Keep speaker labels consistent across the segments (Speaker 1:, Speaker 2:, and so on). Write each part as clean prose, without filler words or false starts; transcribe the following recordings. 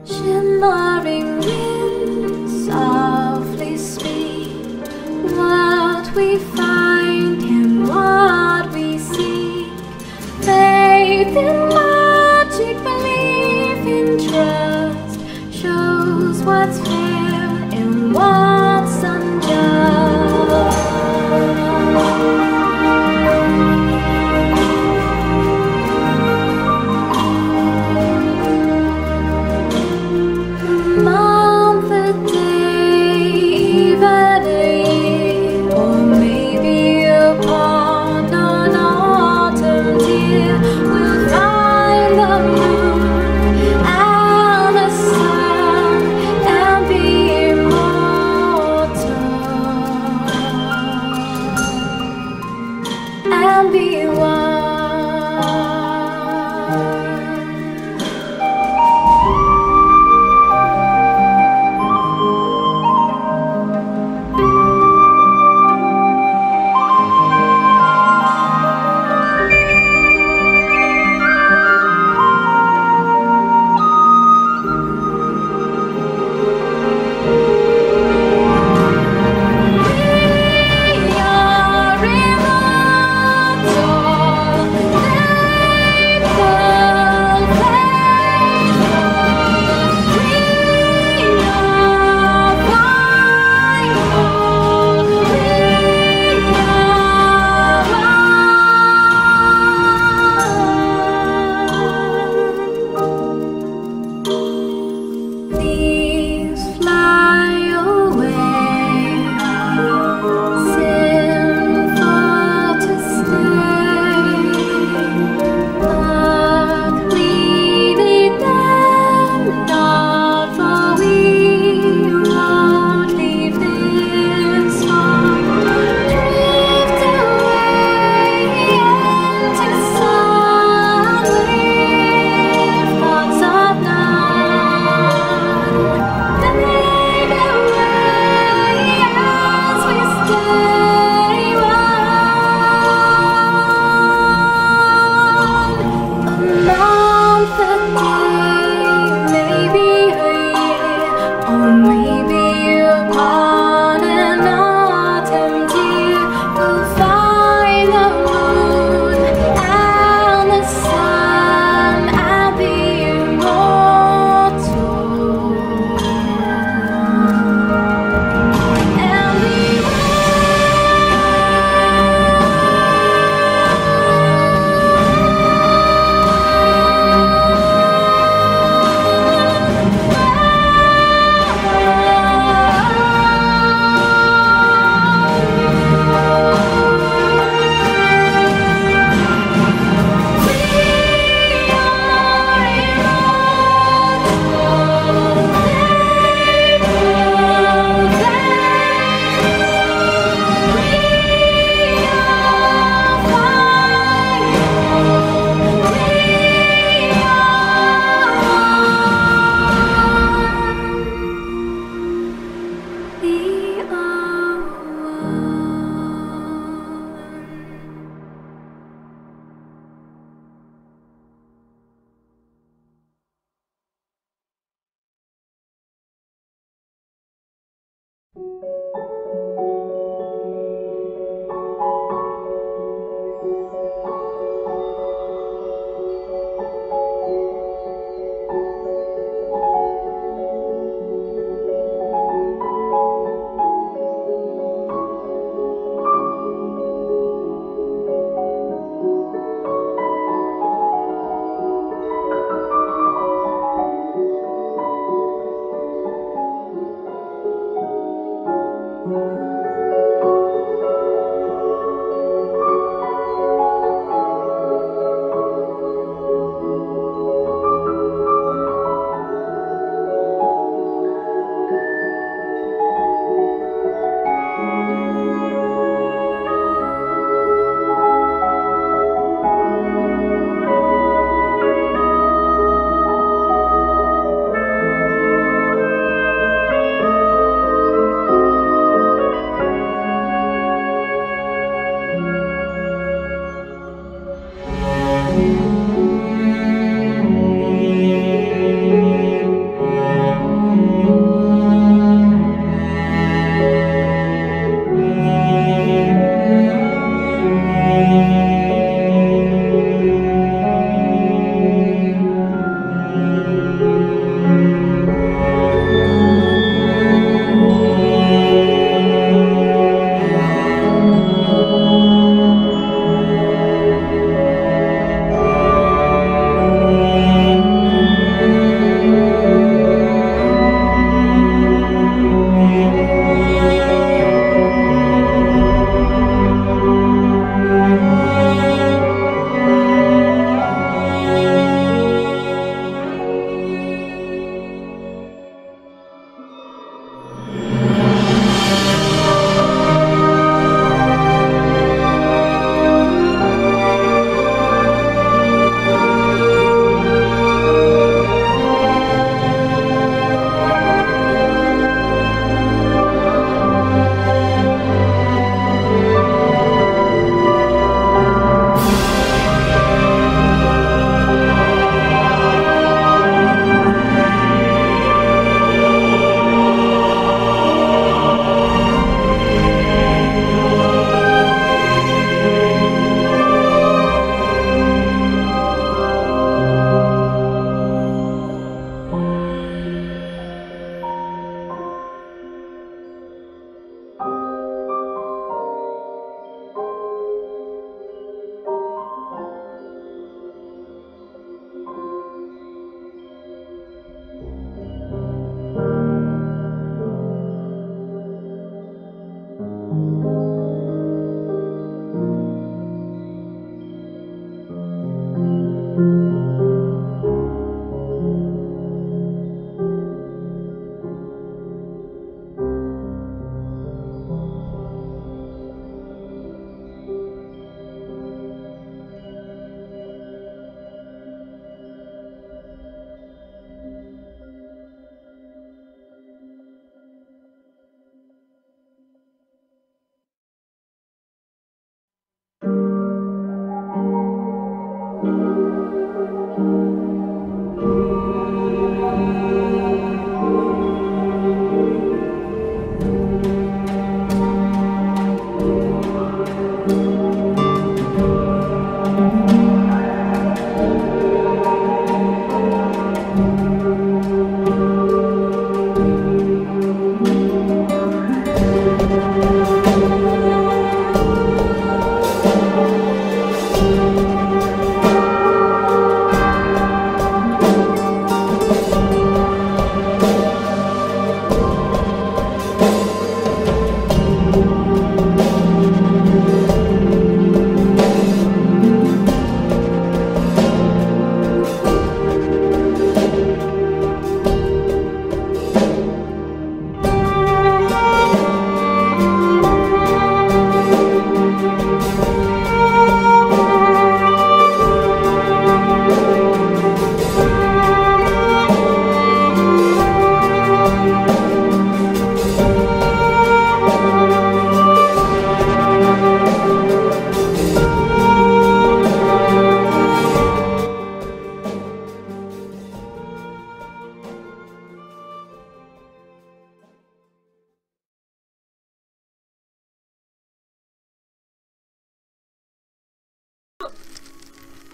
Speaker 1: Shimmering winds softly speak what we find in what we seek. Faith in magic, belief in trust shows what's fair and what's unjust. Month, a day, even a year, or maybe upon an autumn dear, we'll find the moon and the sun and be immortal and be one.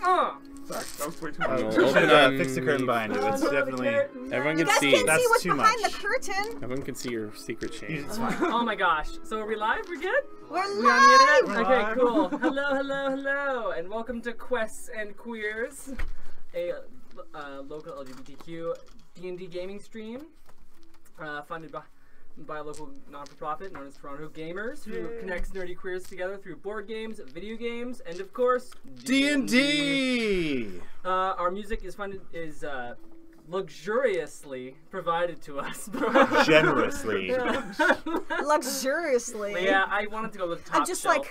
Speaker 2: Sorry, that was way too
Speaker 3: We
Speaker 2: much.
Speaker 3: should fix the curtain behind you. It's definitely.
Speaker 4: Everyone
Speaker 5: You
Speaker 4: can
Speaker 5: guys
Speaker 4: see.
Speaker 5: can't see
Speaker 3: That's
Speaker 5: what's
Speaker 3: too
Speaker 5: behind
Speaker 3: much.
Speaker 5: the curtain.
Speaker 4: Everyone can see your secret shame.
Speaker 3: It's fine.
Speaker 6: Oh my gosh. So are we live? We're good?
Speaker 5: We're
Speaker 6: We on the
Speaker 5: live.
Speaker 6: internet? Okay, cool. Hello, and welcome to Quests and Queers, a local LGBTQ D&D gaming stream funded by a local non-for-profit known as Toronto Gamers, who connects nerdy queers together through board games, video games, and of course
Speaker 3: D&D.
Speaker 6: Our music is luxuriously provided to us.
Speaker 3: Generously.
Speaker 5: Luxuriously.
Speaker 6: Yeah, I wanted to go with the top
Speaker 5: I'm just
Speaker 6: shelf.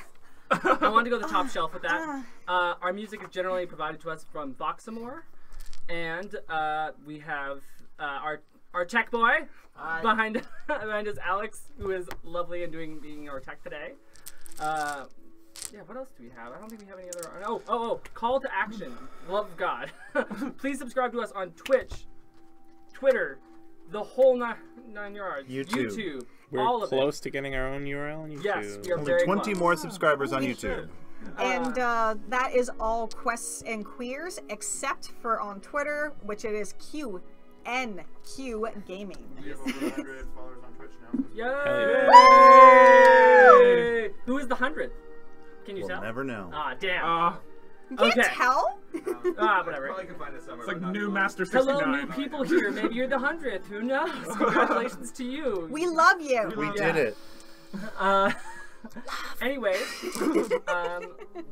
Speaker 5: like,
Speaker 6: I wanted to go to the top shelf with that. Our music is generally provided to us from Voxamore, and we have our tech boy behind us, Alex, who is lovely and being our tech today. Yeah, what else do we have? I don't think we have any other. Oh! Call to action. Love of God. Please subscribe to us on Twitch, Twitter, the whole nine yards. YouTube.
Speaker 4: We're
Speaker 6: all of
Speaker 4: close to getting our own URL on YouTube.
Speaker 6: Yes, we are
Speaker 3: Only
Speaker 6: very
Speaker 3: 20
Speaker 6: close.
Speaker 3: more subscribers on
Speaker 5: Holy
Speaker 3: YouTube.
Speaker 5: and that is all Quests and Queers, except for on Twitter, which it is QNQ Gaming.
Speaker 2: We have over 100 followers on Twitch now.
Speaker 6: Yay! Who is the 100th? Can you
Speaker 3: We'll
Speaker 6: tell?
Speaker 3: never know.
Speaker 6: Ah, damn.
Speaker 5: You can't
Speaker 6: Okay.
Speaker 5: tell?
Speaker 6: Whatever.
Speaker 7: Probably can find it somewhere.
Speaker 2: It's like
Speaker 7: but not
Speaker 2: new
Speaker 7: cool.
Speaker 2: Master 69.
Speaker 6: Hello, new people here. Maybe you're the 100th. Who knows? Congratulations to you.
Speaker 5: We love you.
Speaker 3: We did it.
Speaker 6: Anyways,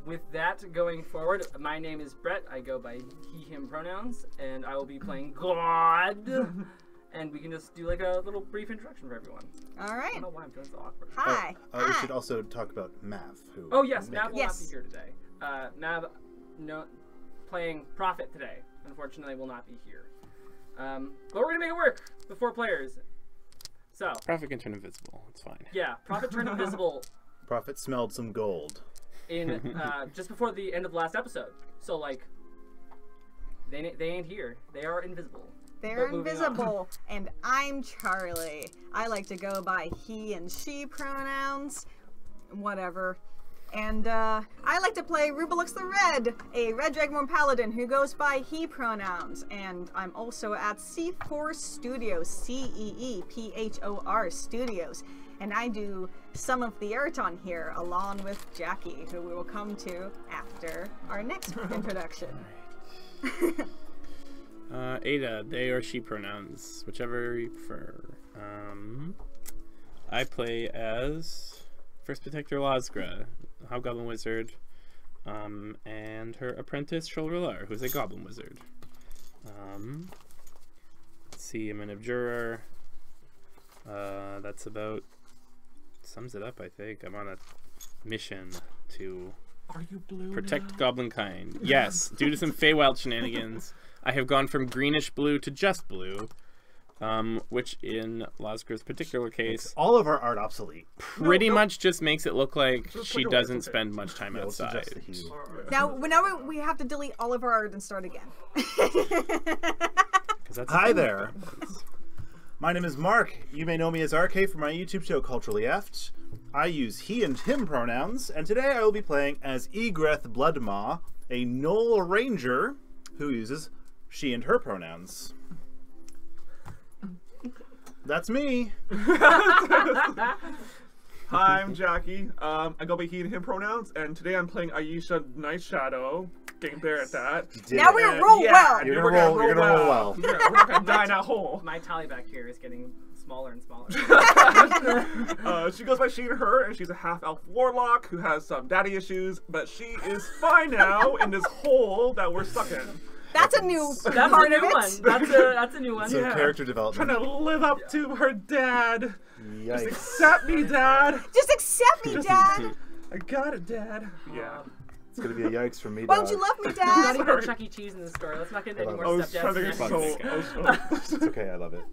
Speaker 6: with that going forward, my name is Brett. I go by he, him pronouns, and I will be playing God. And we can just do like a little brief introduction for everyone.
Speaker 5: All
Speaker 6: I
Speaker 5: right.
Speaker 6: don't know why I'm feeling so awkward.
Speaker 5: Hi.
Speaker 3: We
Speaker 5: Hi.
Speaker 3: should also talk about Mav. Who
Speaker 6: Oh yes,
Speaker 3: make
Speaker 6: Mav
Speaker 3: it.
Speaker 6: will
Speaker 5: Yes.
Speaker 6: not be here today. Mav, playing Prophet today, unfortunately will not be here. But we're gonna make it work with 4 players. So
Speaker 4: Prophet can turn invisible. It's fine.
Speaker 6: yeah, Prophet turned invisible
Speaker 3: Prophet smelled some gold.
Speaker 6: in just before the end of the last episode. So like, they ain't here. They are invisible.
Speaker 5: They're
Speaker 6: But moving on.
Speaker 5: invisible, and I'm Charlie. I like to go by he and she pronouns, whatever. And I like to play Rubelux the Red, a Red Dragonborn Paladin who goes by he pronouns. And I'm also at C4 Studios, CEEPHOR Studios. And I do some of the art on here, along with Jackie, who we will come to after our next introduction.
Speaker 4: Ada, they or she pronouns, whichever you prefer. I play as First Protector Lazgra, Hobgoblin Wizard, and her apprentice Sholralar, who's a Goblin Wizard. Let's see, I'm an Abjurer. That's about sums it up, I think. I'm on a mission to
Speaker 2: Are you blue
Speaker 4: protect
Speaker 2: now?
Speaker 4: goblin kind. Yes, due to some Feywild shenanigans, I have gone from greenish blue to just blue, which in Lazgra's particular case
Speaker 3: All of our art obsolete.
Speaker 4: pretty much just makes it look like
Speaker 2: Just
Speaker 4: she
Speaker 2: look away,
Speaker 4: doesn't
Speaker 2: it's okay.
Speaker 4: spend much time
Speaker 3: Yeah, let's
Speaker 4: outside.
Speaker 3: adjust the hue.
Speaker 5: Now we have to delete all of our art and start again.
Speaker 4: 'Cause that's
Speaker 3: Hi
Speaker 4: the thing
Speaker 3: there.
Speaker 4: with goblins.
Speaker 3: My name is Mark. You may know me as RK from my YouTube show Culturally Eft. I use he and him pronouns, and today I will be playing as Egreth Bloodmaw, a Knoll Ranger who uses she and her pronouns. That's me.
Speaker 2: Hi, I'm Jackie. I go by he and him pronouns, and today I'm playing Aisha Night Shadow. Getting better at that.
Speaker 3: You did
Speaker 5: Now
Speaker 3: it.
Speaker 5: we're
Speaker 2: And
Speaker 5: roll
Speaker 2: yeah,
Speaker 5: well.
Speaker 2: and
Speaker 3: You're
Speaker 2: we're
Speaker 3: gonna roll well.
Speaker 2: Yeah, we're not gonna die in that hole.
Speaker 6: My tally back here is getting smaller and smaller.
Speaker 2: She goes by she and her, and she's a half-elf warlock who has some daddy issues, but she is fine now in this hole that we're stuck in.
Speaker 5: That's a new
Speaker 6: That's
Speaker 5: part
Speaker 6: a
Speaker 5: of
Speaker 6: new
Speaker 5: it.
Speaker 6: one. That's a new one.
Speaker 3: Some
Speaker 2: Yeah.
Speaker 3: character
Speaker 2: Trying
Speaker 3: development.
Speaker 2: to live up to her dad. Just
Speaker 3: Yikes.
Speaker 2: accept me, Dad.
Speaker 5: Just accept me, Dad.
Speaker 2: I got it, Dad. Yeah.
Speaker 3: It's gonna be a yikes for me,
Speaker 5: Why
Speaker 3: dog.
Speaker 5: don't you love me,
Speaker 6: Not
Speaker 5: Dad?
Speaker 6: even
Speaker 2: Sorry.
Speaker 6: a Chuck E. Cheese in the story. Let's not get any
Speaker 3: I
Speaker 6: more
Speaker 2: I was
Speaker 6: stepdads.
Speaker 2: trying to get
Speaker 6: tonight.
Speaker 2: so.
Speaker 3: It's okay, I love it.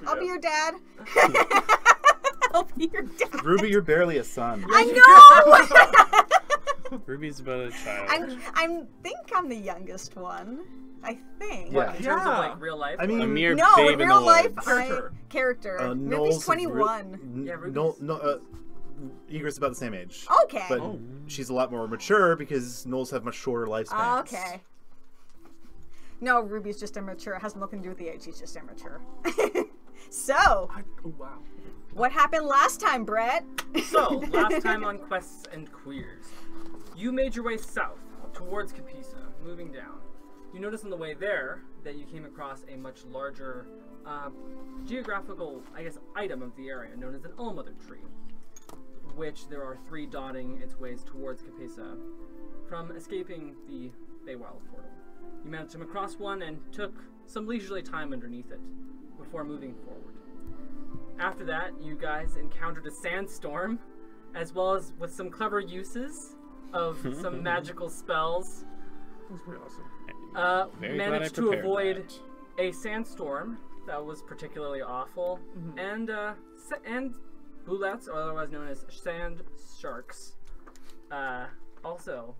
Speaker 5: I'll be your dad. I'll be your dad.
Speaker 3: Ruby, you're barely a son.
Speaker 5: I know.
Speaker 4: Ruby's about a child.
Speaker 5: I think I'm the youngest one. I think.
Speaker 3: Yeah.
Speaker 6: In terms
Speaker 2: Yeah.
Speaker 6: of like real life.
Speaker 3: I mean,
Speaker 4: a mere
Speaker 5: No,
Speaker 4: babe
Speaker 5: in
Speaker 4: in
Speaker 5: real
Speaker 4: the
Speaker 5: life,
Speaker 4: woods.
Speaker 2: Character.
Speaker 5: character.
Speaker 3: Knowles
Speaker 5: Ruby's 21.
Speaker 6: Yeah, Ruby's-
Speaker 3: No, Egress about the same age.
Speaker 5: Okay.
Speaker 3: But she's a lot more mature because gnolls have much shorter lifespans.
Speaker 5: Okay. No, Ruby's just immature. It has nothing to do with the age. She's just immature. So,
Speaker 2: Oh, wow.
Speaker 5: what happened last time, Brett?
Speaker 6: So, last time on Quests and Queers, you made your way south towards Capisa, moving down. You noticed on the way there that you came across a much larger geographical, I guess, item of the area known as an Allmother tree, which there are 3 dotting its ways towards Capisa from escaping the Feywild portal. You managed to come across one and took some leisurely time underneath it before moving forward. After that, you guys encountered a sandstorm, as well as with some clever uses of some magical spells.
Speaker 2: That's pretty awesome.
Speaker 4: Very glad I
Speaker 6: Managed to
Speaker 4: prepared
Speaker 6: avoid
Speaker 4: that.
Speaker 6: a sandstorm that was particularly awful, and bullets, or otherwise known as sand sharks, also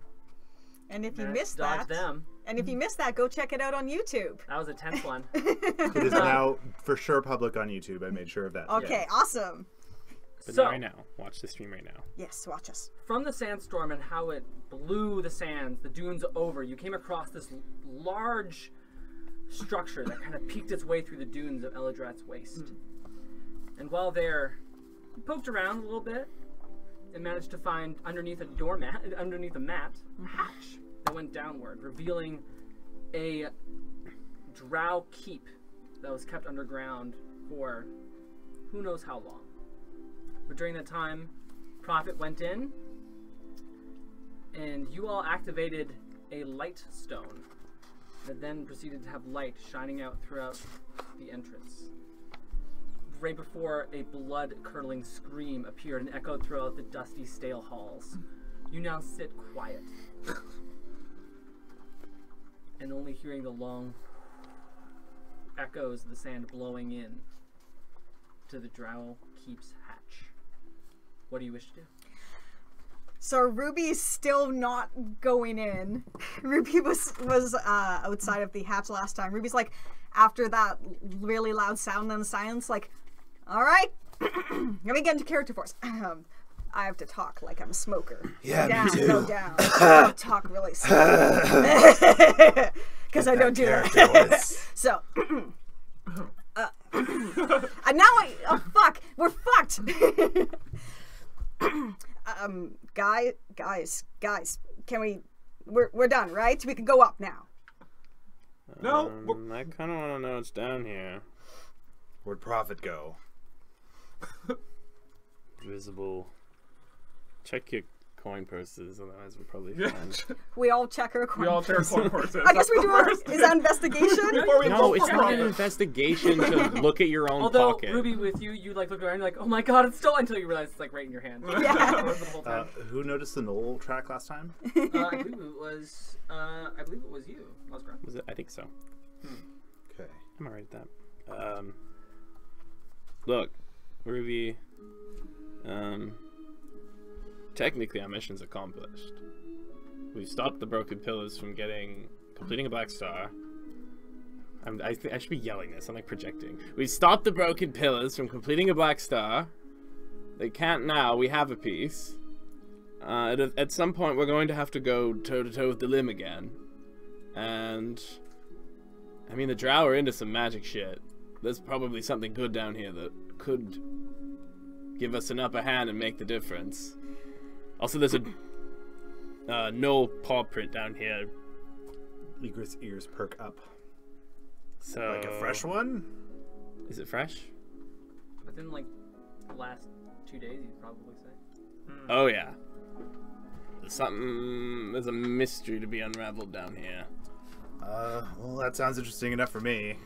Speaker 5: And if you
Speaker 6: managed
Speaker 5: missed
Speaker 6: to dodge
Speaker 5: that,
Speaker 6: them.
Speaker 5: and if you missed that, go check it out on YouTube.
Speaker 6: That was a tense one.
Speaker 3: It is now for sure public on YouTube. I made sure of that.
Speaker 5: Okay, awesome.
Speaker 4: But
Speaker 6: So-
Speaker 4: not right now. Watch the stream right now.
Speaker 5: Yes, watch us.
Speaker 6: From the sandstorm and how it blew the sands, the dunes over, you came across this large structure that kind of peeked its way through the dunes of Elidrat's Waste. And while there, you poked around a little bit and managed to find underneath a doormat, underneath a mat, a hatch that went downward, revealing a drow keep that was kept underground for who knows how long. But during that time, Prophet went in, and you all activated a light stone that then proceeded to have light shining out throughout the entrance. Right before a blood-curdling scream appeared and echoed throughout the dusty, stale halls. You now sit quiet, and only hearing the long echoes of the sand blowing in to the Drow Keep's hatch. What do you wish to do?
Speaker 5: So Ruby's still not going in. Ruby was outside of the hatch last time. Ruby's like, after that really loud sound and silence, like, all right, let me get into character force. I have to talk like I'm a smoker.
Speaker 3: Yeah,
Speaker 5: down,
Speaker 3: me too.
Speaker 5: Go down. I'll talk really slow. Because I don't do that. So, and now oh fuck, we're fucked. Guys, can we? We're done, right? We can go up now.
Speaker 2: No,
Speaker 4: I kind of want to know what's down here.
Speaker 3: Where'd Prophet go?
Speaker 4: Visible. Check your coin purses, otherwise we're probably
Speaker 2: yeah.
Speaker 4: fine.
Speaker 5: We all check our coin.
Speaker 2: We all tear coin horses.
Speaker 5: I guess we do. Is that investigation?
Speaker 2: Before we
Speaker 4: No,
Speaker 2: vote
Speaker 4: it's
Speaker 2: for
Speaker 4: not an
Speaker 2: Prophet.
Speaker 4: investigation to look at your own
Speaker 6: Although
Speaker 4: pocket.
Speaker 6: Ruby, with you like look around, you're like, oh my god, it's still until you realize it's like right in your hand.
Speaker 5: Yeah.
Speaker 6: The whole time.
Speaker 3: Who noticed the Knoll track last time?
Speaker 6: I believe it was you, Oscar.
Speaker 4: Was it? I think so.
Speaker 3: Okay.
Speaker 4: I'm alright at that. Look, Ruby. Technically, our mission's accomplished. We've stopped the Broken Pillars from completing a Black Star. I should be yelling this. I'm like projecting. We've stopped the Broken Pillars from completing a Black Star. They can't now. We have a piece. At some point, we're going to have to go toe-to-toe with the Limb again. And I mean, the Drow are into some magic shit. There's probably something good down here that could give us an upper hand and make the difference. Also, there's a Gnoll paw print down here.
Speaker 3: Egress' ears perk up.
Speaker 4: So,
Speaker 3: Like a fresh one?
Speaker 4: Is it fresh?
Speaker 6: Within like the last 2 days, you'd probably say.
Speaker 4: Oh yeah. There's a mystery to be unraveled down here.
Speaker 3: Well, that sounds interesting enough for me.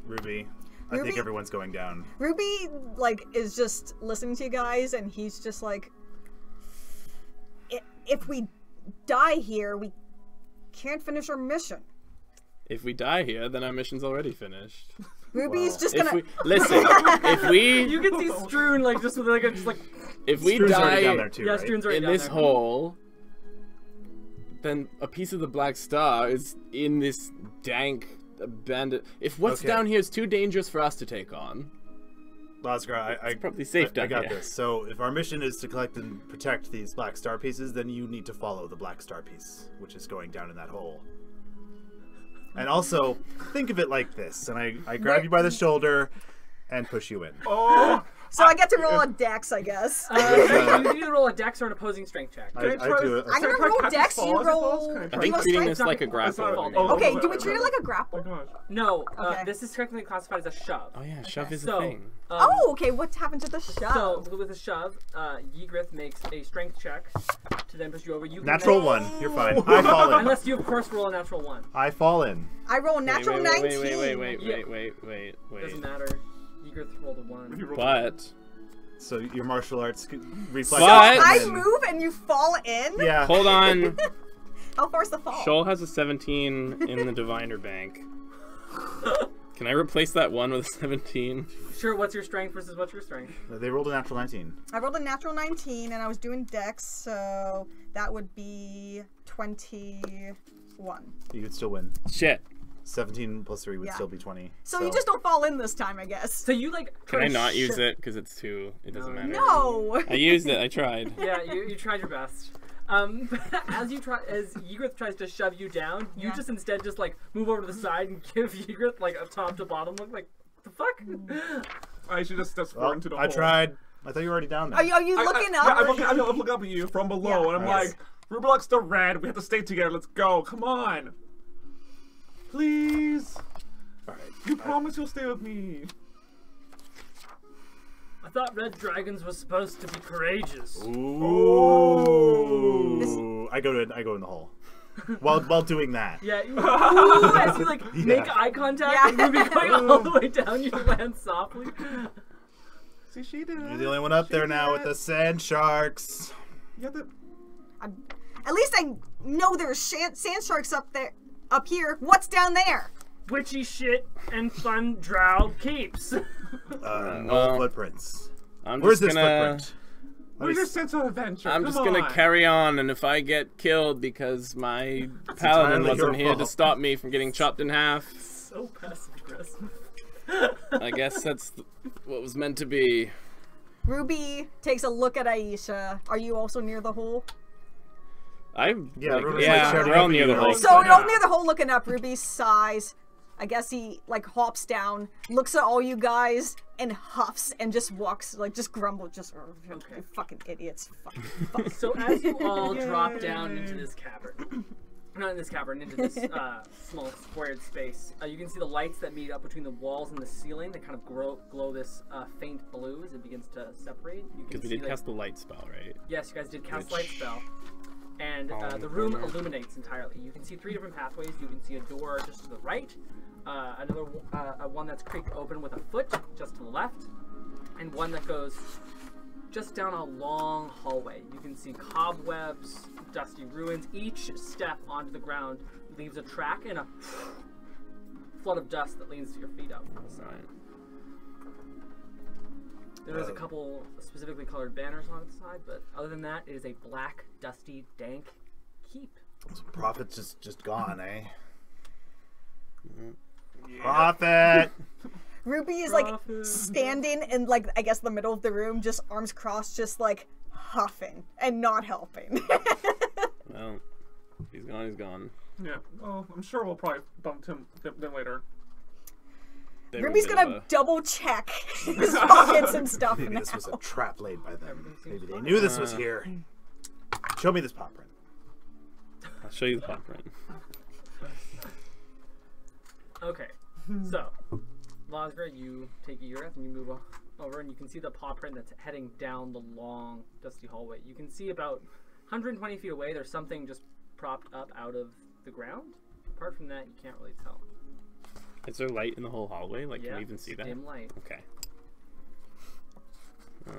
Speaker 3: Ruby. I think
Speaker 5: Ruby?
Speaker 3: everyone's going down.
Speaker 5: Ruby, like, is just listening to you guys, and he's just like, if we die here, we can't finish our mission.
Speaker 4: If we die here, then our mission's already finished.
Speaker 5: Ruby's
Speaker 3: Well,
Speaker 5: just
Speaker 4: If
Speaker 5: gonna.
Speaker 4: we listen, if we
Speaker 6: You can see Strewn like just with like
Speaker 4: if we
Speaker 3: Stru's already down
Speaker 4: die
Speaker 3: there too,
Speaker 6: yeah,
Speaker 3: right?
Speaker 6: Strewn's right
Speaker 4: in
Speaker 6: down
Speaker 4: this
Speaker 6: there.
Speaker 4: hole, then a piece of the Black Star is in this dank, abandoned. If what's
Speaker 3: Okay.
Speaker 4: down here is too dangerous for us to take on,
Speaker 3: Lasgar, I
Speaker 4: probably safe
Speaker 3: I
Speaker 4: down
Speaker 3: got
Speaker 4: here.
Speaker 3: this. So if our mission is to collect and protect these black star pieces, then you need to follow the black star piece, which is going down in that hole. And also, think of it like this. And I grab you by the shoulder and push you in.
Speaker 2: Oh,
Speaker 5: So I get to roll a dex, I guess.
Speaker 6: You can either roll a dex or an opposing strength check.
Speaker 3: I
Speaker 2: Can I try
Speaker 3: do
Speaker 2: to-
Speaker 3: it.
Speaker 5: I'm gonna
Speaker 2: Can I
Speaker 5: roll
Speaker 2: catch
Speaker 5: dex,
Speaker 2: his
Speaker 5: you
Speaker 2: fall as it falls?
Speaker 5: roll...
Speaker 2: Can I
Speaker 4: I
Speaker 2: try
Speaker 4: think
Speaker 5: you
Speaker 4: treating
Speaker 5: roll
Speaker 4: this
Speaker 5: strength?
Speaker 4: like a
Speaker 2: That's not
Speaker 4: grapple.
Speaker 2: a fall.
Speaker 5: Okay,
Speaker 2: Oh,
Speaker 5: do we treat it like a grapple?
Speaker 2: Oh my gosh.
Speaker 6: No,
Speaker 5: Okay.
Speaker 6: this is technically classified as a shove.
Speaker 4: Oh yeah, shove is a
Speaker 6: So,
Speaker 4: thing.
Speaker 5: Oh, okay, what happened to the shove?
Speaker 6: So with a shove, Ygritte makes a strength check to then push you over. You can
Speaker 3: Natural
Speaker 6: make-
Speaker 3: 1. You're fine. I fall in.
Speaker 6: Unless you of course roll a natural 1.
Speaker 3: I fall in.
Speaker 5: I roll a natural 19.
Speaker 4: Wait.
Speaker 6: Doesn't matter. Ygritte rolled a 1.
Speaker 2: You roll-
Speaker 4: But
Speaker 3: So your martial arts reflex.
Speaker 4: But-
Speaker 5: I move and you fall in?
Speaker 3: Yeah.
Speaker 4: hold on.
Speaker 5: How far's the fall?
Speaker 4: Shoal has a 17 in the Diviner Bank. Can I replace that 1 with a 17?
Speaker 6: Sure, what's your strength versus what's your strength?
Speaker 3: They rolled a natural 19.
Speaker 5: I rolled a natural 19 and I was doing dex, so that would be 21.
Speaker 3: You would still win.
Speaker 4: Shit.
Speaker 3: 17 plus 3 would
Speaker 5: Yeah.
Speaker 3: still be 20.
Speaker 5: So you just don't fall in this time, I guess.
Speaker 6: So you like.
Speaker 4: Can I not use
Speaker 6: sure.
Speaker 4: it? Because it's 2. It doesn't matter.
Speaker 5: No!
Speaker 4: I used it. I tried.
Speaker 6: Yeah, you tried your best. As Ygritte tries to shove you down, you
Speaker 5: Yeah.
Speaker 6: just instead just like move over to the side and give Ygritte like a top to bottom look. Like the fuck?
Speaker 2: I should just step
Speaker 3: Well,
Speaker 2: forward into the
Speaker 3: I
Speaker 2: hole.
Speaker 3: tried. I thought you were already down there.
Speaker 5: Are you looking up?
Speaker 2: Yeah, I'm looking up at you from below,
Speaker 5: Yeah.
Speaker 2: and I'm
Speaker 3: Yes.
Speaker 2: like, Rubelux the Red, we have to stay together, let's go, come on. Please.
Speaker 3: All right.
Speaker 2: You promise you'll stay with me.
Speaker 6: I thought red dragons was supposed to be courageous.
Speaker 3: Ooh. I go in the hole. While doing that.
Speaker 6: Yeah, ooh, as you like make
Speaker 3: Yeah.
Speaker 6: eye contact
Speaker 5: Yeah.
Speaker 6: and moving going all the way down, you land softly.
Speaker 2: See, she did it.
Speaker 3: You're the only one up there
Speaker 2: She
Speaker 3: now
Speaker 2: did
Speaker 3: with
Speaker 2: it.
Speaker 3: the sand sharks.
Speaker 2: You have to...
Speaker 5: At least I know there's sand sharks up here. What's down there?
Speaker 6: Witchy shit and fun drow keeps.
Speaker 3: No
Speaker 4: well,
Speaker 3: footprints.
Speaker 4: I'm
Speaker 3: Where's
Speaker 4: just
Speaker 3: this
Speaker 4: gonna.
Speaker 3: footprint?
Speaker 2: Where's your sense of adventure?
Speaker 4: I'm
Speaker 2: Come
Speaker 4: just gonna
Speaker 2: on.
Speaker 4: carry on, and if I get killed because my paladin
Speaker 3: entirely your
Speaker 4: wasn't here to
Speaker 3: fault.
Speaker 4: stop me from getting chopped in half,
Speaker 6: So passive aggressive.
Speaker 4: I guess that's what was meant to be.
Speaker 5: Ruby takes a look at Aisha. Are you also near the hole?
Speaker 3: Yeah,
Speaker 4: like,
Speaker 3: Ruby's,
Speaker 4: yeah,
Speaker 3: like, shouting
Speaker 4: we're all
Speaker 3: up at
Speaker 4: near
Speaker 3: you.
Speaker 4: the hole.
Speaker 5: So you're near the hole looking up. Ruby sighs. I guess he like hops down, looks at all you guys, and huffs and just walks like just grumbles, just
Speaker 6: Okay.
Speaker 5: "You fucking idiots. Fuck."
Speaker 6: So as you all drop down into this cavern, not in this cavern, into this small squared space, you can see the lights that meet up between the walls and the ceiling. They kind of glow this faint blue as it begins to separate. You can
Speaker 4: Because we
Speaker 6: see
Speaker 4: did
Speaker 6: like,
Speaker 4: cast the light spell, right?
Speaker 6: yes, you guys did cast
Speaker 4: Which-
Speaker 6: light spell. And the room illuminates entirely. You can see 3 different pathways. You can see a door just to the right, another one that's creaked open with a foot just to the left, and one that goes just down a long hallway. You can see cobwebs, dusty ruins. Each step onto the ground leaves a track and a flood of dust that leans to your feet out from the side.
Speaker 4: Right.
Speaker 6: There is a couple specifically colored banners on its side, but other than that, it is a black, dusty, dank keep.
Speaker 3: Prophet's just gone, eh?
Speaker 2: Yeah.
Speaker 3: Prophet!
Speaker 5: Ruby is like
Speaker 6: Prophet.
Speaker 5: standing in like I guess the middle of the room, just arms crossed, just like huffing and not helping.
Speaker 4: Well, he's gone. He's gone.
Speaker 2: Yeah, well, I'm sure we'll probably bump him then later.
Speaker 4: They were a
Speaker 5: Ruby's
Speaker 4: bit
Speaker 5: gonna
Speaker 4: of a-
Speaker 5: double check his pockets and stuff
Speaker 3: Maybe
Speaker 5: now.
Speaker 3: this was a trap laid by them.
Speaker 6: Everything seems
Speaker 3: Maybe they
Speaker 6: fine.
Speaker 3: knew this was here. Show me this pop print.
Speaker 4: I'll show you the pop print.
Speaker 6: Okay, so Lasgra, you take a Yrith and you move over, and you can see the paw print that's heading down the long, dusty hallway. You can see about 120 feet away. There's something just propped up out of the ground. Apart from that, you can't really tell.
Speaker 4: Is there light in the whole hallway? Like,
Speaker 6: Yeah,
Speaker 4: can we even see that?
Speaker 6: dim light.
Speaker 4: Okay. Well,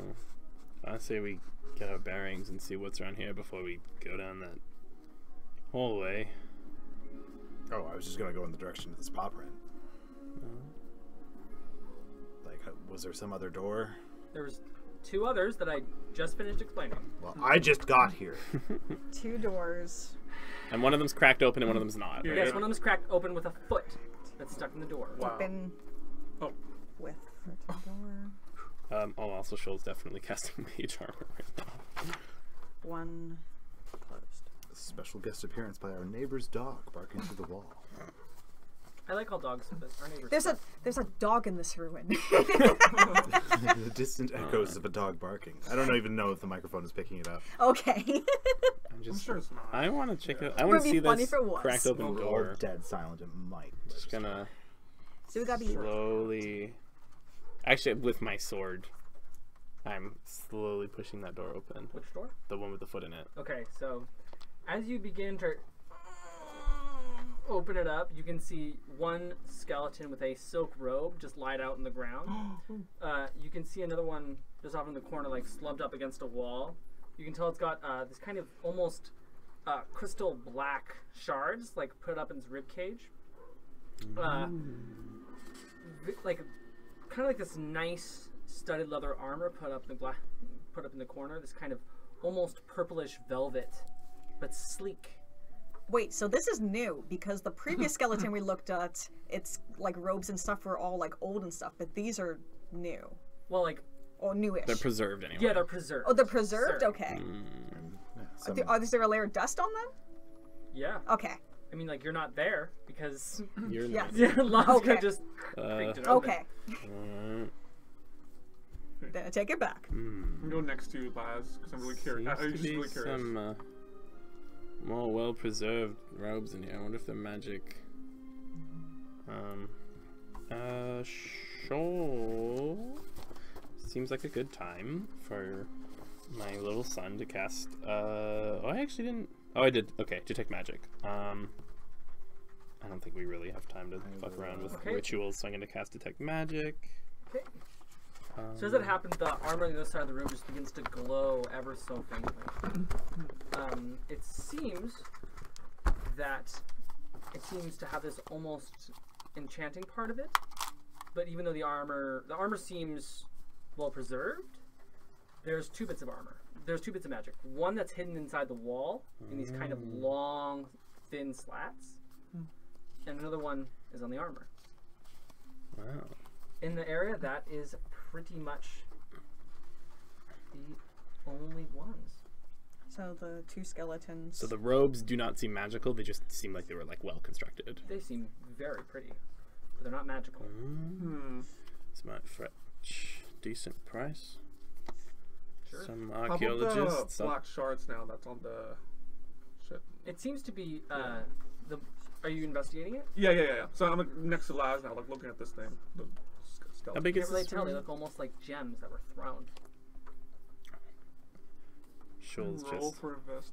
Speaker 4: I say we get our bearings and see what's around here before we go down that hallway.
Speaker 3: Oh, I was just gonna go in the direction of this pop print. Like, was there some other door?
Speaker 6: There's 2 others that I just finished explaining.
Speaker 3: Well, I just got here.
Speaker 5: 2 doors.
Speaker 4: And one of them's cracked open and one of them's not,
Speaker 2: Yeah.
Speaker 4: right?
Speaker 6: Yes, one of them is cracked open with a foot that's stuck in the door.
Speaker 2: Wow.
Speaker 5: Open
Speaker 2: Oh.
Speaker 5: with the door.
Speaker 4: Also, Shoal's definitely casting mage armor right now.
Speaker 5: One closed.
Speaker 3: Special guest appearance by our neighbor's dog barking through the wall.
Speaker 6: I like all dogs, but our neighbors.
Speaker 5: There's a dog in this ruin.
Speaker 3: The distant echoes of a dog barking. I don't even know if the microphone is picking it up.
Speaker 5: Okay.
Speaker 4: I'm just.
Speaker 2: I'm sure it's not.
Speaker 4: I want to check it. I want to
Speaker 5: Would be
Speaker 4: see
Speaker 5: funny
Speaker 4: this
Speaker 5: for once.
Speaker 4: cracked open
Speaker 3: Or
Speaker 4: door.
Speaker 3: dead silent, it might.
Speaker 4: Just gonna
Speaker 5: So we gotta be.
Speaker 4: slowly. Actually, with my sword, I'm slowly pushing that door open.
Speaker 6: Which door?
Speaker 4: The one with the foot in it.
Speaker 6: Okay, so as you begin to open it up, you can see one skeleton with a silk robe just lied out in the ground. You can see another one just off in the corner, like slumped up against a wall. You can tell it's got this kind of almost crystal black shards, like put up in its rib cage. Like kind of like this nice studded leather armor put up in the corner. This kind of almost purplish velvet, but sleek.
Speaker 5: Wait, so this is new because the previous skeleton we looked at, its like robes and stuff were all like old and stuff, but these are new
Speaker 6: Well, like
Speaker 5: or newish.
Speaker 4: They're preserved anyway.
Speaker 6: yeah, they're preserved.
Speaker 5: Oh, they're preserved.
Speaker 6: Sure.
Speaker 5: Okay.
Speaker 3: Some-
Speaker 5: Is there a layer of dust on them?
Speaker 6: Yeah.
Speaker 5: Okay.
Speaker 6: I mean, like you're not there because
Speaker 4: You're
Speaker 5: Yeah.
Speaker 4: not.
Speaker 6: yeah, Lon's
Speaker 5: Okay.
Speaker 6: gonna just creaked it open.
Speaker 5: Okay. Then I take it back.
Speaker 2: I'm going to go next to you, Laz, because I'm really curious. I'm
Speaker 4: Seems
Speaker 2: just
Speaker 4: to be
Speaker 2: really curious.
Speaker 4: some more well-preserved robes in here. I wonder if they're magic. Sure. Seems like a good time for my little son to cast. Oh, I actually didn't. Oh, I did. Okay, detect magic. I don't think we really have time to fuck around with
Speaker 6: Okay.
Speaker 4: rituals, so I'm gonna cast detect magic.
Speaker 6: Okay. So as that happens, the armor on the other side of the room just begins to glow ever so faintly. It seems to have this almost enchanting part of it, but even though the armor seems well preserved, there's two bits of armor. There's two bits of magic. One that's hidden inside the wall in these kind of long, thin slats, and another one is on the armor.
Speaker 4: Wow.
Speaker 6: In the area, that is pretty much the only ones.
Speaker 5: So the two skeletons.
Speaker 4: So the robes do not seem magical. They just seem like they were like well constructed.
Speaker 6: They seem very pretty, but they're not magical.
Speaker 4: This might fetch decent price.
Speaker 6: Sure.
Speaker 4: Some
Speaker 2: How about
Speaker 4: archaeologists.
Speaker 2: the black shards now that's on the shit?
Speaker 6: It seems to be the. Are you investigating it?
Speaker 2: Yeah. So I'm next to Laz now, like looking at this thing. The
Speaker 4: How
Speaker 2: skeleton.
Speaker 4: big
Speaker 6: Can't
Speaker 4: is
Speaker 6: really
Speaker 4: this?
Speaker 6: tell. They
Speaker 4: room?
Speaker 6: look almost like gems that were thrown.
Speaker 4: Shoals
Speaker 2: Roll
Speaker 4: just.
Speaker 2: for invest.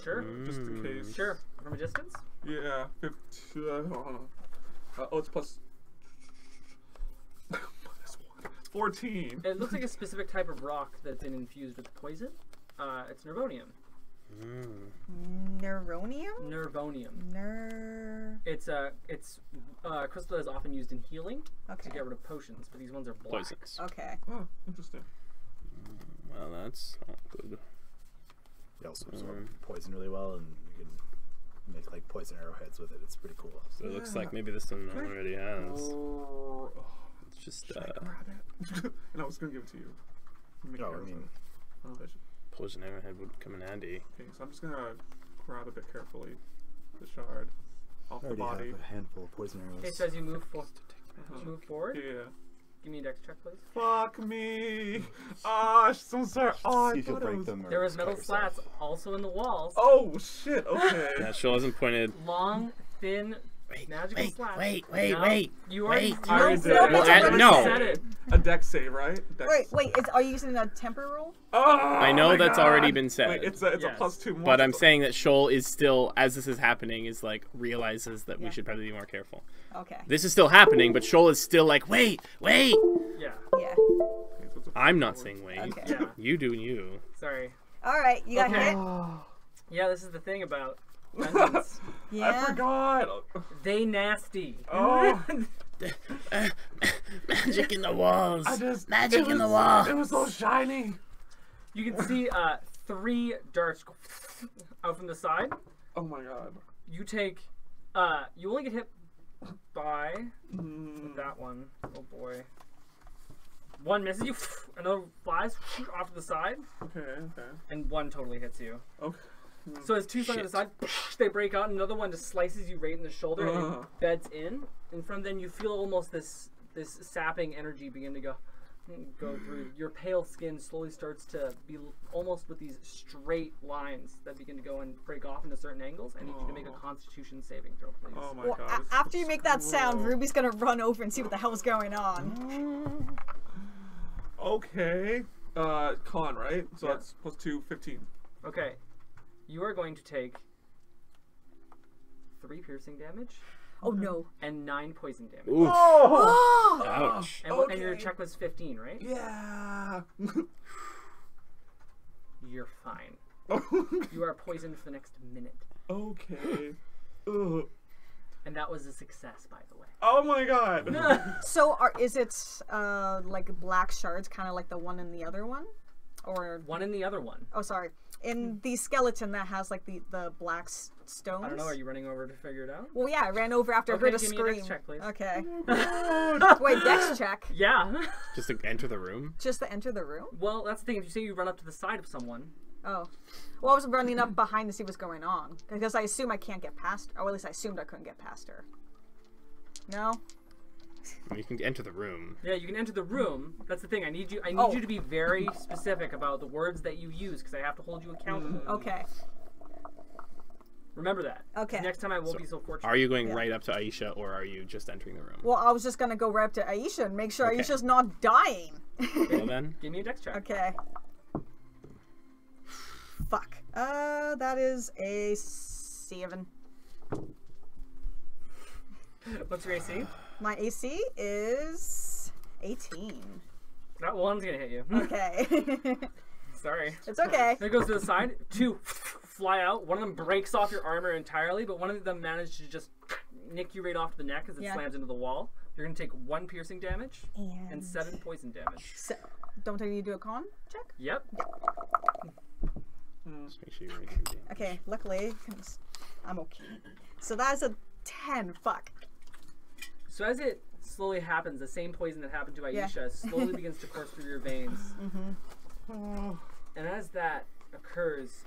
Speaker 6: Sure.
Speaker 2: Just in case.
Speaker 6: Sure. From a distance.
Speaker 2: Yeah. 50. It's plus. Minus 1. 14.
Speaker 6: It looks like a specific type of rock that's been infused with poison. It's nervonium.
Speaker 5: Neuronium?
Speaker 6: Nervonium. It's crystal that is often used in healing
Speaker 5: Okay.
Speaker 6: to get rid of potions, but these ones are black.
Speaker 4: Poisons.
Speaker 5: Okay.
Speaker 2: Oh, interesting.
Speaker 4: Well, that's not good.
Speaker 3: They also absorb poison really well, and you can make like poison arrowheads with it. It's pretty cool.
Speaker 4: So it looks like maybe this one already has.
Speaker 2: Oh,
Speaker 4: It's just
Speaker 2: grab it. And I was gonna give it to you. Make
Speaker 3: No, I
Speaker 2: arrows
Speaker 3: mean,
Speaker 2: with it. Oh, I should-
Speaker 4: poison arrowhead would come in handy.
Speaker 2: okay, so I'm just gonna grab a bit carefully the shard off
Speaker 3: I
Speaker 2: the
Speaker 3: already
Speaker 2: body.
Speaker 3: have a handful of poison arrows.
Speaker 6: Okay, so as you move forward,
Speaker 2: Yeah.
Speaker 6: give me a dex check, please.
Speaker 2: Fuck me. Ah, so sorry. Oh, I
Speaker 3: See if you'll
Speaker 2: thought it
Speaker 3: break
Speaker 2: was...
Speaker 3: them. Or
Speaker 6: There was
Speaker 3: cut
Speaker 6: metal
Speaker 3: yourself.
Speaker 6: slats also in the walls.
Speaker 2: Oh shit. Okay.
Speaker 4: Yeah, Shoal hasn't pointed.
Speaker 6: Long, thin, magical slats. No, You already,
Speaker 4: wait.
Speaker 6: you already
Speaker 2: No,
Speaker 6: said
Speaker 2: no,
Speaker 6: it.
Speaker 2: well,
Speaker 6: You already
Speaker 4: no.
Speaker 6: said it.
Speaker 2: A dex save, right? Dex.
Speaker 5: Wait, are you using a temper roll?
Speaker 2: Oh,
Speaker 4: I know
Speaker 2: my
Speaker 4: that's
Speaker 2: God.
Speaker 4: already been said.
Speaker 2: Wait, it's a
Speaker 6: Yes.
Speaker 2: +2 more.
Speaker 4: But I'm saying that Shoal is still, as this is happening, is like realizes that
Speaker 5: Yeah.
Speaker 4: we should probably be more careful.
Speaker 5: Okay.
Speaker 4: This is still happening, but Shoal is still like, wait.
Speaker 6: Yeah.
Speaker 5: Yeah.
Speaker 2: Okay, so it's a
Speaker 4: I'm not
Speaker 2: +4.
Speaker 4: saying wait.
Speaker 5: Okay.
Speaker 6: Yeah.
Speaker 4: You do you.
Speaker 6: Sorry.
Speaker 5: All right, you got
Speaker 6: Okay.
Speaker 5: hit.
Speaker 6: Yeah, this is the thing about dungeons.
Speaker 5: Yeah.
Speaker 2: I forgot.
Speaker 6: They nasty.
Speaker 2: Oh,
Speaker 4: Magic in the walls.
Speaker 2: Magic in the wall. It was so shiny.
Speaker 6: You can see 3 darts go out from the side.
Speaker 2: Oh my god.
Speaker 6: You take, you only get hit by with that one. Oh boy. One misses you, another flies off to the side,
Speaker 2: Okay.
Speaker 6: and one totally hits you.
Speaker 2: Okay.
Speaker 6: So as two fly to the side, they break out, and another one just slices you right in the shoulder and it beds in. And from then you feel almost this sapping energy begin to go through. Your pale skin slowly starts to be almost with these straight lines that begin to go and break off into certain angles. I need you to make a Constitution saving throw, please.
Speaker 2: Oh my
Speaker 5: Well,
Speaker 2: god.
Speaker 5: after you make that sound, Ruby's gonna run over and see what the hell's going on.
Speaker 2: Okay. Con, right? So
Speaker 6: Yeah.
Speaker 2: that's plus 2, 15.
Speaker 6: Okay, you are going to take 3 piercing damage
Speaker 5: Oh no.
Speaker 6: and 9 poison damage.
Speaker 4: Oof.
Speaker 5: Oh!
Speaker 4: Ouch.
Speaker 6: And your check was 15, right?
Speaker 2: Yeah.
Speaker 6: You're fine. You are poisoned for the next minute.
Speaker 2: Okay. Ugh.
Speaker 6: And that was a success, by the way.
Speaker 2: Oh my god.
Speaker 5: So is it like black shards, kind of like the one in the other one, or
Speaker 6: One in the other one.
Speaker 5: oh sorry, in the skeleton that has like the black stones?
Speaker 6: I don't know, are you running over to figure it out?
Speaker 5: Well, yeah, I ran over after
Speaker 6: Okay,
Speaker 5: I heard a
Speaker 6: give me a
Speaker 5: scream.
Speaker 6: dex check, please.
Speaker 5: Okay. Wait, dex check.
Speaker 6: Yeah.
Speaker 4: Just to enter the room?
Speaker 5: Just to enter the room?
Speaker 6: Well, that's the thing. If you say you run up to the side of someone,
Speaker 5: Oh. Well, I was running up behind to see what's going on because I assume I can't get past her. Or at least I assumed I couldn't get past her. No.
Speaker 4: You can enter the room.
Speaker 6: yeah, you can enter the room. That's the thing. I need you
Speaker 5: Oh.
Speaker 6: you to be very specific about the words that you use because I have to hold you accountable.
Speaker 5: Okay.
Speaker 6: Remember that.
Speaker 5: Okay.
Speaker 6: Next time I won't be so fortunate.
Speaker 4: Are you going right up to Aisha, or are you just entering the room?
Speaker 5: Well, I was just gonna go right up to Aisha and make sure
Speaker 4: Okay.
Speaker 5: Aisha's not dying.
Speaker 4: Well then,
Speaker 6: Give me a dex check.
Speaker 5: Okay. Fuck. That is a 7.
Speaker 6: What's your AC?
Speaker 5: My AC is 18.
Speaker 6: That one's gonna hit you.
Speaker 5: Okay.
Speaker 6: Sorry.
Speaker 5: It's okay.
Speaker 6: There goes to the side. 2 fly out. One of them breaks off your armor entirely, but one of them managed to just nick you right off the neck as it
Speaker 5: Yeah.
Speaker 6: slams into the wall. You're gonna take 1 piercing damage and
Speaker 5: And
Speaker 6: 7 poison damage.
Speaker 5: so, don't I need to do a con check?
Speaker 6: Yep.
Speaker 4: just make sure you're ready for the
Speaker 5: Okay, luckily, I'm okay. So that's a 10. Fuck.
Speaker 6: So as it slowly happens, the same poison that happened to
Speaker 5: Yeah.
Speaker 6: Aisha slowly begins to course through your veins. And as that occurs,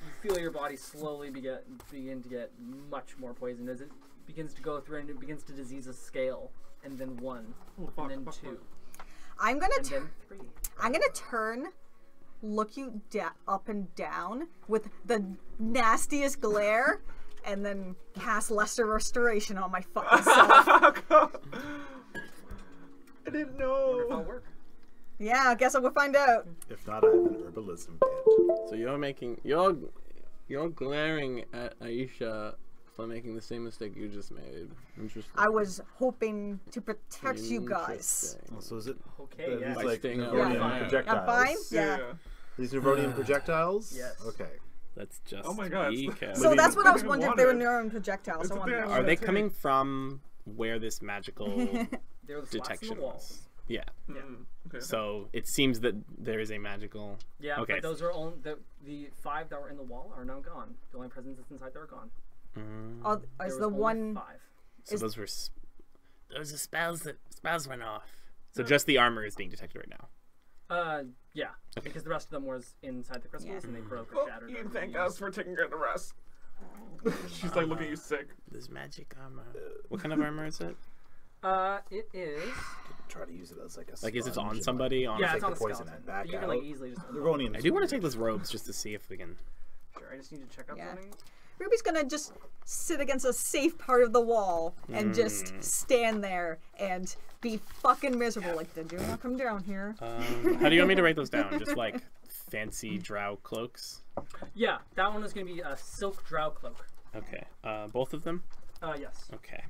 Speaker 6: you feel your body slowly begin to get much more poison as it begins to go through and it begins to disease a scale, and then 1,
Speaker 2: Oh, fuck,
Speaker 6: and then
Speaker 2: fuck,
Speaker 6: 2,
Speaker 2: fuck.
Speaker 5: I'm gonna
Speaker 6: and then 3.
Speaker 5: I'm gonna turn, look you up and down with the nastiest glare, and then cast Lesser Restoration on my fucking self.
Speaker 2: I didn't
Speaker 6: That'll
Speaker 2: know.
Speaker 6: work.
Speaker 5: Yeah, I guess I will find out.
Speaker 3: If not, I have an herbalism kit.
Speaker 4: So you're glaring at Aisha for making the same mistake you just made. Interesting.
Speaker 5: I was hoping to protect you guys.
Speaker 4: Interesting.
Speaker 3: So is it
Speaker 6: Okay,
Speaker 3: these
Speaker 6: yeah.
Speaker 4: By
Speaker 3: like
Speaker 4: staying out
Speaker 3: Nervonian
Speaker 6: of fire.
Speaker 3: projectiles?
Speaker 5: I'm fine? Yeah.
Speaker 3: These Nervonian projectiles?
Speaker 6: Yes.
Speaker 3: Okay.
Speaker 4: Let's just
Speaker 2: Oh my God,
Speaker 4: be
Speaker 2: it's-
Speaker 4: careful.
Speaker 5: So that's what I was
Speaker 2: I
Speaker 5: wondering if they were
Speaker 2: wanted-
Speaker 5: neuron projectiles.
Speaker 2: It's
Speaker 5: I
Speaker 2: a
Speaker 5: wanted to
Speaker 2: thing
Speaker 5: know.
Speaker 2: I
Speaker 4: Are they
Speaker 2: Okay.
Speaker 4: coming from where this magical
Speaker 6: There were the slats in
Speaker 4: detection
Speaker 6: the
Speaker 4: was?
Speaker 6: walls.
Speaker 4: Yeah.
Speaker 2: Okay.
Speaker 4: So it seems that there is a magical.
Speaker 6: Yeah,
Speaker 4: Okay.
Speaker 6: but those are only the 5 that were in the wall are now gone. The only presence that's inside, they're gone.
Speaker 5: Oh,
Speaker 6: There
Speaker 5: is
Speaker 6: was
Speaker 5: the
Speaker 6: only
Speaker 5: one?
Speaker 6: 5.
Speaker 4: So
Speaker 5: Is-
Speaker 4: those are spells went off. So just the armor is being detected right now.
Speaker 6: Yeah, because the rest of them was inside the crystals and they broke or
Speaker 2: Well,
Speaker 6: shattered.
Speaker 2: you
Speaker 6: or
Speaker 2: can thank
Speaker 6: used.
Speaker 2: us for taking care of the rest. She's like looking at you sick.
Speaker 4: There's magic armor. What kind of armor is it?
Speaker 6: It is.
Speaker 3: Try to use it as like a
Speaker 4: Like, is it
Speaker 3: sponge
Speaker 4: on
Speaker 3: and,
Speaker 4: somebody? On
Speaker 6: Yeah,
Speaker 3: take
Speaker 6: it's on
Speaker 3: the
Speaker 6: a
Speaker 3: poison
Speaker 6: skeleton.
Speaker 3: and back
Speaker 6: But you can
Speaker 3: out.
Speaker 6: like easily just.
Speaker 3: Nervonian.
Speaker 4: I do want to take those robes just to see if we can.
Speaker 6: Sure, I just need to check out
Speaker 5: Yeah.
Speaker 6: something.
Speaker 5: Ruby's gonna just sit against a safe part of the wall and just stand there and be fucking miserable. Like, did you not come down here?
Speaker 4: How do you want me to write those down? Just like fancy drow cloaks?
Speaker 6: Yeah, that one is gonna be a silk drow cloak.
Speaker 4: Okay. Both of them?
Speaker 6: Yes.
Speaker 4: Okay.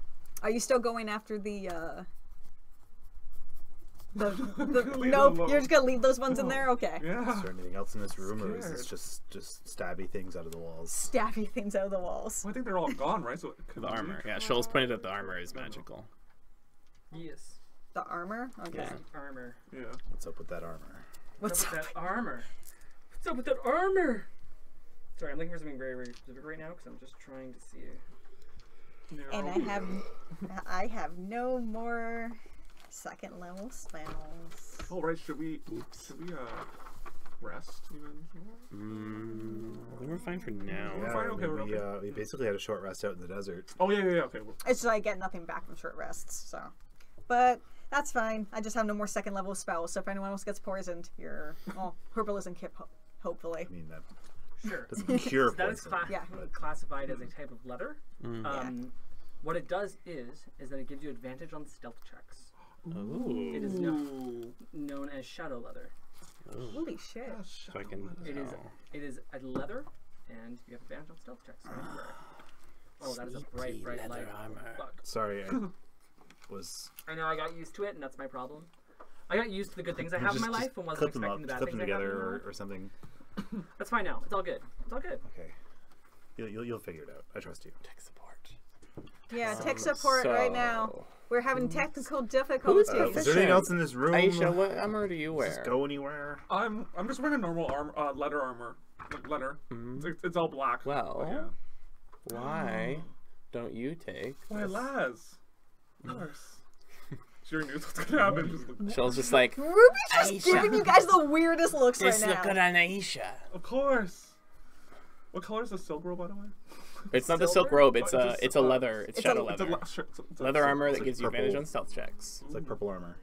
Speaker 5: Are you still going after the
Speaker 2: Leave them
Speaker 5: nope,
Speaker 2: alone.
Speaker 5: you're just gonna leave those ones in there? Okay.
Speaker 2: Yeah.
Speaker 3: Is there anything else in this room, or is
Speaker 2: Scared.
Speaker 3: this just stabby things out of the walls?
Speaker 5: Stabby things out of the walls.
Speaker 2: Well, I think they're all gone, right? So it could
Speaker 4: The
Speaker 2: be-
Speaker 4: armor. Yeah, Shoals pointed out the armor is magical.
Speaker 6: Yes.
Speaker 5: The armor? Okay.
Speaker 4: Yeah.
Speaker 6: Armor.
Speaker 2: Yeah.
Speaker 3: What's up with that armor?
Speaker 5: What's
Speaker 6: What's up
Speaker 5: up?
Speaker 6: with that armor? What's up with that armor? Sorry, I'm looking for something very, very specific right now because I'm just trying to see.
Speaker 5: And I have no more second level spells.
Speaker 2: Oh right, should we rest even?
Speaker 4: I think we're fine for now.
Speaker 3: Yeah,
Speaker 2: fine, okay, we're okay.
Speaker 3: we basically had a short rest out in the desert.
Speaker 2: Oh yeah, okay.
Speaker 5: It's just I get nothing back from short rests, so. But that's fine. I just have no more second level spells, so if anyone else gets poisoned, you're herbalism kit, hopefully.
Speaker 3: I mean, that
Speaker 6: Sure.
Speaker 3: doesn't cure
Speaker 6: That is
Speaker 3: poison.
Speaker 5: Yeah.
Speaker 6: classified as a type of leather. What it does is that it gives you advantage on stealth checks.
Speaker 4: Ooh.
Speaker 6: It is known as shadow leather.
Speaker 5: Holy shit.
Speaker 4: So I can.
Speaker 6: It is a leather, and you have advantage on stealth checks. Everywhere. Oh, that is a bright
Speaker 4: leather
Speaker 6: light.
Speaker 4: armor.
Speaker 6: Fuck.
Speaker 3: Sorry, I was.
Speaker 6: I know I got used to it, and that's my problem. I got used to the good things I have in
Speaker 3: Just-
Speaker 6: my
Speaker 3: just
Speaker 6: life and wasn't
Speaker 3: clip them
Speaker 6: expecting
Speaker 3: up,
Speaker 6: the bad
Speaker 3: clip
Speaker 6: things
Speaker 3: them
Speaker 6: I have in
Speaker 3: together
Speaker 6: my life.
Speaker 3: or something.
Speaker 6: That's fine now. It's all good. It's all good.
Speaker 3: Okay, you'll figure it out. I trust you.
Speaker 4: Tech support.
Speaker 5: Yeah, tech support right now.
Speaker 4: So-
Speaker 5: We're having technical difficulties.
Speaker 3: Is there anything else in this room?
Speaker 4: Aisha, what armor do you
Speaker 3: Does this
Speaker 4: wear?
Speaker 3: go anywhere?
Speaker 2: I'm just wearing a normal leather armor, like leather. It's all black.
Speaker 4: Well,
Speaker 2: But yeah.
Speaker 4: why don't you take?
Speaker 2: Why,
Speaker 4: this?
Speaker 2: Laz? Of course. She already knew what's gonna happen. Just like,
Speaker 4: Shell's just like,
Speaker 5: Ruby's just
Speaker 4: Aisha.
Speaker 5: giving you guys the weirdest looks
Speaker 4: this
Speaker 5: right
Speaker 4: look good
Speaker 5: now.
Speaker 4: on Aisha.
Speaker 2: of course. What color is the silk robe, by the way?
Speaker 4: It's not the silk
Speaker 6: Silver?
Speaker 4: robe. It's
Speaker 2: Oh,
Speaker 4: a
Speaker 2: it's
Speaker 4: it's
Speaker 2: a-
Speaker 4: a leather. It's shadow
Speaker 2: It's a
Speaker 4: leather.
Speaker 2: it's a
Speaker 4: Leather
Speaker 2: silk-
Speaker 4: armor
Speaker 3: it's
Speaker 4: that
Speaker 3: like
Speaker 4: gives you advantage
Speaker 3: purple.
Speaker 4: on stealth checks.
Speaker 3: It's like purple armor.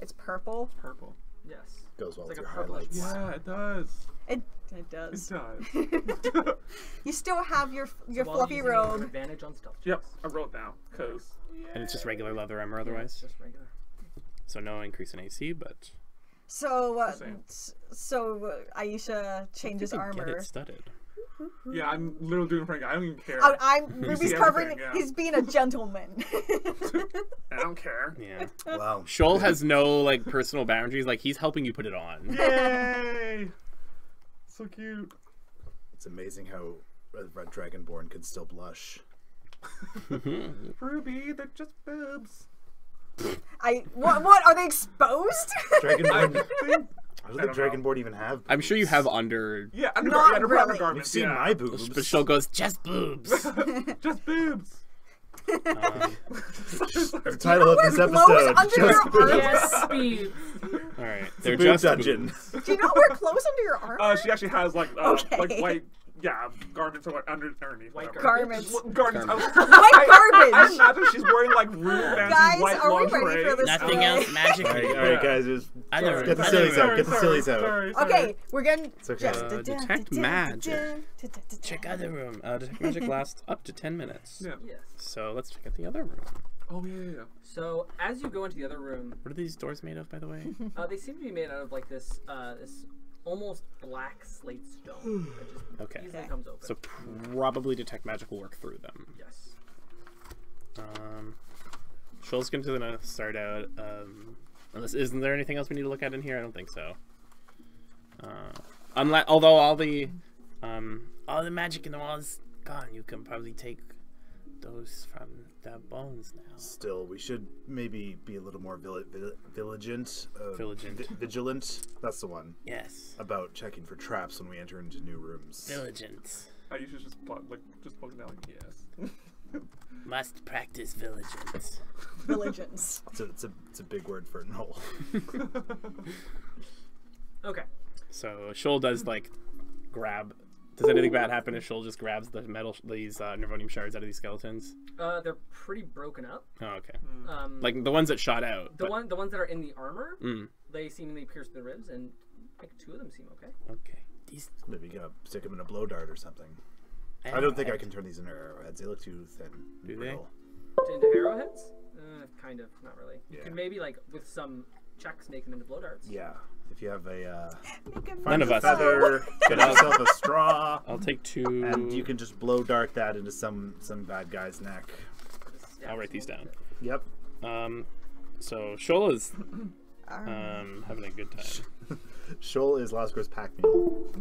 Speaker 5: It's purple.
Speaker 2: purple.
Speaker 6: Yes.
Speaker 3: Goes well
Speaker 6: It's
Speaker 3: with
Speaker 6: like
Speaker 3: your
Speaker 6: a purplish
Speaker 3: highlights.
Speaker 2: Yeah, it does.
Speaker 5: It
Speaker 2: It
Speaker 5: does.
Speaker 2: does.
Speaker 5: You still have your
Speaker 6: While
Speaker 5: fluffy
Speaker 6: using it, you have
Speaker 5: robe.
Speaker 6: advantage on stealth checks.
Speaker 2: Yep, I wrote down because
Speaker 4: And it's just regular leather armor
Speaker 6: Yeah, it's
Speaker 4: otherwise.
Speaker 6: just regular.
Speaker 4: So no increase in AC, but
Speaker 5: So,
Speaker 2: Same.
Speaker 5: Aisha changes
Speaker 4: you can get
Speaker 5: armor.
Speaker 4: it studded.
Speaker 2: yeah, I'm literally doing Frank. I don't even care.
Speaker 5: Ruby's
Speaker 2: see
Speaker 5: covering.
Speaker 2: everything, yeah.
Speaker 5: He's being a gentleman.
Speaker 2: I don't care.
Speaker 4: Yeah.
Speaker 3: Wow.
Speaker 4: Shoal has no like personal boundaries. Like he's helping you put it on.
Speaker 2: Yay! So cute.
Speaker 3: It's amazing how a Red Dragonborn could still blush.
Speaker 2: Ruby, they're just boobs.
Speaker 5: What are they exposed?
Speaker 3: Dragonborn. How does the
Speaker 2: don't know.
Speaker 3: Dragonborn even have?
Speaker 4: I'm sure you have under.
Speaker 2: Yeah,
Speaker 5: Not
Speaker 2: yeah,
Speaker 5: really.
Speaker 2: undergarments.
Speaker 3: You've seen
Speaker 2: yeah.
Speaker 3: my boobs.
Speaker 4: But Shoal goes just boobs.
Speaker 2: Just boobs.
Speaker 3: The title of this
Speaker 5: wear clothes
Speaker 3: episode.
Speaker 5: under
Speaker 3: Just
Speaker 5: your
Speaker 3: boobs.
Speaker 5: arms?
Speaker 6: Yes, speed.
Speaker 4: All right,
Speaker 3: It's a
Speaker 4: they're
Speaker 3: boob
Speaker 4: just
Speaker 3: dungeon.
Speaker 4: boobs.
Speaker 5: Do you not wear clothes under your arm?
Speaker 2: She actually has like
Speaker 5: Okay.
Speaker 2: white garments or like underneath.
Speaker 6: White
Speaker 2: whatever.
Speaker 5: Garments.
Speaker 2: Garments.
Speaker 5: White
Speaker 2: I
Speaker 5: garbage.
Speaker 2: imagine she's wearing like really fancy
Speaker 5: Guys,
Speaker 2: white
Speaker 5: are we
Speaker 2: lingerie.
Speaker 5: ready for this?
Speaker 4: Nothing
Speaker 5: Okay.
Speaker 4: else magic.
Speaker 3: All right,
Speaker 2: Yeah.
Speaker 3: guys. Just
Speaker 4: I never.
Speaker 3: Get the
Speaker 4: I
Speaker 3: sillies
Speaker 4: never-
Speaker 3: out. Get the sillies out.
Speaker 2: Sorry.
Speaker 5: Okay, we're getting.
Speaker 3: It's okay.
Speaker 4: Detect magic. Check other room. Detect magic lasts up to 10 minutes.
Speaker 2: Yeah.
Speaker 6: Yes.
Speaker 4: So let's check out the other room.
Speaker 2: Oh yeah.
Speaker 6: So as you go into the other room,
Speaker 4: What are these doors made of, by the way?
Speaker 6: they seem to be made out of like this this almost black slate stone that just
Speaker 4: Okay.
Speaker 6: easily
Speaker 5: Okay.
Speaker 6: comes open.
Speaker 4: So probably detect magic will work through them.
Speaker 6: yes.
Speaker 4: Shoal's gonna start out. Unless isn't there anything else we need to look at in here? I don't think so. Although all the magic in the wall is gone, you can probably take those from the bones now.
Speaker 3: Still, we should maybe be a little more vigilant. Vigilant. That's the one.
Speaker 4: Yes.
Speaker 3: About checking for traps when we enter into new rooms.
Speaker 4: Vigilant.
Speaker 2: I usually just plug it down like yes.
Speaker 4: Must practice vigilance.
Speaker 5: Religions.
Speaker 3: It's a big word for Noel.
Speaker 6: Okay.
Speaker 4: So Shoal does like grab. Does anything bad happen if Shoal just grabs these Nervonium shards out of these skeletons?
Speaker 6: They're pretty broken up.
Speaker 4: Oh, okay.
Speaker 6: Like
Speaker 4: Like the ones that shot out.
Speaker 6: the ones that are in the armor,
Speaker 4: Mm.
Speaker 6: they seemingly pierce the ribs, and like 2 of them seem okay.
Speaker 4: Okay. These.
Speaker 3: Maybe you gotta stick them in a blow dart or something. I don't think I can turn these into arrowheads. They look too thin.
Speaker 4: Do they?
Speaker 3: brittle.
Speaker 6: Into arrowheads? Kind of, not really. You
Speaker 3: Yeah.
Speaker 6: can maybe like with some checks make them into blow darts.
Speaker 3: Yeah. If you have a
Speaker 4: None of us.
Speaker 3: feather, get yourself a straw,
Speaker 4: I'll take 2.
Speaker 3: and you can just blow dart that into some bad guy's neck.
Speaker 6: Just stab
Speaker 4: I'll write these down.
Speaker 3: Yep.
Speaker 4: So Shoal is having a good time.
Speaker 3: Shoal is Lasgo's pack mule.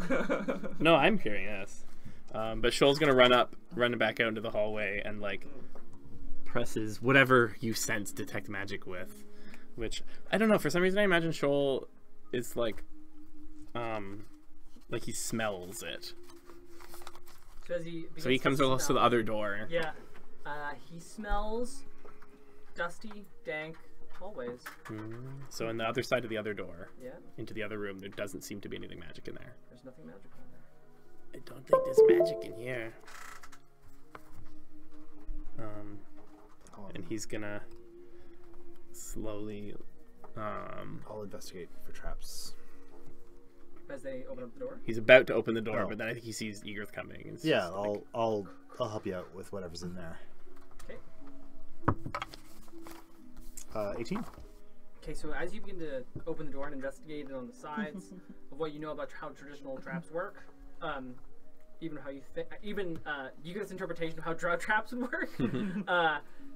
Speaker 4: No, I'm hearing this. But Shoal's gonna run back out into the hallway and like presses whatever you sense detect magic with, which I don't know. For some reason, I imagine Shoal is like he smells it.
Speaker 6: So as he
Speaker 4: So he
Speaker 6: begins
Speaker 4: comes
Speaker 6: to
Speaker 4: close to the
Speaker 6: smell-
Speaker 4: other door.
Speaker 6: Yeah. He smells dusty, dank, hallways.
Speaker 4: So on the other side of the other door,
Speaker 6: Yeah,
Speaker 4: into the other room, there doesn't seem to be anything magic in there.
Speaker 6: there's nothing magical in there.
Speaker 4: I don't think there's magic in here. And he's gonna slowly,
Speaker 3: I'll investigate for traps.
Speaker 6: As they open up the door.
Speaker 4: he's about to open the door,
Speaker 3: Oh.
Speaker 4: but then I think he sees Egrith coming. And it's
Speaker 3: Yeah,
Speaker 4: just like,
Speaker 3: I'll help you out with whatever's in there.
Speaker 6: Okay.
Speaker 3: 18.
Speaker 6: Okay, so as you begin to open the door and investigate it on the sides of what you know about how traditional traps work, even how you think, even you get this interpretation of how traps would work.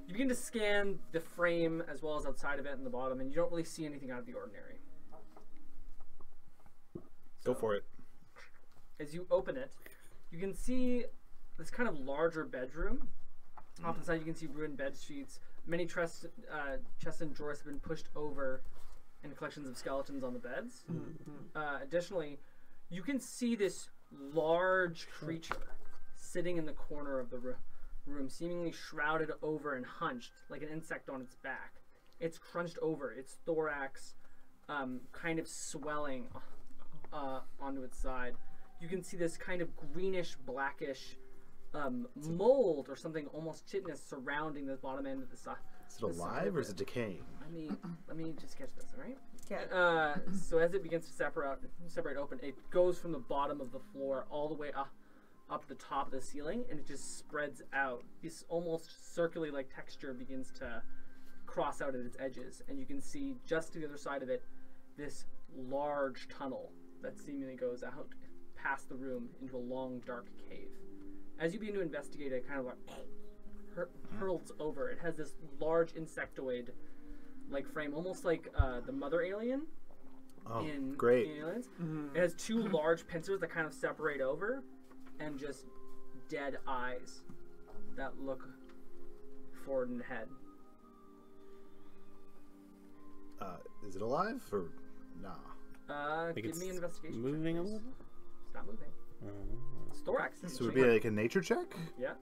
Speaker 6: You begin to scan the frame as well as outside of it and the bottom, and you don't really see anything out of the ordinary.
Speaker 3: Go for it.
Speaker 6: As you open it, you can see this kind of larger bedroom. Off to the side, you can see ruined bed sheets. Many chests and drawers have been pushed over, and collections of skeletons on the beds. Additionally, you can see this large creature sitting in the corner of the room, seemingly shrouded over and hunched like an insect on its back. It's crunched over, its thorax kind of swelling onto its side. You can see this kind of greenish, blackish mold or something almost chitinous surrounding the bottom end of the side.
Speaker 3: Is it alive or is it decaying?
Speaker 6: Let me just catch this, all right?
Speaker 5: Okay.
Speaker 6: So as it begins to separate open, it goes from the bottom of the floor all the way up the top of the ceiling, and it just spreads out. This almost circularly like texture begins to cross out at its edges, and you can see just to the other side of it this large tunnel that seemingly goes out past the room into a long dark cave. As you begin to investigate it, kind of like hurls over. It has this large insectoid like frame, almost like the mother alien in
Speaker 3: great.
Speaker 6: in Aliens. It has two large pincers that kind of separate over, and just dead eyes that look forward and ahead.
Speaker 3: Is it alive or nah?
Speaker 4: think
Speaker 6: Give
Speaker 4: it's
Speaker 6: me an investigation.
Speaker 4: moving a
Speaker 6: check,
Speaker 4: little.
Speaker 6: please. It's not moving. Its thorax. isn't
Speaker 3: So it would be
Speaker 6: changing.
Speaker 3: like a nature check
Speaker 6: Yeah.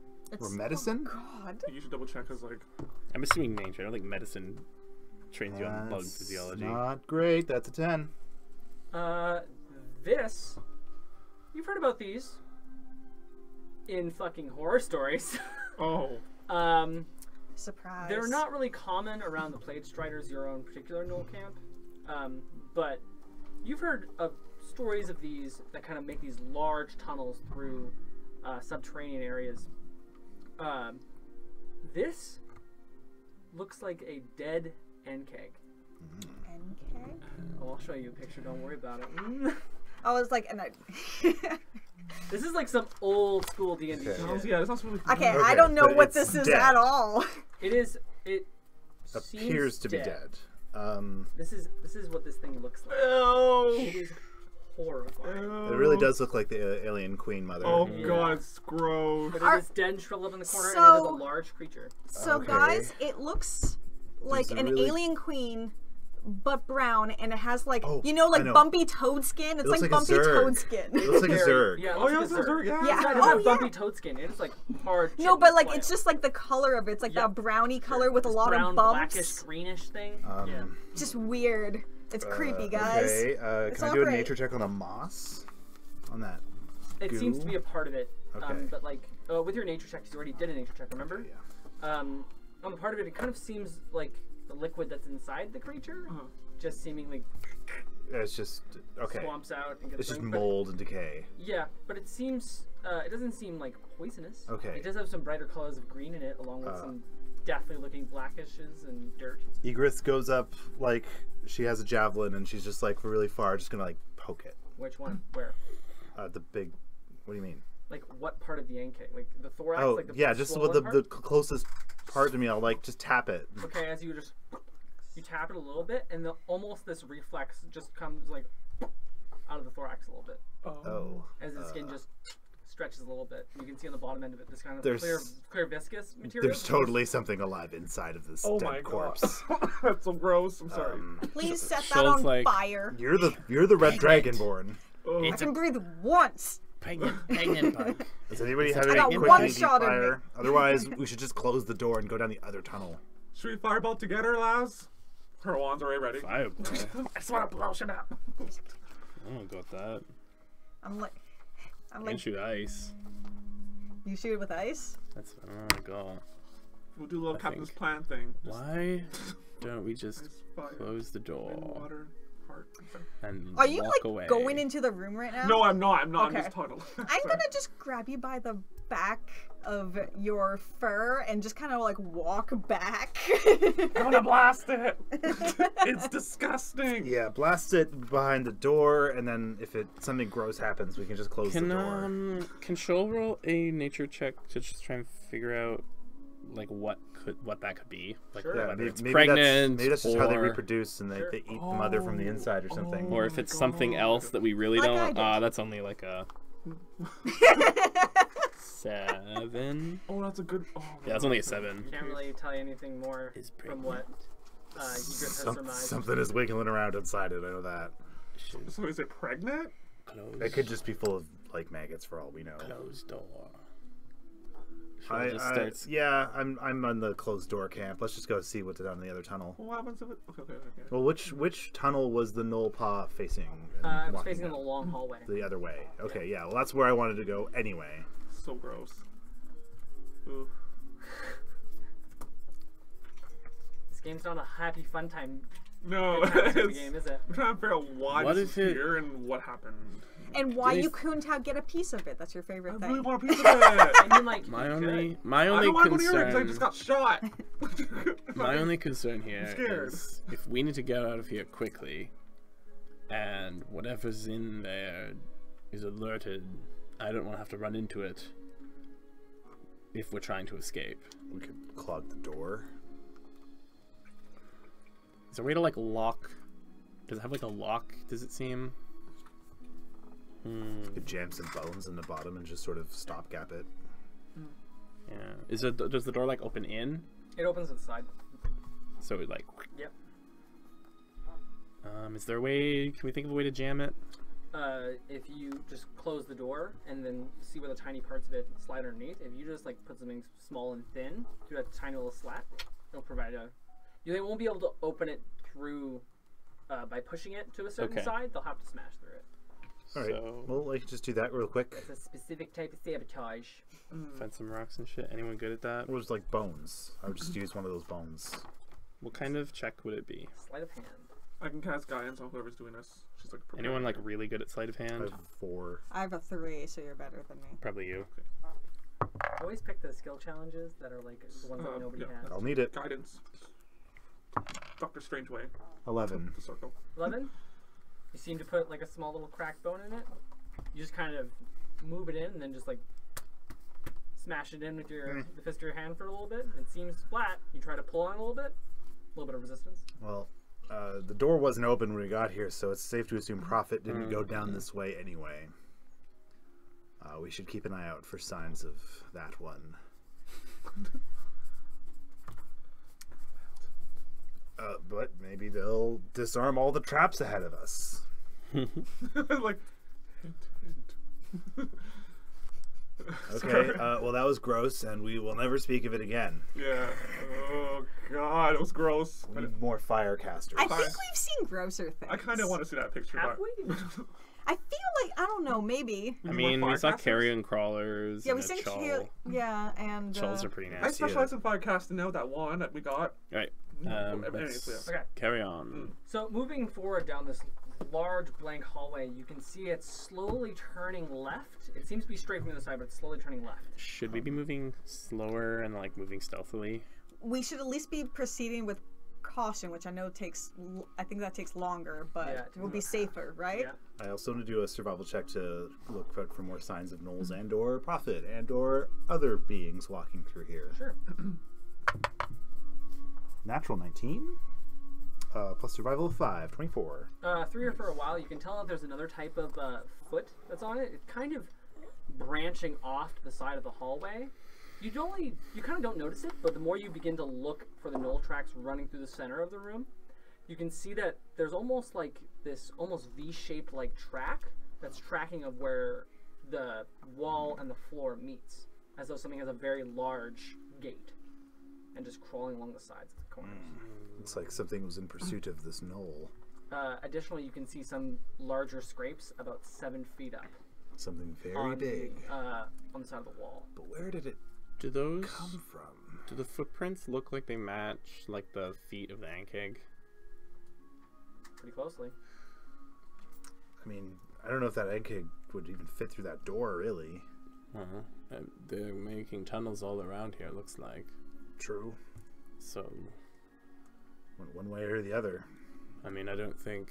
Speaker 3: or medicine?
Speaker 5: God.
Speaker 2: You should double check because like
Speaker 4: I'm assuming nature. I don't think medicine trains you on bug
Speaker 3: That's
Speaker 4: physiology.
Speaker 3: Not great. That's a 10.
Speaker 6: This, you've heard about these in fucking horror stories.
Speaker 5: Surprise.
Speaker 6: They're not really common around the Plague Striders, your own particular Knoll camp, but you've heard of stories of these that kind of make these large tunnels through subterranean areas. This looks like a dead NK.
Speaker 5: NK?
Speaker 6: Oh, I'll show you a picture. Don't worry about it.
Speaker 5: Oh, it's like, and
Speaker 6: This is like some old school D&D
Speaker 3: Okay.
Speaker 6: shit.
Speaker 2: yeah, it's not really.
Speaker 5: okay,
Speaker 3: Okay,
Speaker 5: I don't know
Speaker 3: but
Speaker 5: what
Speaker 3: it's
Speaker 5: this is
Speaker 3: dead.
Speaker 5: at all.
Speaker 6: It is. It
Speaker 3: Appears
Speaker 6: seems
Speaker 3: to be dead.
Speaker 6: This is what this thing looks like. It is horrifying.
Speaker 3: It really does look like the alien queen mother.
Speaker 2: Oh
Speaker 6: Yeah.
Speaker 2: god, it's gross.
Speaker 6: But
Speaker 5: Are-
Speaker 6: it is dead and shriveled up in the corner, and it
Speaker 5: So-
Speaker 6: is a large creature.
Speaker 5: So,
Speaker 3: Okay.
Speaker 5: guys, it looks like
Speaker 3: There's a
Speaker 5: an
Speaker 3: really-
Speaker 5: alien queen, but brown, and it has like,
Speaker 3: Oh,
Speaker 5: you know, like
Speaker 3: I know.
Speaker 5: bumpy toad skin. It's
Speaker 3: looks
Speaker 5: like
Speaker 3: like a
Speaker 5: bumpy
Speaker 3: Zerg.
Speaker 5: toad skin.
Speaker 3: It looks like a Zerg.
Speaker 6: Yeah, it
Speaker 2: Oh
Speaker 6: looks
Speaker 2: yeah,
Speaker 6: like
Speaker 2: it's
Speaker 6: a
Speaker 2: a
Speaker 6: Zerg.
Speaker 2: Zerg, yeah.
Speaker 5: Yeah.
Speaker 6: It's not
Speaker 5: Oh,
Speaker 6: a bumpy
Speaker 5: yeah.
Speaker 6: toad skin. It's like hard.
Speaker 5: No,
Speaker 6: chitinous
Speaker 5: but like
Speaker 6: plant.
Speaker 5: it's just like the color of it. It's like
Speaker 6: Yeah.
Speaker 5: that browny color with a
Speaker 6: This
Speaker 5: lot
Speaker 6: brown,
Speaker 5: of bumps.
Speaker 6: blackish, greenish thing. yeah.
Speaker 5: Just weird. It's creepy, guys.
Speaker 3: Okay,
Speaker 5: It's
Speaker 3: can I
Speaker 5: all
Speaker 3: do a
Speaker 5: great.
Speaker 3: nature check on the moss? On that.
Speaker 6: It seems to
Speaker 3: Goo?
Speaker 6: be a part of it.
Speaker 3: Okay.
Speaker 6: But like with your nature check, you already did a nature check. Remember?
Speaker 3: Yeah.
Speaker 6: On the part of it, it kind of seems like the liquid that's inside the creature, just seemingly
Speaker 3: It's just okay.
Speaker 6: swamps out and gets.
Speaker 3: It's just
Speaker 6: burned, but-
Speaker 3: mold and decay.
Speaker 6: Yeah, but it seems it doesn't seem like poisonous.
Speaker 3: Okay.
Speaker 6: It does have some brighter colors of green in it, along with some deathly looking blackishes and dirt.
Speaker 3: Egrith goes up like she has a javelin and she's just like really far, just gonna like poke it.
Speaker 6: Which one? Where?
Speaker 3: The big. What do you mean?
Speaker 6: Like what part of the NK? Like the thorax?
Speaker 3: Oh
Speaker 6: like the
Speaker 3: yeah, just with
Speaker 6: swollen
Speaker 3: the
Speaker 6: part?
Speaker 3: closest part to me. I'll like just tap it.
Speaker 6: Okay, as you just you tap it a little bit, and almost this reflex just comes like out of the thorax a little bit,
Speaker 3: Oh.
Speaker 6: as the skin just stretches a little bit. You can see on the bottom end of it this kind of
Speaker 3: There's-
Speaker 6: clear viscous material.
Speaker 3: There's totally something alive inside of this
Speaker 2: Oh
Speaker 3: dead
Speaker 2: my
Speaker 3: corpse.
Speaker 2: god. That's so gross. I'm sorry.
Speaker 5: Please set that
Speaker 4: Schultz,
Speaker 5: on
Speaker 4: like-
Speaker 5: fire.
Speaker 3: You're the red dragonborn.
Speaker 5: I can breathe once.
Speaker 4: Pregnant bug.
Speaker 3: Does anybody have
Speaker 5: I
Speaker 3: any
Speaker 5: got
Speaker 3: quick
Speaker 5: one
Speaker 3: AD
Speaker 5: shot in me.
Speaker 3: fire? Otherwise, we should just close the door and go down the other tunnel.
Speaker 2: Should we fireball together, lads? Her wand's already ready.
Speaker 4: Fireball.
Speaker 2: I just want to blow shit up.
Speaker 4: I don't got that.
Speaker 5: I'm
Speaker 4: I can
Speaker 5: like,
Speaker 4: shoot ice.
Speaker 5: you shoot it with ice?
Speaker 4: That's oh god.
Speaker 2: We'll do a little
Speaker 4: I
Speaker 2: Captain's
Speaker 4: think-
Speaker 2: Plan thing. Just
Speaker 4: Why don't we just
Speaker 2: ice, fire,
Speaker 4: close the
Speaker 2: wind,
Speaker 4: door
Speaker 2: water, heart.
Speaker 4: and
Speaker 5: Are you
Speaker 4: walk
Speaker 5: like
Speaker 4: away?
Speaker 5: going into the room right now?
Speaker 2: No, I'm not. I'm
Speaker 5: Okay.
Speaker 2: just talking.
Speaker 5: I'm gonna just grab you by the back of your fur and just kind of like walk back.
Speaker 2: I'm gonna blast it. It's disgusting.
Speaker 3: Yeah, blast it behind the door, and then if something gross happens, we can just close the door.
Speaker 4: Can Shoal roll a nature check to just try and figure out like what that could be? Like
Speaker 6: Sure.
Speaker 3: Yeah,
Speaker 4: whether it's
Speaker 3: maybe
Speaker 4: pregnant
Speaker 3: maybe that's just how they
Speaker 4: or-
Speaker 3: reproduce, and they eat the mother from the inside or something.
Speaker 4: or if it's something else that we really
Speaker 5: Like I
Speaker 4: don't.
Speaker 5: did.
Speaker 4: That's only like a 7.
Speaker 2: Oh, that's a good. Oh,
Speaker 4: Yeah, that's only a 7.
Speaker 6: Can't really tell you anything more
Speaker 4: Is
Speaker 6: from what Egret has surmised.
Speaker 3: Something is wiggling around inside it. I know that.
Speaker 2: So is it pregnant?
Speaker 3: It could just be full of like maggots for all we know.
Speaker 4: Closed door. Shoal just starts.
Speaker 3: Yeah, I'm on the closed door camp. Let's just go see what's down in the other tunnel.
Speaker 2: What happens if it? Okay.
Speaker 3: Well, which tunnel was the Knoll Paw facing?
Speaker 6: It was
Speaker 3: walking
Speaker 6: facing
Speaker 3: down?
Speaker 6: the long hallway.
Speaker 3: The other way. Okay, yeah. Well, that's where I wanted to go anyway.
Speaker 2: So gross. Ooh.
Speaker 6: This game's not a happy fun time
Speaker 2: No,
Speaker 6: type of
Speaker 2: it's,
Speaker 6: game, is it?
Speaker 2: I'm trying to figure out why
Speaker 4: What
Speaker 2: this is
Speaker 4: if it-
Speaker 2: here and what happened.
Speaker 5: And why
Speaker 4: Did
Speaker 5: you
Speaker 4: he-
Speaker 5: couldn't get a piece of it. That's your favorite
Speaker 2: I
Speaker 5: thing.
Speaker 2: really want a piece of it.
Speaker 6: I mean, like,
Speaker 4: My
Speaker 6: you
Speaker 4: only
Speaker 6: could.
Speaker 4: my
Speaker 2: I
Speaker 4: only
Speaker 2: don't want to go near it because I
Speaker 4: concern.
Speaker 2: just got shot.
Speaker 4: My only concern here
Speaker 2: I'm scared.
Speaker 4: is if we need to get out of here quickly, and whatever's in there is alerted, I don't want to have to run into it if we're trying to escape.
Speaker 3: We could clog the door.
Speaker 4: Is there a way to like lock? Does it have like a lock? Does it seem?
Speaker 3: We could jam some bones in the bottom and just sort of stopgap it.
Speaker 4: Yeah. Is it? Does the door like open in?
Speaker 6: It opens to the side.
Speaker 4: So it like.
Speaker 6: Yep.
Speaker 4: Is there a way? Can we think of a way to jam it?
Speaker 6: If you just close the door and then see where the tiny parts of it slide underneath, if you just like put something small and thin through that tiny little slat, it'll provide a. They won't be able to open it through by pushing it to a certain
Speaker 4: Okay.
Speaker 6: side. They'll have to smash through it.
Speaker 3: All right.
Speaker 4: So
Speaker 3: Well, I could just do that real quick.
Speaker 6: It's a specific type of sabotage.
Speaker 4: find some rocks and shit. Anyone good at that?
Speaker 3: It was like bones. I would just use one of those bones.
Speaker 4: What kind of check would it be?
Speaker 6: Sleight of hand.
Speaker 2: I can cast guidance on whoever's doing this. She's like prepared.
Speaker 4: Anyone like really good at sleight of
Speaker 3: I
Speaker 4: hand?
Speaker 3: have 4.
Speaker 5: I have a 3, so you're better than me.
Speaker 4: Probably you.
Speaker 6: Always pick the skill challenges that are like the ones that nobody
Speaker 2: yeah.
Speaker 6: has.
Speaker 3: I'll need it.
Speaker 2: guidance. Doctor Strange way.
Speaker 3: 11.
Speaker 2: The circle.
Speaker 6: 11. You seem to put like a small little cracked bone in it. You just kind of move it in and then just like smash it in with your the fist of your hand for a little bit. It seems flat. You try to pull on it a little bit of resistance.
Speaker 3: Well, the door wasn't open when we got here, so it's safe to assume Prophet didn't go down this way anyway. We should keep an eye out for signs of that one. But maybe they'll disarm all the traps ahead of us.
Speaker 2: Like.
Speaker 3: Okay, well that was gross, and we will never speak of it again.
Speaker 2: Yeah. Oh God, it was gross.
Speaker 3: We need more fire casters.
Speaker 5: I think we've seen grosser things.
Speaker 2: I kind of want to see that picture.
Speaker 6: Have we?
Speaker 5: I feel like, I don't know, maybe.
Speaker 4: I
Speaker 2: need
Speaker 4: mean,
Speaker 2: more
Speaker 4: we saw
Speaker 2: firecasters?
Speaker 4: carrion crawlers.
Speaker 5: Yeah, we
Speaker 4: and a
Speaker 5: seen
Speaker 4: chawl.
Speaker 5: yeah, and
Speaker 4: Chawls are pretty
Speaker 2: I
Speaker 4: nasty.
Speaker 2: specialize in firecasting now. That one that we got.
Speaker 4: Right.
Speaker 2: Anyways,
Speaker 4: Let's
Speaker 2: yeah.
Speaker 6: Okay.
Speaker 4: carry on.
Speaker 6: So moving forward down this large blank hallway, you can see it slowly turning left. It seems to be straight from the other side, but it's slowly turning left.
Speaker 4: Should we be moving slower and like moving stealthily?
Speaker 5: we should at least be proceeding with caution, which I know takes, I think that takes longer, but
Speaker 6: Yeah,
Speaker 5: it will be safer, right?
Speaker 6: Yeah.
Speaker 3: I also want to do a survival check to look out for more signs of gnolls and or Prophet and or other beings walking through here.
Speaker 6: Sure.
Speaker 3: Natural 19 plus survival of 5, 24.
Speaker 6: Through here for a while, you can tell that there's another type of foot that's on it. It's kind of branching off to the side of the hallway. You kind of don't notice it, but the more you begin to look for the gnoll tracks running through the center of the room, you can see that there's almost like this almost V-shaped like track that's tracking of where the wall and the floor meets, as though something has a very large gate and just crawling along the sides of the corners.
Speaker 3: Looks like something was in pursuit of this knoll.
Speaker 6: Additionally, you can see some larger scrapes about 7 feet up
Speaker 3: Something very
Speaker 6: on
Speaker 3: big.
Speaker 6: on the side of the wall.
Speaker 3: But where did it
Speaker 4: Do those
Speaker 3: come from?
Speaker 4: do the footprints look like they match like the feet of the Ankeg?
Speaker 6: Pretty closely.
Speaker 3: I mean, I don't know if that egg would even fit through that door, really.
Speaker 4: They're making tunnels all around here. Looks like.
Speaker 3: True.
Speaker 4: So,
Speaker 3: Went one way or the other.
Speaker 4: I mean, I don't think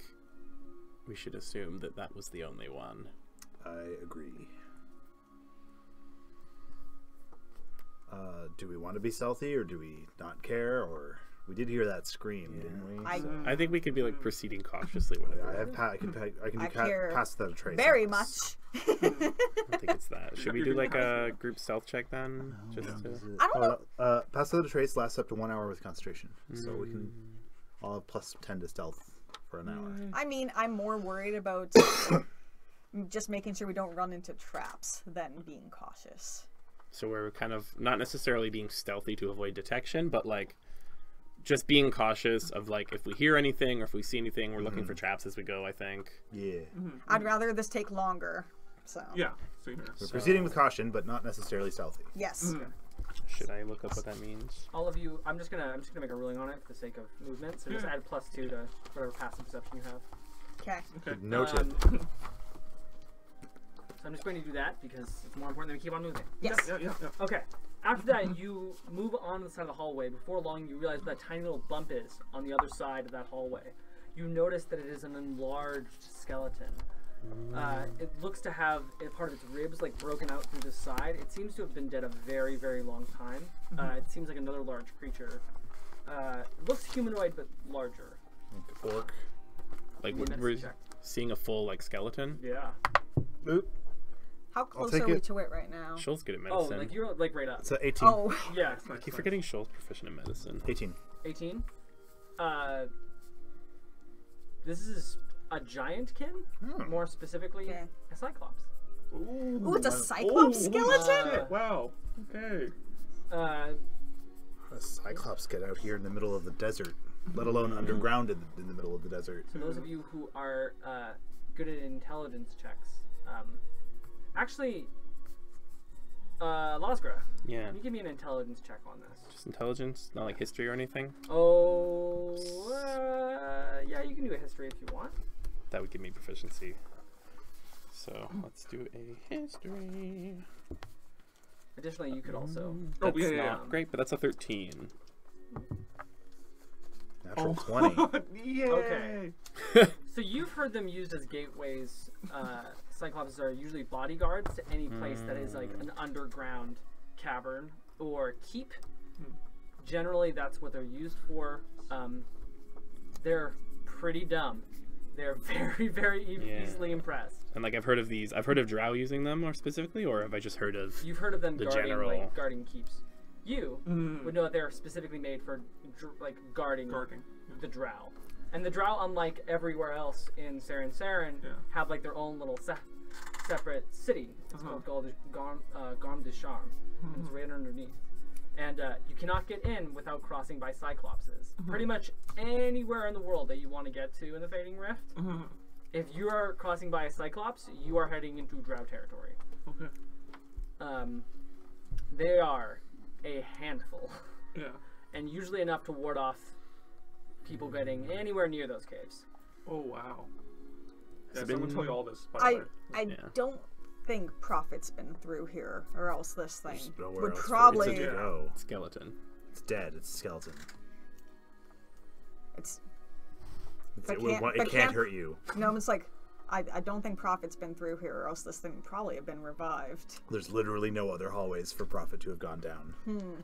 Speaker 4: we should assume that that was the only one.
Speaker 3: I agree. Do we want to be stealthy, or do we not care? Or we did hear that scream, didn't we?
Speaker 4: I think we could be like proceeding cautiously. Whenever.
Speaker 3: I can do
Speaker 5: I care
Speaker 3: pass without a trace.
Speaker 5: Very
Speaker 3: on this.
Speaker 5: much.
Speaker 4: I don't think it's that. Should we do like a group stealth check then? Just to...
Speaker 5: I don't know.
Speaker 3: Pass without a trace lasts up to 1 hour with concentration, so we can all have plus 10 to stealth for an hour.
Speaker 5: I mean, I'm more worried about just making sure we don't run into traps than being cautious.
Speaker 4: So we're kind of not necessarily being stealthy to avoid detection, but like just being cautious of like if we hear anything or if we see anything, we're looking for traps as we go. I think.
Speaker 3: Yeah.
Speaker 5: I'd rather this take longer. So
Speaker 2: Yeah. So you're
Speaker 3: We're proceeding with caution, but not necessarily stealthy.
Speaker 5: yes.
Speaker 4: Should I look up what that means?
Speaker 6: All of you, I'm just gonna make a ruling on it for the sake of movement. So just add +2 to whatever passive perception you have.
Speaker 5: Okay.
Speaker 2: okay.
Speaker 3: Noted.
Speaker 6: So I'm just going to do that because it's more important that we keep on moving.
Speaker 5: Yes.
Speaker 2: Yeah.
Speaker 6: Okay. After that, you move on to the side of the hallway. Before long, you realize what that tiny little bump is on the other side of that hallway. You notice that it is an enlarged skeleton. It looks to have part of its ribs like broken out through the side. It seems to have been dead a very, very long time. It seems like another large creature. It looks humanoid but larger.
Speaker 3: Like orc.
Speaker 4: Like
Speaker 6: Medicine
Speaker 4: we're
Speaker 6: check.
Speaker 4: seeing a full like skeleton.
Speaker 6: Yeah.
Speaker 3: Oop.
Speaker 5: How close
Speaker 3: take
Speaker 5: are we
Speaker 3: it.
Speaker 5: to it right now?
Speaker 4: Shoal's good at
Speaker 6: Oh,
Speaker 4: medicine.
Speaker 6: like you're like right up.
Speaker 3: It's 18.
Speaker 5: Oh,
Speaker 6: Yeah.
Speaker 4: I keep forgetting Shoal's proficient in medicine.
Speaker 3: 18.
Speaker 6: 18. This is a giantkin, more specifically
Speaker 5: Okay.
Speaker 6: a cyclops.
Speaker 5: ooh, it's a cyclops skeleton.
Speaker 2: Wow. Okay.
Speaker 3: How does Cyclops get out here in the middle of the desert, let alone underground in the middle of the desert?
Speaker 6: So those of you who are good at intelligence checks, actually, Losgra,
Speaker 4: Yeah.
Speaker 6: can you give me an intelligence check on this?
Speaker 4: Just intelligence, not like history or anything.
Speaker 6: Oh, yeah, you can do a history if you want.
Speaker 4: That would give me proficiency. So let's do a history.
Speaker 6: Additionally, you could also.
Speaker 2: Oh,
Speaker 4: That's
Speaker 2: yeah.
Speaker 4: not great, but that's a 13.
Speaker 3: Natural 20.
Speaker 2: Yay.
Speaker 6: Okay. So you've heard them used as gateways. Cyclops are usually bodyguards to any place that is like an underground cavern or keep. Generally, that's what they're used for. They're pretty dumb. They're very, very easily impressed.
Speaker 4: And like I've heard of these. I've heard of drow using them more specifically, or have I just heard of?
Speaker 6: You've heard of them
Speaker 4: The
Speaker 6: guarding
Speaker 4: general-
Speaker 6: guarding keeps. You would know that they're specifically made for guarding
Speaker 2: Guarding.
Speaker 6: the drow. And the drow, unlike everywhere else in Saren, have like their own little separate city. It's called Garm de Charme. And it's right underneath. And you cannot get in without crossing by Cyclopses. Pretty much anywhere in the world that you want to get to in the Fading Rift, if you are crossing by a Cyclops, you are heading into drow territory.
Speaker 2: Okay.
Speaker 6: They are a handful.
Speaker 2: Yeah.
Speaker 6: And usually enough to ward off people getting anywhere near those caves.
Speaker 2: Oh wow. Yeah,
Speaker 4: It's
Speaker 2: so I'm gonna
Speaker 4: been-
Speaker 2: tell you all this. By the way.
Speaker 5: I don't think Prophet's been through here, or else this thing
Speaker 3: There's nowhere
Speaker 5: would
Speaker 3: else for
Speaker 5: probably.
Speaker 3: it to go.
Speaker 4: Skeleton.
Speaker 3: It's dead. It's a skeleton.
Speaker 5: It's
Speaker 3: It's,
Speaker 5: But
Speaker 3: it,
Speaker 5: can't-
Speaker 3: it
Speaker 5: but
Speaker 3: can't
Speaker 5: can't-
Speaker 3: hurt you.
Speaker 5: no, it's like I don't think Prophet's been through here, or else this thing would probably have been revived.
Speaker 3: There's literally no other hallways for Prophet to have gone down.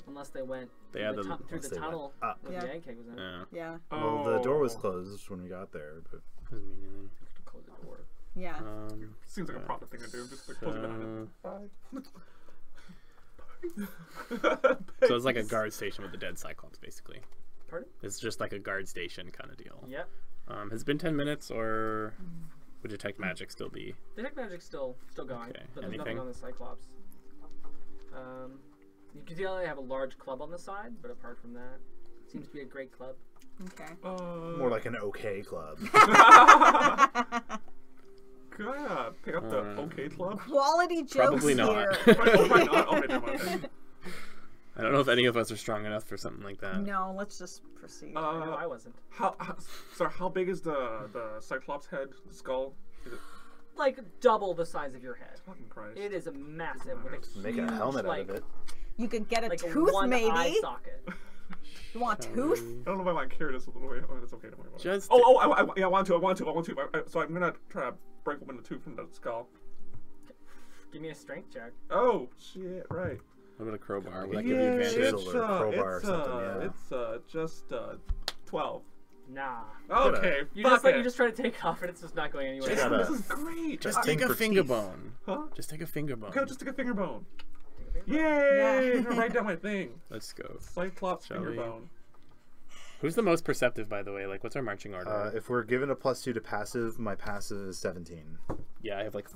Speaker 6: Unless they went
Speaker 4: They
Speaker 6: through
Speaker 4: had
Speaker 6: the,
Speaker 4: the-
Speaker 6: through
Speaker 3: unless
Speaker 6: the
Speaker 3: they went
Speaker 6: tunnel
Speaker 3: up.
Speaker 6: where
Speaker 5: Yeah.
Speaker 6: the egg cake was in.
Speaker 4: Yeah.
Speaker 5: Yeah,
Speaker 3: Well, the door was
Speaker 2: Oh.
Speaker 3: closed when we got there, but
Speaker 4: Doesn't mean anything.
Speaker 6: You could close the door.
Speaker 5: yeah.
Speaker 2: Seems like a profit thing to do. Just like close it behind
Speaker 4: So it's like a guard station with the dead Cyclops, basically.
Speaker 6: Pardon?
Speaker 4: It's just like a guard station kind of deal.
Speaker 6: Yep.
Speaker 4: Has it been 10 minutes, or would detect magic still be?
Speaker 6: Detect magic's still going,
Speaker 4: Okay.
Speaker 6: but there's
Speaker 4: Anything?
Speaker 6: nothing on the Cyclops. You can see they have a large club on the side, but apart from that, Seems to be a great club.
Speaker 5: Okay.
Speaker 3: More like an okay club.
Speaker 2: Could I pick up the OK club?
Speaker 5: Quality jokes
Speaker 4: Probably not.
Speaker 5: here.
Speaker 2: Oh, why not? Okay, never mind.
Speaker 4: I don't know if any of us are strong enough for something like that.
Speaker 5: No, let's just proceed.
Speaker 6: No, I wasn't.
Speaker 2: Sorry, how big is the Cyclops head, the skull? Is it
Speaker 6: Like double the size of your head.
Speaker 2: fucking Christ?
Speaker 6: It is a massive with a
Speaker 3: Make
Speaker 6: huge,
Speaker 3: a helmet
Speaker 6: like,
Speaker 3: out of it.
Speaker 5: You could get a
Speaker 6: like
Speaker 5: tooth,
Speaker 6: one
Speaker 5: maybe.
Speaker 6: eye socket.
Speaker 5: You want a tooth?
Speaker 2: I don't know if I might carry this a little way. Oh, it's okay. Don't worry about it.
Speaker 4: Just
Speaker 2: I want to. So I'm gonna try to break open the tooth from the skull.
Speaker 6: Give me a strength check.
Speaker 2: Oh shit! Right.
Speaker 4: What about a crowbar? Would that give you advantage?
Speaker 3: Chisel or crowbar or something, yeah.
Speaker 2: It's just 12.
Speaker 6: Nah.
Speaker 2: Okay.
Speaker 6: You
Speaker 2: fuck
Speaker 6: just like
Speaker 2: it.
Speaker 6: you just try to take off and it's just not going anywhere.
Speaker 3: Gotta-
Speaker 2: This is great.
Speaker 4: Just
Speaker 3: Thing
Speaker 4: take a
Speaker 3: for
Speaker 4: finger
Speaker 3: teeth.
Speaker 4: bone.
Speaker 2: Huh?
Speaker 4: Just take a finger bone.
Speaker 2: Okay, I'll just take a finger bone.
Speaker 6: Yeah.
Speaker 2: Yay!
Speaker 5: Yeah.
Speaker 2: I'm gonna write down my thing.
Speaker 4: Let's go.
Speaker 2: Cyclops
Speaker 4: Shall
Speaker 2: finger
Speaker 4: we?
Speaker 2: bone.
Speaker 4: Who's the most perceptive, by the way? Like, what's our marching order?
Speaker 3: If we're given a +2 to passive, my passive is 17.
Speaker 4: Yeah, I have like.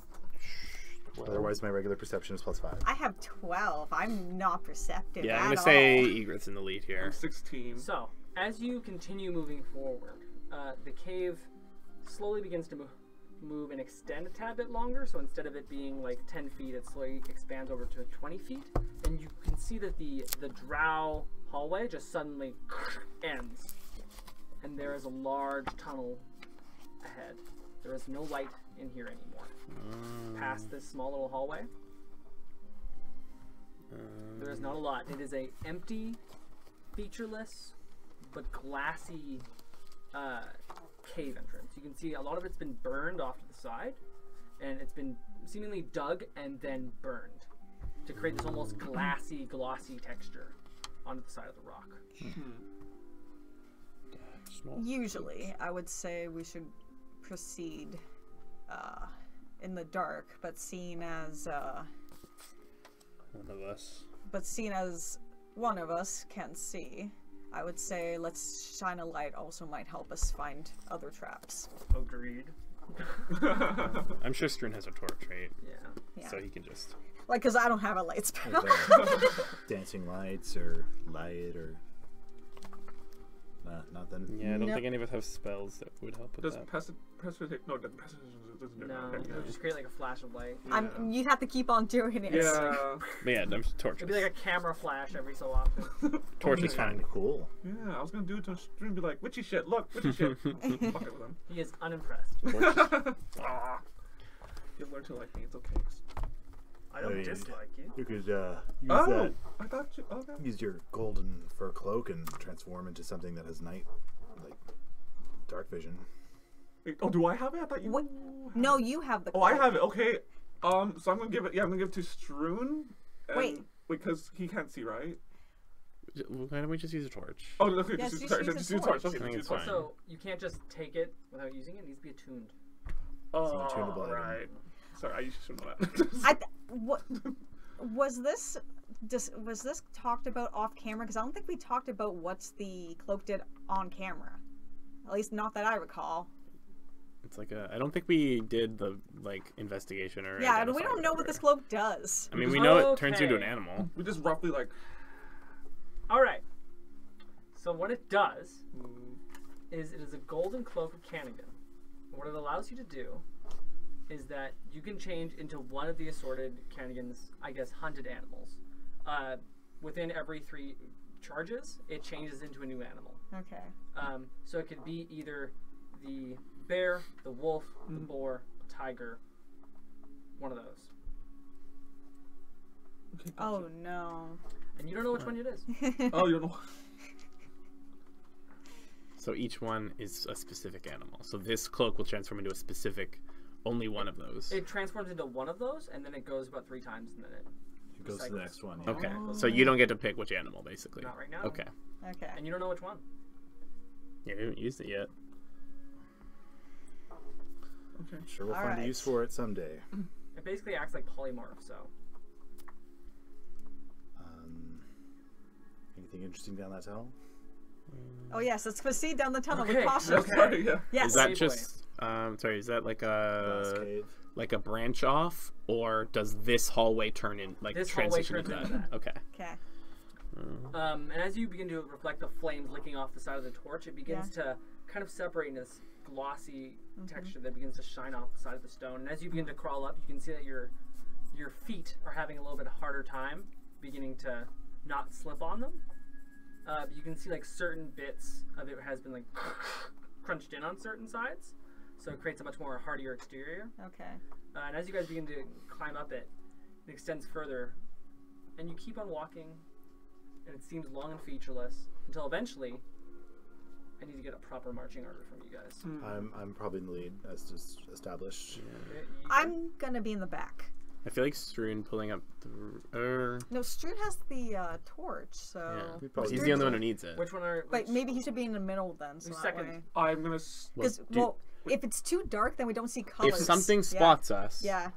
Speaker 3: Otherwise, my regular perception is +5.
Speaker 5: I have 12. I'm not perceptive
Speaker 4: Yeah,
Speaker 5: at
Speaker 4: I'm gonna
Speaker 5: all.
Speaker 4: say Egreth's in the lead here.
Speaker 2: I'm 16.
Speaker 6: So, as you continue moving forward, the cave slowly begins to move and extend a tad bit longer. So instead of it being like 10 feet, it slowly expands over to 20 feet. And you can see that the drow hallway just suddenly ends. And there is a large tunnel ahead. There is no light in here anymore. Past this small little hallway, there is not a lot. It is a empty, featureless, but glassy cave entrance. You can see a lot of it's been burned off to the side, and it's been seemingly dug and then burned to create this almost glassy, glossy texture onto the side of the rock.
Speaker 5: Usually, I would say we should proceed in the dark, but seeing as
Speaker 4: One of us.
Speaker 5: one of us can see, I would say let's shine a light. Also, might help us find other traps.
Speaker 6: Agreed.
Speaker 4: I'm sure Strun has a torch, right?
Speaker 5: Yeah.
Speaker 4: So he can just.
Speaker 5: Like, cause I don't have a light spell.
Speaker 3: Dancing lights or light or nothing.
Speaker 4: Yeah, I don't
Speaker 5: Nope.
Speaker 4: think any of us have spells that would help with
Speaker 2: Does
Speaker 4: that.
Speaker 2: precipitation? No, the precipitation doesn't do
Speaker 6: No,
Speaker 2: that.
Speaker 6: it'll just create like a flash of light.
Speaker 5: You have to keep on doing it.
Speaker 2: Yeah.
Speaker 4: But yeah, I'm torch.
Speaker 6: It'd be like a camera flash every so often.
Speaker 4: Torch is fine.
Speaker 3: Cool.
Speaker 2: Yeah, I was gonna do it to stream, be like, witchy shit, look, witchy shit. Fuck it with him.
Speaker 6: He is unimpressed.
Speaker 2: Ah. You'll learn to like me, it's okay.
Speaker 6: I don't
Speaker 3: mean,
Speaker 6: dislike you.
Speaker 3: You could use
Speaker 2: Oh!
Speaker 3: that.
Speaker 2: I thought you, okay.
Speaker 3: Use your golden fur cloak and transform into something that has night, like dark vision.
Speaker 2: Wait, oh, do I have it? I thought you...
Speaker 5: What? No, you have the.
Speaker 2: Oh, I
Speaker 5: cloak.
Speaker 2: have it, okay. So I'm gonna give it, I'm gonna give it to Strun.
Speaker 5: Wait.
Speaker 2: Because he can't see, right?
Speaker 4: Why don't we just use a torch?
Speaker 2: Oh, okay,
Speaker 5: Yes,
Speaker 2: just
Speaker 5: just
Speaker 2: sorry,
Speaker 5: use
Speaker 2: just
Speaker 5: the
Speaker 2: use torch.
Speaker 5: torch.
Speaker 2: Okay,
Speaker 4: I think
Speaker 2: just
Speaker 4: it's
Speaker 2: use torch.
Speaker 4: fine.
Speaker 6: Also, you can't just take it without using it. It needs to be attuned.
Speaker 2: Oh,
Speaker 3: tunable item.
Speaker 2: right. Sorry, I should know that.
Speaker 5: What was this? Was this talked about off camera? Because I don't think we talked about what's the cloak did on camera. At least not that I recall.
Speaker 4: It's like a. I don't think we did the like investigation or.
Speaker 5: Yeah, and we
Speaker 4: identify
Speaker 5: don't know what this
Speaker 4: whatever.
Speaker 5: cloak does.
Speaker 4: I mean, we know it turns you into an
Speaker 6: Okay.
Speaker 4: animal.
Speaker 2: We just roughly like...
Speaker 6: All right. So what it does is it is a golden cloak of Canigan. What it allows you to do is that you can change into one of the assorted Canigan's, I guess, hunted animals. Within every 3 charges, it changes into a new animal.
Speaker 5: Okay.
Speaker 6: So it could be either the bear, the wolf, the boar, the tiger, one of those.
Speaker 2: Okay,
Speaker 5: Oh no.
Speaker 6: And you don't know which one it is.
Speaker 2: Oh, you don't know.
Speaker 4: So each one is a specific animal. So this cloak will transform into a specific, only one of those.
Speaker 6: It transforms into one of those, and then it goes about 3 times, and then it
Speaker 3: It goes to the
Speaker 6: Cycles.
Speaker 3: next one. Yeah.
Speaker 4: Okay, so you don't get to pick which animal, basically.
Speaker 6: Not right now.
Speaker 4: Okay.
Speaker 5: Okay.
Speaker 6: And you don't know which one.
Speaker 4: Yeah, we haven't used it yet.
Speaker 2: Okay.
Speaker 3: Sure, we'll
Speaker 5: All
Speaker 3: find a
Speaker 5: right.
Speaker 3: use for it someday.
Speaker 6: It basically acts like polymorph, so.
Speaker 3: Anything interesting down that tunnel?
Speaker 5: Oh yes, let's proceed down the tunnel
Speaker 6: Okay,
Speaker 5: with caution.
Speaker 6: okay.
Speaker 2: Sorry, yeah.
Speaker 5: Yes.
Speaker 4: Is that
Speaker 6: Hey, boy.
Speaker 4: just sorry, is that like
Speaker 3: Glass
Speaker 4: a
Speaker 3: cave.
Speaker 4: like a branch off, or does this hallway turn in like
Speaker 6: This hallway
Speaker 4: transition
Speaker 6: turns
Speaker 4: into
Speaker 6: into
Speaker 4: that? Okay.
Speaker 5: Okay.
Speaker 6: And as you begin to reflect the flames licking off the side of the torch, it begins to kind of separate in this glossy texture that begins to shine off the side of the stone. And as you begin to crawl up, you can see that your feet are having a little bit harder time beginning to not slip on them. You can see like certain bits of it has been like crunched in on certain sides, so it creates a much more hardier exterior.
Speaker 5: Okay.
Speaker 6: And as you guys begin to climb up it, it extends further, and you keep on walking, and it seems long and featureless until eventually, I need to get a proper marching order from you guys.
Speaker 3: I'm probably in the lead, as just established.
Speaker 6: Okay, you-
Speaker 5: I'm gonna be in the back.
Speaker 4: I feel like Struan pulling up the.
Speaker 5: No, Strude has the torch, so.
Speaker 4: Yeah.
Speaker 3: We
Speaker 4: But
Speaker 3: probably
Speaker 4: he's
Speaker 3: do
Speaker 4: the only
Speaker 3: that.
Speaker 4: one who needs it.
Speaker 6: Which one are?
Speaker 5: But
Speaker 6: which-
Speaker 5: maybe he should be in the middle then. So
Speaker 6: Who's
Speaker 5: that
Speaker 6: second?
Speaker 5: way.
Speaker 2: I'm gonna.
Speaker 5: Because if it's too dark, then we don't see
Speaker 4: If
Speaker 5: colors.
Speaker 4: something spots us,
Speaker 5: Yeah.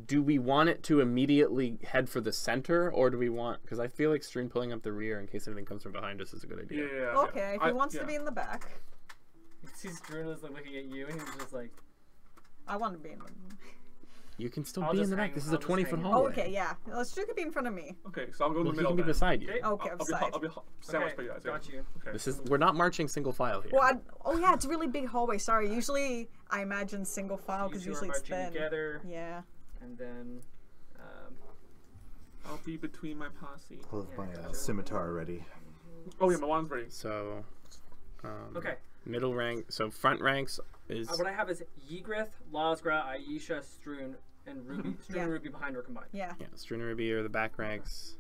Speaker 4: do we want it to immediately head for the center, or do we want? Because I feel like Struan pulling up the rear in case anything comes from behind us is a good idea.
Speaker 2: Yeah.
Speaker 5: Okay, if he wants to be in the back,
Speaker 6: You see Struan is like looking at you, and he's just like,
Speaker 5: I want to be in the.
Speaker 4: You can still
Speaker 6: I'll
Speaker 4: be in
Speaker 6: just
Speaker 4: the back.
Speaker 6: hang-
Speaker 4: This is
Speaker 6: I'll
Speaker 4: a
Speaker 6: just
Speaker 4: 20-foot
Speaker 6: hang.
Speaker 4: hallway.
Speaker 5: Oh, okay, yeah. Strude could be in front of me.
Speaker 2: Okay, so I'll go in
Speaker 4: Well,
Speaker 2: the
Speaker 4: he
Speaker 2: middle.
Speaker 4: can be
Speaker 2: then.
Speaker 4: beside you.
Speaker 6: okay,
Speaker 5: Okay,
Speaker 2: I'll be,
Speaker 5: beside.
Speaker 2: I'll be sandwiched
Speaker 6: okay,
Speaker 2: by you guys.
Speaker 6: got
Speaker 2: yeah.
Speaker 6: you.
Speaker 2: Okay.
Speaker 4: This is we're not marching single file here.
Speaker 5: Well, oh yeah, it's a really big hallway. Sorry. Usually I imagine single file
Speaker 6: You
Speaker 5: because
Speaker 6: two are
Speaker 5: usually it's
Speaker 6: marching
Speaker 5: thin.
Speaker 6: together,
Speaker 5: Yeah.
Speaker 6: and then
Speaker 2: I'll be between my posse.
Speaker 3: I'll have my scimitar ready.
Speaker 2: Oh yeah, my wand's ready.
Speaker 4: So,
Speaker 6: okay.
Speaker 4: middle rank. So front ranks is
Speaker 6: What I have is Ygritte, Losgra, Aisha, Struan, and Ruby. Struan
Speaker 5: Yeah.
Speaker 6: and Ruby behind are combined.
Speaker 5: Yeah.
Speaker 4: yeah. Struan and Ruby are the back ranks.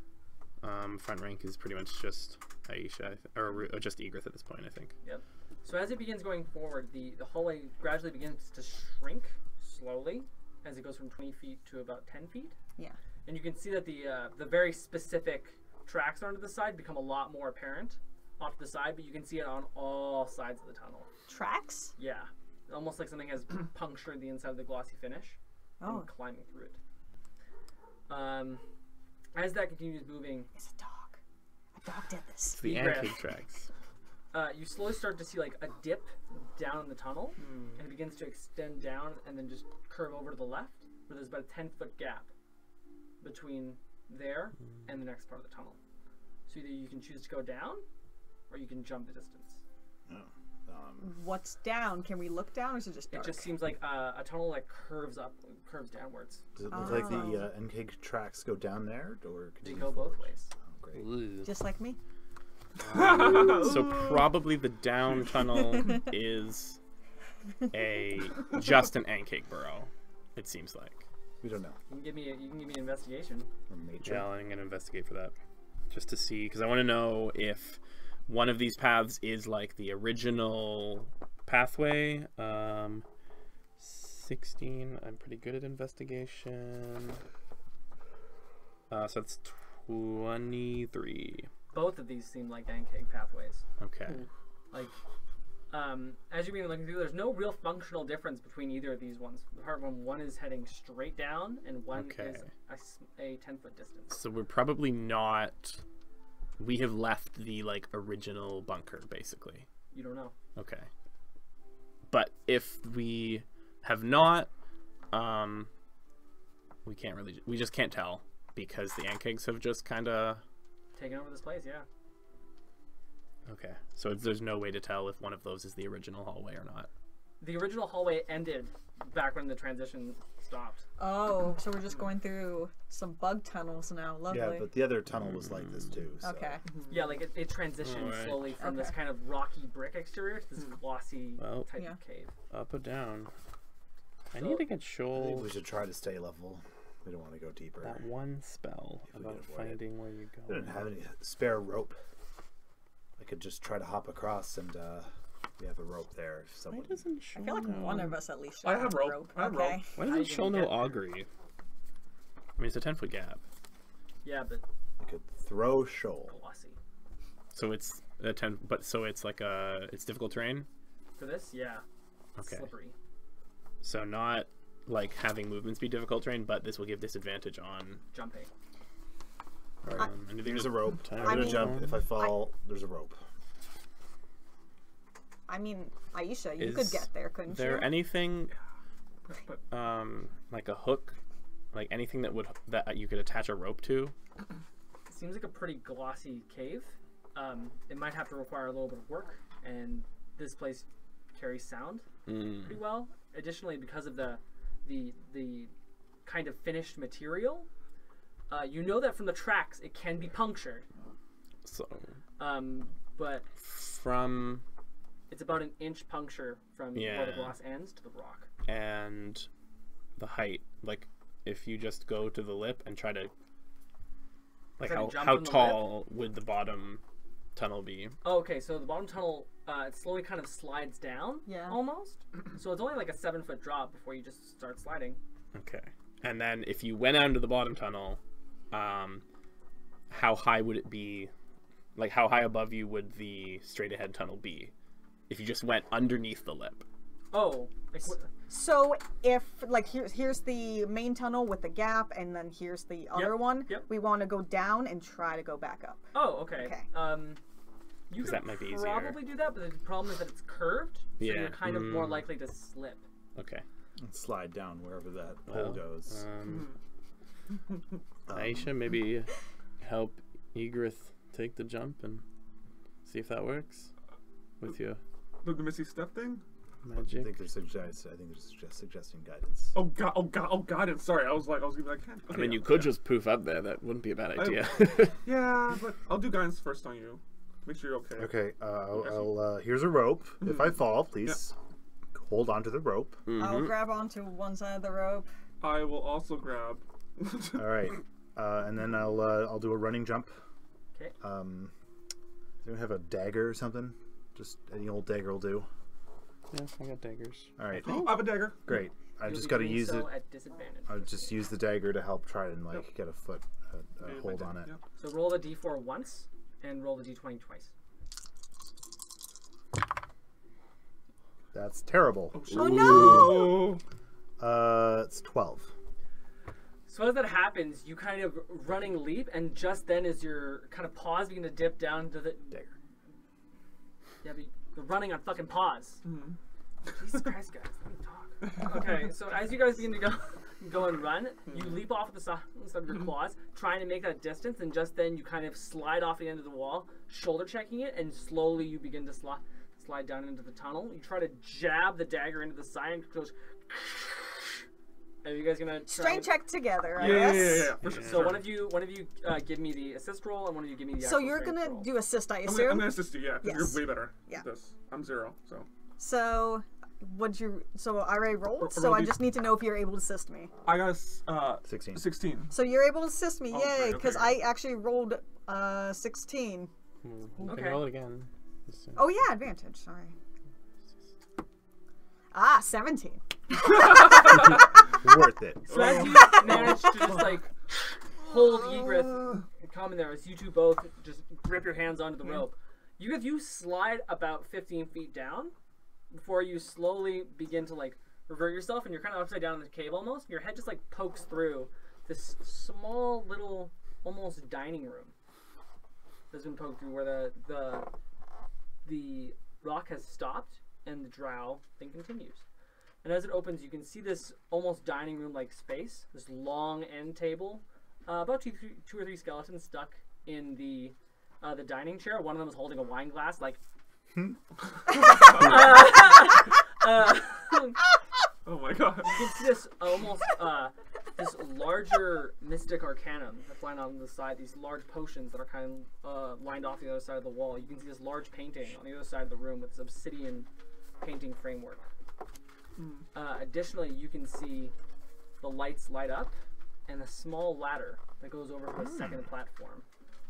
Speaker 4: Front rank is pretty much just Aisha or just Ygritte at this point, I think.
Speaker 6: Yep. So as it begins going forward, the hallway gradually begins to shrink slowly as it goes from 20 feet to about 10 feet.
Speaker 5: Yeah.
Speaker 6: And you can see that the very specific tracks onto the side become a lot more apparent off to the side, but you can see it on all sides of the tunnel.
Speaker 5: Tracks.
Speaker 6: Yeah. Almost like something has punctured the inside of the glossy finish
Speaker 5: Oh.
Speaker 6: and climbing through it. As that continues moving,
Speaker 5: It's a dog. A dog did this.
Speaker 4: It's the
Speaker 6: Egress.
Speaker 4: pancake tracks.
Speaker 6: you slowly start to see like a dip down in the tunnel, and it begins to extend down and then just curve over to the left, where there's about a 10-foot gap between there and the next part of the tunnel. So either you can choose to go down, or you can jump the distance.
Speaker 5: What's down? Can we look down, or is it just dark?
Speaker 6: It just seems like a tunnel like curves downwards.
Speaker 3: Does it look like the NK tracks go down there, or
Speaker 6: They
Speaker 3: continue
Speaker 6: go both ways.
Speaker 3: Oh, great.
Speaker 4: Ooh.
Speaker 5: Just like me.
Speaker 4: So probably the down tunnel is just an pancake burrow. It seems like.
Speaker 3: We don't know.
Speaker 6: You can give me an investigation.
Speaker 3: From nature.
Speaker 4: Yeah, I'm gonna investigate for that, just to see, because I want to know if one of these paths is like the original pathway. 16. I'm pretty good at investigation. So that's 23.
Speaker 6: Both of these seem like pancake pathways.
Speaker 4: Okay.
Speaker 6: Like, as you've been looking through, there's no real functional difference between either of these ones. Apart from one is heading straight down and one
Speaker 4: Okay.
Speaker 6: is a 10-foot distance.
Speaker 4: So we're probably not. We have left the like original bunker, basically.
Speaker 6: You don't know.
Speaker 4: Okay. But if we have not, we can't really. We just can't tell because the Ankegs have just kind of.
Speaker 6: Taking over this place, yeah.
Speaker 4: Okay. So there's no way to tell if one of those is the original hallway or not.
Speaker 6: The original hallway ended back when the transition stopped.
Speaker 5: Oh, so we're just going through some bug tunnels now. Lovely.
Speaker 3: Yeah, but the other tunnel was like this too. So.
Speaker 5: Okay.
Speaker 6: Yeah, like it transitioned
Speaker 4: Alright.
Speaker 6: slowly from this
Speaker 5: Okay.
Speaker 6: kind of rocky brick exterior to this glossy
Speaker 4: Well-
Speaker 6: type
Speaker 5: Yeah.
Speaker 6: of cave.
Speaker 4: Up or down? I
Speaker 6: So-
Speaker 4: need to get
Speaker 3: I think
Speaker 4: Shoal
Speaker 3: we should try to stay level. We don't want to go deeper.
Speaker 4: that one spell
Speaker 3: If we
Speaker 4: about
Speaker 3: can avoid it.
Speaker 4: finding where you
Speaker 3: I
Speaker 4: go.
Speaker 3: don't have any spare rope. I could just try to hop across, and we have a rope there. If
Speaker 4: Why
Speaker 3: someone.
Speaker 4: doesn't
Speaker 5: I
Speaker 4: Shoal
Speaker 5: feel like
Speaker 4: know?
Speaker 5: one of us at least should
Speaker 2: I have rope. I have
Speaker 5: okay.
Speaker 2: rope.
Speaker 4: Why
Speaker 6: How
Speaker 4: doesn't
Speaker 6: you
Speaker 4: Shoal
Speaker 6: gonna
Speaker 4: know
Speaker 6: get there?
Speaker 4: Augury? I mean, it's a 10-foot gap.
Speaker 6: Yeah, but
Speaker 3: I could throw shoal.
Speaker 6: glossy.
Speaker 4: So it's a 10, but so it's like it's difficult terrain.
Speaker 6: For this, yeah.
Speaker 4: Okay.
Speaker 6: Slippery.
Speaker 4: So not like having movements be difficult terrain, but this will give disadvantage on.
Speaker 6: Jumping.
Speaker 4: Anything
Speaker 3: There's
Speaker 4: to-
Speaker 3: a rope. I'm
Speaker 5: I
Speaker 3: gonna
Speaker 5: mean-
Speaker 3: jump. If I fall, there's a rope.
Speaker 5: I mean, Aisha, you
Speaker 4: Is
Speaker 5: could get there, couldn't
Speaker 4: there
Speaker 5: you?
Speaker 4: anything
Speaker 2: But
Speaker 4: like a hook, like anything that you could attach a rope to?
Speaker 6: seems like a pretty glossy cave. It might have to require a little bit of work, and this place carries sound pretty well. Additionally, because of the kind of finished material, you know that from the tracks it can be punctured.
Speaker 4: So,
Speaker 6: But
Speaker 4: from
Speaker 6: it's about an inch puncture from where the glass ends to the rock.
Speaker 4: And the height, like if you just go to the lip and try to, like
Speaker 6: Try to jump
Speaker 4: how
Speaker 6: on the
Speaker 4: tall would the bottom tunnel be?
Speaker 6: Oh, okay, so the bottom tunnel, it slowly kind of slides down, almost. So it's only like a 7-foot drop before you just start sliding.
Speaker 4: Okay. And then if you went out into the bottom tunnel, how high would it be? Like how high above you would the straight ahead tunnel be if you just went underneath the lip?
Speaker 6: Oh, like
Speaker 5: So if like here's the main tunnel with the gap, and then here's the other one.
Speaker 6: Yep.
Speaker 5: We want to go down and try to go back up.
Speaker 6: Oh, okay.
Speaker 5: Okay.
Speaker 6: You
Speaker 4: that
Speaker 6: could
Speaker 4: might be
Speaker 6: probably
Speaker 4: easier.
Speaker 6: do that, but the problem is that it's curved, so
Speaker 4: Yeah.
Speaker 6: you're kind of more likely to slip.
Speaker 4: Okay.
Speaker 3: And slide down wherever that hole goes.
Speaker 4: Aisha, maybe help Egrith take the jump and see if that works with your
Speaker 2: The Missy step thing?
Speaker 3: I
Speaker 4: magic.
Speaker 3: think they're suggesting guidance.
Speaker 2: Oh god! Sorry, I was gonna be like, okay,
Speaker 4: I mean, you could just poof up there. That wouldn't be a bad idea.
Speaker 2: Yeah, but I'll do guidance first on you. Make sure you're okay.
Speaker 3: Okay, I'll here's a rope. If I fall, please hold on to the rope.
Speaker 5: I'll grab onto one side of the rope.
Speaker 2: I will also grab.
Speaker 3: All right, and then I'll do a running jump.
Speaker 6: Okay.
Speaker 3: Do you have a dagger or something? Just any old dagger will do.
Speaker 4: Yeah, I got daggers.
Speaker 3: All right,
Speaker 2: Oh, I have a dagger.
Speaker 3: great. I
Speaker 6: You'll
Speaker 3: just
Speaker 6: be
Speaker 3: got to
Speaker 6: doing
Speaker 3: use
Speaker 6: so
Speaker 3: it.
Speaker 6: at disadvantage.
Speaker 3: I'll just use the dagger to help try and get a foot
Speaker 2: Yeah,
Speaker 3: hold
Speaker 2: my
Speaker 3: on
Speaker 2: dagger,
Speaker 3: it.
Speaker 2: yeah.
Speaker 6: So roll the d4 once and roll the d20 twice.
Speaker 3: That's terrible.
Speaker 5: Oh no!
Speaker 3: It's 12.
Speaker 6: So as that happens, you kind of running leap, and just then as your kind of paws begin to dip down to the
Speaker 3: Dagger.
Speaker 6: Yeah, but you're running on fucking paws. Jesus Christ, guys, let me talk. Okay, so as you guys begin to go and run, you leap off the sides of your claws, trying to make that distance, and just then you kind of slide off the end of the wall, shoulder checking it, and slowly you begin to slide down into the tunnel. You try to jab the dagger into the side, and it goes. Are you guys gonna try
Speaker 5: Strength check together, I
Speaker 2: Yeah,
Speaker 5: guess.
Speaker 2: for sure.
Speaker 6: So one of you give me the assist roll, and one of you give me the.
Speaker 5: So
Speaker 6: actual
Speaker 5: you're
Speaker 6: strength
Speaker 5: gonna
Speaker 6: roll.
Speaker 5: do assist, I
Speaker 2: I'm
Speaker 5: assume.
Speaker 2: gonna assist you, yeah. 'Cause
Speaker 5: Yes.
Speaker 2: You're way better.
Speaker 5: Yeah.
Speaker 2: At this. I'm 0, so.
Speaker 5: So, so I already rolled.
Speaker 2: Or
Speaker 5: So I
Speaker 2: maybe-
Speaker 5: just need to know if you're able to assist me.
Speaker 2: I got
Speaker 3: 16.
Speaker 2: 16.
Speaker 5: So you're able to assist me,
Speaker 2: Oh,
Speaker 5: yay!
Speaker 2: great,
Speaker 5: Because
Speaker 2: okay.
Speaker 5: I actually rolled 16.
Speaker 6: Okay.
Speaker 4: Roll it again.
Speaker 5: Oh yeah, advantage. Sorry. 17.
Speaker 3: Worth it.
Speaker 6: So as you manage to just like hold Egrith and come in there, as you two both just grip your hands onto the rope, you slide about 15 feet down before you slowly begin to like revert yourself, and you're kind of upside down in the cave almost. And your head just like pokes through this small little almost dining room that's been poked through, where the rock has stopped and the drow thing continues. And as it opens, you can see this almost dining room-like space, this long end table, about two or three skeletons stuck in the dining chair. One of them is holding a wine glass, like.
Speaker 2: Oh my god.
Speaker 6: You can see this almost this larger mystic arcanum that's lined on the side. These large potions that are kind of lined off the other side of the wall. You can see this large painting on the other side of the room with this obsidian painting framework. Additionally, you can see the lights light up and a small ladder that goes over to the second platform.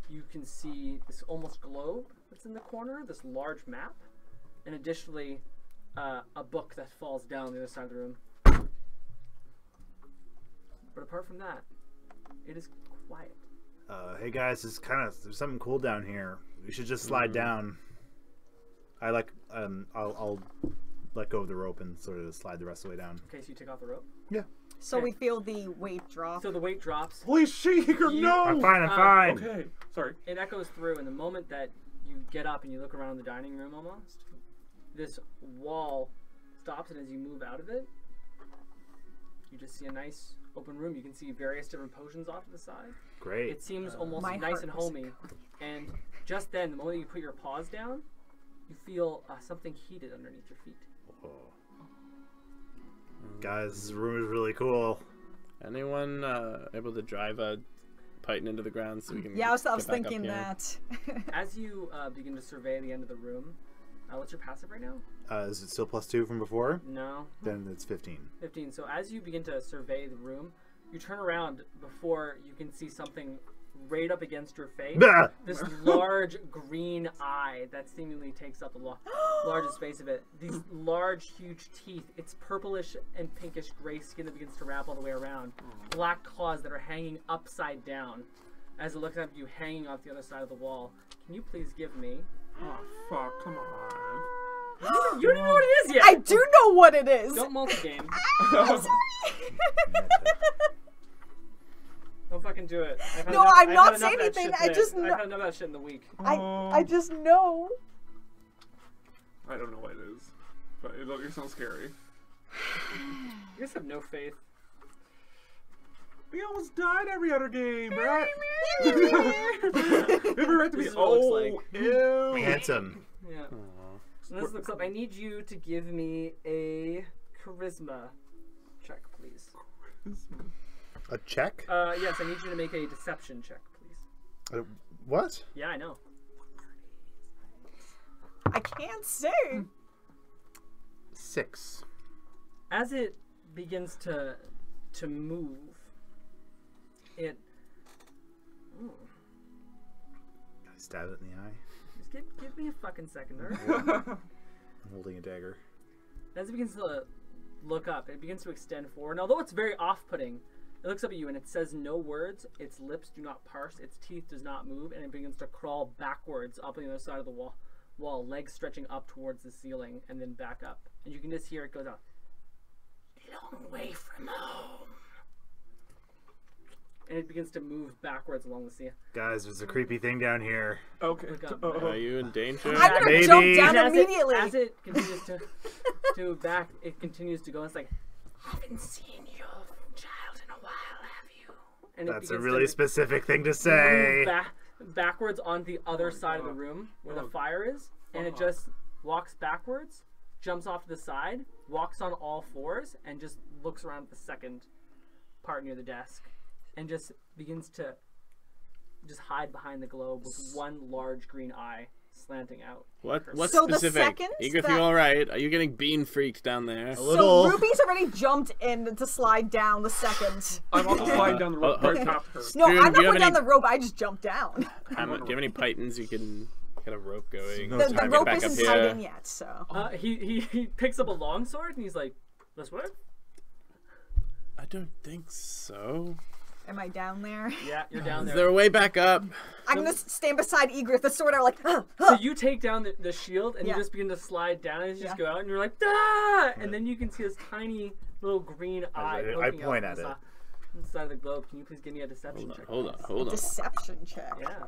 Speaker 6: You can see this almost globe that's in the corner, this large map, and additionally a book that falls down the other side of the room. But apart from that, it is quiet.
Speaker 3: Hey guys, there's something cool down here. We should just slide down. I'll let go of the rope and sort of slide the rest of the way down.
Speaker 6: Okay, so you take off the rope.
Speaker 3: Yeah.
Speaker 5: So we feel the weight drop.
Speaker 6: So the weight drops.
Speaker 2: Holy shit, no!
Speaker 3: I'm fine.
Speaker 2: Okay, sorry.
Speaker 6: It echoes through, and the moment that you get up and you look around the dining room almost, this wall stops, and as you move out of it, you just see a nice open room. You can see various different potions off to the side.
Speaker 3: Great.
Speaker 6: It seems almost
Speaker 5: My
Speaker 6: nice
Speaker 5: heart
Speaker 6: and
Speaker 5: was
Speaker 6: homey. And just then, the moment you put your paws down, you feel something heated underneath your feet.
Speaker 3: Guys, this room is really cool.
Speaker 4: Anyone able to drive a Python into the ground so we can?
Speaker 5: Yeah, I was
Speaker 4: get back up
Speaker 5: thinking
Speaker 4: here?
Speaker 5: that.
Speaker 6: As you begin to survey the end of the room, what's your passive right now?
Speaker 3: Is it still +2 from before?
Speaker 6: No.
Speaker 3: Then it's 15.
Speaker 6: 15. So as you begin to survey the room, you turn around before you can see something right up against your face.
Speaker 3: Bah!
Speaker 6: This large green eye that seemingly takes up the largest space of it. These large, huge teeth. It's purplish and pinkish gray skin that begins to wrap all the way around. Black claws that are hanging upside down as it looks at you hanging off the other side of the wall. Can you please give me...
Speaker 2: Oh, fuck, come on.
Speaker 6: You don't even know what it is yet!
Speaker 5: I do know what it is.
Speaker 6: Don't multi-game.
Speaker 5: I'm sorry.
Speaker 6: Don't fucking do it. I've had
Speaker 5: No,
Speaker 6: enough-
Speaker 5: I'm
Speaker 6: I've
Speaker 5: not
Speaker 6: had enough
Speaker 5: saying
Speaker 6: of that
Speaker 5: anything,
Speaker 6: shit
Speaker 5: I
Speaker 6: today.
Speaker 5: just
Speaker 6: I've
Speaker 5: know-
Speaker 6: had enough of that shit in the week.
Speaker 5: I just know.
Speaker 2: I don't know what it is, but it sounds scary.
Speaker 6: You guys have no faith.
Speaker 2: We almost died every other game, right? We have a right to be
Speaker 6: This is what it looks like.
Speaker 2: ew.
Speaker 3: Handsome.
Speaker 6: Yeah. So this looks up. I need you to give me a charisma check, please.
Speaker 3: A check?
Speaker 6: Yes, I need you to make a deception check, please.
Speaker 3: What?
Speaker 6: Yeah, I know.
Speaker 5: I can't say.
Speaker 3: 6.
Speaker 6: As it begins to move, it. Ooh,
Speaker 3: Stab it in the eye.
Speaker 6: just give me a fucking second, alright?
Speaker 3: I'm holding a dagger.
Speaker 6: As it begins to look up, it begins to extend forward. And although it's very off-putting, it looks up at you and it says no words. Its lips do not parse. Its teeth does not move, and it begins to crawl backwards up on the other side of the wall, legs stretching up towards the ceiling and then back up. And you can just hear it goes out. Long way from home. And it begins to move backwards along the sea.
Speaker 3: Guys, there's a creepy thing down here.
Speaker 2: Okay.
Speaker 6: Look up.
Speaker 4: Are you in danger?
Speaker 5: I'm gonna
Speaker 3: Maybe.
Speaker 5: jump down
Speaker 6: And
Speaker 5: immediately.
Speaker 6: As it continues to back, it continues to go. It's like, haven't seen your child in a while, have you? And
Speaker 3: That's a
Speaker 6: begins
Speaker 3: really
Speaker 6: to
Speaker 3: specific thing to
Speaker 6: move
Speaker 3: say.
Speaker 6: backwards on the other side of the room where the fire is, and it just walks backwards, jumps off to the side, walks on all fours, and just looks around at the second part near the desk, and just begins to just hide behind the globe with one large green eye slanting out.
Speaker 4: What
Speaker 5: So the
Speaker 4: specific?
Speaker 5: second
Speaker 4: Egrith,
Speaker 5: that-
Speaker 4: you all right? Are you getting bean freaked down there?
Speaker 3: A
Speaker 5: So
Speaker 3: little.
Speaker 5: Ruby's already jumped in to slide down the second.
Speaker 2: I'm on the slide down the rope
Speaker 4: oh,
Speaker 2: right
Speaker 4: okay.
Speaker 2: past her.
Speaker 5: No,
Speaker 4: Drew,
Speaker 5: I'm
Speaker 4: do
Speaker 5: not
Speaker 4: you have
Speaker 5: going down
Speaker 4: any-
Speaker 5: the rope. I just jumped down.
Speaker 4: Do you have any Pythons you can get a rope going?
Speaker 3: No
Speaker 5: The
Speaker 3: time.
Speaker 5: rope
Speaker 4: back up
Speaker 5: isn't
Speaker 4: here.
Speaker 5: tied in yet, so.
Speaker 6: He picks up a long sword and he's like, "This way?"
Speaker 4: I don't think so.
Speaker 5: Am I down there?
Speaker 6: Yeah, you're down
Speaker 4: Is
Speaker 6: there.
Speaker 4: there a way back up?
Speaker 5: I'm gonna stand beside Egrith, the sword out, like,
Speaker 6: So you take down the shield and
Speaker 5: Yeah.
Speaker 6: you just begin to slide down and you just
Speaker 5: Yeah.
Speaker 6: go out and you're like, ah! And then you can see this tiny little green eye.
Speaker 3: I
Speaker 6: poking out
Speaker 3: point
Speaker 6: from
Speaker 3: at
Speaker 6: the
Speaker 3: it.
Speaker 6: Inside of the globe. Can you please give me a deception check?
Speaker 4: Hold on,
Speaker 6: please?
Speaker 4: hold on.
Speaker 5: deception check.
Speaker 6: Yeah.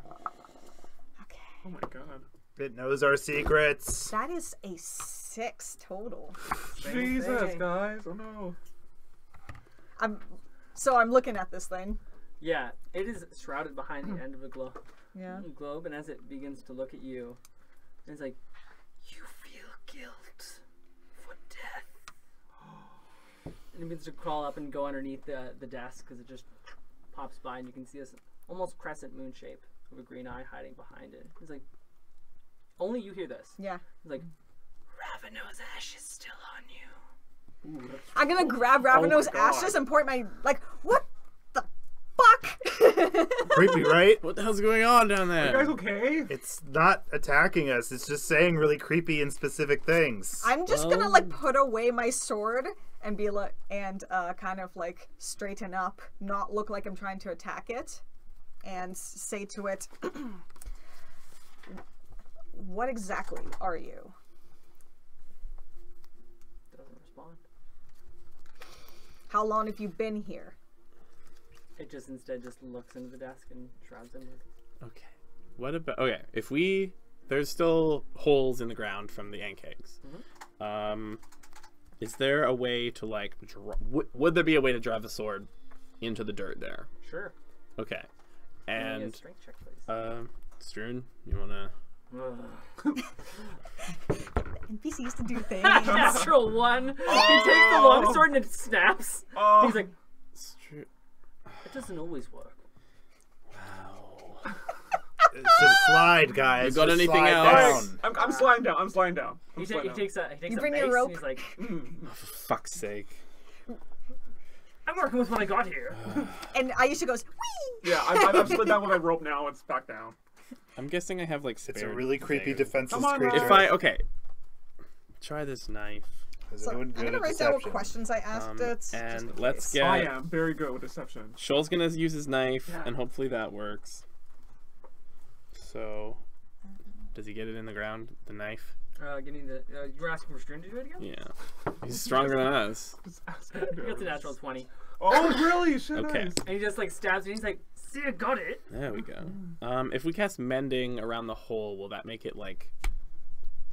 Speaker 5: Okay.
Speaker 2: Oh my god.
Speaker 3: It knows our secrets.
Speaker 5: That is a 6 total.
Speaker 2: Jesus,
Speaker 6: thing.
Speaker 2: guys. Oh no.
Speaker 5: I'm looking at this thing.
Speaker 6: Yeah, it is shrouded behind the end of the
Speaker 5: Yeah.
Speaker 6: globe, and as it begins to look at you, it's like, you feel guilt for death. And it begins to crawl up and go underneath the desk because it just pops by, and you can see this almost crescent moon shape of a green eye hiding behind it. It's like, only you hear this.
Speaker 5: Yeah.
Speaker 6: It's like, Raveno's ash is still on you.
Speaker 2: Ooh, that's
Speaker 5: I'm gonna grab Raveno's
Speaker 2: God.
Speaker 5: ashes and point my, like, what the fuck?
Speaker 3: Creepy, right?
Speaker 4: What the hell's going on down
Speaker 2: you guys
Speaker 4: there?
Speaker 2: okay?
Speaker 3: It's not attacking us. It's just saying really creepy and specific things.
Speaker 5: I'm just gonna, like, put away my sword and be like, and kind of, like, straighten up, not look like I'm trying to attack it, and say to it, what exactly are you?
Speaker 6: Doesn't respond.
Speaker 5: How long have you been here?
Speaker 6: It just instead just looks into the desk and shrouds him.
Speaker 4: Okay. What about? Okay, if we there's still holes in the ground from the ant kegs. Is there a way to like? Would there be a way to drive the sword into the dirt there?
Speaker 6: Sure.
Speaker 4: Okay.
Speaker 6: Give me a
Speaker 4: And
Speaker 6: strength check, please.
Speaker 4: Struan, you wanna?
Speaker 5: NPCs to do things.
Speaker 6: Natural 1. He takes the longsword and it snaps.
Speaker 2: Oh.
Speaker 6: He's like,
Speaker 4: Stru-
Speaker 6: it doesn't always work.
Speaker 4: Wow.
Speaker 3: Just slide, guys.
Speaker 4: You got
Speaker 3: Just
Speaker 4: anything
Speaker 3: slide
Speaker 4: else?
Speaker 3: down.
Speaker 2: I'm sliding down. I'm sliding down.
Speaker 6: He takes a
Speaker 5: You
Speaker 6: mace
Speaker 5: bring your
Speaker 6: and
Speaker 5: rope?
Speaker 6: he's like,
Speaker 4: For fuck's sake.
Speaker 6: I'm working with what I got here.
Speaker 5: And Aisha goes, whee!
Speaker 2: Yeah, I've slid down with my rope now. It's back down.
Speaker 4: I'm guessing I have like.
Speaker 3: It's a
Speaker 4: spare
Speaker 3: really creepy
Speaker 4: things.
Speaker 3: defenseless
Speaker 2: Come on,
Speaker 3: creature.
Speaker 4: If I try this knife.
Speaker 3: Is
Speaker 5: So,
Speaker 3: anyone
Speaker 5: I'm
Speaker 3: good
Speaker 5: gonna
Speaker 3: at
Speaker 5: write down what
Speaker 3: deception?
Speaker 5: questions I asked it. just
Speaker 4: And
Speaker 5: in
Speaker 4: let's
Speaker 5: case.
Speaker 4: get.
Speaker 2: I am very good with deception.
Speaker 4: Shoal's gonna use his knife,
Speaker 2: Yeah.
Speaker 4: and hopefully that works. So, does he get it in the ground? The knife?
Speaker 6: Give me the. You were asking for Struan to do it again?
Speaker 4: Yeah. He's stronger than us.
Speaker 2: Just ask him.
Speaker 6: He gets a natural 20.
Speaker 2: Oh, really? Shit,
Speaker 4: Okay.
Speaker 2: nice.
Speaker 6: And he just like stabs it and he's like, see, I got it.
Speaker 4: There we go. If we cast mending around the hole, will that make it like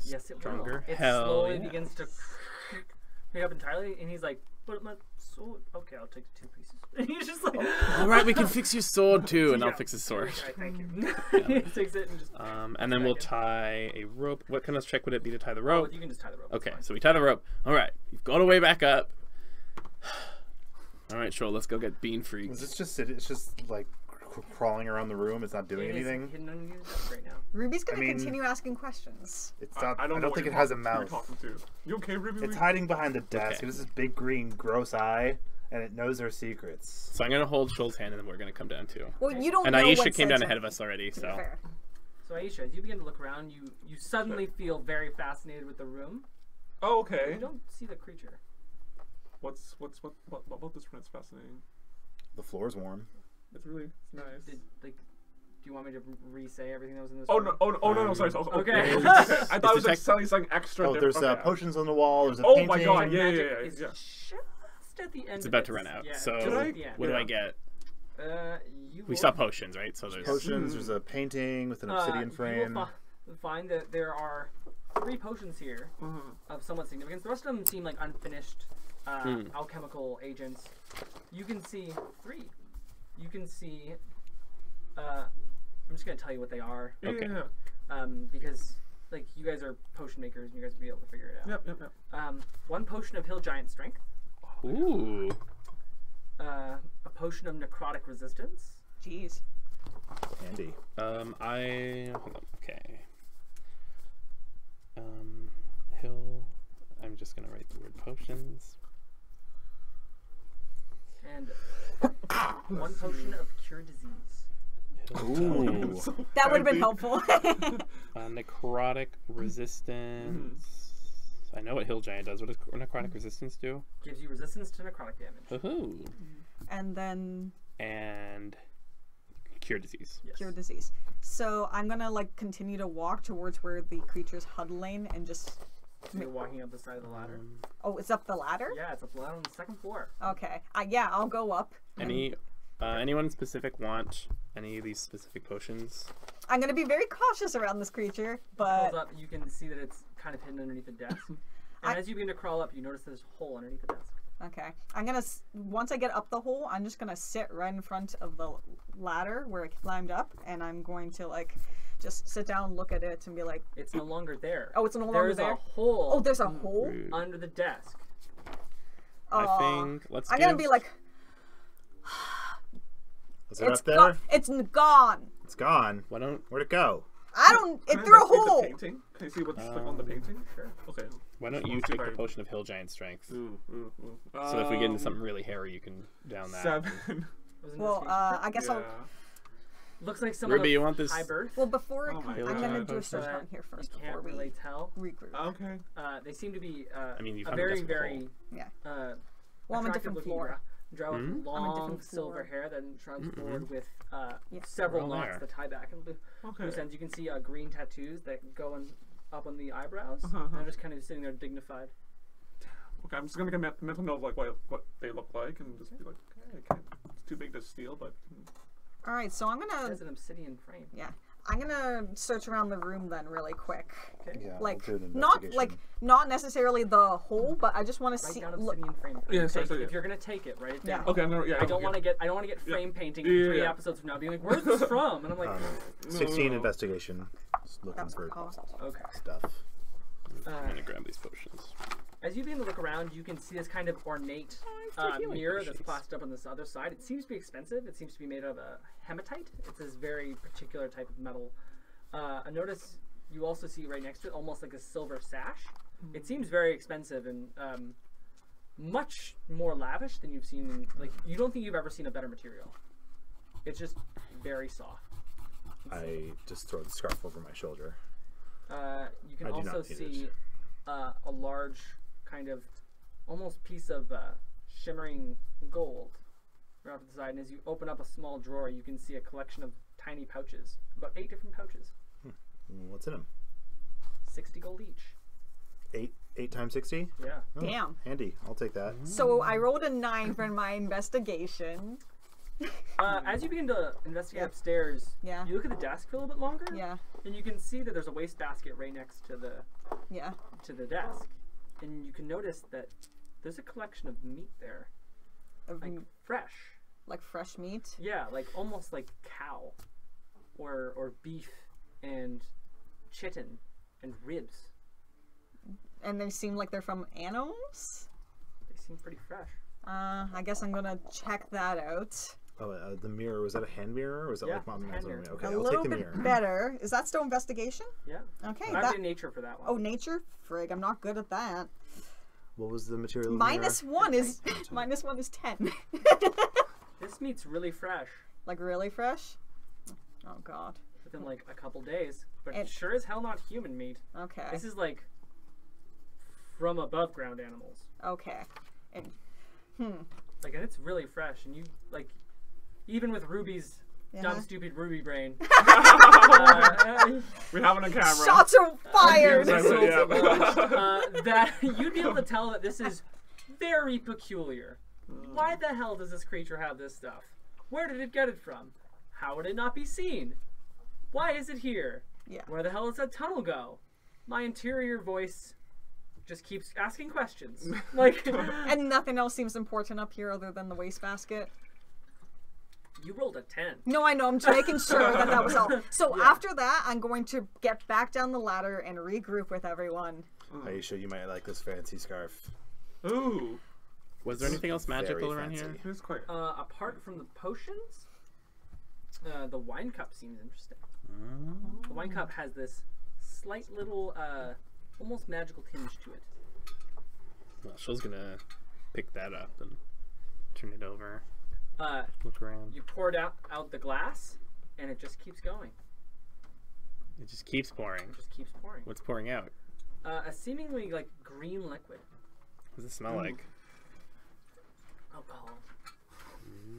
Speaker 6: Yes, it
Speaker 4: stronger?
Speaker 6: will. It
Speaker 4: Hell
Speaker 6: slowly
Speaker 4: yeah.
Speaker 6: begins to pick up entirely, and he's like, but my sword. Okay, I'll take 2 pieces. And he's just like,
Speaker 4: All right, we can fix your sword too, and I'll
Speaker 6: Yeah.
Speaker 4: fix his sword.
Speaker 6: Okay, thank you. He takes it and just.
Speaker 4: And then we'll tie a rope. What kind of check would it be to tie the rope?
Speaker 6: You can just tie the rope. it's
Speaker 4: Okay,
Speaker 6: fine.
Speaker 4: so we tie the rope. All right, you've got a way back up. All right, Shoal, let's go get bean
Speaker 3: Is
Speaker 4: freaks.
Speaker 3: this just it's just like crawling around the room? It's not doing
Speaker 6: It is
Speaker 3: anything.
Speaker 6: hidden underneath the desk right now.
Speaker 5: Ruby's gonna
Speaker 3: I mean-
Speaker 5: continue asking questions.
Speaker 3: It's not. I don't
Speaker 2: know
Speaker 3: think
Speaker 2: what
Speaker 3: it has a
Speaker 2: you're
Speaker 3: mouth.
Speaker 2: talking to. You okay, Ruby?
Speaker 3: It's hiding behind the desk.
Speaker 4: Okay.
Speaker 3: It has this big green gross eye, and it knows our secrets.
Speaker 4: So I'm gonna hold Shoal's hand, and then we're gonna come down too.
Speaker 5: Well, you don't
Speaker 4: And
Speaker 5: know
Speaker 4: Aisha
Speaker 5: what's
Speaker 4: came down
Speaker 5: inside.
Speaker 4: ahead of us already, so
Speaker 5: Fair.
Speaker 6: So Aisha, as you begin to look around, you suddenly feel very fascinated with the room.
Speaker 2: Oh, okay.
Speaker 6: You don't see the creature.
Speaker 2: What about this one? It's fascinating.
Speaker 3: The floor's warm.
Speaker 2: It's really nice.
Speaker 6: Do you want me to re-say everything that was in this
Speaker 2: Oh
Speaker 6: room?
Speaker 2: no! Oh no! Sorry.
Speaker 6: Okay.
Speaker 2: I thought it was like
Speaker 4: detect-
Speaker 2: selling something extra.
Speaker 3: Oh, there's
Speaker 2: different. Okay.
Speaker 3: potions on the wall. There's a
Speaker 2: Oh
Speaker 3: painting.
Speaker 2: my God, yeah.
Speaker 6: Magic is
Speaker 2: yeah.
Speaker 6: just at the end.
Speaker 4: it's
Speaker 6: of
Speaker 4: about to
Speaker 6: its-
Speaker 4: run out.
Speaker 6: Yeah,
Speaker 4: So
Speaker 6: just at the end.
Speaker 4: what do I
Speaker 2: Yeah.
Speaker 4: get?
Speaker 6: You
Speaker 4: We
Speaker 6: will-
Speaker 4: saw potions, right? So there's
Speaker 3: Potions. There's a painting with an obsidian frame.
Speaker 6: You will find that there are 3 potions here of somewhat significance. The rest of them seem like unfinished alchemical agents. You can see 3. You can see. I'm just gonna tell you what they are,
Speaker 4: Okay.
Speaker 2: Yeah.
Speaker 6: because like you guys are potion makers and you guys will be able to figure it out.
Speaker 2: Yep.
Speaker 6: 1 potion of Hill Giant Strength.
Speaker 4: Ooh.
Speaker 6: A potion of necrotic resistance.
Speaker 5: Jeez.
Speaker 3: Handy.
Speaker 4: Hold on. Okay. Hill. I'm just gonna write the word potions.
Speaker 6: And 1 potion of cure disease.
Speaker 4: Ooh.
Speaker 5: That would have been helpful.
Speaker 4: Necrotic resistance. I know what Hill Giant does. What does necrotic resistance do?
Speaker 6: Gives you resistance to necrotic damage.
Speaker 4: Woohoo!
Speaker 5: And then
Speaker 4: And cure disease.
Speaker 6: Yes.
Speaker 5: cure disease. So I'm gonna like continue to walk towards where the creature's huddling and just.
Speaker 6: So you're walking up the side of the ladder.
Speaker 5: Oh, it's up the ladder.
Speaker 6: Yeah, it's up the ladder on the 2nd floor.
Speaker 5: Okay. Yeah, I'll go up.
Speaker 4: Anyone specific want any of these specific potions?
Speaker 5: I'm gonna be very cautious around this creature,
Speaker 6: Pulls
Speaker 5: but
Speaker 6: up, you can see that it's kind of hidden underneath the desk. And as you begin to crawl up, you notice there's a hole underneath the desk.
Speaker 5: okay. I'm gonna once I get up the hole, I'm just gonna sit right in front of the ladder where I climbed up, and I'm going to like just sit down and look at it and be like,
Speaker 6: It's no longer there.
Speaker 5: oh, it's no longer
Speaker 6: There's
Speaker 5: there.
Speaker 6: a hole
Speaker 5: Oh, there's a hole.
Speaker 6: under the desk.
Speaker 4: I think
Speaker 5: I'm gonna be like,
Speaker 3: Is it
Speaker 5: it's
Speaker 3: up there?
Speaker 5: It's gone.
Speaker 3: It's gone.
Speaker 4: Why don't
Speaker 3: Where'd it go?
Speaker 5: I don't. It
Speaker 2: Can I
Speaker 5: threw a
Speaker 2: investigate the
Speaker 5: hole.
Speaker 2: painting? Can I see what's like on the painting? Sure. Okay.
Speaker 4: you
Speaker 2: Let's see
Speaker 4: take
Speaker 2: if
Speaker 4: the
Speaker 2: I-
Speaker 4: potion of Hill Giant Strength?
Speaker 2: Ooh.
Speaker 4: So if we get into something really hairy, you can down that.
Speaker 2: 7.
Speaker 6: Was
Speaker 5: Well,
Speaker 6: investigation check?
Speaker 5: I guess
Speaker 2: Yeah.
Speaker 5: I'll.
Speaker 6: Looks like some
Speaker 4: Ruby,
Speaker 6: of
Speaker 4: you want this?
Speaker 6: high birth.
Speaker 5: Well, before
Speaker 2: Oh my
Speaker 5: I'm
Speaker 2: God.
Speaker 5: gonna do a
Speaker 2: That's
Speaker 5: search
Speaker 6: so
Speaker 5: on here first
Speaker 6: you
Speaker 5: before
Speaker 6: can't
Speaker 5: we
Speaker 6: really tell.
Speaker 5: regroup.
Speaker 2: Okay.
Speaker 6: They seem to be
Speaker 4: mean, you
Speaker 6: a
Speaker 4: found a
Speaker 6: very,
Speaker 4: desk with a
Speaker 6: very
Speaker 4: hole.
Speaker 5: Yeah.
Speaker 6: uh,
Speaker 5: Well, I'm a
Speaker 6: attractive
Speaker 5: different
Speaker 6: looking
Speaker 5: floor.
Speaker 6: drow with
Speaker 5: I'm a
Speaker 6: long
Speaker 5: different
Speaker 6: silver
Speaker 5: floor.
Speaker 6: hair that shrugs forward with
Speaker 5: Yeah.
Speaker 6: several
Speaker 4: We're all
Speaker 6: knots
Speaker 4: there.
Speaker 6: that tie back and
Speaker 2: Okay.
Speaker 6: loose ends. You can see green tattoos that go up on the eyebrows.
Speaker 2: Uh-huh,
Speaker 6: And
Speaker 2: uh-huh.
Speaker 6: they're just kind of sitting there dignified.
Speaker 2: Okay, I'm just gonna make a mental note of like what they look like and just be like, okay, it's too big to steal, but
Speaker 5: All right, so I'm
Speaker 6: It
Speaker 5: gonna.
Speaker 6: has an obsidian frame.
Speaker 5: Yeah, I'm gonna search around the room then really quick.
Speaker 3: Yeah,
Speaker 5: Like
Speaker 3: I'll do an
Speaker 5: not
Speaker 3: investigation.
Speaker 5: not necessarily the whole, but I just want to
Speaker 6: Write
Speaker 5: see.
Speaker 6: down
Speaker 5: Look,
Speaker 6: obsidian frame.
Speaker 2: Yeah, sorry,
Speaker 6: Take-
Speaker 2: sorry,
Speaker 6: if
Speaker 2: yeah.
Speaker 6: you're gonna take it, write it
Speaker 5: Yeah.
Speaker 6: down.
Speaker 2: Okay, no, yeah.
Speaker 6: I don't want to get frame painting in 3 episodes from now being like, where's this from? And I'm like,
Speaker 3: 16
Speaker 2: no.
Speaker 3: investigation. Just looking
Speaker 5: that's
Speaker 3: for
Speaker 5: cost.
Speaker 6: okay.
Speaker 3: stuff.
Speaker 4: I'm gonna grab these potions.
Speaker 6: As you begin to look around, you can see this kind of ornate
Speaker 4: healing
Speaker 6: mirror that's
Speaker 4: potions.
Speaker 6: plastered up on this other side. It seems to be expensive. It seems to be made of a hematite. It's this very particular type of metal. I notice you also see right next to it almost like a silver sash. It seems very expensive and much more lavish than you've seen. Like, you don't think you've ever seen a better material. It's just very soft.
Speaker 3: I just throw the scarf over my shoulder.
Speaker 6: You can
Speaker 3: I do not
Speaker 6: also
Speaker 3: need
Speaker 6: see a large kind of almost piece of shimmering gold right off to the side. And as you open up a small drawer, you can see a collection of tiny pouches, about 8 different pouches,
Speaker 3: What's in them?
Speaker 6: 60 gold each.
Speaker 3: 8 times 60?
Speaker 6: Yeah.
Speaker 3: Oh,
Speaker 5: Damn.
Speaker 3: Handy. I'll take that.
Speaker 5: So I rolled a 9 for my investigation.
Speaker 6: As you begin to investigate
Speaker 5: Yeah.
Speaker 6: upstairs,
Speaker 5: Yeah.
Speaker 6: you look at the desk for a little bit longer,
Speaker 5: Yeah.
Speaker 6: and you can see that there's a wastebasket right next to the
Speaker 5: Yeah.
Speaker 6: desk, and you can notice that there's a collection of meat there,
Speaker 5: Of
Speaker 6: like fresh.
Speaker 5: like fresh meat.
Speaker 6: Yeah, like almost like cow, or beef and chitin and ribs.
Speaker 5: And they seem like they're from animals.
Speaker 6: They seem pretty fresh.
Speaker 5: I guess I'm gonna check that out.
Speaker 3: Oh, the mirror. Was that a hand mirror? Or was that
Speaker 6: Yeah,
Speaker 3: like Mom and
Speaker 6: hand
Speaker 3: Dad's
Speaker 6: mirror.
Speaker 3: mirror? Okay,
Speaker 5: A
Speaker 3: I'll
Speaker 5: little
Speaker 3: take the
Speaker 5: bit
Speaker 3: mirror.
Speaker 5: better. Is that still investigation?
Speaker 6: Yeah.
Speaker 5: Okay.
Speaker 6: I
Speaker 5: That,
Speaker 6: did nature for that one.
Speaker 5: oh, nature? Frig, I'm not good at that.
Speaker 3: What was the material? of the
Speaker 5: Minus
Speaker 3: mirror?
Speaker 5: 1 is minus 1 is 10.
Speaker 6: This meat's really fresh
Speaker 5: Like really fresh? Oh god.
Speaker 6: within like a couple days, but
Speaker 5: And-
Speaker 6: sure as hell not human meat.
Speaker 5: Okay.
Speaker 6: This is like from above ground animals.
Speaker 5: Okay. And
Speaker 6: Like, and it's really fresh, and you like, even with Ruby's
Speaker 5: Yeah.
Speaker 6: dumb, stupid Ruby brain.
Speaker 2: We have it on camera.
Speaker 5: shots are fired.
Speaker 2: Yeah,
Speaker 6: so
Speaker 2: yeah.
Speaker 6: that you'd be able to tell that this is very peculiar. Why the hell does this creature have this stuff? Where did it get it from? How would it not be seen? Why is it here?
Speaker 5: Yeah.
Speaker 6: Where the hell does that tunnel go? My interior voice just keeps asking questions. Like,
Speaker 5: And nothing else seems important up here other than the wastebasket.
Speaker 6: you rolled a 10.
Speaker 5: No, I know. I'm just making sure that that was all. So after that, I'm going to get back down the ladder and regroup with everyone.
Speaker 3: Aisha, you might like this fancy scarf.
Speaker 2: Ooh,
Speaker 4: Was there anything else magical
Speaker 3: Very
Speaker 4: around
Speaker 3: fancy.
Speaker 4: here?
Speaker 2: it's quite.
Speaker 6: Apart from the potions, the wine cup seems interesting. The wine cup has this slight little, almost magical tinge to it.
Speaker 4: Well, Shell's gonna pick that up and turn it over. Look around.
Speaker 6: You poured out the glass, and it just keeps going.
Speaker 4: It just keeps pouring.
Speaker 6: It just keeps pouring.
Speaker 4: What's pouring out?
Speaker 6: A seemingly like green liquid.
Speaker 4: What does it smell like?
Speaker 6: Alcohol.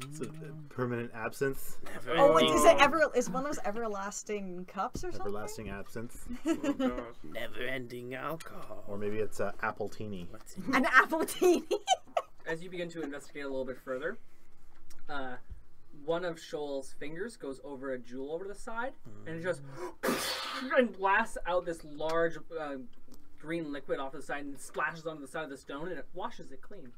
Speaker 3: It's a permanent absinthe.
Speaker 5: Oh, is it is one of those everlasting cups or something?
Speaker 3: Everlasting absinthe.
Speaker 2: Oh gosh.
Speaker 4: Never-ending alcohol.
Speaker 3: Or maybe it's apple teeny.
Speaker 4: What's in
Speaker 5: An apple teeny.
Speaker 6: As you begin to investigate a little bit further, one of Shoal's fingers goes over a jewel over the side, and it just and blasts out this large green liquid off the side and splashes onto the side of the stone, and it washes it clean.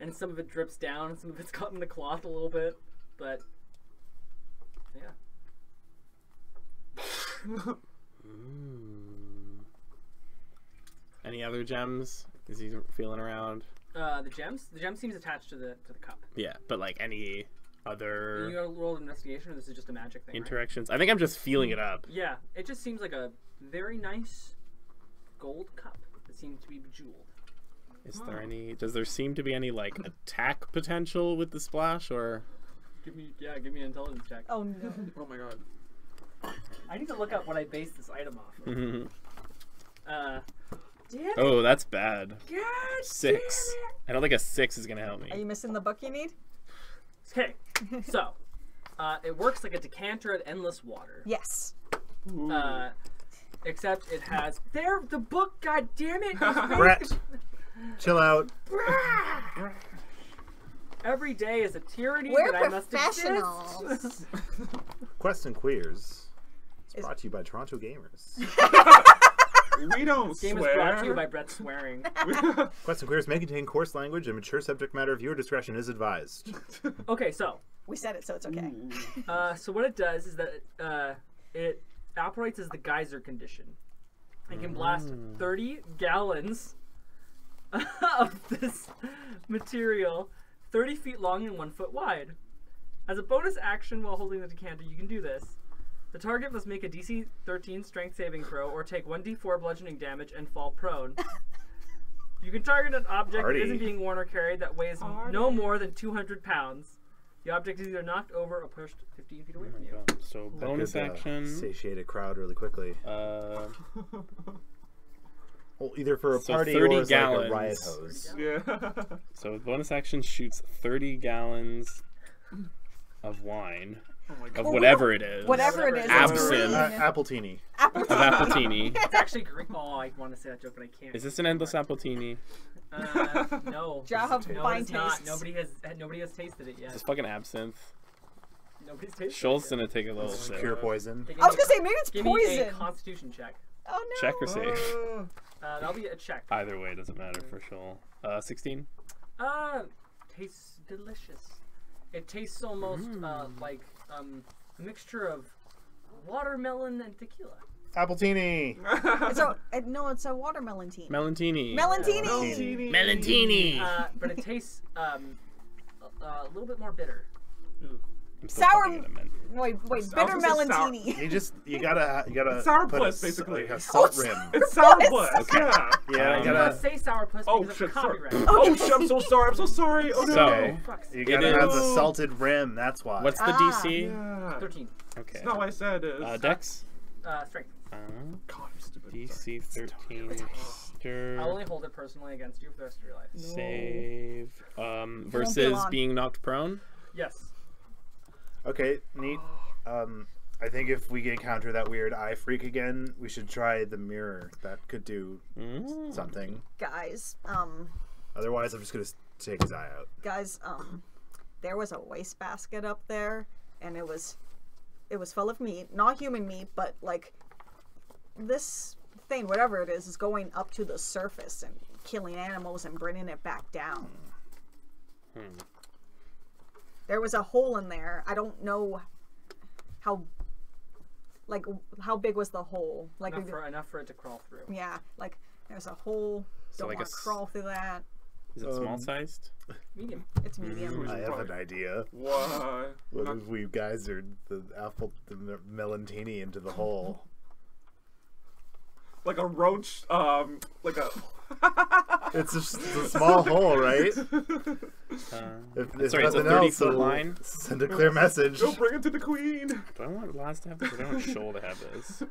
Speaker 6: And some of it drips down, and some of it's caught in the cloth a little bit, but yeah.
Speaker 4: Any other gems? Is he feeling around?
Speaker 6: The gem seems attached to the cup.
Speaker 4: Yeah, but like any
Speaker 6: You
Speaker 4: other
Speaker 6: gotta roll an investigation, or this is just a magic thing, right?
Speaker 4: interactions? I think I'm just feeling it up.
Speaker 6: Yeah, it just seems like a very nice gold cup that seems to be bejeweled.
Speaker 4: Is there any? Does there seem to be any like attack potential with the splash, or?
Speaker 6: Give me an intelligence check.
Speaker 5: Oh no.
Speaker 2: Oh my god.
Speaker 6: I need to look up what I based this item off of. Damn it.
Speaker 4: Oh, that's bad.
Speaker 6: God
Speaker 4: 6. I don't think a 6 is gonna help
Speaker 5: Are
Speaker 4: me.
Speaker 5: you missing the book you need?
Speaker 6: Okay, so it works like a decanter of endless water.
Speaker 5: Yes.
Speaker 6: Except it has the book. God damn it!
Speaker 3: Brett, chill out.
Speaker 6: Every day is a tyranny
Speaker 5: We're
Speaker 6: that I must
Speaker 5: professionals.
Speaker 6: exist.
Speaker 3: Quest and Queers. It's brought to you by Toronto Gamers.
Speaker 2: We don't
Speaker 6: This game is
Speaker 2: swear.
Speaker 6: brought to you by Brett swearing.
Speaker 3: Quest and Queers may contain coarse language and mature subject matter. Viewer discretion is advised.
Speaker 6: Okay, so
Speaker 5: We said it, so it's okay.
Speaker 6: so what it does is that it operates as the geyser condition. It can blast 30 gallons of this material 30 feet long and 1 foot wide. As a bonus action while holding the decanter, you can do this. The target must make a DC 13 strength saving throw or take 1d4 bludgeoning damage and fall prone. You can target an object
Speaker 3: Party.
Speaker 6: that isn't being worn or carried that weighs no more than 200 pounds. The object is either knocked over or pushed 15 feet away from you.
Speaker 4: So
Speaker 3: That
Speaker 4: bonus
Speaker 3: could,
Speaker 4: action.
Speaker 3: Satiate a crowd really quickly. Well, either for a
Speaker 4: So
Speaker 3: party
Speaker 4: 30
Speaker 3: or as like a riot
Speaker 4: gallons.
Speaker 3: hose.
Speaker 2: Yeah.
Speaker 4: So bonus action shoots 30 gallons of wine
Speaker 2: Oh my
Speaker 4: of
Speaker 2: god.
Speaker 4: whatever it is.
Speaker 5: Whatever it is. it's
Speaker 4: Absinthe.
Speaker 5: green.
Speaker 3: Appletini.
Speaker 5: Apple
Speaker 4: Of Appletini.
Speaker 6: It's actually green. Oh, I want to say that joke, but I can't.
Speaker 4: Is this an endless Appletini?
Speaker 6: No.
Speaker 5: Jar of
Speaker 6: No,
Speaker 5: fine
Speaker 6: it's not.
Speaker 5: tastes.
Speaker 6: Nobody has tasted it yet.
Speaker 4: This fucking absinthe.
Speaker 6: Nobody's tasted
Speaker 4: Schultz
Speaker 6: it yet.
Speaker 4: gonna take a little sip.
Speaker 3: Pure poison.
Speaker 6: Okay,
Speaker 5: I was gonna say maybe it's
Speaker 6: give me
Speaker 5: poison.
Speaker 6: a Constitution check.
Speaker 5: Oh no.
Speaker 4: Check or save?
Speaker 6: That'll be a check.
Speaker 4: Either way, doesn't matter for sure. 16.
Speaker 6: Tastes delicious. It tastes almost like a mixture of watermelon and tequila.
Speaker 3: Appletini.
Speaker 5: It's a watermelon tea.
Speaker 4: Melantini.
Speaker 5: Melantini.
Speaker 4: Melantini.
Speaker 6: But it tastes a little bit more bitter.
Speaker 4: I'm still
Speaker 5: Sour-
Speaker 4: fucking it, man.
Speaker 5: Wait,
Speaker 2: I
Speaker 5: bitter
Speaker 2: was gonna say sour.
Speaker 5: melantini.
Speaker 3: You gotta
Speaker 2: Sour
Speaker 3: put
Speaker 2: plus,
Speaker 3: a,
Speaker 2: basically.
Speaker 3: like a salt rim.
Speaker 2: It's sourpuss. Yeah.
Speaker 3: Yeah, you
Speaker 6: You
Speaker 3: gotta.
Speaker 6: must say sourpuss
Speaker 2: Oh
Speaker 6: because
Speaker 2: shit,
Speaker 6: of
Speaker 2: sorry.
Speaker 6: copyright.
Speaker 2: Oh shit, I'm so sorry. I'm so sorry. Oh no.
Speaker 4: So-
Speaker 3: Okay.
Speaker 6: Fuck's
Speaker 3: You
Speaker 6: sake.
Speaker 3: gotta
Speaker 4: It
Speaker 3: have
Speaker 4: is-
Speaker 3: the salted rim. That's why.
Speaker 4: What's the DC?
Speaker 2: Yeah.
Speaker 6: 13.
Speaker 4: Okay.
Speaker 2: That's not what I said. Is
Speaker 4: Dex?
Speaker 6: Strength.
Speaker 2: God, I'm stupid.
Speaker 4: DC 13. Stir.
Speaker 6: I'll only hold it personally against you for the rest of your life.
Speaker 4: Save.
Speaker 5: be
Speaker 4: Versus
Speaker 5: long.
Speaker 4: being knocked prone?
Speaker 6: Yes.
Speaker 3: Okay, neat. I think if we encounter that weird eye freak again, we should try the mirror. That could do something.
Speaker 5: Guys,
Speaker 3: Otherwise, I'm just gonna take his eye out.
Speaker 5: there was a wastebasket up there, and it was full of meat, not human meat, but like this thing, whatever it is going up to the surface and killing animals and bringing it back down. There was a hole in there. I don't know how big was the hole? Like
Speaker 6: Enough for it to crawl through.
Speaker 5: yeah, like there's a hole.
Speaker 4: So
Speaker 5: Don't
Speaker 4: like
Speaker 5: want to crawl through that.
Speaker 4: Is it small sized?
Speaker 6: Medium.
Speaker 5: It's medium.
Speaker 3: I have an idea.
Speaker 2: Why?
Speaker 3: What if we geysered the melantini into the hole?
Speaker 2: Like a roach. Like a.
Speaker 3: It's just a small hole, right? If
Speaker 4: Sorry, it's a
Speaker 3: nothing
Speaker 4: 30-foot
Speaker 3: it'll
Speaker 4: line?
Speaker 3: Send a clear message.
Speaker 2: Go bring it to the queen.
Speaker 4: Do I want Laz to have this? Or do I want Shoal to have this?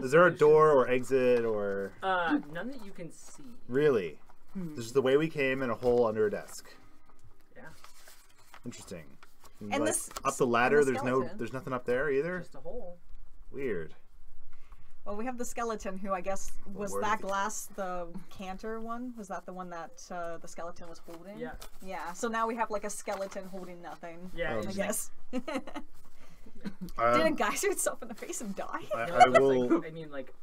Speaker 3: Is there a door or exit or
Speaker 6: None that you can see.
Speaker 3: really? This is the way we came in a hole under a desk.
Speaker 6: Yeah.
Speaker 3: Interesting.
Speaker 5: And
Speaker 3: Like,
Speaker 5: this
Speaker 3: up the ladder,
Speaker 5: and the skeleton.
Speaker 3: there's nothing up there either.
Speaker 6: Just a hole.
Speaker 3: Weird.
Speaker 5: Well, we have the skeleton, who I guess was
Speaker 3: where
Speaker 5: that
Speaker 3: did it-
Speaker 5: glass the canter one? Was that the one that the skeleton was holding?
Speaker 6: Yeah.
Speaker 5: Yeah. So now we have like a skeleton holding nothing.
Speaker 6: Yeah.
Speaker 5: I guess.
Speaker 3: Um,
Speaker 5: Did a geyser itself in the face and die?
Speaker 3: I will.
Speaker 6: Like, I mean, like,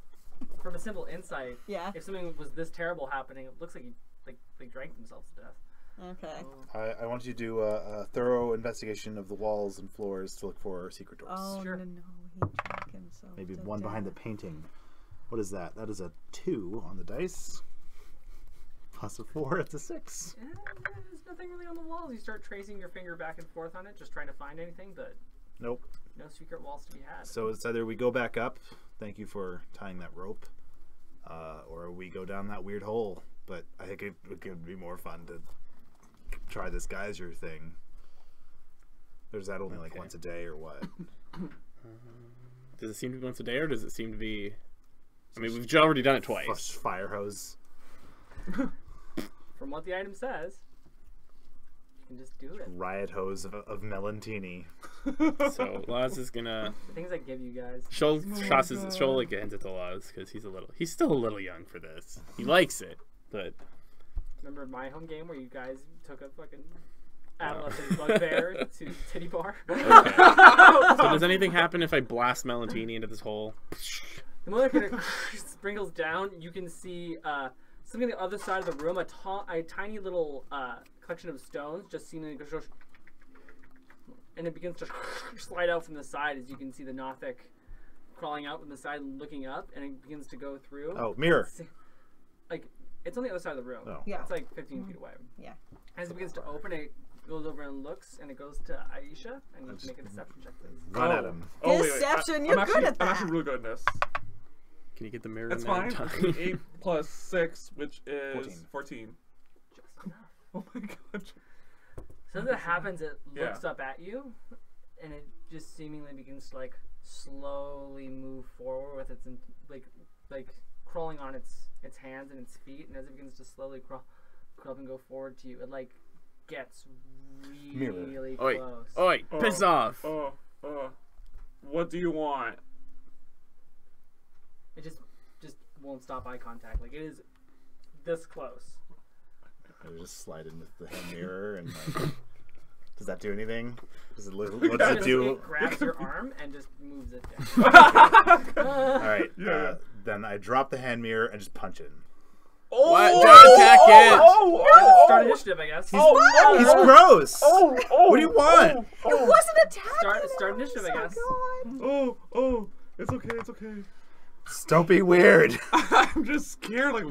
Speaker 6: from a simple insight,
Speaker 5: Yeah.
Speaker 6: if something was this terrible happening, it looks like they drank themselves to death.
Speaker 5: Okay.
Speaker 3: I want you to do a thorough investigation of the walls and floors to look for secret doors.
Speaker 5: Oh
Speaker 6: Sure.
Speaker 5: no, he drank himself.
Speaker 3: Maybe
Speaker 5: to
Speaker 3: one behind the
Speaker 5: death.
Speaker 3: painting. What is that? That is a 2 on the dice. Plus a 4, it's a 6.
Speaker 6: Yeah, there's nothing really on the walls. You start tracing your finger back and forth on it, just trying to find anything, but
Speaker 3: Nope.
Speaker 6: no secret walls to be had.
Speaker 3: So it's either we go back up, thank you for tying that rope, or we go down that weird hole. But I think it could be more fun to try this geyser thing. There's that only like
Speaker 4: Okay.
Speaker 3: once a day or what?
Speaker 4: Does it seem to be once a day, or does it seem to be? I mean, we've already done it
Speaker 3: Flush
Speaker 4: twice.
Speaker 3: fire hose.
Speaker 6: From what the item says, you can just do it.
Speaker 3: Riot hose of melantini.
Speaker 4: So Laz is gonna.
Speaker 6: The things I give you guys.
Speaker 4: Shoal like hands it to Laz because he's still a little young for this. He likes it, but
Speaker 6: Remember my home game where you guys took a fucking adolescent bugbear to titty bar?
Speaker 4: Okay. So does anything happen if I blast Melantini into this hole?
Speaker 6: The moment it kind of sprinkles down, you can see something on the other side of the room, a tiny little collection of stones just seemingly goes, and it begins to slide out from the side as you can see the Nothic crawling out from the side and looking up, and it begins to go through.
Speaker 3: Oh, mirror.
Speaker 6: Like, it's on the other side of the room.
Speaker 3: Oh.
Speaker 5: Yeah.
Speaker 6: It's like 15 feet away.
Speaker 5: Yeah.
Speaker 6: As it begins to open, it goes over and looks, and it goes to Aisha, and you can make a deception check, please.
Speaker 3: Run at him.
Speaker 2: Oh, wait,
Speaker 5: Deception,
Speaker 2: I'm
Speaker 5: you're
Speaker 2: actually,
Speaker 5: good at
Speaker 2: I'm
Speaker 5: that.
Speaker 2: actually really good at this.
Speaker 4: Can you get the mirror
Speaker 2: That's
Speaker 4: in there?
Speaker 2: fine.
Speaker 4: in time?
Speaker 2: 8 plus 6, which is 14.
Speaker 6: Just enough.
Speaker 2: Oh my god.
Speaker 6: So as it happens, it
Speaker 2: Yeah.
Speaker 6: looks up at you, and it just seemingly begins to like slowly move forward with its like crawling on its hands and its feet, and as it begins to slowly crawl up and go forward to you, it like gets really
Speaker 4: Oi,
Speaker 6: close.
Speaker 4: oi, piss off!
Speaker 2: What do you want?
Speaker 6: It just won't stop eye contact. Like it is this close.
Speaker 3: I just slide in with the hand mirror and like, does that do anything? Does it what
Speaker 6: It
Speaker 3: does it
Speaker 6: just-
Speaker 3: do?
Speaker 6: It grabs your arm and just moves it down.
Speaker 3: All right.
Speaker 2: Yeah.
Speaker 3: Then I drop the hand mirror and just punch it.
Speaker 2: Oh,
Speaker 4: What? Don't attack it!
Speaker 6: Start initiative, I guess.
Speaker 3: He's gross. What do you want?
Speaker 5: It wasn't attacking.
Speaker 6: Start initiative, I guess.
Speaker 2: Oh, it's okay, it's okay.
Speaker 3: Just don't be weird.
Speaker 2: I'm just scared, like,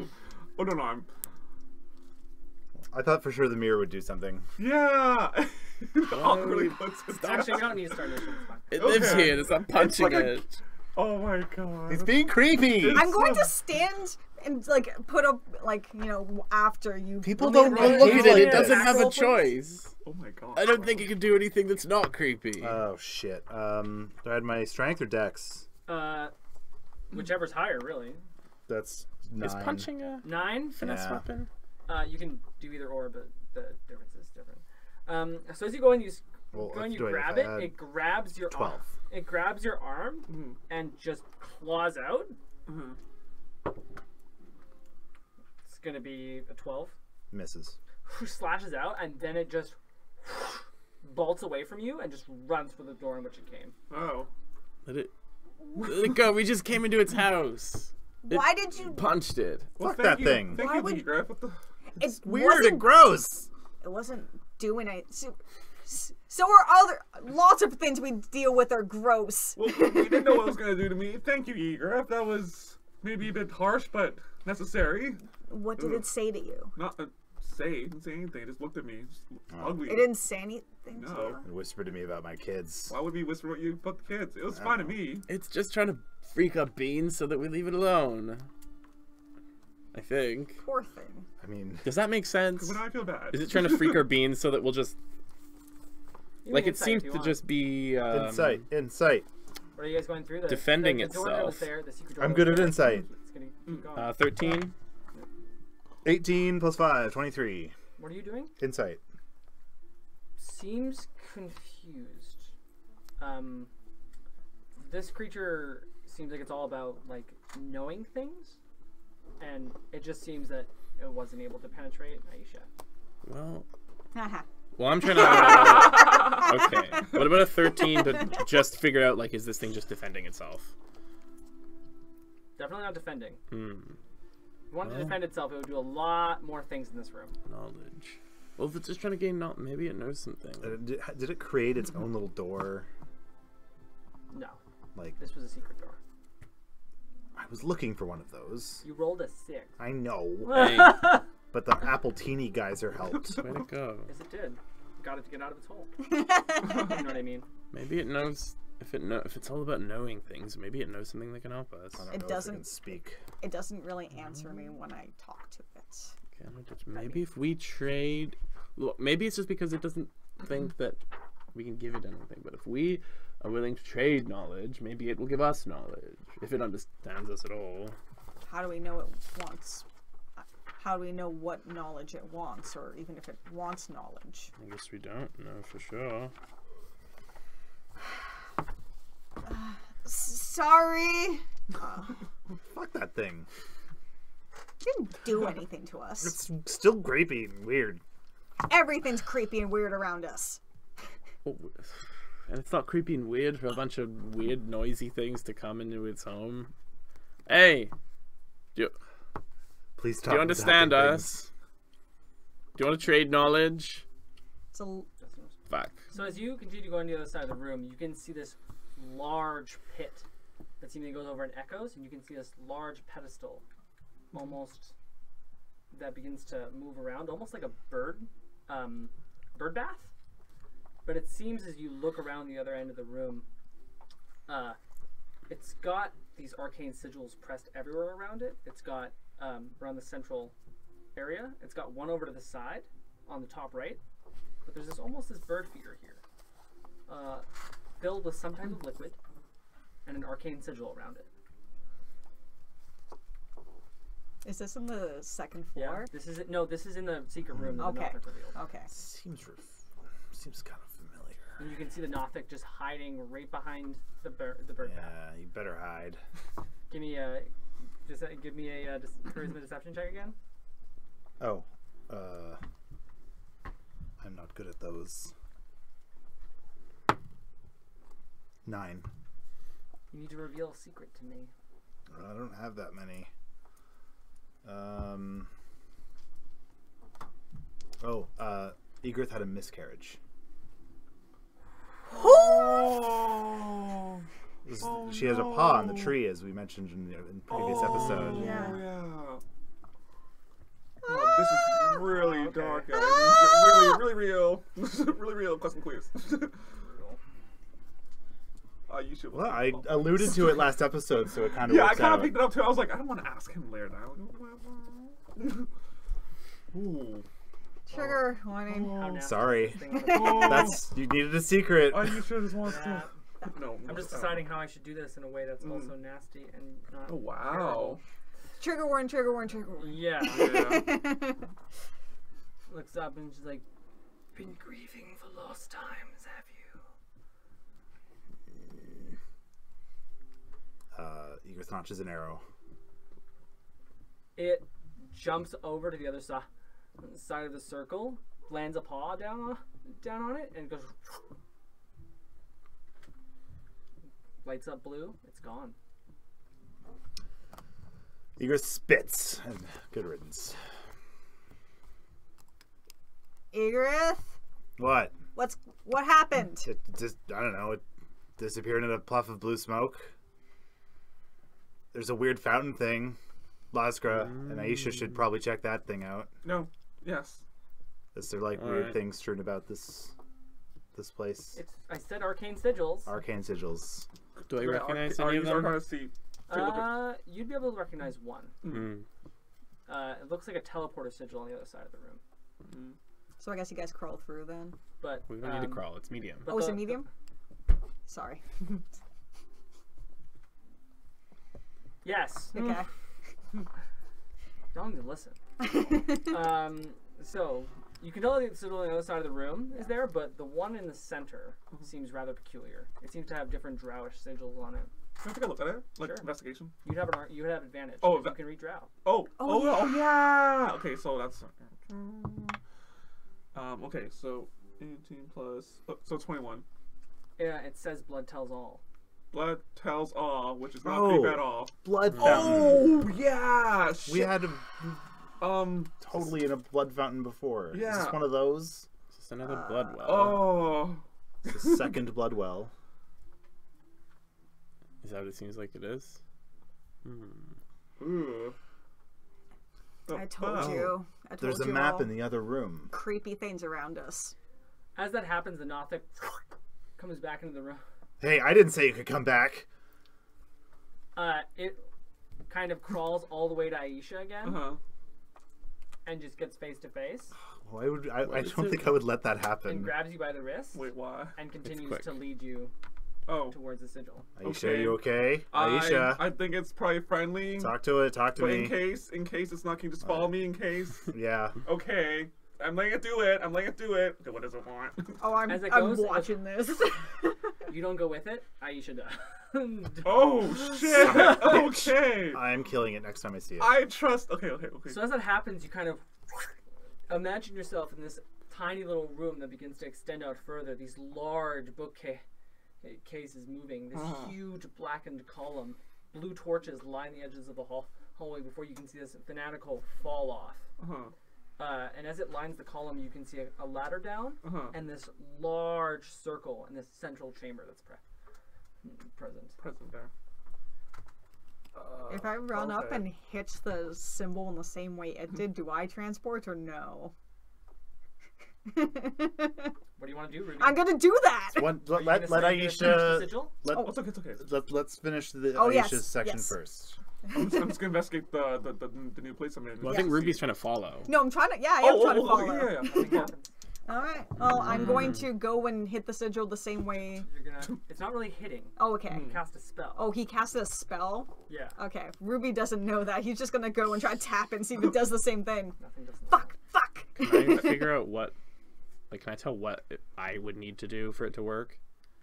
Speaker 2: oh no, I'm,
Speaker 3: I thought for sure the mirror would do something.
Speaker 2: yeah. Awkwardly puts it down.
Speaker 6: Actually, you don't need to start initiative. It's fine.
Speaker 4: It lives
Speaker 2: Okay.
Speaker 4: here, just I'm punching
Speaker 2: like a-
Speaker 4: it.
Speaker 2: Oh my god.
Speaker 3: He's being creepy.
Speaker 5: I'm going to stand and like put up like after you.
Speaker 3: People
Speaker 5: let
Speaker 3: don't
Speaker 5: me
Speaker 3: roll
Speaker 5: know.
Speaker 4: Look at it,
Speaker 3: like
Speaker 4: it doesn't
Speaker 3: this.
Speaker 4: have a
Speaker 5: Roll, please.
Speaker 4: choice.
Speaker 2: Oh my god.
Speaker 4: I don't think it can do anything that's not creepy.
Speaker 3: Oh shit. Do I add my strength or dex?
Speaker 6: Whichever's higher, really.
Speaker 3: That's 9.
Speaker 4: Is punching a
Speaker 6: 9.
Speaker 4: finesse
Speaker 3: Yeah.
Speaker 4: weapon?
Speaker 6: You can do either or, but the difference is different. So as you go in, you
Speaker 3: Well,
Speaker 6: go and you
Speaker 3: do I-
Speaker 6: grab
Speaker 3: if
Speaker 6: it.
Speaker 3: I add
Speaker 6: It grabs your
Speaker 3: 12.
Speaker 6: arm. It grabs your arm and just claws out. It's gonna be a 12.
Speaker 3: misses.
Speaker 6: Slashes out, and then it just bolts away from you and just runs for the door in which it came.
Speaker 2: Oh.
Speaker 4: Let it go. We just came into its house.
Speaker 5: Why did you?
Speaker 4: Punched it.
Speaker 3: Fuck
Speaker 2: thank
Speaker 3: that
Speaker 2: you.
Speaker 3: thing.
Speaker 2: Thank
Speaker 5: Why
Speaker 2: you,
Speaker 5: would-
Speaker 2: Meatgraph. What the?
Speaker 5: It's
Speaker 3: Weird and gross.
Speaker 5: It wasn't doing it. So are lots of things we deal with are gross.
Speaker 2: Well, we didn't know what it was gonna do to me. Thank you, Meatgraph. That was maybe a bit harsh, but necessary.
Speaker 5: What did it say to you?
Speaker 2: Not didn't say anything. It just looked at me. Just ugly.
Speaker 5: It didn't say anything to
Speaker 2: No.
Speaker 5: you.
Speaker 3: It whispered to me about my kids.
Speaker 2: Why would we whisper what you fuck kids? It was fine to me.
Speaker 4: It's just trying to freak up Beans so that we leave it alone. I think.
Speaker 5: Poor thing.
Speaker 3: I mean,
Speaker 4: Does that make sense?
Speaker 2: But now I feel bad.
Speaker 4: Is it trying to freak our Beans so that we'll just...
Speaker 6: You
Speaker 4: Like,
Speaker 6: can
Speaker 4: it
Speaker 6: insight
Speaker 4: seems
Speaker 6: if you
Speaker 4: to
Speaker 6: want.
Speaker 4: just be...
Speaker 3: insight.
Speaker 6: What are you guys going through?
Speaker 4: Defending
Speaker 6: the door that
Speaker 4: itself.
Speaker 6: was there, the secret door
Speaker 3: I'm
Speaker 6: that
Speaker 3: good
Speaker 6: was
Speaker 3: at
Speaker 6: there.
Speaker 3: insight.
Speaker 6: It's gonna keep going.
Speaker 4: 13.
Speaker 3: 18 plus 5, 23.
Speaker 6: What are you doing?
Speaker 3: Insight.
Speaker 6: Seems confused. This creature seems like it's all about like knowing things, and it just seems that it wasn't able to penetrate Aisha.
Speaker 4: Well...
Speaker 5: Haha.
Speaker 4: Well, I'm trying to... Okay. What about a 13 to just figure out, like, is this thing just defending itself?
Speaker 6: Definitely not defending. If
Speaker 4: Hmm.
Speaker 6: it wanted to defend itself, it would do a lot more things in this room.
Speaker 4: Knowledge. Well, if it's just trying to gain knowledge, maybe it knows something.
Speaker 3: Did it create its own little door?
Speaker 6: No,
Speaker 3: Like,
Speaker 6: this was a secret door.
Speaker 3: I was looking for one of those.
Speaker 6: You rolled a 6.
Speaker 3: I know.
Speaker 4: Hey,
Speaker 3: But the Apple Teeny geyser helped.
Speaker 4: way to go.
Speaker 6: Yes, it did. Got it to get out of its hole. You know what I mean?
Speaker 4: Maybe it knows... If it's all about knowing things, maybe it knows something that can help us.
Speaker 3: I don't
Speaker 5: It
Speaker 3: know
Speaker 5: doesn't-
Speaker 3: if it can speak.
Speaker 5: It doesn't really answer me when I talk to it.
Speaker 4: Maybe if we trade... Well, maybe it's just because it doesn't think that we can give it anything. But if we are willing to trade knowledge, maybe it will give us knowledge. If it understands us at all.
Speaker 5: How do we know it wants? How do we know what knowledge it wants, or even if it wants knowledge?
Speaker 4: I guess we don't know for sure.
Speaker 5: Sorry.
Speaker 3: Fuck that thing.
Speaker 5: Didn't do anything to us.
Speaker 3: It's still creepy and weird.
Speaker 5: Everything's creepy and weird around us.
Speaker 4: Oh, and it's not creepy and weird for a bunch of weird, noisy things to come into its home. Hey,
Speaker 3: Please stop.
Speaker 4: do you
Speaker 3: with the
Speaker 4: understand
Speaker 3: hacking
Speaker 4: us? Do you want to trade knowledge?
Speaker 5: It's a,
Speaker 4: Fuck.
Speaker 6: So as you continue to go on the other side of the room, you can see this large pit that seemingly goes over and echoes, and you can see this large pedestal, almost that begins to move around, almost like a bird bath. But it seems as you look around the other end of the room, it's got these arcane sigils pressed everywhere around it. It's got around the central area. It's got one over to the side on the top right. But there's almost this bird feeder here, filled with some type of liquid and an arcane sigil around it.
Speaker 5: is this on the second floor?
Speaker 6: This is it. No, this is in the secret room that the
Speaker 5: Okay.
Speaker 6: Nothic revealed.
Speaker 5: Okay.
Speaker 3: Seems kind of familiar.
Speaker 6: And you can see the Nothic just hiding right behind the bird bath.
Speaker 3: Yeah, you better hide.
Speaker 6: Give me a charisma deception check again.
Speaker 3: Oh, I'm not good at those. 9.
Speaker 6: You need to reveal a secret to me.
Speaker 3: I don't have that many. Egrith had a miscarriage. She has a paw on the tree, as we mentioned in the previous episode.
Speaker 5: Yeah.
Speaker 2: Oh, this is really dark, guys. Really real. Really real custom quiz. You should.
Speaker 3: Well, I alluded to it last episode, so it kind of
Speaker 2: Yeah, I
Speaker 3: works
Speaker 2: kind of
Speaker 3: out.
Speaker 2: picked it up too. I was like, I don't want to ask him later now. Ooh.
Speaker 5: Trigger warning.
Speaker 6: How nasty
Speaker 3: Sorry.
Speaker 6: is this thing on the-
Speaker 3: That's you needed a secret.
Speaker 2: Are you sure this wants
Speaker 6: Yeah.
Speaker 2: to? No.
Speaker 6: I'm just deciding how I should do this in a way that's also nasty and not.
Speaker 2: Oh wow.
Speaker 5: Trigger warning, trigger warning, trigger warning.
Speaker 6: Yeah.
Speaker 2: Yeah.
Speaker 6: Looks up and she's like, "Been grieving for lost times, have you?"
Speaker 3: Egrith notches an arrow.
Speaker 6: It jumps over to the other side of the circle, lands a paw down on it, and goes. Lights up blue. It's gone.
Speaker 3: Egrith spits. And good riddance.
Speaker 5: Egrith,
Speaker 3: What?
Speaker 5: what happened?
Speaker 3: It just, I don't know, it disappeared in a puff of blue smoke. There's a weird fountain thing. Laskra and Aisha should probably check that thing out.
Speaker 2: No. Yes.
Speaker 3: Is there like weird
Speaker 4: Alright.
Speaker 3: things strewn about this place?
Speaker 6: I said arcane sigils.
Speaker 3: Arcane sigils.
Speaker 4: Do I recognize
Speaker 2: Are
Speaker 4: any
Speaker 2: you
Speaker 4: of them?
Speaker 2: trying to see?
Speaker 6: You'd be able to recognize one.
Speaker 4: Hmm.
Speaker 6: It looks like a teleporter sigil on the other side of the room.
Speaker 5: So I guess you guys crawl through then.
Speaker 6: But
Speaker 4: We don't need to crawl. It's medium.
Speaker 6: but
Speaker 5: Oh, is
Speaker 6: the-
Speaker 5: it medium? Sorry.
Speaker 6: Yes.
Speaker 5: Okay.
Speaker 6: Y'all need to listen. So you can tell the sigil on the other side of the room is there, but the one in the center seems rather peculiar. It seems to have different drowish sigils on it.
Speaker 2: Can I take a look at it? Like
Speaker 6: Sure.
Speaker 2: investigation.
Speaker 6: You would have advantage.
Speaker 2: Oh,
Speaker 6: because you can read drow.
Speaker 2: Oh yeah. Okay, so that's. Okay, so 18 plus. So 21.
Speaker 6: Yeah, it says blood tells all.
Speaker 2: Blood tells all, which is not
Speaker 3: Oh.
Speaker 2: creep at all.
Speaker 3: Blood fountain.
Speaker 2: Oh yeah.
Speaker 3: We had a,
Speaker 2: Totally.
Speaker 3: totally in a blood fountain before. Is
Speaker 2: Yeah.
Speaker 3: this one of those?
Speaker 4: Is this another blood well?
Speaker 2: Oh.
Speaker 3: It's the second blood well.
Speaker 4: Is that what it seems like it is?
Speaker 2: Ooh.
Speaker 5: I told you. I told
Speaker 3: There's a
Speaker 5: you
Speaker 3: map
Speaker 5: all
Speaker 3: in the other room.
Speaker 5: creepy things around us.
Speaker 6: As that happens, the Nothic comes back into the room.
Speaker 3: Hey, I didn't say you could come back.
Speaker 6: It kind of crawls all the way to Aisha again
Speaker 2: Uh-huh.
Speaker 6: and just gets face to face
Speaker 3: Why would I
Speaker 4: is
Speaker 3: don't
Speaker 4: it?
Speaker 3: think I would let that
Speaker 6: and
Speaker 3: happen.
Speaker 6: grabs you by the wrist
Speaker 2: Wait, why?
Speaker 6: and continues
Speaker 4: quick.
Speaker 6: to lead you
Speaker 2: Oh.
Speaker 6: towards the sigil.
Speaker 3: Aisha,
Speaker 2: Okay.
Speaker 3: you okay? Aisha,
Speaker 2: I think it's probably friendly.
Speaker 3: talk to it. Talk to
Speaker 2: But
Speaker 3: me.
Speaker 2: in case it's not, can you just follow me in case?
Speaker 3: Yeah.
Speaker 2: Okay. I'm letting it do it. I'm letting it do it. Okay, what does it want?
Speaker 5: Oh, I'm
Speaker 6: As it goes,
Speaker 5: watching this.
Speaker 6: You don't go with it. Aisha does.
Speaker 2: Oh shit! Okay.
Speaker 3: I'm killing it next time I see it.
Speaker 2: I trust. Okay.
Speaker 6: So as that happens, you kind of imagine yourself in this tiny little room that begins to extend out further. These large bookcases moving. This huge blackened column. Blue torches line the edges of the hallway before you can see this fanatical fall off. And as it lines the column, you can see a ladder down and this large circle in this central chamber that's present.
Speaker 2: Present there.
Speaker 5: If I run up
Speaker 2: okay.
Speaker 5: and hit the symbol in the same way it did, do I transport or no?
Speaker 6: What do you want to do, Ruby?
Speaker 5: I'm gonna do that.
Speaker 3: Let
Speaker 6: Are you gonna say you're gonna finish the
Speaker 3: Aisha.
Speaker 6: sigil?
Speaker 2: Oh, it's okay.
Speaker 3: Let's finish the
Speaker 5: Oh,
Speaker 3: Aisha's
Speaker 5: yes,
Speaker 3: section
Speaker 5: yes.
Speaker 3: first.
Speaker 2: I'm just gonna investigate the new place I'm in.
Speaker 4: Well, I think Ruby's trying to follow.
Speaker 5: No, I'm trying to. Yeah, I am trying to follow.
Speaker 2: Okay, yeah.
Speaker 6: Nothing happens.
Speaker 5: All right. Well, I'm going to go and hit the sigil the same way.
Speaker 6: You're gonna. It's not really hitting.
Speaker 5: Oh, okay.
Speaker 6: Cast a spell.
Speaker 5: Oh, he cast a spell.
Speaker 6: Yeah.
Speaker 5: Okay. Ruby doesn't know that. He's just gonna go and try to tap and see if it does the same thing.
Speaker 6: Nothing does.
Speaker 5: Fuck.
Speaker 4: Can I figure out what? Like, can I tell what I would need to do for it to work?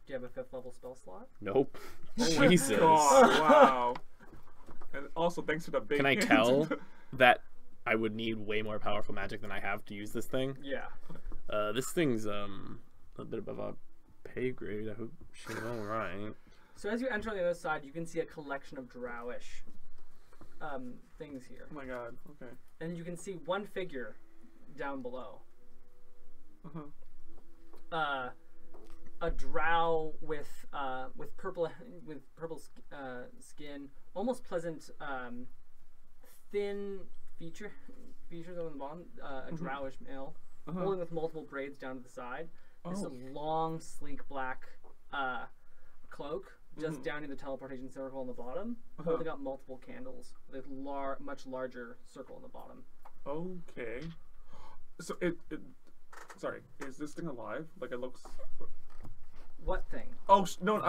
Speaker 6: Do you have a 5th level spell slot?
Speaker 4: Nope.
Speaker 2: Oh
Speaker 4: Jesus.
Speaker 2: God, wow. And also, thanks to the big.
Speaker 4: Can I
Speaker 2: hint.
Speaker 4: tell that I would need way more powerful magic than I have to use this thing?
Speaker 6: Yeah.
Speaker 4: This thing's a bit above a pay grade. I hope she's all right.
Speaker 6: So as you enter on the other side, you can see a collection of drowish things here,
Speaker 2: Oh my God. Okay.
Speaker 6: and you can see one figure down below. A drow with purple skin, almost pleasant, thin features on the bottom. A drowish male, holding with multiple braids down to the side. It's a long, sleek black cloak, just down in the teleportation circle on the bottom, holding up multiple candles with a much larger circle on the bottom.
Speaker 2: Okay. So sorry, is this thing alive? Like it looks.
Speaker 6: What thing?
Speaker 2: Oh no!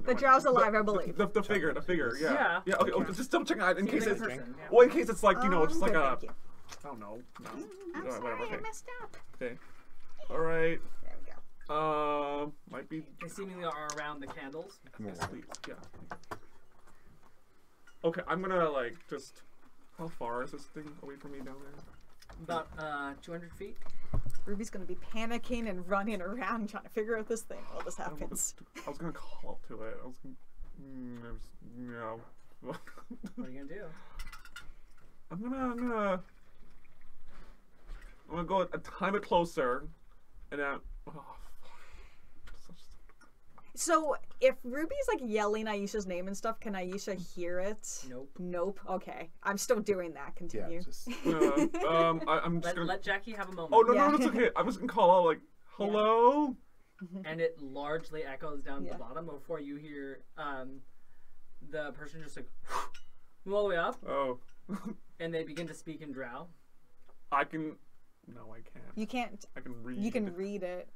Speaker 5: The drow's alive, I believe.
Speaker 2: The figure, yeah.
Speaker 6: Yeah.
Speaker 2: Okay. Oh, just double checking in case
Speaker 6: Living
Speaker 2: it's.
Speaker 6: person, yeah.
Speaker 2: Well, in case it's like just like
Speaker 5: good,
Speaker 2: a.
Speaker 5: thank you.
Speaker 2: I don't know. No.
Speaker 5: I'm
Speaker 2: Alright,
Speaker 5: sorry,
Speaker 2: whatever.
Speaker 5: I messed up.
Speaker 2: Okay. All right.
Speaker 5: There we go.
Speaker 2: Might be.
Speaker 6: They seemingly are around the candles.
Speaker 2: Asleep. Yeah. Okay, I'm gonna like just. How far is this thing away from me down there?
Speaker 6: About 200 feet.
Speaker 5: Ruby's gonna be panicking and running around trying to figure out this thing while this happens.
Speaker 2: I was gonna call up to it. I was gonna. Yeah.
Speaker 6: What are you gonna do?
Speaker 2: I'm gonna go a tiny bit closer, and then. Oh,
Speaker 5: So if Ruby's like yelling Aisha's name and stuff, can Aisha hear it?
Speaker 6: Nope.
Speaker 5: Nope. Okay. I'm still doing that.
Speaker 3: Yeah,
Speaker 5: Continue.
Speaker 3: just
Speaker 2: I'm just gonna.
Speaker 6: Let Jackie have a moment.
Speaker 2: Oh no,
Speaker 5: Yeah.
Speaker 2: no, that's okay. I'm just gonna call out like, hello.
Speaker 6: And it largely echoes down
Speaker 5: Yeah.
Speaker 6: the bottom before you hear the person just like move all the way up,
Speaker 2: Oh,
Speaker 6: and they begin to speak in Drow.
Speaker 2: I can. No, I can't.
Speaker 5: You can't.
Speaker 2: I can read.
Speaker 5: You can read it.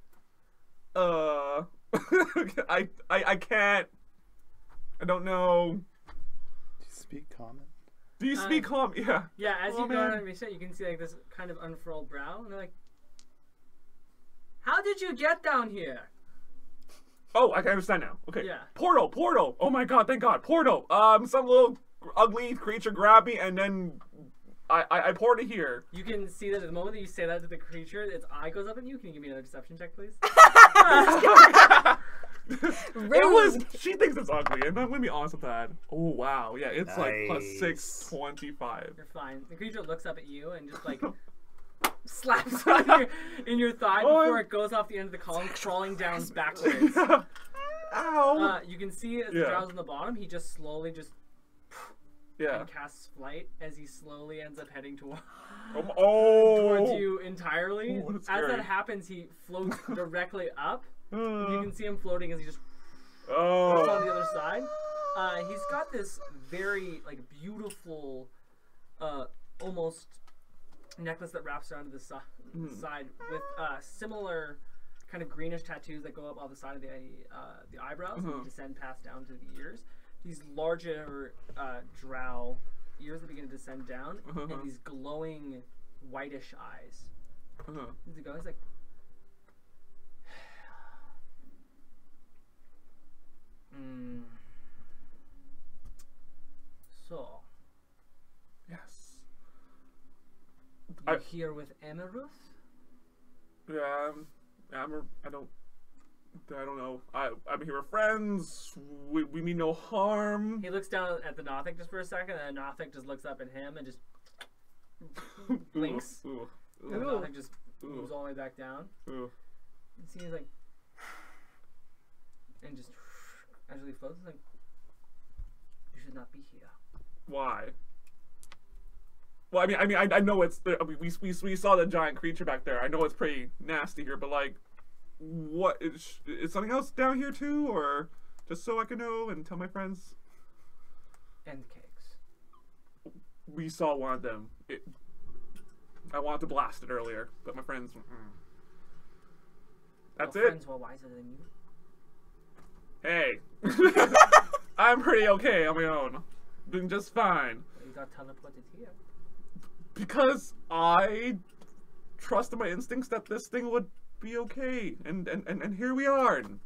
Speaker 2: I can't. I don't know.
Speaker 3: speak common.
Speaker 2: Do you speak calm? Yeah.
Speaker 6: Yeah, as
Speaker 2: Oh,
Speaker 6: you go
Speaker 2: man.
Speaker 6: down and reset, you can see like this kind of unfurled brow, and they're like, "How did you get down here?"
Speaker 2: Oh, I can understand now. Okay.
Speaker 6: Yeah.
Speaker 2: Portal. Oh my God! Thank God. Portal. Some little ugly creature grabbed me, and then I poured it here.
Speaker 6: You can see that at the moment that you say that to the creature, its eye goes up at you. Can you give me another deception check, please?
Speaker 2: It was. She thinks it's ugly, and I'm gonna be honest with that. Oh wow, yeah, it's like plus
Speaker 3: Nice.
Speaker 2: 6, 25.
Speaker 6: You're fine. The creature looks up at you and just like slaps in your thigh
Speaker 2: Oh,
Speaker 6: before it goes off the end of the column, crawling down backwards.
Speaker 2: Ow.
Speaker 6: You can see as the
Speaker 2: Yeah.
Speaker 6: drow's on the bottom, he just slowly
Speaker 2: Yeah.
Speaker 6: and casts flight as he slowly ends up heading towards
Speaker 2: Oh.
Speaker 6: you entirely.
Speaker 2: Ooh, that's
Speaker 6: As
Speaker 2: scary.
Speaker 6: that happens, he floats directly up. You can see him floating as he just on
Speaker 2: Oh.
Speaker 6: the other side. He's got this very like beautiful, almost necklace that wraps around to the side with similar kind of greenish tattoos that go up on the side of the eyebrows and descend past down to the ears. These larger drow ears that begin to descend down, and these glowing whitish eyes.
Speaker 2: Uh-huh.
Speaker 6: He's like, So,
Speaker 2: Yes.
Speaker 6: you're here with Emeruth?
Speaker 2: Yeah, I don't know. I'm here with friends. We mean no harm.
Speaker 6: He looks down at the Nothic just for a second, and the Nothic just looks up at him and just blinks.
Speaker 2: Ooh,
Speaker 6: And the Nothic just moves all the way back down.
Speaker 2: ooh.
Speaker 6: And seems like, and just casually floats. Like, you should not be here.
Speaker 2: Why? Well, I know it's. We saw the giant creature back there. I know it's pretty nasty here, but like, what is something else down here too, or just so I can know and tell my friends?
Speaker 6: End cakes.
Speaker 2: We saw one of them. I wanted to blast it earlier, but my friends. That's
Speaker 6: Your
Speaker 2: it.
Speaker 6: friends were wiser than you.
Speaker 2: Hey, I'm pretty okay on my own. Doing just fine.
Speaker 6: You got teleported here.
Speaker 2: Because I trusted my instincts that this thing would be okay, and here we are. And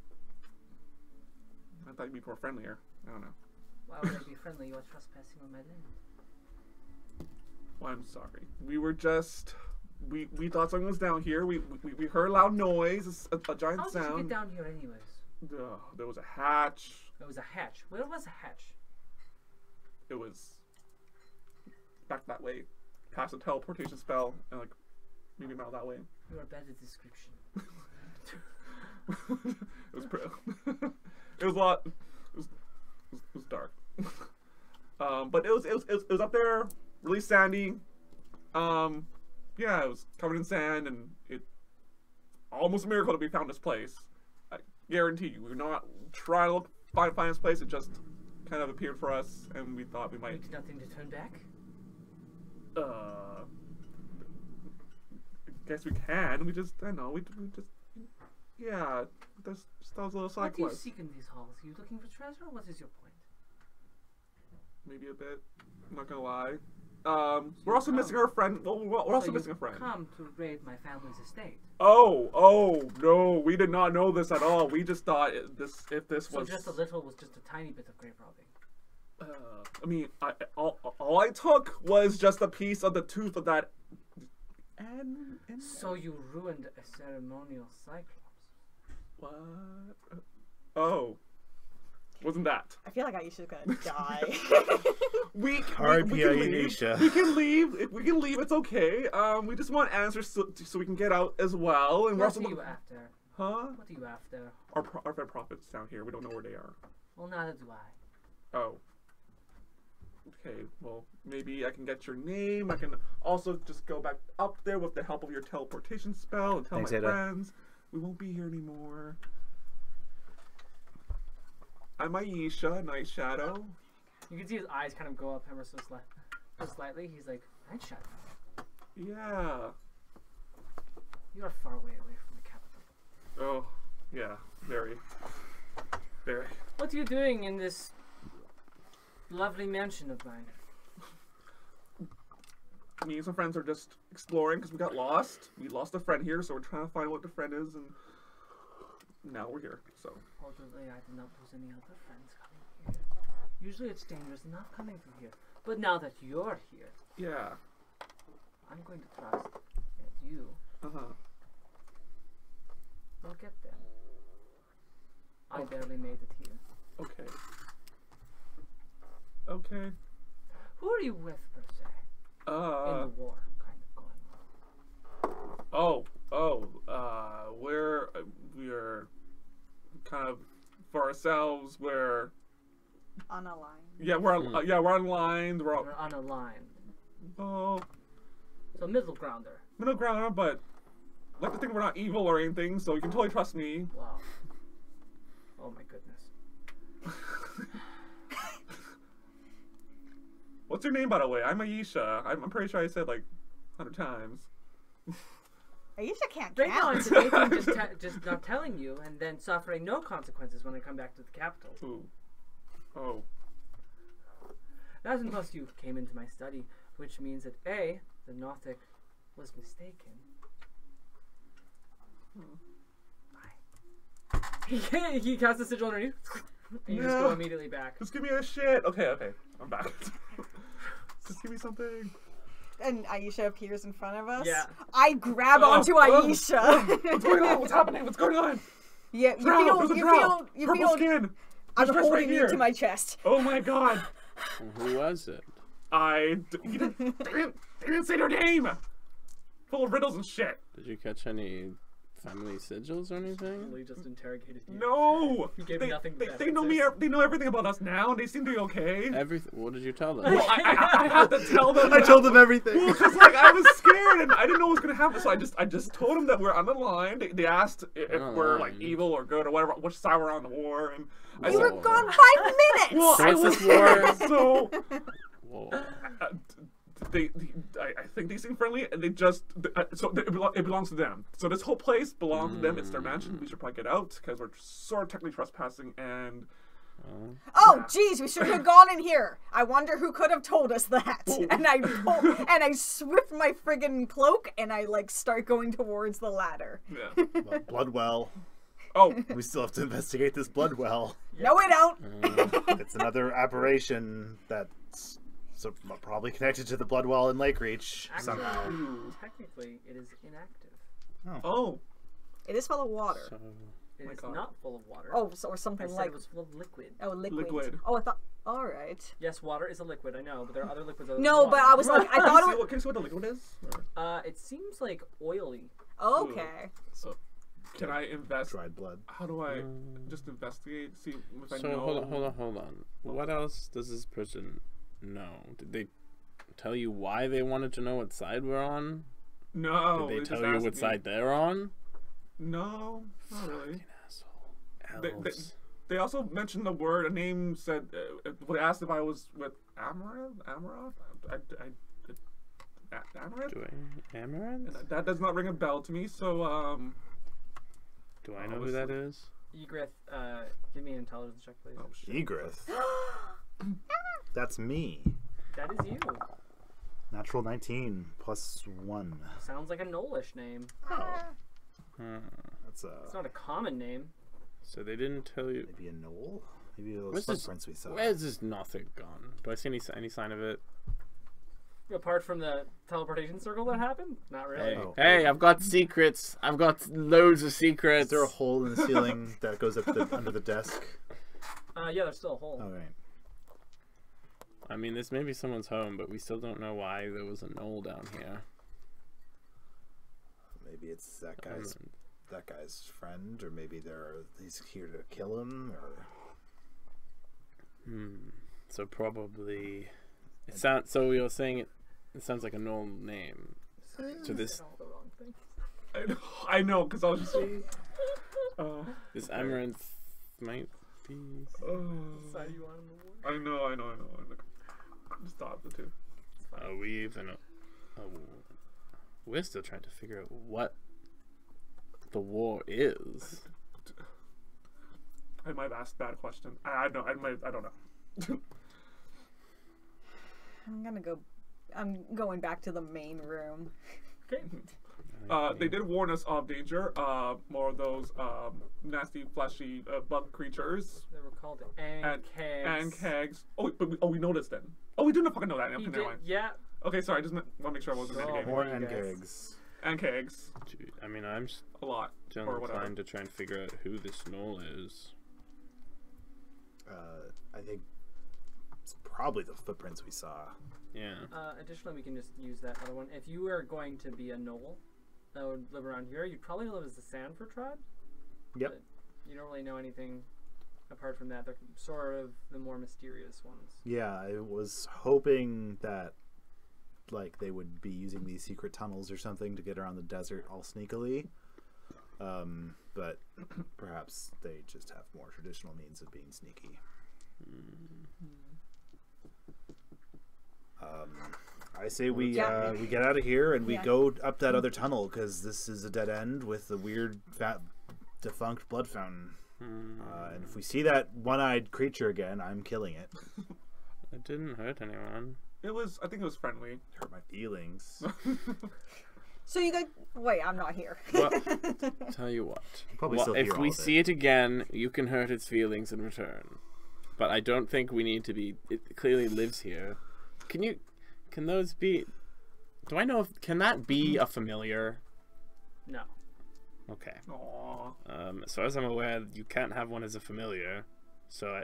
Speaker 2: I thought you'd be more friendlier. I don't know.
Speaker 6: Why would I be friendly? You are trespassing on my land.
Speaker 2: Well, I'm sorry. We were just we thought something was down here. We heard a loud noise, a giant
Speaker 6: How did
Speaker 2: sound.
Speaker 6: you get down here anyways?
Speaker 2: There was a hatch.
Speaker 6: It was a hatch. Where was a hatch?
Speaker 2: It was back that way, past the teleportation spell, and like maybe about that way.
Speaker 6: You are bad at description.
Speaker 2: It was pretty. It was a lot. It was dark. But it was up there, really sandy. Yeah, it was covered in sand, and it almost a miracle that we found this place. I guarantee you, we were not trying to find this place. It just kind of appeared for us, and we thought we
Speaker 6: You
Speaker 2: might.
Speaker 6: did nothing to turn back?
Speaker 2: Guess we can. We just, I don't know. We just, yeah. There's just those little side
Speaker 6: What do you
Speaker 2: quests.
Speaker 6: seek in these halls? Are you looking for treasure, or what is your point?
Speaker 2: Maybe a bit. I'm not gonna lie. We're also missing our friend. Well, we're also
Speaker 6: So
Speaker 2: missing a
Speaker 6: you've
Speaker 2: friend.
Speaker 6: come to raid my family's estate.
Speaker 2: Oh no, we did not know this at all. We just thought if this
Speaker 6: So
Speaker 2: was
Speaker 6: just a little was just a tiny bit of grave robbing.
Speaker 2: I mean, all I took was just a piece of the tooth of that. And
Speaker 6: So you ruined a ceremonial cyclops.
Speaker 2: what? Oh, wasn't that?
Speaker 5: I feel like Aisha's gonna die.
Speaker 2: We
Speaker 3: R.I.P.
Speaker 2: can leave.
Speaker 3: Aisha.
Speaker 2: We can leave. If we can leave, it's okay. We just want answers so we can get out as well. And we're
Speaker 6: What
Speaker 2: also
Speaker 6: are you after?
Speaker 2: huh?
Speaker 6: What are you after?
Speaker 2: Our friend prophets down here. We don't know where they are.
Speaker 6: Well, neither do I.
Speaker 2: Oh. Okay, well, maybe I can get your name. I can also just go back up there with the help of your teleportation spell and tell
Speaker 3: Thanks,
Speaker 2: my
Speaker 3: Ada.
Speaker 2: friends we won't be here anymore. I'm Aisha, Night Shadow.
Speaker 6: You can see his eyes kind of go up ever so slightly. He's like, Night Shadow,
Speaker 2: Yeah.
Speaker 6: you are far away from the capital.
Speaker 2: Oh, yeah. Very. Very.
Speaker 6: What are you doing in this lovely mansion of mine?
Speaker 2: Me and some friends are just exploring because we got lost. We lost a friend here, so we're trying to find what the friend is, and now we're here. So.
Speaker 6: Fortunately, I did not lose any other friends coming here. Usually it's dangerous enough coming through here. But now that you're here,
Speaker 2: Yeah.
Speaker 6: I'm going to trust that you
Speaker 2: Uh-huh.
Speaker 6: will get there. I barely made it here.
Speaker 2: Okay. Okay.
Speaker 6: Who are you with, per se? In the war kind of going on.
Speaker 2: We're kind of for ourselves. We're
Speaker 5: Unaligned.
Speaker 2: we're unlined. We're all,
Speaker 6: We're unaligned.
Speaker 2: well,
Speaker 6: So middle grounder.
Speaker 2: middle ground, but I like to think we're not evil or anything, so you can totally trust me.
Speaker 6: Wow. Oh my goodness.
Speaker 2: What's your name, by the way? I'm Aisha. I'm pretty sure I said like 100 times.
Speaker 5: Aisha can't
Speaker 6: They go
Speaker 5: count.
Speaker 6: into dating just not telling you and then suffering no consequences when I come back to the capital.
Speaker 2: Ooh. Oh.
Speaker 6: Not unless you came into my study, which means that A, the Nothic was mistaken. He casts a sigil underneath, and you just go
Speaker 2: Yeah.
Speaker 6: immediately back.
Speaker 2: Just give me a shit. Okay, I'm back. Just give me something.
Speaker 5: And Aisha appears in front of us.
Speaker 6: Yeah.
Speaker 5: I grab
Speaker 2: Oh,
Speaker 5: onto
Speaker 2: oh,
Speaker 5: Aisha.
Speaker 2: What's going on? What's happening? What's going on?
Speaker 5: Yeah, you
Speaker 2: Drow,
Speaker 5: feel,
Speaker 2: there's a
Speaker 5: you
Speaker 2: drow.
Speaker 5: feel, you
Speaker 2: Purple
Speaker 5: feel.
Speaker 2: skin.
Speaker 5: I'm
Speaker 2: There's
Speaker 5: holding
Speaker 2: right
Speaker 5: you
Speaker 2: here.
Speaker 5: to my chest.
Speaker 2: Oh my god.
Speaker 4: Who was it?
Speaker 2: You didn't say their name. Full of riddles and shit.
Speaker 4: Did you catch any family sigils or anything?
Speaker 6: He just interrogated you.
Speaker 2: No.
Speaker 6: He gave nothing but
Speaker 2: They know me.
Speaker 6: answers.
Speaker 2: They know everything about us now, and they seem to be okay.
Speaker 4: Everything. What did you tell them?
Speaker 2: Well, I had to tell them.
Speaker 3: I told them everything.
Speaker 2: Because like I was scared and I didn't know what was gonna happen, so I just told them that we're on the line. They asked if we're like evil or good or whatever, which side we're on the war, and I
Speaker 5: You
Speaker 2: said,
Speaker 5: were gone 5 minutes.
Speaker 2: well,
Speaker 4: So
Speaker 2: I
Speaker 4: what's
Speaker 2: was
Speaker 4: this war?
Speaker 2: scared, so
Speaker 4: Whoa.
Speaker 2: I think they seem friendly, and they just it belongs to them. So this whole place belongs to them. It's their mansion. We should probably get out because we're sort of technically trespassing, and
Speaker 5: Oh, geez, we should have gone in here. I wonder who could have told us that. And I swift my friggin' cloak and I like start going towards the ladder.
Speaker 2: yeah.
Speaker 3: Well, Bloodwell.
Speaker 2: Oh,
Speaker 3: We still have to investigate this Bloodwell.
Speaker 5: No, we don't.
Speaker 3: It's another aberration that's probably connected to the Bloodwell in Lake Reach somehow.
Speaker 6: Actually, technically, it is inactive.
Speaker 2: oh,
Speaker 5: It is full of water.
Speaker 4: So,
Speaker 6: It
Speaker 2: my
Speaker 6: is
Speaker 2: God.
Speaker 6: not full of water.
Speaker 5: Oh, or
Speaker 6: I
Speaker 5: something
Speaker 6: said
Speaker 5: like.
Speaker 6: it was full of liquid.
Speaker 5: Oh, liquid.
Speaker 2: Liquid.
Speaker 5: Oh, I thought. All right.
Speaker 6: Yes, water is a liquid. I know, but there are other liquids. Other than
Speaker 5: No,
Speaker 6: water.
Speaker 5: but I was like, I thought it was.
Speaker 2: Can you see what the liquid is? Or-
Speaker 6: It seems like oily.
Speaker 5: Okay.
Speaker 2: Can I invest?
Speaker 3: Dried blood.
Speaker 2: How do I just investigate? See if I
Speaker 4: so
Speaker 2: know.
Speaker 4: hold on. What else does this person know? Did they tell you why they wanted to know what side we're on?
Speaker 2: No.
Speaker 4: Did they
Speaker 2: just
Speaker 4: tell you
Speaker 2: asked
Speaker 4: what
Speaker 2: me.
Speaker 4: side they're on?
Speaker 2: No, not really.
Speaker 4: Asshole. Elves.
Speaker 2: They also mentioned the word. A name said. They asked if I was with Amaranth. Amaranth.
Speaker 4: Do I Amaranth?
Speaker 2: That does not ring a bell to me. So
Speaker 4: Do I know who that is?
Speaker 6: Egrith, give me an intelligence check, please.
Speaker 2: Oh shit.
Speaker 3: Egrith. That's me.
Speaker 6: That is you.
Speaker 3: Natural 19 plus 1.
Speaker 6: Sounds like a Knowlish name.
Speaker 3: That's
Speaker 6: It's not a common name.
Speaker 4: So they didn't tell you.
Speaker 3: maybe a knoll? Maybe those
Speaker 4: Where's this-
Speaker 3: footprints we saw.
Speaker 4: Where's this Nothic gone? Do I see any sign of it?
Speaker 6: Apart from the teleportation circle that happened? Not really.
Speaker 3: Oh.
Speaker 4: Hey, I've got secrets. I've got loads of secrets.
Speaker 3: Is there a hole in the ceiling that goes up under the desk?
Speaker 6: Yeah, there's still a hole.
Speaker 3: All right.
Speaker 4: I mean, this may be someone's home, but we still don't know why there was a knoll down here.
Speaker 3: Maybe it's that guy's friend, or maybe he's here to kill him, or
Speaker 4: So probably it sounds. So you're saying it sounds like a knoll name. So this
Speaker 6: All the wrong things.
Speaker 2: I know, because I was just.
Speaker 4: this Amaranth might be.
Speaker 6: Side you want in the war?
Speaker 2: I know. Just thought the two.
Speaker 4: Are we even? We're still trying to figure out what the war is.
Speaker 2: I might have asked a bad question. I don't know.
Speaker 5: I'm going back to the main room.
Speaker 6: Okay.
Speaker 2: They did warn us of danger. More of those nasty, fleshy bug creatures.
Speaker 6: They were called
Speaker 2: And
Speaker 6: Ankegs.
Speaker 2: kegs. We know this then. Oh, we didn't fucking know that. Okay,
Speaker 6: He
Speaker 2: never
Speaker 6: did,
Speaker 2: mind.
Speaker 6: yeah.
Speaker 2: Okay, sorry. I just want to make sure I wasn't in the game.
Speaker 3: more
Speaker 6: you
Speaker 3: and
Speaker 6: guys.
Speaker 3: gigs.
Speaker 2: And kegs.
Speaker 4: I mean, I'm
Speaker 2: A lot.
Speaker 4: still
Speaker 2: Or whatever.
Speaker 4: inclined to try and figure out who this knoll is.
Speaker 3: I think it's probably the footprints we saw.
Speaker 4: Yeah.
Speaker 6: Additionally, we can just use that other one. If you were going to be a Knoll that would live around here, you'd probably live as the Sanford tribe.
Speaker 3: Yep.
Speaker 6: But you don't really know anything apart from that. They're sort of the more mysterious ones.
Speaker 3: Yeah, I was hoping that like they would be using these secret tunnels or something to get around the desert all sneakily. But perhaps they just have more traditional means of being sneaky. I say we get out of here and we
Speaker 5: Yeah.
Speaker 3: go up that other tunnel because this is a dead end with the weird fat defunct blood fountain. And if we see that one-eyed creature again, I'm killing it.
Speaker 4: It didn't hurt anyone.
Speaker 2: I think it was friendly.
Speaker 3: Hurt my feelings.
Speaker 5: So you go. Wait, I'm not here.
Speaker 4: Well, tell you what.
Speaker 3: Probably
Speaker 4: Well,
Speaker 3: still hear
Speaker 4: if
Speaker 3: all
Speaker 4: we
Speaker 3: of
Speaker 4: see
Speaker 3: it.
Speaker 4: it again, you can hurt its feelings in return. But I don't think we need to be. It clearly lives here. Can those be? Do I know if can that be a familiar?
Speaker 6: No.
Speaker 4: Okay.
Speaker 2: Aww.
Speaker 4: As far as I'm aware, you can't have one as a familiar. So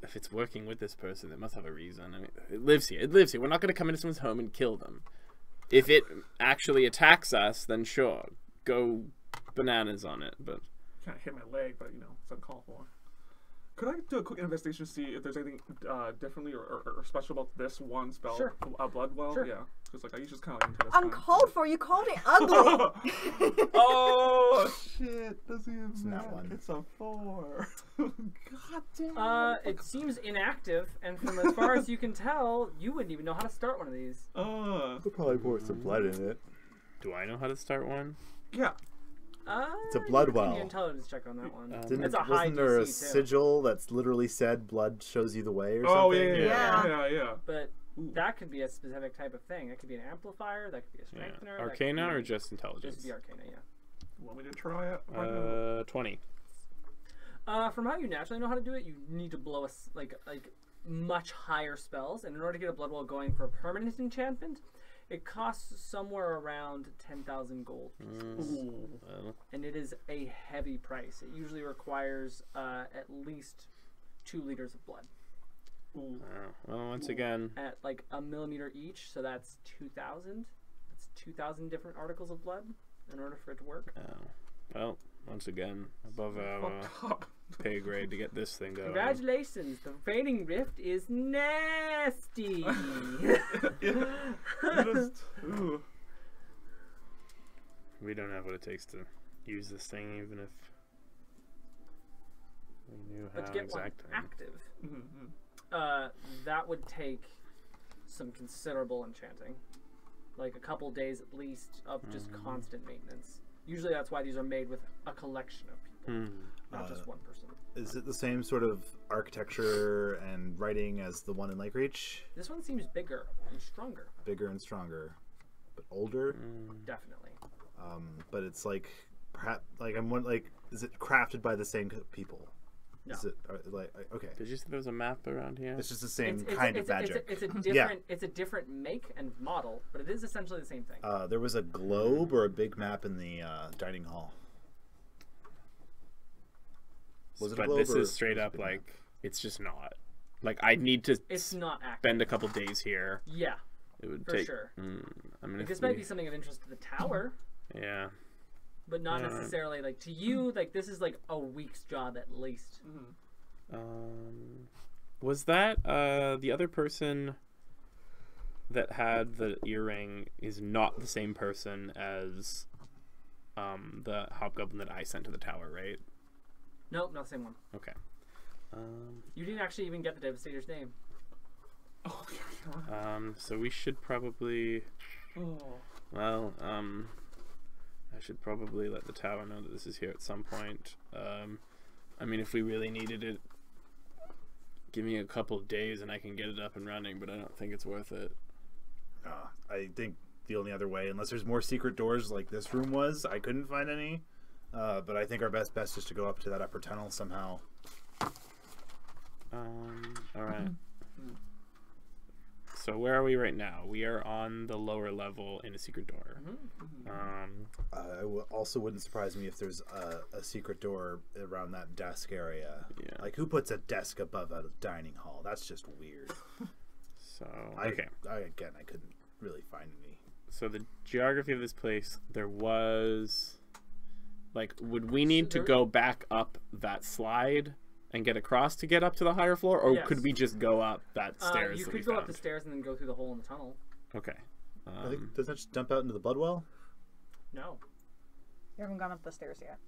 Speaker 4: if it's working with this person, it must have a reason. I mean, it lives here. It lives here. We're not going to come into someone's home and kill them. If it actually attacks us, then sure, go bananas on it. But
Speaker 2: Kind of hit my leg, but you know, it's uncalled for. Could I do a quick investigation to see if there's anything differently or special about this one spell?
Speaker 6: Sure.
Speaker 2: Bloodwell?
Speaker 6: Sure.
Speaker 2: Yeah. Because like I just kind of into this.
Speaker 5: Uncalled for. You called it ugly.
Speaker 2: Oh shit! Doesn't even
Speaker 3: not one.
Speaker 2: It's a 4. God damn.
Speaker 6: It seems inactive, and from as far as you can tell, you wouldn't even know how to start one of these.
Speaker 3: We'll probably pour some blood in it.
Speaker 4: do I know how to start one?
Speaker 2: Yeah.
Speaker 3: It's a blood
Speaker 6: you can
Speaker 3: well.
Speaker 6: give me intelligence check on that one.
Speaker 3: Didn't,
Speaker 6: It's a high
Speaker 3: wasn't there a
Speaker 6: DC, too.
Speaker 3: sigil that's literally said blood shows you the way or
Speaker 2: Oh
Speaker 3: something?
Speaker 2: yeah.
Speaker 6: But that could be a specific type of thing. That could be an amplifier. That could be a strengthener. that could
Speaker 4: Arcana
Speaker 6: be-
Speaker 4: or just intelligence?
Speaker 6: Just be Arcana, yeah.
Speaker 2: Want me to try it?
Speaker 4: 20.
Speaker 6: From how you naturally know how to do it, you need to blow like much higher spells, and in order to get a blood well going for a permanent enchantment, it costs somewhere around 10,000 gold,
Speaker 4: Well,
Speaker 6: and it is a heavy price. It usually requires at least 2 liters of blood
Speaker 4: well, once again,
Speaker 6: at like a millimeter each, so that's 2,000. That's 2,000 different articles of blood in order for it to work.
Speaker 4: well, once again, above our pay grade to get this thing going.
Speaker 6: Congratulations, the Fading Rift is nasty.
Speaker 2: Ooh.
Speaker 4: We don't have what it takes to use this thing, even if we knew
Speaker 6: But
Speaker 4: how
Speaker 6: to get
Speaker 4: exactly.
Speaker 6: one active,
Speaker 2: Mm-hmm.
Speaker 6: that would take some considerable enchanting, like a couple days at least of just constant maintenance. Usually that's why these are made with a collection of people, not just one person.
Speaker 3: Is it the same sort of architecture and writing as the one in Lake Reach?
Speaker 6: This one seems bigger and stronger,
Speaker 3: Bigger and stronger, but older.
Speaker 6: definitely.
Speaker 3: But it's like perhaps like I'm one like is it crafted by the same people?
Speaker 6: No.
Speaker 3: Is it okay?
Speaker 4: Did you say there was a map around here?
Speaker 3: It's just the same
Speaker 6: It's
Speaker 3: kind of magic.
Speaker 6: It's a different. It's a different make and model, but it is essentially the same thing.
Speaker 3: There was a globe or a big map in the dining hall. Was it a
Speaker 4: But
Speaker 3: globe
Speaker 4: this
Speaker 3: or
Speaker 4: is straight
Speaker 3: was it a
Speaker 4: up
Speaker 3: big map?
Speaker 4: like it's just not. Like I need to
Speaker 6: It's not active.
Speaker 4: spend a couple days here.
Speaker 6: Yeah,
Speaker 4: It would
Speaker 6: for
Speaker 4: take.
Speaker 6: sure.
Speaker 4: I mean,
Speaker 6: Like,
Speaker 4: if
Speaker 6: this might
Speaker 4: we-
Speaker 6: be something of interest to the tower,
Speaker 4: Yeah.
Speaker 6: but not necessarily like to you. Like this is like a week's job at least.
Speaker 4: Was that the other person that had the earring is not the same person as the hobgoblin that I sent to the tower, right?
Speaker 6: Nope, not the same one.
Speaker 4: Okay.
Speaker 6: You didn't actually even get the Devastator's name.
Speaker 2: Oh,
Speaker 4: So we should probably.
Speaker 2: oh.
Speaker 4: Well, I should probably let the tower know that this is here at some point. I mean, if we really needed it, give me a couple of days and I can get it up and running, but I don't think it's worth it.
Speaker 3: I think the only other way, unless there's more secret doors like this room was, I couldn't find any. But I think our best bet is to go up to that upper tunnel somehow.
Speaker 4: Alright. So where are we right now? We are on the lower level in a secret door.
Speaker 3: Also wouldn't surprise me if there's a secret door around that desk area.
Speaker 4: Yeah.
Speaker 3: Like, who puts a desk above a dining hall? That's just weird.
Speaker 4: So,
Speaker 3: I
Speaker 4: okay.
Speaker 3: couldn't really find any.
Speaker 4: So the geography of this place, there was... Like, would we need to go back up that slide and get across to get up to the higher floor? Or
Speaker 6: Yes.
Speaker 4: could we just go up that stairs
Speaker 6: You
Speaker 4: that we
Speaker 6: could go up
Speaker 4: found?
Speaker 6: the stairs and then go through the hole in the tunnel.
Speaker 4: Okay.
Speaker 3: I think, doesn't that just dump out into the blood well?
Speaker 6: No.
Speaker 5: You haven't gone up the stairs yet.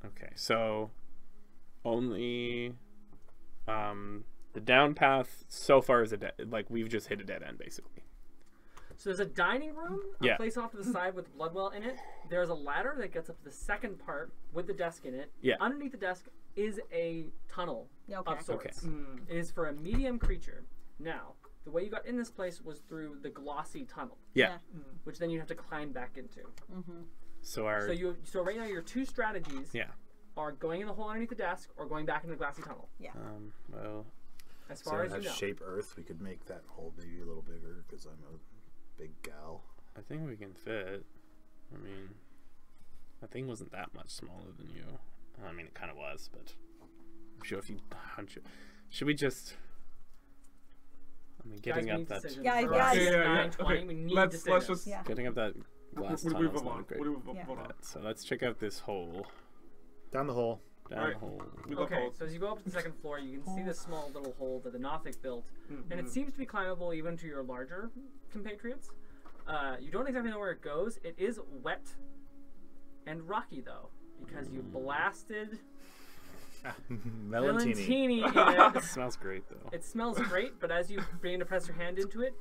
Speaker 4: Okay, so only the down path so far is a like we've just hit a dead end basically.
Speaker 6: So there's a dining room, a
Speaker 4: Yeah.
Speaker 6: place off to the side with Bloodwell in it. There's a ladder that gets up to the second part with the desk in it.
Speaker 4: Yeah.
Speaker 6: Underneath the desk is a tunnel
Speaker 5: Yeah, okay.
Speaker 6: of sorts.
Speaker 4: Okay.
Speaker 6: It is for a medium creature. Now, the way you got in this place was through the glossy tunnel,
Speaker 4: Yeah.
Speaker 6: which then you have to climb back into.
Speaker 4: So our
Speaker 6: So right now your two strategies
Speaker 4: yeah.
Speaker 6: are going in the hole underneath the desk or going back into the glassy tunnel.
Speaker 4: Well,
Speaker 6: As
Speaker 3: So
Speaker 6: far as
Speaker 3: that
Speaker 6: you know.
Speaker 3: shape Earth, we could make that hole maybe a little bigger because I'm a big gal.
Speaker 4: I think we can fit. I mean, that thing wasn't that much smaller than you. I mean, it kind of was, but I'm sure if you hunch it, should we just? I mean, getting
Speaker 6: Guys, we
Speaker 4: up
Speaker 6: need
Speaker 4: that
Speaker 6: decisions.
Speaker 5: Yeah,
Speaker 6: For
Speaker 5: yeah,
Speaker 6: us,
Speaker 5: yeah.
Speaker 6: it's
Speaker 2: Okay,
Speaker 6: 9:20, we need
Speaker 2: let's
Speaker 6: decisions.
Speaker 2: just.
Speaker 5: Yeah.
Speaker 4: getting up that glass
Speaker 2: What do we
Speaker 4: tunnel is
Speaker 2: vote on?
Speaker 4: not great.
Speaker 2: What do we
Speaker 5: Yeah.
Speaker 2: vote on?
Speaker 4: So let's check out this hole.
Speaker 3: Down the hole.
Speaker 4: Down
Speaker 2: Alright.
Speaker 4: the hole.
Speaker 2: We love
Speaker 6: Okay,
Speaker 2: holes.
Speaker 6: so as you go up to the second floor, you can see this small little hole that the Nothic built, and
Speaker 2: Mm-hmm.
Speaker 6: it seems to be climbable even to your larger compatriots. You don't exactly know where it goes. It is wet and rocky though, because you blasted
Speaker 3: Valentini.
Speaker 6: Valentini in
Speaker 4: It
Speaker 6: it.
Speaker 4: smells great though.
Speaker 6: It smells great, but as you begin to press your hand into it,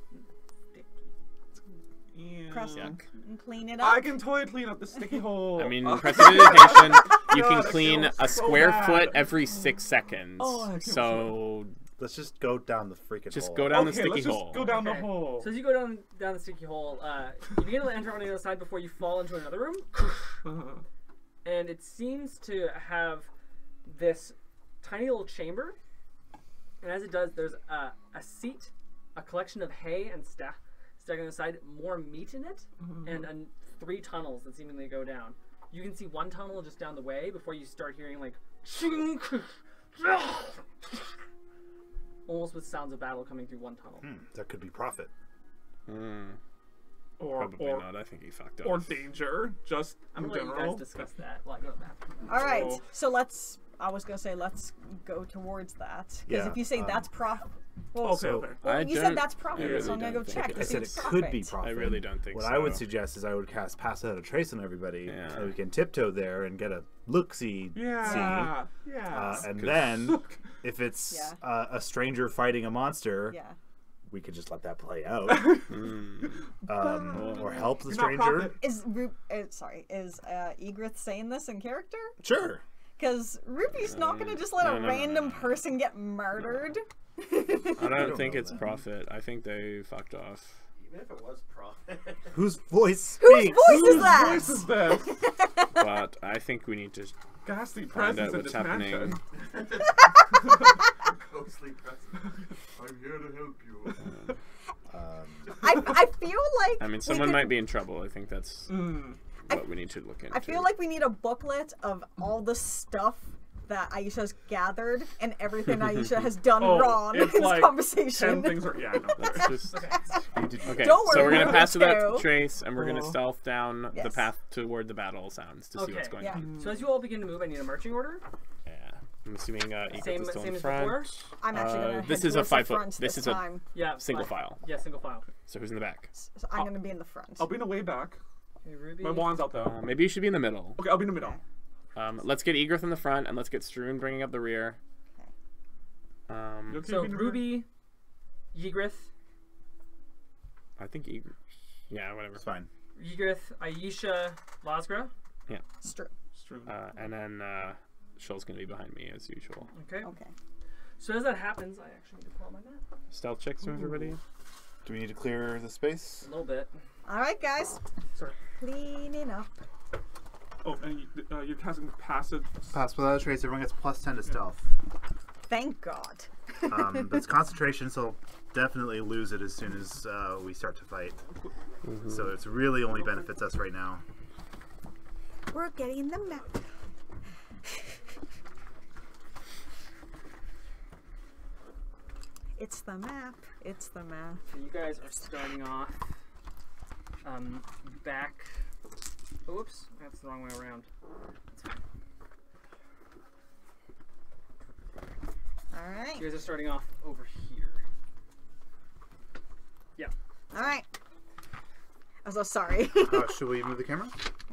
Speaker 5: Crust
Speaker 2: Yeah.
Speaker 5: and clean it
Speaker 2: I
Speaker 5: up.
Speaker 2: can totally clean up the sticky hole.
Speaker 4: I mean, prestidigitation, you can
Speaker 2: God, I
Speaker 4: clean
Speaker 2: feel
Speaker 4: a
Speaker 2: so
Speaker 4: square
Speaker 2: bad.
Speaker 4: foot every 6 seconds.
Speaker 2: Oh, I feel
Speaker 4: so
Speaker 3: Let's just go down the freaking
Speaker 4: just
Speaker 3: hole.
Speaker 4: go down the
Speaker 2: Okay,
Speaker 4: sticky
Speaker 2: let's just
Speaker 4: hole.
Speaker 2: go down
Speaker 6: Okay.
Speaker 2: the hole.
Speaker 6: so as you go down the sticky hole, you begin to enter on the other side before you fall into another room.
Speaker 2: Uh-huh.
Speaker 6: And it seems to have this tiny little chamber, and as it does, there's a seat, a collection of hay and stuck on the side, more meat in it, and 3 tunnels that seemingly go down. You can see one tunnel just down the way before you start hearing like almost with sounds of battle coming through one tunnel.
Speaker 3: That could be profit.
Speaker 2: Or
Speaker 4: Probably not. I think he fucked up.
Speaker 2: or danger, just
Speaker 6: I'm
Speaker 2: in
Speaker 6: gonna let you
Speaker 2: general.
Speaker 6: guys discuss that while I go to the bathroom.
Speaker 5: All right,
Speaker 2: So-
Speaker 5: so let's. I was gonna say let's go towards that because
Speaker 3: Yeah,
Speaker 5: if you say that's profit, well,
Speaker 2: Okay, okay.
Speaker 5: well
Speaker 4: I
Speaker 5: you
Speaker 4: don't-
Speaker 5: said that's
Speaker 4: I
Speaker 5: profit,
Speaker 4: really
Speaker 5: so I'm gonna go
Speaker 4: don't
Speaker 5: check
Speaker 4: think
Speaker 5: to
Speaker 3: I
Speaker 5: see
Speaker 3: said
Speaker 5: if
Speaker 3: it
Speaker 5: it's
Speaker 3: could be
Speaker 5: profit.
Speaker 4: I
Speaker 3: profit.
Speaker 4: really don't think
Speaker 3: What
Speaker 4: so.
Speaker 3: I would suggest is I would cast Pass Without a Trace on everybody,
Speaker 4: Yeah.
Speaker 3: so we can tiptoe there and get a look-see.
Speaker 2: Yeah. Yeah.
Speaker 3: And then, if it's
Speaker 5: Yeah.
Speaker 3: a stranger fighting a monster,
Speaker 5: Yeah.
Speaker 3: we could just let that play out,
Speaker 4: Mm.
Speaker 3: or help the
Speaker 2: You're not
Speaker 3: stranger.
Speaker 2: profit.
Speaker 5: Is Egrith saying this in character?
Speaker 3: Sure.
Speaker 5: Because Ruby's not gonna just let
Speaker 4: no,
Speaker 5: a
Speaker 4: no,
Speaker 5: random
Speaker 4: no.
Speaker 5: person get murdered.
Speaker 4: I don't
Speaker 3: don't
Speaker 4: think
Speaker 3: know
Speaker 4: it's
Speaker 3: that.
Speaker 4: profit. I think they fucked off.
Speaker 7: Even if it was profit.
Speaker 3: Whose voice
Speaker 5: Whose
Speaker 3: speaks?
Speaker 5: voice is that?
Speaker 2: Voice is this?
Speaker 4: But I think we need to
Speaker 2: Ghastly
Speaker 4: find
Speaker 2: presence
Speaker 4: out
Speaker 2: in
Speaker 4: what's
Speaker 2: this
Speaker 4: happening.
Speaker 2: mansion.
Speaker 7: Ghostly presence. I'm here to help you.
Speaker 5: I feel like
Speaker 4: I mean,
Speaker 5: we
Speaker 4: someone
Speaker 5: could-
Speaker 4: might be in trouble. I think that's
Speaker 2: Mm.
Speaker 4: what we need to look into.
Speaker 5: I feel like we need a booklet of all the stuff that Aisha's gathered and everything Aisha has done
Speaker 2: Oh,
Speaker 5: wrong in
Speaker 2: it's
Speaker 5: this
Speaker 2: like
Speaker 5: conversation.
Speaker 2: 10 things are. Yeah, I know.
Speaker 4: Let's just okay.
Speaker 5: Don't
Speaker 4: so
Speaker 5: worry
Speaker 4: we're gonna
Speaker 5: about
Speaker 4: pass
Speaker 5: it,
Speaker 4: without
Speaker 5: too.
Speaker 4: trace, and we're gonna
Speaker 2: Oh.
Speaker 4: stealth down the
Speaker 5: Yes.
Speaker 4: path toward the battle sounds to see what's
Speaker 6: Okay.
Speaker 4: going
Speaker 5: Yeah.
Speaker 4: on.
Speaker 6: So as you all begin to move, I need a marching order.
Speaker 4: Yeah. I'm assuming Egret
Speaker 6: Same-
Speaker 4: is still
Speaker 6: same
Speaker 4: in
Speaker 6: as
Speaker 4: front.
Speaker 6: before?
Speaker 5: I'm actually gonna
Speaker 4: this
Speaker 5: head
Speaker 4: is a
Speaker 5: towards the
Speaker 4: 5 foot.
Speaker 5: front
Speaker 4: This is a
Speaker 5: time.
Speaker 6: Yeah,
Speaker 4: single
Speaker 6: fine.
Speaker 4: file.
Speaker 6: Yeah, single file.
Speaker 4: So who's in the back?
Speaker 5: So I'm gonna be in the front.
Speaker 2: I'll be in the way back.
Speaker 6: Okay, Ruby.
Speaker 2: My wand's out though.
Speaker 4: Maybe you should be in the middle.
Speaker 2: Okay, I'll be in the middle.
Speaker 4: Let's get Egrith in the front, and let's get Struan bringing up the rear.
Speaker 2: You okay
Speaker 6: So
Speaker 2: being in the rear?
Speaker 6: Ruby, Ygritte,
Speaker 4: I think Egrith. Yeah, whatever.
Speaker 3: It's fine.
Speaker 6: Aisha, Lasgra.
Speaker 5: Stru.
Speaker 2: Strewn.
Speaker 4: And then Shoal's gonna be behind me as usual.
Speaker 6: Okay.
Speaker 5: Okay.
Speaker 6: So as that happens, I actually need to pull out my map
Speaker 4: Stealth checks from everybody.
Speaker 3: Do we need to clear the space?
Speaker 6: a little bit.
Speaker 5: All right, guys.
Speaker 6: Sorry.
Speaker 5: Cleaning up.
Speaker 2: Oh, and you're casting passive.
Speaker 3: Pass Without a Trace. Everyone gets +10 to stealth.
Speaker 5: Thank God.
Speaker 3: But it's concentration, so I'll definitely lose it as soon as we start to fight. So it's really only benefits us right now.
Speaker 5: We're getting the map. It's the map. It's the map.
Speaker 6: So you guys are starting off back. Oops, that's the wrong way around. That's fine.
Speaker 5: All right.
Speaker 6: You guys are starting off over here. Yeah.
Speaker 5: All right. I'm so sorry.
Speaker 3: Should we move the camera?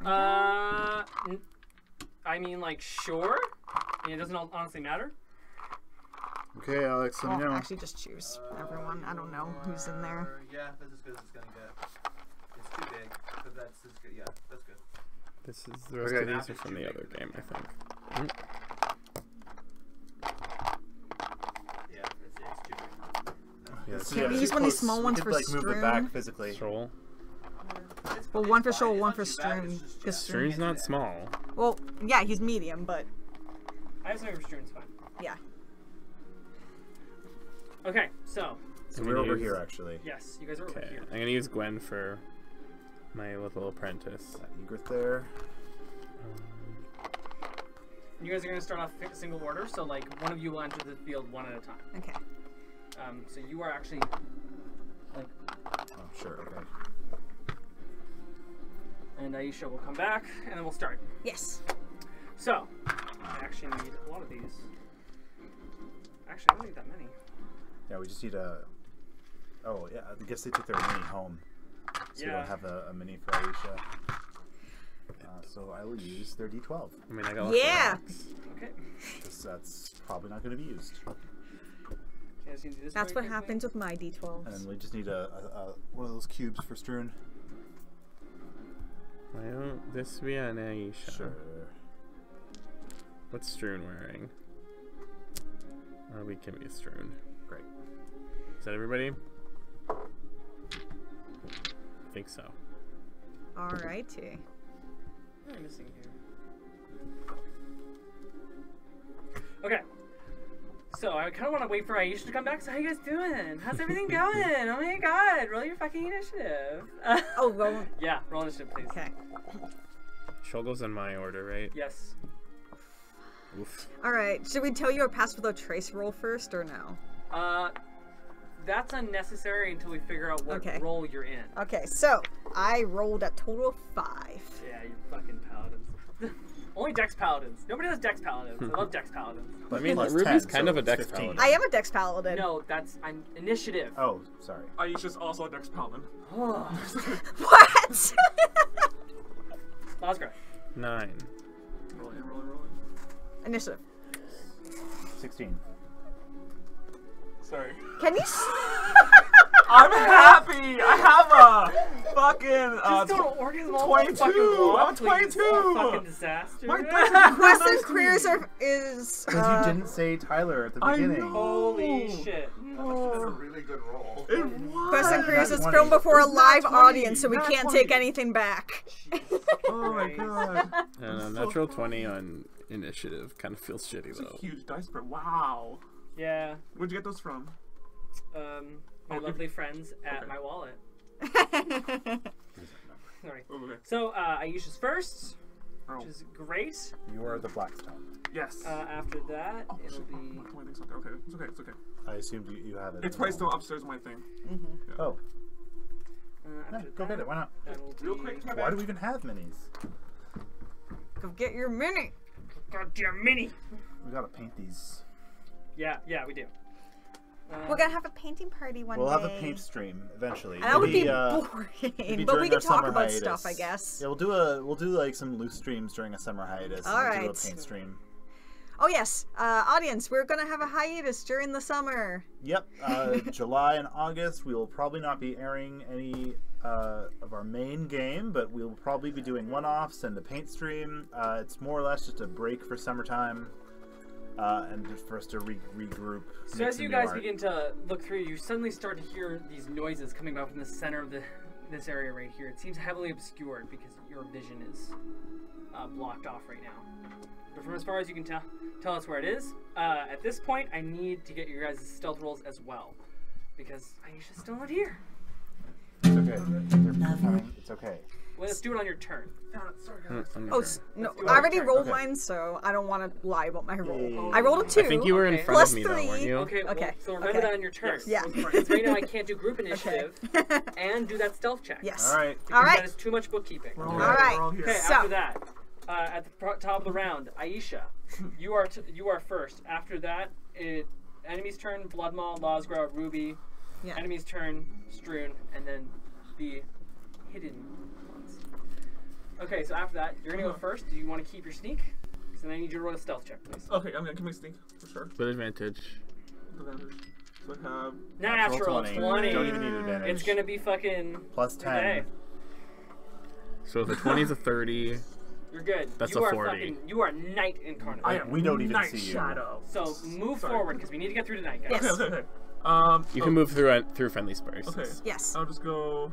Speaker 6: I mean, like, sure. I mean, it doesn't honestly matter.
Speaker 3: Okay, Alex, let me know.
Speaker 5: Actually, just choose everyone. I don't know who's in there.
Speaker 7: Yeah, that's as good as it's gonna get. It's too big, but that's as good. Yeah, that's good.
Speaker 4: This is the rest
Speaker 3: Okay.
Speaker 4: of these are from the other game, I think.
Speaker 7: Yeah, it's too big.
Speaker 3: Yeah, it's
Speaker 5: Can't we
Speaker 3: too
Speaker 5: use one of these
Speaker 3: close.
Speaker 5: small
Speaker 3: We
Speaker 5: ones
Speaker 3: could,
Speaker 5: for
Speaker 3: like, move it
Speaker 5: strewn?
Speaker 3: back physically.
Speaker 4: Stroll.
Speaker 5: Well, one for shoal, one for strewn. Because
Speaker 4: Strewn's not small.
Speaker 5: Well, yeah, he's medium, but
Speaker 6: I have something for Strune's fine.
Speaker 5: yeah.
Speaker 6: Okay, so
Speaker 3: So
Speaker 4: I'm
Speaker 3: we're
Speaker 4: gonna
Speaker 3: over
Speaker 4: use-
Speaker 3: here actually.
Speaker 6: yes, you guys are over
Speaker 4: Okay,
Speaker 6: here.
Speaker 4: I'm gonna use Gwen for my little apprentice.
Speaker 3: Egret there.
Speaker 6: You guys are gonna start off single order, so like one of you will enter the field one at a time.
Speaker 5: Okay.
Speaker 6: So you are actually like,
Speaker 3: Oh, sure. Okay.
Speaker 6: and Aisha will come back, and then we'll start.
Speaker 5: Yes.
Speaker 6: So I actually need a lot of these. Actually, I don't need that many.
Speaker 3: Yeah, we just need a. Oh yeah, I guess they took their mini home, so we
Speaker 6: Yeah.
Speaker 3: don't have a mini for Aisha. So I will use their D12
Speaker 4: I mean, I got lots of
Speaker 5: Yeah.
Speaker 4: rocks.
Speaker 6: Okay.
Speaker 3: because that's probably not going to be used.
Speaker 6: You guys need to do this
Speaker 5: That's
Speaker 6: very
Speaker 5: what
Speaker 6: quickly.
Speaker 5: happens with my
Speaker 3: And then
Speaker 5: D12s.
Speaker 3: we just need a one of those cubes for strewn.
Speaker 4: Why don't this be an Aisha?
Speaker 3: Sure.
Speaker 4: What's Strewn wearing? We can be Strewn.
Speaker 3: Great.
Speaker 4: Is that everybody? I think so.
Speaker 5: Alrighty.
Speaker 6: What am I missing here? Okay. So I kind of want to wait for Aisha to come back. So how you guys doing? How's everything going? Oh my god! Roll your fucking initiative.
Speaker 5: Oh, roll.
Speaker 6: Yeah, roll initiative, please.
Speaker 5: Okay.
Speaker 4: Shoal goes in my order, right?
Speaker 6: Yes.
Speaker 4: Oof.
Speaker 5: Alright, should we tell you our pass without trace roll first or no?
Speaker 6: That's unnecessary until we figure out what
Speaker 5: Okay.
Speaker 6: role you're in.
Speaker 5: Okay, so I rolled a total of 5.
Speaker 6: Yeah, you fucking paladins. Only Dex Paladins. Nobody does Dex Paladins. I love Dex Paladins.
Speaker 4: I mean,
Speaker 3: Plus
Speaker 4: Ruby's
Speaker 3: 10,
Speaker 4: kind
Speaker 3: so
Speaker 4: of a
Speaker 3: it's
Speaker 4: Dex
Speaker 3: 15.
Speaker 4: paladin.
Speaker 5: I am a Dex Paladin.
Speaker 6: No, that's initiative.
Speaker 3: Oh, sorry.
Speaker 2: Aisha's also a Dex Paladin.
Speaker 5: What?
Speaker 6: Oscar.
Speaker 4: 9.
Speaker 2: Rolling.
Speaker 5: Initiative.
Speaker 3: 16.
Speaker 2: Sorry.
Speaker 5: Can you?
Speaker 2: I'm happy! I have a fucking
Speaker 6: Just don't orgasm all
Speaker 2: 22.
Speaker 6: the fucking wall,
Speaker 2: I'm
Speaker 6: please.
Speaker 2: 22.
Speaker 6: It's a fucking disaster.
Speaker 2: My dice
Speaker 5: Quests and
Speaker 2: are
Speaker 5: careers is.
Speaker 3: Because you didn't say Tyler at the
Speaker 2: I
Speaker 3: beginning.
Speaker 2: know.
Speaker 6: Holy shit.
Speaker 7: That's a really good roll.
Speaker 2: It was.
Speaker 5: Quests and careers is
Speaker 3: 20.
Speaker 5: filmed before a
Speaker 2: It's not
Speaker 5: live
Speaker 2: 20,
Speaker 5: audience, so we
Speaker 2: not
Speaker 5: can't
Speaker 2: 20.
Speaker 5: take anything back.
Speaker 2: Oh my god.
Speaker 4: Natural 20 on initiative kind of feels shitty
Speaker 2: It's a
Speaker 4: though.
Speaker 2: huge dice spread. Wow.
Speaker 6: Yeah.
Speaker 2: Where'd you get those from?
Speaker 6: My
Speaker 2: Oh,
Speaker 6: lovely friends at
Speaker 2: okay.
Speaker 6: my wallet. Sorry.
Speaker 2: Oh, okay.
Speaker 6: So, Aisha's first,
Speaker 2: Oh.
Speaker 6: which is great.
Speaker 3: You are the Blackstone.
Speaker 2: Yes.
Speaker 6: After that,
Speaker 2: Oh,
Speaker 6: it'll
Speaker 2: shit.
Speaker 6: be.
Speaker 2: My thing's not there. Okay. It's okay. It's okay.
Speaker 3: I assumed you have it.
Speaker 2: It's probably still upstairs in my thing.
Speaker 3: Oh,
Speaker 6: After
Speaker 3: yeah, go get it. Why not?
Speaker 6: That'll
Speaker 2: Real
Speaker 6: be-
Speaker 2: quick. My
Speaker 3: Why
Speaker 2: bad.
Speaker 3: do we even have minis?
Speaker 5: Go get your mini.
Speaker 6: Goddamn mini!
Speaker 3: We gotta paint these.
Speaker 6: Yeah, we do.
Speaker 5: We're gonna have a painting party one
Speaker 3: We'll
Speaker 5: day.
Speaker 3: have a paint stream eventually.
Speaker 5: That would be
Speaker 3: Maybe,
Speaker 5: boring,
Speaker 3: maybe
Speaker 5: but
Speaker 3: during
Speaker 5: we can
Speaker 3: our
Speaker 5: talk
Speaker 3: summer
Speaker 5: about
Speaker 3: hiatus.
Speaker 5: stuff, I guess.
Speaker 3: Yeah, we'll do like some loose streams during a summer hiatus.
Speaker 5: All
Speaker 3: and we'll do a
Speaker 5: right.
Speaker 3: paint stream.
Speaker 5: Oh yes, audience, we're gonna have a hiatus during the summer.
Speaker 3: Yep. July and August, we will probably not be airing any of our main game, but we will probably be doing one-offs and a paint stream. It's more or less just a break for summertime, and just for us to regroup.
Speaker 6: So
Speaker 3: make
Speaker 6: as
Speaker 3: some
Speaker 6: you
Speaker 3: new
Speaker 6: guys
Speaker 3: art.
Speaker 6: begin to look through, you suddenly start to hear these noises coming up from the center of this area right here. It seems heavily obscured because your vision is blocked off right now. But from as far as you can tell us where it is. At this point, I need to get your guys' stealth rolls as well, because Aisha's still not here.
Speaker 3: It's okay. They're coming. It's okay.
Speaker 6: Well, let's do it on your turn.
Speaker 5: Oh no, I already rolled mine, so I don't want to lie about my roll.
Speaker 3: Yay.
Speaker 5: I rolled a 2.
Speaker 4: I think you were in
Speaker 6: Okay.
Speaker 4: front
Speaker 5: Plus
Speaker 4: of me though, weren't
Speaker 5: 3.
Speaker 4: you?
Speaker 6: Okay,
Speaker 5: Okay,
Speaker 6: well, so remember
Speaker 5: okay.
Speaker 6: that on your turn.
Speaker 5: Yeah.
Speaker 6: Because right now I can't do group initiative and do that stealth check.
Speaker 5: Yes.
Speaker 3: All right.
Speaker 6: Because
Speaker 5: All right.
Speaker 6: that is too much bookkeeping.
Speaker 2: We're
Speaker 5: All right.
Speaker 2: We're all here.
Speaker 6: Okay,
Speaker 5: So-
Speaker 6: after that, at the top of the round, Aisha, you are first. After that, enemy's turn, Bloodmaw, Losgra, Ruby.
Speaker 5: Yeah.
Speaker 6: Enemy's turn, Strewn, and then the hidden ones. Okay, so after that, you're gonna go first. Do you want to keep your sneak? So then I need you to roll a stealth check, please.
Speaker 2: Okay, I'm gonna give me a sneak for sure.
Speaker 4: With advantage.
Speaker 2: Advantage. So I have.
Speaker 6: Natural 20.
Speaker 3: Don't even need advantage.
Speaker 6: It's gonna be fucking.
Speaker 3: Plus 10.
Speaker 6: Okay.
Speaker 4: So if a 20 is a 30,
Speaker 6: You're good.
Speaker 4: That's
Speaker 6: you
Speaker 4: a
Speaker 6: are
Speaker 4: 40.
Speaker 6: Fucking, you are knight incarnate.
Speaker 2: I am
Speaker 3: We don't even
Speaker 2: Night
Speaker 3: see you.
Speaker 2: Shadow.
Speaker 6: So move
Speaker 2: Sorry.
Speaker 6: forward because we need to get through tonight, guys.
Speaker 5: Yes.
Speaker 2: Okay.
Speaker 4: You can move through friendly spaces.
Speaker 2: Okay.
Speaker 5: Yes.
Speaker 2: I'll just go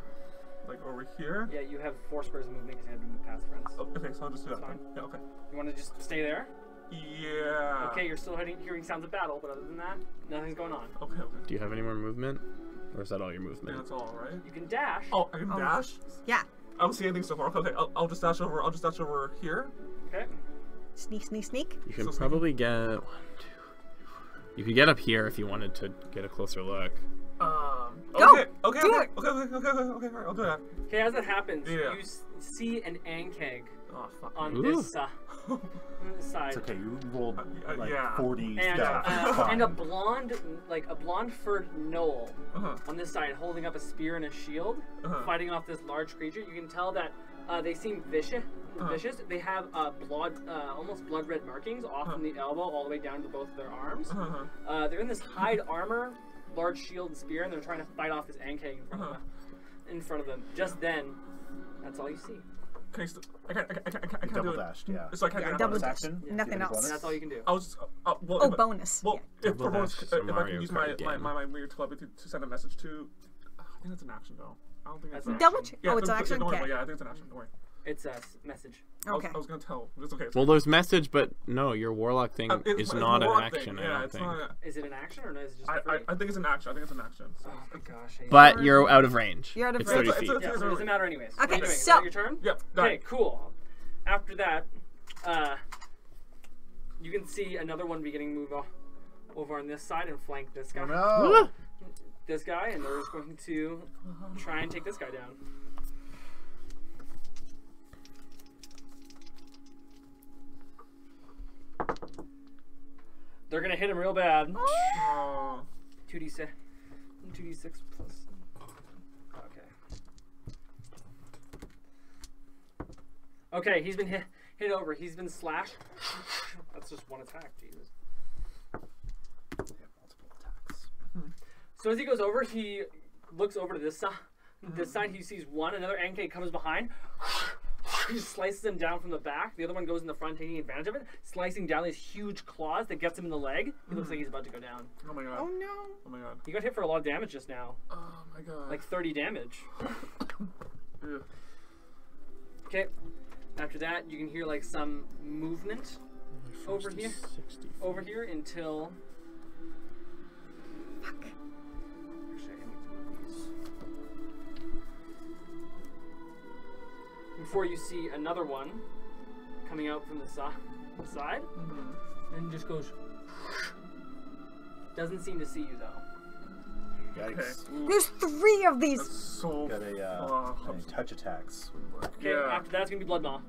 Speaker 2: like over here.
Speaker 6: Yeah, you have 4 squares of movement because you have to move past friends.
Speaker 2: Oh, okay, so I'll just do that.
Speaker 6: Fine.
Speaker 2: Then. Yeah. Okay.
Speaker 6: You want to just stay there?
Speaker 2: Yeah.
Speaker 6: Okay, you're still hearing sounds of battle, but other than that, nothing's going on.
Speaker 2: Okay. Okay.
Speaker 4: Do you have any more movement? Or is that all your
Speaker 2: Yeah,
Speaker 4: movement?
Speaker 2: that's all right.
Speaker 6: You can dash.
Speaker 2: Oh, I can dash.
Speaker 5: Yeah.
Speaker 2: I don't see anything so far. Okay, I'll just dash over. I'll just dash over here.
Speaker 6: Okay.
Speaker 5: Sneak, sneak, sneak.
Speaker 4: You can
Speaker 2: So-
Speaker 4: probably get 1, 2. You could get up here if you wanted to get a closer look.
Speaker 5: Go!
Speaker 2: Okay. Okay.
Speaker 5: Do
Speaker 2: Okay.
Speaker 5: it!
Speaker 2: Okay. Okay. Okay. Okay. All right, I'll do that.
Speaker 6: Okay, as that happens,
Speaker 2: Yeah.
Speaker 6: you see an Ankeg
Speaker 2: Oh fuck.
Speaker 6: on
Speaker 4: Ooh.
Speaker 6: this side.
Speaker 3: It's okay. You rolled like
Speaker 2: yeah.
Speaker 3: 40
Speaker 6: And,
Speaker 3: stuff. It's fine.
Speaker 6: and a blonde furred gnoll
Speaker 2: Uh-huh.
Speaker 6: on this side, holding up a spear and a shield,
Speaker 2: Uh-huh.
Speaker 6: fighting off this large creature. You can tell that they seem vicious. Vicious. They have almost blood red markings off from the elbow all the way down to both of their arms.
Speaker 2: Uh-huh.
Speaker 6: They're in this hide armor, large shield and spear, and they're trying to fight off this Ankeg in front of them. Just then, that's all you see.
Speaker 2: Can I can't
Speaker 3: Double
Speaker 2: do it.
Speaker 3: dashed, yeah.
Speaker 2: So I can't do it.
Speaker 5: Double
Speaker 3: Bonus
Speaker 5: dash.
Speaker 3: action?
Speaker 6: Yeah.
Speaker 5: Nothing
Speaker 3: Do you have any
Speaker 5: else.
Speaker 3: bonus?
Speaker 6: That's all you can do.
Speaker 2: I was just. Well,
Speaker 5: Oh,
Speaker 2: if-
Speaker 5: bonus.
Speaker 2: Well, if
Speaker 4: Double
Speaker 2: for bonus,
Speaker 4: dash is
Speaker 2: if
Speaker 4: a
Speaker 2: I can
Speaker 4: Mario
Speaker 2: use
Speaker 4: Kart game.
Speaker 2: my weird telepathy to send a message to, I think that's an action though. I don't think
Speaker 6: That's
Speaker 2: it's
Speaker 6: an
Speaker 2: an
Speaker 5: Double
Speaker 2: action.
Speaker 5: check. Oh, it's an action?
Speaker 2: Don't worry,
Speaker 5: Okay.
Speaker 2: yeah, I think it's an action. Don't worry.
Speaker 6: It's a message.
Speaker 5: Okay.
Speaker 2: I was gonna tell. It's okay. It's
Speaker 4: Well, there's message, but no, your warlock thing
Speaker 2: it's
Speaker 4: is
Speaker 2: a
Speaker 4: not an
Speaker 2: warlock
Speaker 4: action,
Speaker 2: thing.
Speaker 4: I
Speaker 2: Yeah,
Speaker 4: don't
Speaker 2: it's
Speaker 4: think.
Speaker 2: not.
Speaker 6: Is it an action or no? Is it just
Speaker 2: I
Speaker 6: a free?
Speaker 2: think it's an action. I think it's an action. So.
Speaker 6: Oh my gosh. I hate
Speaker 4: But
Speaker 6: it.
Speaker 4: you're out of range.
Speaker 5: You're out of
Speaker 4: it's
Speaker 5: range.
Speaker 4: 30
Speaker 2: It's
Speaker 4: feet.
Speaker 2: a-
Speaker 6: Yeah, so it doesn't matter anyways. What are
Speaker 5: Okay,
Speaker 6: you doing? Is
Speaker 5: so-
Speaker 6: that your turn?
Speaker 2: Yep. Done.
Speaker 6: Okay, cool. After that, you can see another one beginning to move over on this side and flank this guy.
Speaker 3: Oh, no!
Speaker 6: This guy, and they're just going to try and take this guy down. They're gonna hit him real bad.
Speaker 2: Oh.
Speaker 6: 2d6 plus. Okay. Okay, he's been hit over. He's been slashed. That's just one attack. Jesus.
Speaker 3: Multiple attacks.
Speaker 6: So as he goes over, he looks over to this side. This side, he sees one. Another Ankeg comes behind. He just slices him down from the back. The other one goes in the front, taking advantage of it, slicing down these huge claws that gets him in the leg. He looks like he's about to go down.
Speaker 2: Oh my god.
Speaker 5: Oh no.
Speaker 2: Oh my god.
Speaker 6: He got hit for a lot of damage just now,
Speaker 2: Oh my god.
Speaker 6: like 30 damage.
Speaker 2: Ugh.
Speaker 6: Okay. After that, you can hear like some movement over here.
Speaker 4: 60.
Speaker 6: Over here until.
Speaker 5: Fuck.
Speaker 6: Actually, I need to move these. Before you see another one coming out from the side, and just goes. Doesn't seem to see you though.
Speaker 3: Yikes.
Speaker 5: There's 3 of these.
Speaker 2: That's so.
Speaker 3: Got a
Speaker 2: fuck.
Speaker 3: any touch attacks.
Speaker 6: Okay,
Speaker 2: Yeah.
Speaker 6: after that's gonna be Blood Maw.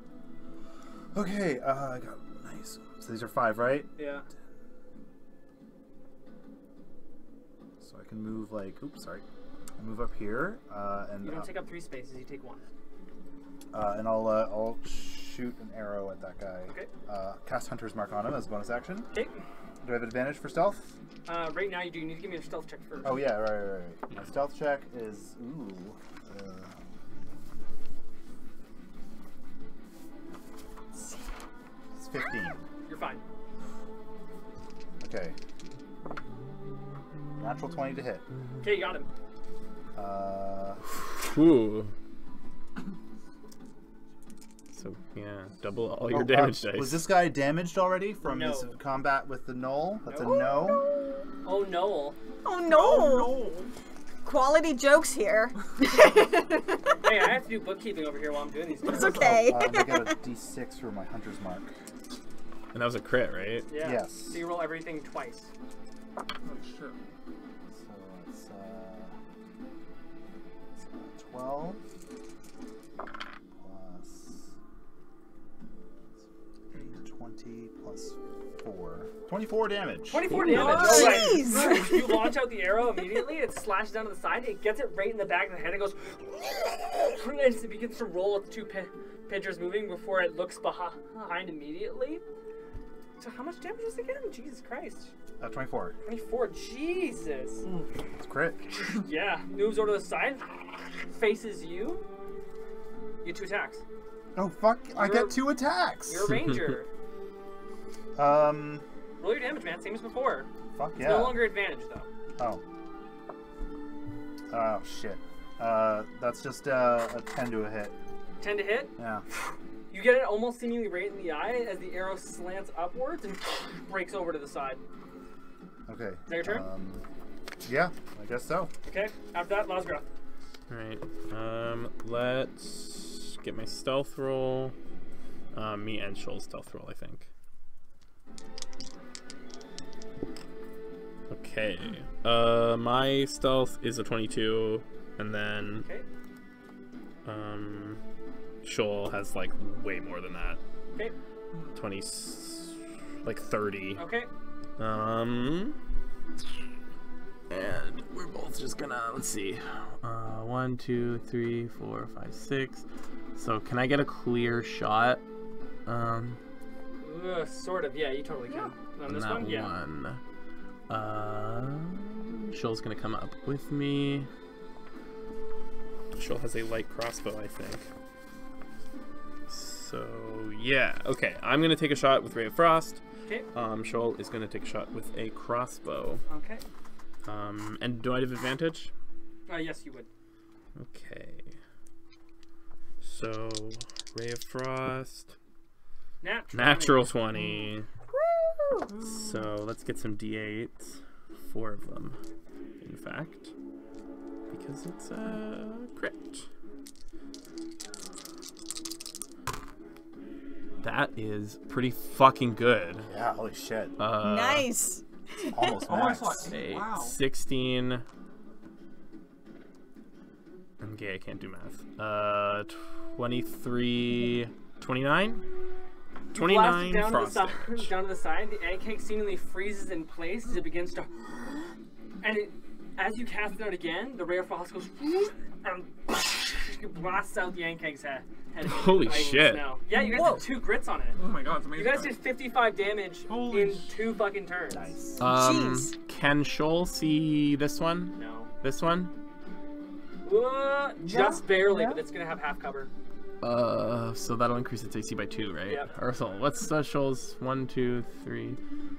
Speaker 3: Okay, I got nice. So these are 5, right?
Speaker 6: Yeah.
Speaker 3: So I can move like, oops, sorry. I move up here, and
Speaker 6: You don't take up 3 spaces, you take 1.
Speaker 3: and I'll shoot an arrow at that guy.
Speaker 6: Okay.
Speaker 3: Cast Hunter's Mark on him as a bonus action.
Speaker 6: Okay.
Speaker 3: Do I have advantage for stealth?
Speaker 6: Right now you do need to give me a stealth check first.
Speaker 3: Oh yeah, right. My stealth check is it's 15.
Speaker 6: You're fine.
Speaker 3: Okay. Natural 20 to hit.
Speaker 6: Okay, you got him.
Speaker 4: Ooh. So, yeah, double all your damage dice.
Speaker 3: Was this guy damaged already from his
Speaker 6: No.
Speaker 3: combat with the Knoll? That's
Speaker 6: No.
Speaker 3: a no.
Speaker 6: Oh, Noel.
Speaker 5: Oh no. Quality jokes here.
Speaker 6: Hey, I have to do bookkeeping over here while I'm doing these.
Speaker 5: It's
Speaker 6: things.
Speaker 5: okay.
Speaker 3: I got a D6 for my Hunter's Mark.
Speaker 4: And that was a crit, right?
Speaker 6: Yeah.
Speaker 3: Yes.
Speaker 6: So you roll everything twice.
Speaker 2: Oh shit.
Speaker 3: So it's 12 plus 20 plus 4. 24 damage.
Speaker 6: 24 damage.
Speaker 5: Nice.
Speaker 6: Right. You launch out the arrow immediately. It slashes down to the side. It gets it right in the back of the head. It goes. And it begins to roll with 2 pitchers moving before it looks behind immediately. So how much damage is it again? Jesus Christ.
Speaker 3: 24.
Speaker 6: 24. Jesus.
Speaker 3: It's crit.
Speaker 6: Yeah. Moves over to the side. Faces you. You get 2 attacks.
Speaker 3: Oh fuck! I
Speaker 6: You're-
Speaker 3: get 2 attacks.
Speaker 6: You're a ranger.
Speaker 3: Um.
Speaker 6: Roll your damage, man. Same as before.
Speaker 3: Fuck
Speaker 6: It's
Speaker 3: yeah.
Speaker 6: no longer advantage though.
Speaker 3: Oh. Oh shit. That's just a 10 to a hit.
Speaker 6: 10 to hit.
Speaker 3: Yeah.
Speaker 6: You get it almost seemingly right in the eye as the arrow slants upwards and breaks over to the side.
Speaker 3: Okay.
Speaker 6: Is that your turn?
Speaker 3: Yeah, I guess so.
Speaker 6: Okay. After that, Lasgroth.
Speaker 4: Alright. Let's get my stealth roll. Me and Shoal's stealth roll, I think. Okay. My stealth is a 22, and then
Speaker 6: Okay.
Speaker 4: Shoal has like way more than that.
Speaker 6: Okay.
Speaker 4: 20, like 30.
Speaker 6: Okay.
Speaker 4: And we're both just gonna, let's see. 1, 2, 3, 4, 5, 6. So can I get a clear shot?
Speaker 6: Sort of. Yeah, you totally can. On this
Speaker 4: that
Speaker 6: one, yeah.
Speaker 4: one. Shoal's gonna come up with me. Shoal has a light crossbow, I think. So yeah, okay. I'm gonna take a shot with Ray of Frost.
Speaker 6: Okay.
Speaker 4: Shoal is gonna take a shot with a crossbow.
Speaker 6: Okay.
Speaker 4: And do I have advantage?
Speaker 6: Yes, you would.
Speaker 4: Okay. So Ray of Frost. Natural 20. So let's get some d8s. 4 of them, in fact. Because it's a crit. That is pretty fucking good.
Speaker 3: Yeah, holy shit.
Speaker 5: Nice.
Speaker 3: Almost
Speaker 2: Oh, I
Speaker 3: max.
Speaker 2: saw
Speaker 4: A
Speaker 2: 8. Wow.
Speaker 4: 16. Okay, I can't do math. 23, 29? 29
Speaker 6: down
Speaker 4: frost
Speaker 6: to the
Speaker 4: damage.
Speaker 6: side, down to the side. The egg cake seemingly freezes in place as it begins to, and as you cast it out again, the ray of frost goes and blasts out the egg cake's head.
Speaker 4: Holy shit.
Speaker 6: Yeah, you guys did 2 grits on it.
Speaker 2: Oh my god, it's amazing.
Speaker 6: You guys did 55 damage
Speaker 2: Holy
Speaker 6: in 2 fucking turns.
Speaker 3: Nice.
Speaker 5: Jeez.
Speaker 4: Can Shoal see this one?
Speaker 6: No.
Speaker 4: This one?
Speaker 6: Just barely, but it's gonna have half cover.
Speaker 4: So that'll increase its AC by 2, right?
Speaker 6: Yep.
Speaker 4: Or so what's Shoal's 1, 2, 3,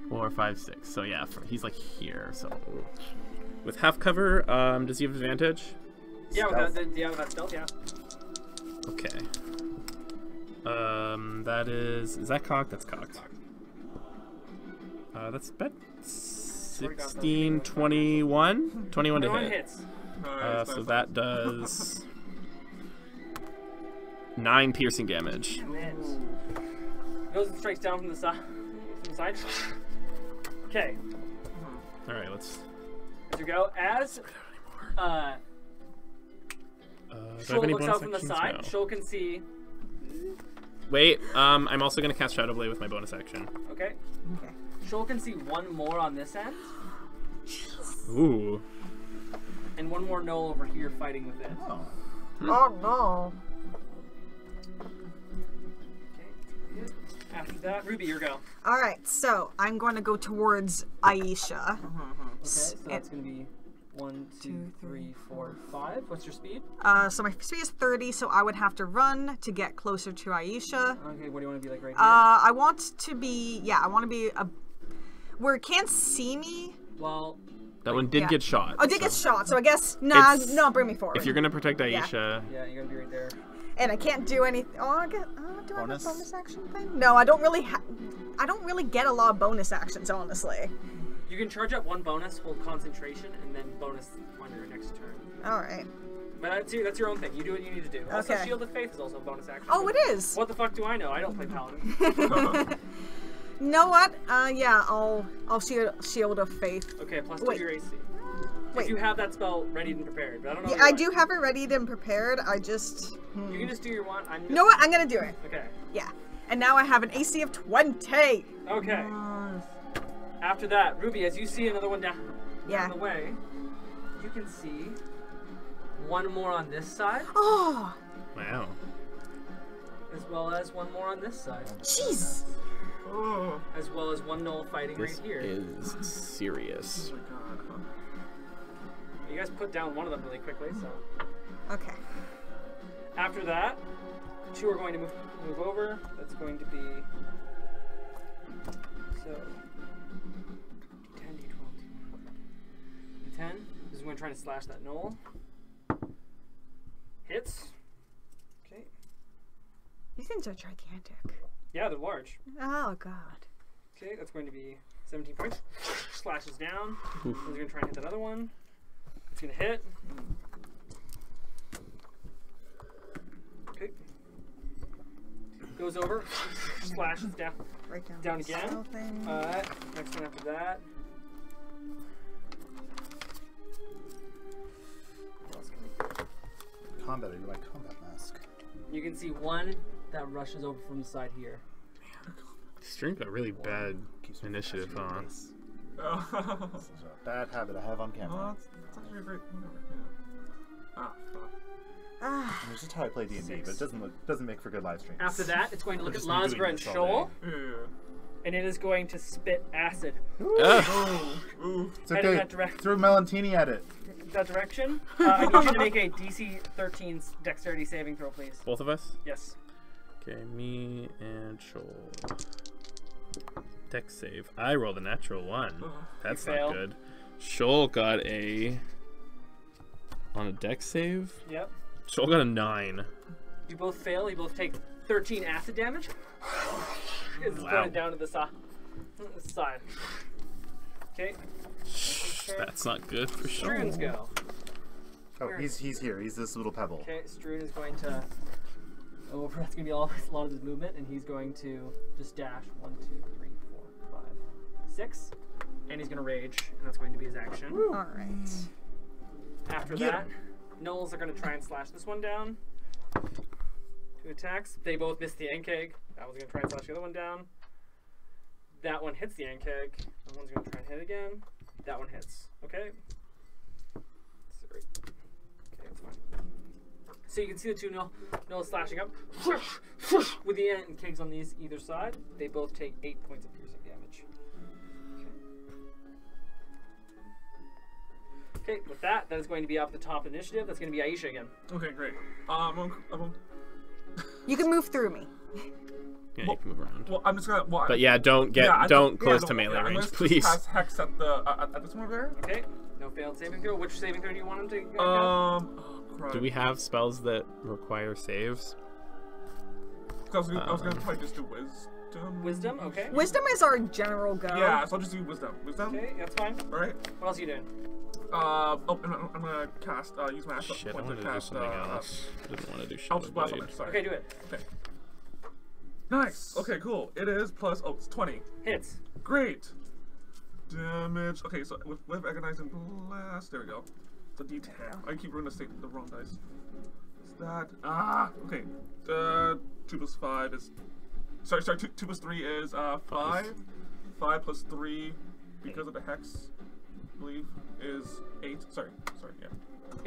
Speaker 4: 4, 5, 6. So yeah, he's like here. So with half cover, does he have advantage?
Speaker 6: Yeah,
Speaker 3: Stealth.
Speaker 6: with that stealth, yeah.
Speaker 4: Okay. That is that cocked? That's cocked. That's bet 16, 21? 21 to
Speaker 6: 21
Speaker 4: hit.
Speaker 6: hits.
Speaker 2: Nice,
Speaker 4: So
Speaker 2: nice.
Speaker 4: that does 9 piercing damage.
Speaker 6: Goes and strikes down from the side. Okay,
Speaker 4: All right, let's.
Speaker 6: as you go, as
Speaker 4: Do I have
Speaker 6: Shoal
Speaker 4: any
Speaker 6: looks
Speaker 4: bonus
Speaker 6: out from the
Speaker 4: actions?
Speaker 6: side,
Speaker 4: No.
Speaker 6: Shoal can see.
Speaker 4: Wait, I'm also gonna cast Shadow Blade with my bonus action.
Speaker 6: Okay.
Speaker 5: Okay.
Speaker 6: Shoal can see one more on this end,
Speaker 4: Ooh.
Speaker 6: and one more Knoll over here fighting with it.
Speaker 3: Oh.
Speaker 5: Oh no.
Speaker 6: Okay. After that, Ruby, your go.
Speaker 5: All right, so I'm going to go towards Aisha.
Speaker 6: Okay, so that's gonna be 1, 2, 3, 4, 5. What's your speed?
Speaker 5: So my speed is 30, so I would have to run to get closer to Aisha.
Speaker 6: Okay, what do you want to be like right here?
Speaker 5: I want to be, I want to be where it can't see me.
Speaker 6: Well,
Speaker 4: That one did
Speaker 5: Yeah.
Speaker 4: get shot.
Speaker 5: Oh, it did get
Speaker 4: so
Speaker 5: shot, so I guess, nah,
Speaker 4: It's-
Speaker 5: no, bring me forward.
Speaker 4: If you're gonna protect Aisha,
Speaker 6: yeah, you're gonna be right there.
Speaker 5: And I can't do anything. Oh, do I have
Speaker 3: Bonus?
Speaker 5: a bonus action thing? No, I don't really get a lot of bonus actions, honestly.
Speaker 6: You can charge up 1 bonus, hold concentration, and then bonus on your next turn.
Speaker 5: All right.
Speaker 6: But that's your own thing. You do what you need to do. Also,
Speaker 5: Okay.
Speaker 6: Shield of Faith is also a bonus action.
Speaker 5: Oh, it is.
Speaker 6: What the fuck do I know? I don't play Paladin.
Speaker 5: You know what? Yeah, I'll shield of faith.
Speaker 6: Okay, plus 2
Speaker 5: Wait.
Speaker 6: your AC.
Speaker 5: Wait.
Speaker 6: If you have that spell ready and prepared, but I don't know.
Speaker 5: Yeah,
Speaker 6: if you
Speaker 5: I
Speaker 6: want.
Speaker 5: do have it ready and prepared. I just.
Speaker 6: You can just do your one.
Speaker 5: You know what? I'm gonna do it.
Speaker 6: Okay.
Speaker 5: Yeah. And now I have an AC of 20.
Speaker 6: Okay. After that, Ruby, as you see another one down
Speaker 5: Yeah.
Speaker 6: the way, you can see one more on this side,
Speaker 5: Oh,
Speaker 4: wow.
Speaker 6: as well as one more on this side,
Speaker 5: jeez.
Speaker 2: Oh,
Speaker 6: as well as one Knoll fighting
Speaker 4: This
Speaker 6: right here.
Speaker 4: is serious.
Speaker 2: oh my god.
Speaker 6: You guys put down one of them really quickly, so.
Speaker 5: Okay.
Speaker 6: After that, 2 are going to move over. That's going to be so D10, D12, D10. This is going to try to slash that Knoll. Hits. Okay.
Speaker 5: These things are gigantic.
Speaker 6: Yeah, they're large.
Speaker 5: Oh god.
Speaker 6: Okay, that's going to be 17 points. Slashes down. He's going to try and hit that other one. It's going to hit. Okay. Goes over. Slashes down.
Speaker 5: Right down.
Speaker 6: Down
Speaker 5: the
Speaker 6: again.
Speaker 5: cell thing.
Speaker 6: Next one after that. What else can we do?
Speaker 3: Combat, I do my combat mask.
Speaker 6: You can see one that rushes over from the side here.
Speaker 4: Stream got really bad
Speaker 3: Keeps me
Speaker 4: initiative,
Speaker 3: from
Speaker 4: huh?
Speaker 3: face.
Speaker 2: Oh,
Speaker 3: This is a bad habit I have on camera.
Speaker 2: that's actually a great. Whatever. Yeah. Ah, fuck.
Speaker 5: Ah,
Speaker 3: It's just how I play D&D, but it doesn't make for good live streams.
Speaker 6: After that, it's going to look at
Speaker 3: Just been doing
Speaker 6: Lasgra and
Speaker 3: this all
Speaker 6: Shoal,
Speaker 2: Yeah.
Speaker 6: and it is going to spit acid.
Speaker 2: Oh, ooh.
Speaker 3: It's
Speaker 6: Heading
Speaker 3: okay.
Speaker 6: that direct-
Speaker 3: Throw Melantini at it.
Speaker 6: That direction. I need you to make a DC 13 dexterity saving throw, please.
Speaker 4: Both of us?
Speaker 6: Yes.
Speaker 4: Okay, me and Shoal. Dex save. I rolled a natural 1. That's
Speaker 6: You
Speaker 4: not
Speaker 6: fail.
Speaker 4: good. Shoal got a... On a dex save?
Speaker 6: Yep.
Speaker 4: Shoal got a 9.
Speaker 6: You both fail. You both take 13 acid damage. It's
Speaker 4: Wow.
Speaker 6: going down to the side. Okay.
Speaker 4: That's not good for Shoal.
Speaker 6: Strunes go.
Speaker 3: Oh, he's here. He's this little pebble.
Speaker 6: Okay, Strune is going to over. That's going to be a lot of his movement, and he's going to just dash 1, 2, 3, 4, 5, 6, and he's going to rage, and that's going to be his action.
Speaker 5: all right.
Speaker 6: After
Speaker 3: Get
Speaker 6: that, Knowles are going to try and slash this one down. 2 attacks. They both missed the Ankeg. That one's going to try and slash the other one down. That one hits the Ankeg. That one's going to try and hit again. That one hits. Okay. Sorry. Okay, that's fine. So you can see the two Knowles slashing up with the Ankegs on these either side. They both take 8 points of piercing damage. Okay, with that is going to be up the top initiative. That's going to be Aisha again.
Speaker 2: Okay, great.
Speaker 5: You can move through me.
Speaker 4: Yeah, you can move around.
Speaker 2: Well, I'm just gonna. Well,
Speaker 4: But yeah, don't close to melee
Speaker 2: I'm
Speaker 4: range,
Speaker 2: gonna just
Speaker 4: please.
Speaker 2: Cast Hex at the at this one over
Speaker 6: Okay, no failed saving throw. Which saving throw do you want him to
Speaker 2: there.
Speaker 6: go down?
Speaker 2: Oh, crap.
Speaker 4: Do we have spells that require saves?
Speaker 2: I was gonna probably just do wisdom.
Speaker 6: Wisdom, okay.
Speaker 5: Wisdom is our general go.
Speaker 2: Yeah, so I'll just do wisdom. Wisdom.
Speaker 6: Okay, that's fine.
Speaker 2: All right.
Speaker 6: What else are you doing?
Speaker 2: Oh, I'm gonna cast. Use my action
Speaker 4: Shit, I
Speaker 2: point
Speaker 4: wanted
Speaker 2: to
Speaker 4: to do
Speaker 2: cast.
Speaker 4: something else. I didn't want to do
Speaker 2: I'll
Speaker 4: Shadow
Speaker 2: just blast on
Speaker 4: Blade.
Speaker 2: it. Sorry.
Speaker 6: Okay, do it.
Speaker 2: Okay. Nice. Okay, cool. It is plus. Oh, it's 20.
Speaker 6: Hits.
Speaker 2: Great. Damage. Okay, so with agonizing blast. There we go. It's a D10. I keep running the wrong dice. Is that? Okay. 2 plus 5 is. Sorry. 2 plus 3 is 5. 5 plus 3, because of the hex, I believe, is 8. Sorry. Yeah.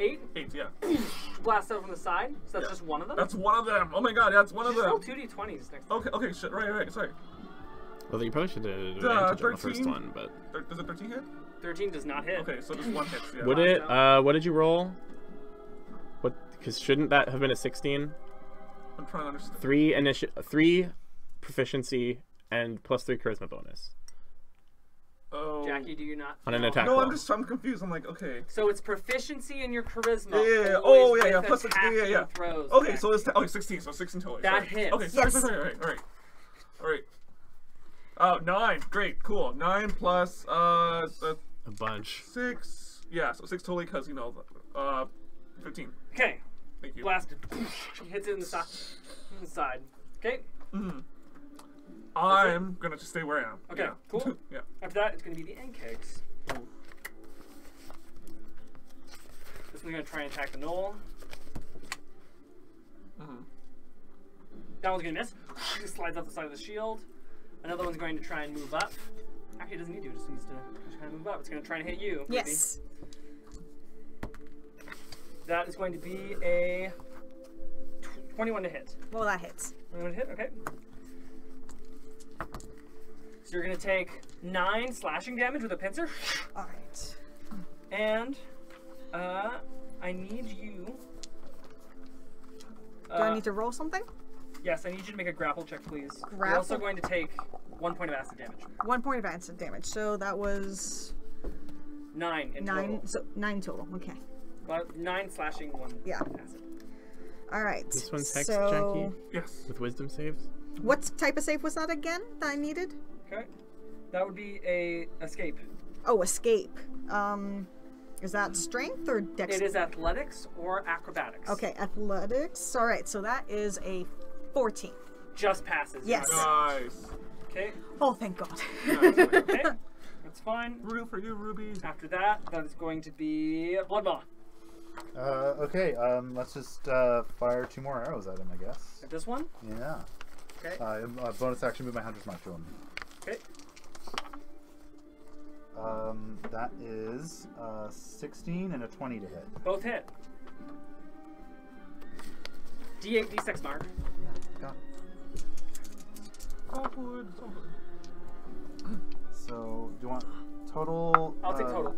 Speaker 6: 8.
Speaker 2: 8. Yeah.
Speaker 6: Blast out from the side. So that's
Speaker 2: Yeah.
Speaker 6: just one of them.
Speaker 2: That's one of them. Oh my God. Yeah, that's one of
Speaker 6: Just roll
Speaker 2: them.
Speaker 6: 2d20s next time.
Speaker 2: Okay. Shit. Right. Sorry.
Speaker 4: Well, you probably should have advantage on the first
Speaker 2: 13?
Speaker 4: one, but
Speaker 2: Does it 13 hit?
Speaker 6: 13 does not hit.
Speaker 2: Okay, so just one hits. Yeah.
Speaker 4: would it? What did you roll? What? Because shouldn't that have been a 16?
Speaker 2: I'm trying to understand.
Speaker 4: 3 proficiency and plus 3 charisma bonus
Speaker 2: Oh.
Speaker 6: Jackie, do you not?
Speaker 4: on an
Speaker 6: know?
Speaker 4: attack
Speaker 2: No,
Speaker 4: roll.
Speaker 2: I'm confused. I'm like, okay.
Speaker 6: So it's proficiency in your charisma.
Speaker 2: Yeah.
Speaker 6: always
Speaker 2: Oh, yeah.
Speaker 6: with
Speaker 2: Plus,
Speaker 6: attacking
Speaker 2: yeah.
Speaker 6: Throws.
Speaker 2: Okay, so it's 16. So 16 total.
Speaker 6: That
Speaker 2: sorry.
Speaker 6: hits.
Speaker 2: Okay, sorry.
Speaker 5: Yes.
Speaker 2: All right. Oh, 9. Great. Cool. 9 plus
Speaker 4: A bunch.
Speaker 2: 6. Yeah, so 6 totally because 15.
Speaker 6: Okay.
Speaker 2: Thank you.
Speaker 6: Blasted. He hits it in the side. Okay.
Speaker 2: I'm gonna just stay where I am.
Speaker 6: Okay,
Speaker 2: Yeah.
Speaker 6: cool.
Speaker 2: Yeah.
Speaker 6: After that, it's going to be the Ankegs. This one's going to try and attack the Knoll. That one's going to miss. He slides up the side of the shield. Another one's going to try and move up. Actually, it doesn't need to. It just needs to just kind of move up. It's going to try and hit you. Ruby.
Speaker 5: Yes.
Speaker 6: That is going to be a 21 to hit.
Speaker 5: Well, that hits.
Speaker 6: 21 to hit, okay. So you're going to take 9 slashing damage with a pincer.
Speaker 5: All right.
Speaker 6: And I need you.
Speaker 5: Do I need to roll something?
Speaker 6: Yes, I need you to make a grapple check, please. You're
Speaker 5: Grapple?
Speaker 6: also going to take 1 point of acid damage.
Speaker 5: 1 point of acid damage. So that was
Speaker 6: 9 in
Speaker 5: 9.
Speaker 6: total.
Speaker 5: So 9 total. Okay.
Speaker 6: Well, 9 slashing, 1
Speaker 5: Yeah.
Speaker 6: acid.
Speaker 5: All right.
Speaker 4: This one's hex
Speaker 5: so,
Speaker 4: junkie
Speaker 2: Yes.
Speaker 4: with wisdom saves.
Speaker 5: what type of save was that again that I needed?
Speaker 6: Okay. That would be a escape.
Speaker 5: Oh, escape. Is that strength or dex?
Speaker 6: It is athletics or acrobatics.
Speaker 5: Okay, athletics. All right, so that is a 14.
Speaker 6: Just passes.
Speaker 5: Yes.
Speaker 2: Nice.
Speaker 6: Okay.
Speaker 5: Oh, thank God.
Speaker 6: Okay. That's fine.
Speaker 2: Rooting for you, Ruby.
Speaker 6: After that, that is going to be Blood Maw.
Speaker 3: Okay, let's just fire 2 more arrows at him, I guess.
Speaker 6: At this one.
Speaker 3: Yeah.
Speaker 6: Okay.
Speaker 3: Bonus action, move my hunter's mark to him.
Speaker 6: Okay.
Speaker 3: That is 16 and a 20 to hit.
Speaker 6: Both hit. D8, D6 mark.
Speaker 3: Yeah, got it.
Speaker 2: Saltwood, saltwood.
Speaker 3: So, do you want total?
Speaker 6: I'll take total.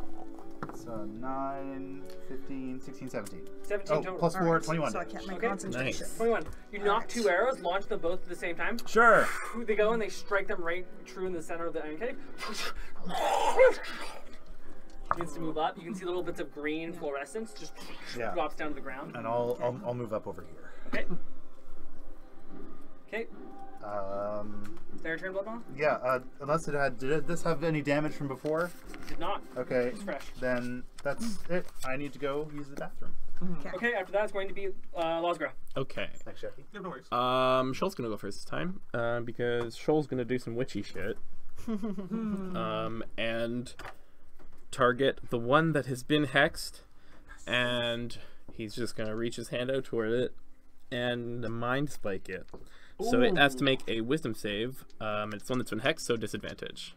Speaker 3: It's 9, 15, 16, 17.
Speaker 6: 17
Speaker 3: Oh,
Speaker 6: total.
Speaker 3: plus 4,
Speaker 5: All right,
Speaker 3: 21
Speaker 5: So I
Speaker 3: damage.
Speaker 5: kept my
Speaker 6: Okay.
Speaker 5: concentration.
Speaker 4: Nice.
Speaker 6: 21. You knock 2 arrows, launch them both at the same time.
Speaker 3: Sure.
Speaker 6: They go and they strike them right true in the center of the iron cave. Needs to move up. You can see little bits of green fluorescence just
Speaker 3: Yeah.
Speaker 6: drops down to the ground.
Speaker 3: And I'll move up over here.
Speaker 6: Okay. Okay. Their turn, Blood Maw?
Speaker 3: Yeah. Unless did this have any damage from before?
Speaker 6: Did not.
Speaker 3: Okay.
Speaker 6: It's fresh.
Speaker 3: Then that's it. I need to go use the bathroom.
Speaker 5: Okay.
Speaker 6: Okay, after that it's going to be Losgra.
Speaker 4: Okay.
Speaker 3: Thanks, Jackie.
Speaker 2: Yeah, no worries.
Speaker 4: Shoal's gonna go first this time, because Shoal's gonna do some witchy shit. And target the one that has been hexed, and he's just gonna reach his hand out toward it and mind spike it. So it has to make a wisdom save. It's one that's been hexed, so disadvantage.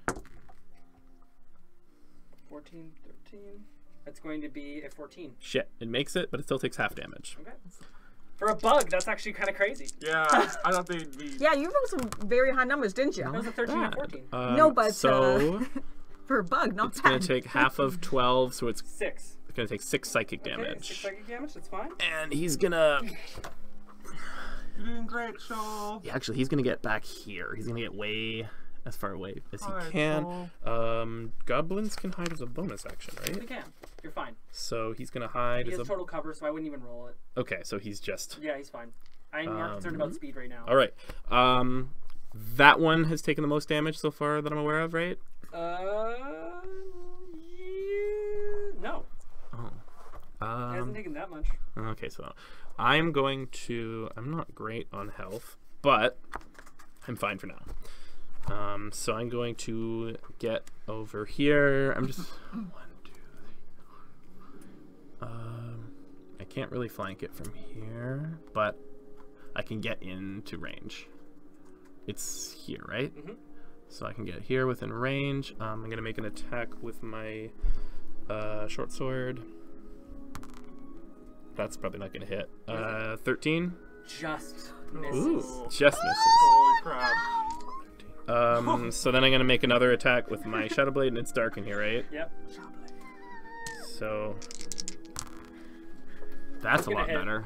Speaker 6: 14, 13. That's going to be a 14.
Speaker 4: Shit, it makes it, but it still takes half damage.
Speaker 6: Okay. For a bug, that's actually kind of crazy.
Speaker 2: Yeah, I thought they'd be.
Speaker 5: Yeah, you rolled some very high numbers, didn't you?
Speaker 6: That was a 13 and
Speaker 4: Bad.
Speaker 6: 14.
Speaker 5: No, but,
Speaker 4: so
Speaker 5: For a bug, not
Speaker 4: it's
Speaker 5: bad.
Speaker 4: gonna take half of 12, so it's
Speaker 6: 6.
Speaker 4: gonna take 6 psychic
Speaker 6: Okay,
Speaker 4: damage.
Speaker 6: 6 psychic damage, that's fine.
Speaker 4: And he's gonna.
Speaker 2: You're doing great, Shoal.
Speaker 4: Yeah, actually, he's gonna get back here. He's gonna get way as far away as he
Speaker 2: Alright,
Speaker 4: can. Goblins can hide as a bonus action,
Speaker 6: You
Speaker 4: right?
Speaker 6: can. You're fine.
Speaker 4: So he's gonna hide
Speaker 6: He
Speaker 4: as
Speaker 6: has
Speaker 4: a.
Speaker 6: total cover, so I wouldn't even roll it.
Speaker 4: Okay, so he's just.
Speaker 6: Yeah, he's fine. I'm more concerned about speed right now.
Speaker 4: All right. That one has taken the most damage so far that I'm aware of, right?
Speaker 6: No.
Speaker 4: Oh.
Speaker 6: It hasn't taken that much.
Speaker 4: Okay, so I'm going to. I'm not great on health, but I'm fine for now. So I'm going to get over here. I'm just 1, 2, 3. I can't really flank it from here, but I can get into range. It's here, right?
Speaker 6: Mhm.
Speaker 4: So I can get here within range. I'm gonna make an attack with my short sword. That's probably not gonna hit. 13.
Speaker 6: Just misses.
Speaker 4: Ooh, just misses.
Speaker 2: Holy crap.
Speaker 4: So then I'm gonna make another attack with my Shadow Blade, and it's dark in here, right?
Speaker 6: Yep.
Speaker 4: So that's a
Speaker 6: Gonna
Speaker 4: lot
Speaker 6: hit.
Speaker 4: better.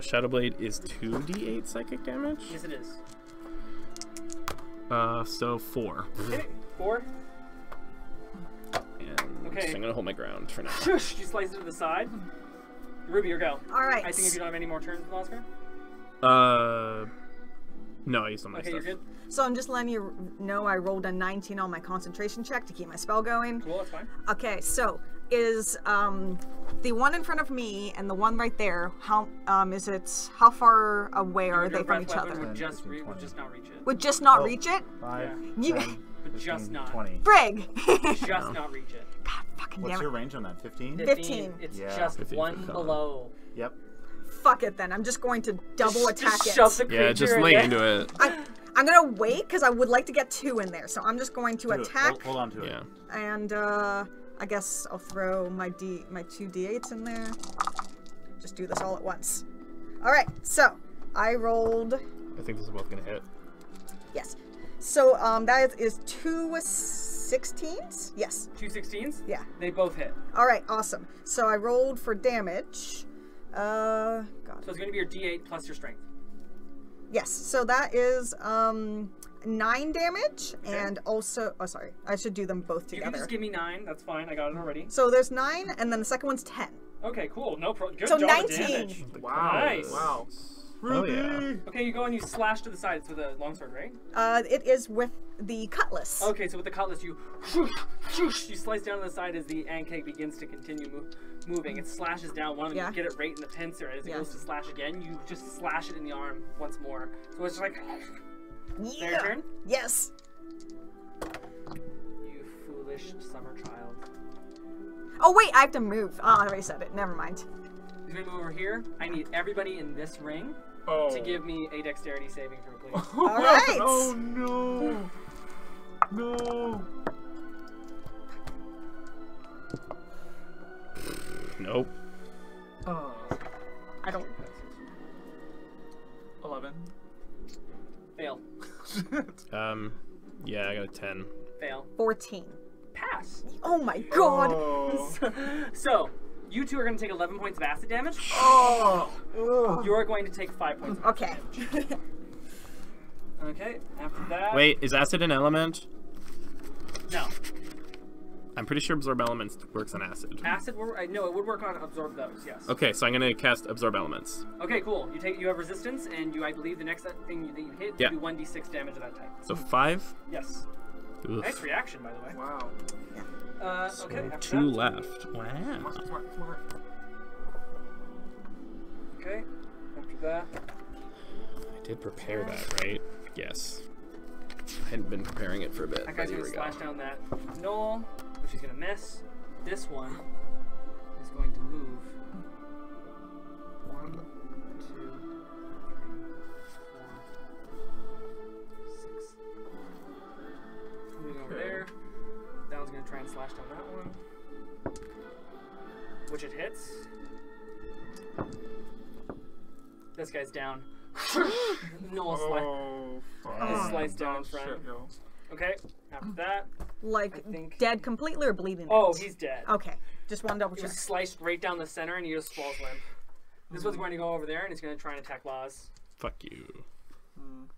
Speaker 4: Shadow Blade is 2d8 psychic damage.
Speaker 6: Yes, it is.
Speaker 4: So 4.
Speaker 6: Okay, 4.
Speaker 4: And
Speaker 6: Okay.
Speaker 4: I'm gonna hold my ground for now.
Speaker 6: Shush! You slice it to the side. Ruby, your go.
Speaker 5: All right.
Speaker 6: I think if you don't have any more turns with Oscar.
Speaker 4: No, I used all my
Speaker 6: Okay,
Speaker 4: stuff.
Speaker 6: you're good.
Speaker 5: So I'm just letting you know I rolled a 19 on my concentration check to keep my spell going.
Speaker 6: Cool, that's fine.
Speaker 5: Okay, so is the one in front of me and the one right there, how is it, how far away are
Speaker 6: Your
Speaker 5: they from
Speaker 6: breath
Speaker 5: each
Speaker 6: weapon
Speaker 5: other?
Speaker 6: Would just,
Speaker 3: 15,
Speaker 6: would
Speaker 3: 20.
Speaker 6: just not reach it.
Speaker 5: Would just not
Speaker 3: Oh.
Speaker 5: reach it?
Speaker 3: 5,
Speaker 5: You-
Speaker 3: 10,
Speaker 6: But
Speaker 3: 15,
Speaker 6: just not.
Speaker 3: 20.
Speaker 5: Brig!
Speaker 6: Just not reach it.
Speaker 5: God fucking
Speaker 3: What's
Speaker 5: damn
Speaker 3: your
Speaker 5: it.
Speaker 3: range on that? 15?
Speaker 5: 15.
Speaker 6: It's
Speaker 3: Yeah.
Speaker 6: just
Speaker 4: 15
Speaker 6: one
Speaker 4: foot cone.
Speaker 6: below.
Speaker 3: Yep.
Speaker 5: Fuck it then. I'm just going to double attack
Speaker 6: Just
Speaker 5: it.
Speaker 6: shove the creature
Speaker 4: Yeah, just
Speaker 6: in
Speaker 4: lay
Speaker 6: there.
Speaker 4: into it.
Speaker 5: I'm gonna wait because I would like to get 2 in there. So I'm just going to
Speaker 3: Do it.
Speaker 5: attack
Speaker 3: Hold on to it.
Speaker 4: Yeah.
Speaker 5: and I guess I'll throw my 2 d8s in there. Just do this all at once. All right. So I rolled.
Speaker 4: I think this is both gonna hit.
Speaker 5: Yes. So that is 2 16s. Yes.
Speaker 6: 2 16s?
Speaker 5: Yeah.
Speaker 6: They both hit.
Speaker 5: All right. Awesome. So I rolled for damage. God.
Speaker 6: So it's going to be your D8 plus your strength.
Speaker 5: Yes. So that is 9 damage and also. Oh, sorry. I should do them both
Speaker 6: You can
Speaker 5: together.
Speaker 6: just give me 9. That's fine. I got it already.
Speaker 5: So there's 9, and then the second one's 10.
Speaker 6: Okay, cool. No pro. Good
Speaker 5: So
Speaker 6: job
Speaker 5: 19.
Speaker 6: of damage.
Speaker 2: Wow.
Speaker 6: Nice.
Speaker 2: Wow.
Speaker 3: Oh, yeah.
Speaker 6: Okay, you go and you slash to the sides with a longsword, right?
Speaker 5: It is with the cutlass.
Speaker 6: Okay, so with the cutlass, you slice down to the side as the ankeg begins to continue moving. It slashes down one of them.
Speaker 5: Yeah.
Speaker 6: You get it right in the pincer. As it
Speaker 5: Yeah.
Speaker 6: goes to slash again, you just slash it in the arm once more. So it's like,
Speaker 5: Yeah.
Speaker 6: your turn.
Speaker 5: Yes.
Speaker 6: You foolish summer child.
Speaker 5: Oh wait, I have to move. Oh, I already said it. Never mind.
Speaker 6: He's gonna move over here. I need everybody in this ring
Speaker 2: Oh.
Speaker 6: to give me a dexterity saving throw, please.
Speaker 5: All right.
Speaker 2: Oh no. No.
Speaker 4: Nope.
Speaker 2: Oh.
Speaker 5: I don't.
Speaker 2: 11.
Speaker 6: Fail.
Speaker 4: Yeah, I got a 10.
Speaker 6: Fail.
Speaker 5: 14.
Speaker 6: Pass.
Speaker 5: Oh my god.
Speaker 2: Oh.
Speaker 6: So, you two are going to take 11 points of acid damage.
Speaker 2: Oh.
Speaker 6: You are going to take 5 points of acid
Speaker 5: Okay.
Speaker 6: damage. Okay, after that...
Speaker 4: Wait, is acid an element?
Speaker 6: No.
Speaker 4: I'm pretty sure absorb elements works on acid.
Speaker 6: Acid, no, it would work on absorb those, yes.
Speaker 4: Okay, so I'm gonna cast absorb elements.
Speaker 6: Okay, cool. You have resistance, and I believe the next thing that you hit,
Speaker 4: Yeah.
Speaker 6: you do 1d6 damage of that type.
Speaker 4: So 5.
Speaker 6: Yes.
Speaker 4: Oof.
Speaker 6: Nice reaction, by the way.
Speaker 2: Wow.
Speaker 6: Okay, after
Speaker 4: 2
Speaker 6: that.
Speaker 4: left. Wow.
Speaker 2: Smart.
Speaker 6: Okay, after that.
Speaker 4: I did prepare that, right? Yes. I hadn't been preparing it for a bit.
Speaker 6: That
Speaker 4: but
Speaker 6: guy's
Speaker 4: here
Speaker 6: going to
Speaker 4: we go.
Speaker 6: slash down that knoll, which he's going to miss. This one is going to move. 1, 2, 3, 4, 6. Moving over there. That one's going to try and slash down that one. Which it hits. This guy's down. Knoll
Speaker 2: Oh.
Speaker 6: Is sliced down in front.
Speaker 2: Shit, yo.
Speaker 6: Okay, after that.
Speaker 5: Like
Speaker 6: think-
Speaker 5: dead completely or bleeding?
Speaker 6: Oh,
Speaker 5: out?
Speaker 6: he's dead.
Speaker 5: Okay. Just want to double
Speaker 6: He
Speaker 5: check.
Speaker 6: was sliced right down the center and he just falls limp. This one's going to go over there and he's going to try and attack Laws.
Speaker 4: Fuck you.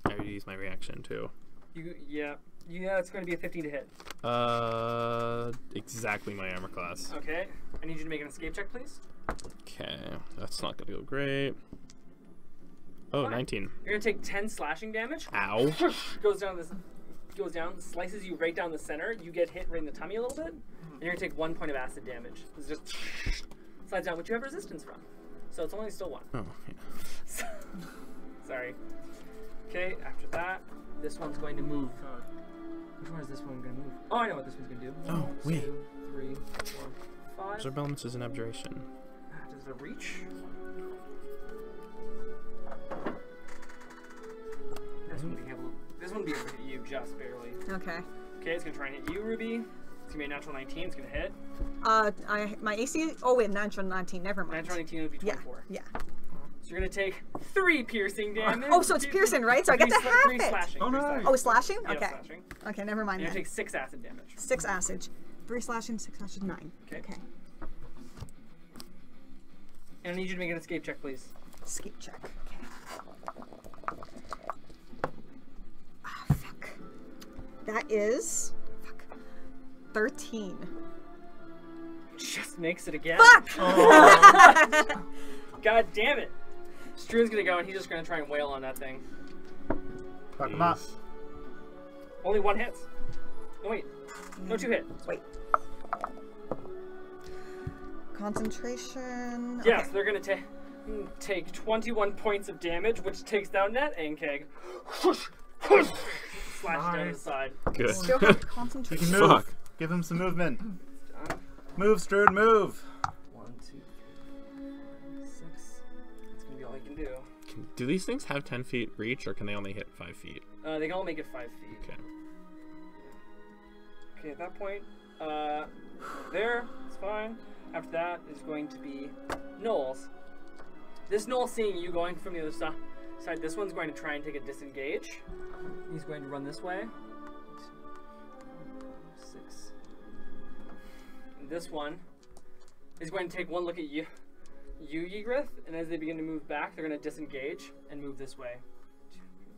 Speaker 4: I already used my reaction too.
Speaker 6: Yeah, it's going to be a 15 to hit.
Speaker 4: Exactly my armor class.
Speaker 6: Okay, I need you to make an escape check, please.
Speaker 4: Okay, that's not gonna go great. Oh,
Speaker 6: Fine.
Speaker 4: 19.
Speaker 6: You're going to take 10 slashing damage.
Speaker 4: Ow.
Speaker 6: Goes down, slices you right down the center. You get hit right in the tummy a little bit, and you're going to take 1 point of acid damage. It's just slides down, which you have resistance from. So it's only still 1.
Speaker 4: Oh, yeah.
Speaker 6: Sorry. Okay, after that, this one's going to move. Which one is this one going to move? Oh, I know what this one's going to do.
Speaker 4: Oh, wait.
Speaker 6: 2, 3, 4, 5.
Speaker 4: Absorb elements is an abjuration.
Speaker 6: Does it reach? This one be able to hit you just barely.
Speaker 5: Okay.
Speaker 6: Okay, it's gonna try and hit you, Ruby. It's gonna be a natural 19. It's gonna hit.
Speaker 5: My AC. Oh wait, natural 19. Never mind.
Speaker 6: Natural 19 would be
Speaker 5: Yeah.
Speaker 6: 24.
Speaker 5: Yeah.
Speaker 6: So you're gonna take 3 piercing damage.
Speaker 5: Oh, so it's piercing, right? So I get to half
Speaker 6: three
Speaker 5: it.
Speaker 6: slashing.
Speaker 2: Oh,
Speaker 6: three
Speaker 2: nice.
Speaker 6: slashing.
Speaker 5: Oh, slashing?
Speaker 6: Yeah,
Speaker 5: Okay.
Speaker 6: slashing.
Speaker 5: Okay, never mind
Speaker 6: And you
Speaker 5: then.
Speaker 6: take 6 acid damage.
Speaker 5: 6 acid. 3 slashing, 6 slashing, 9.
Speaker 6: Okay. And I need you to make an escape check, please.
Speaker 5: Escape check. Okay. Ah, fuck. That is. Fuck. 13.
Speaker 6: Just makes it again.
Speaker 5: Fuck!
Speaker 6: God damn it. Struan's gonna go and he's just gonna try and wail on that thing.
Speaker 3: Fuck him up.
Speaker 6: Only 1 hits. No, wait. No, 2 hit.
Speaker 5: Wait. Concentration.
Speaker 6: Yeah,
Speaker 5: Okay.
Speaker 6: so they're gonna take 21 points of damage, which takes down that ankeg. Slash down to the
Speaker 2: Nice.
Speaker 6: side.
Speaker 4: Good.
Speaker 5: Still have
Speaker 3: You
Speaker 5: concentration.
Speaker 3: can move.
Speaker 4: Fuck.
Speaker 3: Give him some movement.
Speaker 6: Done.
Speaker 3: Move, Strud, move.
Speaker 6: 1, 2, 3, 4, 6. That's gonna be all I can do.
Speaker 4: Do these things have 10 feet reach, or can they only hit 5 feet?
Speaker 6: They can all make it 5 feet.
Speaker 4: Okay.
Speaker 6: Okay, at that point, there, it's fine. After that is going to be Knowles. This Knoll seeing you going from the other side, this one's going to try and take a disengage. He's going to run this way. 6. And this one is going to take 1 look at you, Ygritte, and as they begin to move back, they're going to disengage and move this way. 2, 3,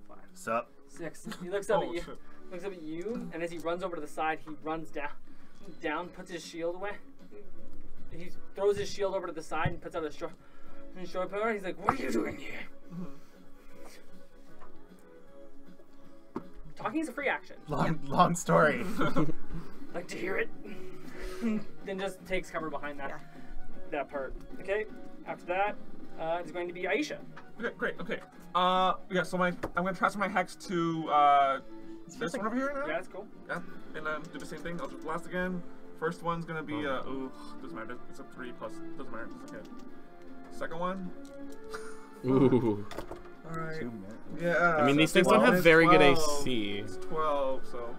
Speaker 6: 4, 5.
Speaker 3: Sup?
Speaker 6: 6. He looks up
Speaker 2: Oh,
Speaker 6: at you.
Speaker 2: shit.
Speaker 6: Looks up at you, and as he runs over to the side, he runs down, puts his shield away, he throws his shield over to the side and puts out his short power. He's like, "What are you doing here?" Talking is a free action.
Speaker 3: Long story.
Speaker 6: Like to hear it. Then just takes cover behind that part. Okay. After that, it's going to be Aisha.
Speaker 2: Okay, great. Okay. Yeah. So I'm gonna transfer my hex to this one over here now.
Speaker 6: Yeah, that's cool.
Speaker 2: Yeah. And then do the same thing. I'll just blast again. First one's gonna be ooh, doesn't matter. It's a 3 plus. Doesn't matter. It's okay. Second one.
Speaker 4: Ooh.
Speaker 2: All right.
Speaker 3: 2 minutes.
Speaker 2: Yeah.
Speaker 4: I mean, these things
Speaker 2: 12.
Speaker 4: don't have very good
Speaker 2: 12.
Speaker 4: AC.
Speaker 2: It's 12. So.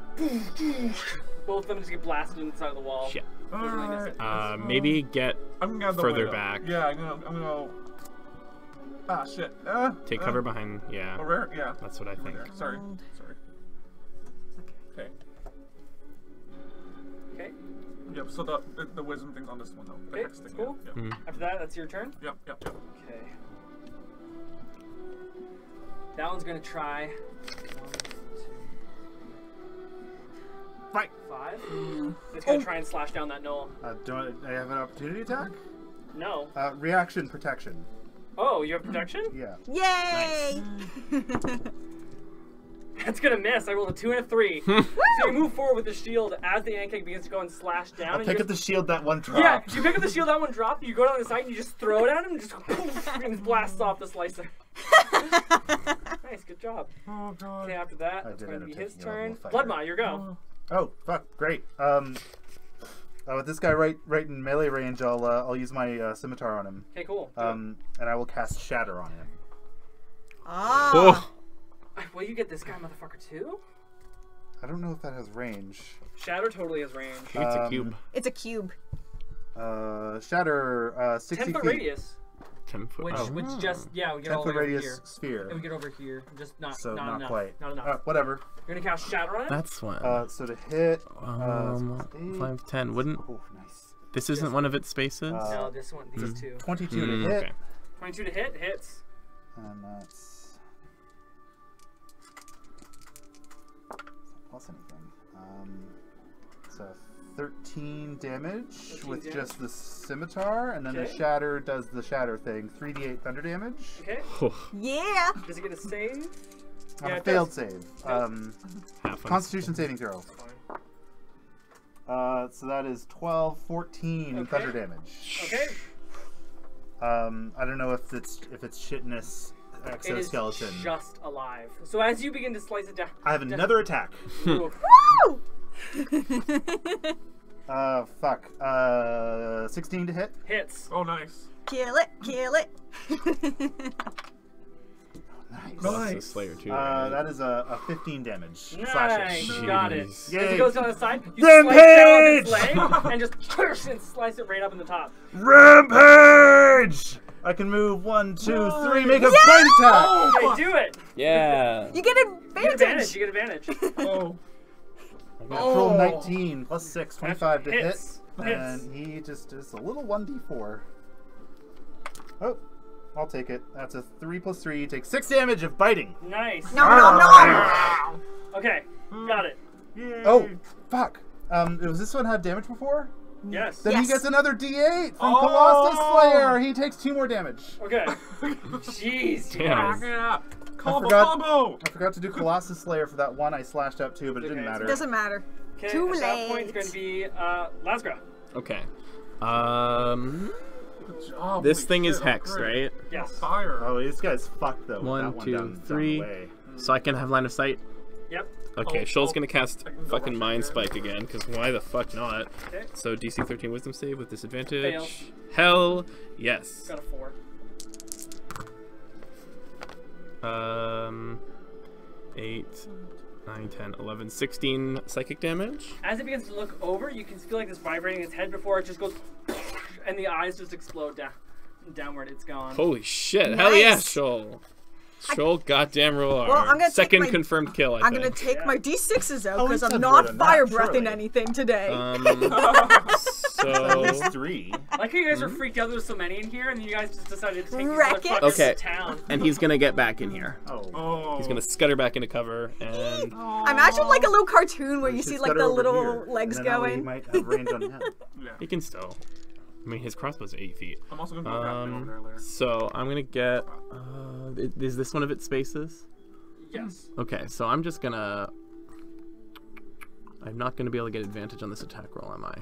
Speaker 6: Both of them just get blasted inside of the wall.
Speaker 4: Shit.
Speaker 2: All right.
Speaker 4: Maybe get
Speaker 2: I'm gonna go
Speaker 4: further
Speaker 2: window.
Speaker 4: back.
Speaker 2: Yeah. I'm gonna. Ah shit.
Speaker 4: Take cover behind. Yeah.
Speaker 2: Over. Yeah.
Speaker 4: That's what I think.
Speaker 2: Okay. Sorry. Okay.
Speaker 6: Okay.
Speaker 2: Yep. So the wisdom thing's on this one though. The
Speaker 6: Okay,
Speaker 2: hex thing.
Speaker 6: cool.
Speaker 2: Yep.
Speaker 4: Mm.
Speaker 6: After that, that's your turn.
Speaker 2: Yep.
Speaker 6: Okay. That one's gonna try. 1, 2,
Speaker 3: Fight.
Speaker 6: 5. It's gonna try and slash down that knoll.
Speaker 3: Do I have an opportunity attack?
Speaker 6: No.
Speaker 3: Reaction protection.
Speaker 6: Oh, you have protection?
Speaker 3: Yeah.
Speaker 5: Yay!
Speaker 6: That's gonna miss. I rolled a 2 and a 3. So you move forward with the shield as the Ankeg begins to go and slash down.
Speaker 3: I'll
Speaker 6: and
Speaker 3: pick
Speaker 6: you
Speaker 3: up the shield that one
Speaker 6: Yeah,
Speaker 3: dropped.
Speaker 6: you pick up the shield, that one dropped, you go down the side and you just throw it at him and just poof, and it blasts off the slicer. Nice, good job.
Speaker 2: Oh god.
Speaker 6: Okay, after that,
Speaker 3: I
Speaker 6: it's
Speaker 3: did
Speaker 6: going to
Speaker 3: end
Speaker 6: be
Speaker 3: up
Speaker 6: his
Speaker 3: taking a
Speaker 6: turn.
Speaker 3: level fighter.
Speaker 6: Bloodma, your go.
Speaker 3: Oh, fuck, great. With this guy right in melee range, I'll use my scimitar on him.
Speaker 6: Okay, cool.
Speaker 3: And I will cast Shatter on him.
Speaker 5: Ah.
Speaker 4: Oh.
Speaker 6: Will you get this guy, motherfucker, too?
Speaker 3: I don't know if that has range.
Speaker 6: Shatter totally has range.
Speaker 4: Maybe it's a cube.
Speaker 5: It's a cube.
Speaker 3: Shatter 60
Speaker 6: 10-foot
Speaker 3: feet.
Speaker 6: radius.
Speaker 4: 10 foot.
Speaker 6: Which,
Speaker 4: Oh.
Speaker 6: which just, yeah, we get all
Speaker 3: 10
Speaker 6: the
Speaker 3: foot
Speaker 6: way over
Speaker 3: radius
Speaker 6: here.
Speaker 3: sphere.
Speaker 6: And we get over here. Just not
Speaker 3: not
Speaker 6: enough.
Speaker 3: quite.
Speaker 6: Not enough.
Speaker 3: Whatever.
Speaker 6: You're going to cast Shatter on it?
Speaker 4: That's one.
Speaker 3: So to hit.
Speaker 4: 5, 10. Wouldn't
Speaker 3: Oh, nice.
Speaker 4: this isn't one of its spaces?
Speaker 6: No, this one, these two.
Speaker 3: 22 to hit.
Speaker 4: Okay.
Speaker 6: 22 to hit, hits.
Speaker 3: And that's. Plus anything. So 13 damage
Speaker 6: 13
Speaker 3: with
Speaker 6: damage.
Speaker 3: just the scimitar, and then the
Speaker 6: Okay.
Speaker 3: shatter does the shatter thing. 3d8 thunder damage.
Speaker 6: Okay.
Speaker 5: Yeah.
Speaker 6: Does it get a save?
Speaker 3: On
Speaker 6: Yeah,
Speaker 3: a
Speaker 6: it
Speaker 3: failed
Speaker 6: does.
Speaker 3: save.
Speaker 4: Half
Speaker 3: Constitution saving throw.
Speaker 6: Fine.
Speaker 3: So that is 12, 14
Speaker 6: Okay.
Speaker 3: thunder damage.
Speaker 6: Okay.
Speaker 3: I don't know if it's shitness
Speaker 6: It is
Speaker 3: exoskeleton.
Speaker 6: just alive. So as you begin to slice it down,
Speaker 3: I have another attack.
Speaker 6: Ooh,
Speaker 5: Woo!
Speaker 3: 16 to hit.
Speaker 6: hits.
Speaker 2: Oh nice.
Speaker 5: Kill it, kill it.
Speaker 3: Nice.
Speaker 4: That's a Slayer too. right?
Speaker 3: That is a 15 damage.
Speaker 6: Nice,
Speaker 3: Slashing.
Speaker 6: got it.
Speaker 4: Jeez.
Speaker 6: As
Speaker 3: Yay.
Speaker 6: it goes down the side, you slice down its leg and just and slice it right up in the top.
Speaker 3: Rampage! I can move 1, 2, 3, make a bite attack!
Speaker 6: Okay, do it.
Speaker 4: Yeah.
Speaker 5: You get
Speaker 6: You get
Speaker 5: advantage.
Speaker 6: advantage. You get advantage.
Speaker 2: Oh.
Speaker 3: Natural 19 plus 6, 25 to hit.
Speaker 6: Hits.
Speaker 3: And he just is a little 1d4. Oh, I'll take it. That's a 3 plus 3. Take 6 damage of biting.
Speaker 6: Nice.
Speaker 5: No, no, no.
Speaker 6: Okay, got it.
Speaker 3: Oh, fuck. Was this one had damage before?
Speaker 6: Yes.
Speaker 3: Then
Speaker 5: Yes.
Speaker 3: he gets another d8 from
Speaker 2: Oh.
Speaker 3: Colossus Slayer. He takes 2 more damage.
Speaker 6: Okay. Jeez.
Speaker 4: Damn.
Speaker 2: Yeah. Combo
Speaker 3: forgot-
Speaker 2: combo.
Speaker 3: I forgot to do Colossus Slayer for that one. I slashed out too, but it didn't
Speaker 6: Okay,
Speaker 3: matter.
Speaker 5: Doesn't matter.
Speaker 6: Okay,
Speaker 5: Too
Speaker 6: at that point,
Speaker 5: late.
Speaker 6: it's going to be Lasgra.
Speaker 4: Okay.
Speaker 2: Good job.
Speaker 4: This
Speaker 2: Holy
Speaker 4: thing is
Speaker 2: shit,
Speaker 4: hex,
Speaker 2: great.
Speaker 4: right?
Speaker 6: Yes.
Speaker 2: Fire.
Speaker 3: Oh, this guy's fucked though. with
Speaker 4: 1,
Speaker 3: that one
Speaker 4: 2,
Speaker 3: down
Speaker 4: 3.
Speaker 3: the way.
Speaker 4: So I can have line of sight.
Speaker 6: Yep.
Speaker 4: Okay,
Speaker 2: Oh,
Speaker 4: Shoal's
Speaker 2: oh,
Speaker 4: gonna cast
Speaker 2: I can go
Speaker 4: fucking
Speaker 2: rush
Speaker 4: Mind
Speaker 2: again.
Speaker 4: Spike again, because why the fuck not?
Speaker 6: Okay.
Speaker 4: So DC 13 Wisdom save with disadvantage.
Speaker 6: Fail.
Speaker 4: Hell yes.
Speaker 6: Got a 4.
Speaker 4: 8, 9, 10, 11, 16 psychic damage.
Speaker 6: As it begins to look over, you can feel like it's vibrating its head before it just goes, and the eyes just explode downward. It's gone.
Speaker 4: Holy shit! Hell yeah,
Speaker 5: Nice.
Speaker 4: Shoal. Shoal, goddamn roll.
Speaker 5: Well, I'm gonna take
Speaker 4: second
Speaker 5: my-
Speaker 4: confirmed kill.
Speaker 5: I'm gonna
Speaker 4: think.
Speaker 5: take my d6s out
Speaker 3: Oh,
Speaker 5: because
Speaker 3: he
Speaker 5: I'm
Speaker 3: said
Speaker 5: not
Speaker 3: more than that,
Speaker 5: fire breathing
Speaker 3: surely.
Speaker 5: anything today.
Speaker 3: At least
Speaker 4: So
Speaker 3: 3.
Speaker 6: Like how you guys were freaked out there was so many in here, and then you guys just decided to take these
Speaker 5: Wreck it.
Speaker 6: motherfuckers
Speaker 4: Okay.
Speaker 6: to town.
Speaker 4: and he's gonna get back in here.
Speaker 3: Oh.
Speaker 2: Oh.
Speaker 4: He's gonna scutter back into cover and
Speaker 5: Imagine like a little cartoon where you
Speaker 3: should
Speaker 5: see
Speaker 3: scutter
Speaker 5: like the
Speaker 3: over
Speaker 5: little
Speaker 3: here,
Speaker 5: legs
Speaker 3: and then that way He
Speaker 5: going.
Speaker 3: might have range on him.
Speaker 2: Yeah.
Speaker 4: he can still. I mean, his crossbow's 8 feet.
Speaker 2: I'm also gonna go grab him over there later.
Speaker 4: So I'm gonna get. Is this one of its spaces?
Speaker 6: Yes.
Speaker 4: Okay, so I'm just gonna. I'm not gonna be able to get advantage on this attack roll, am I?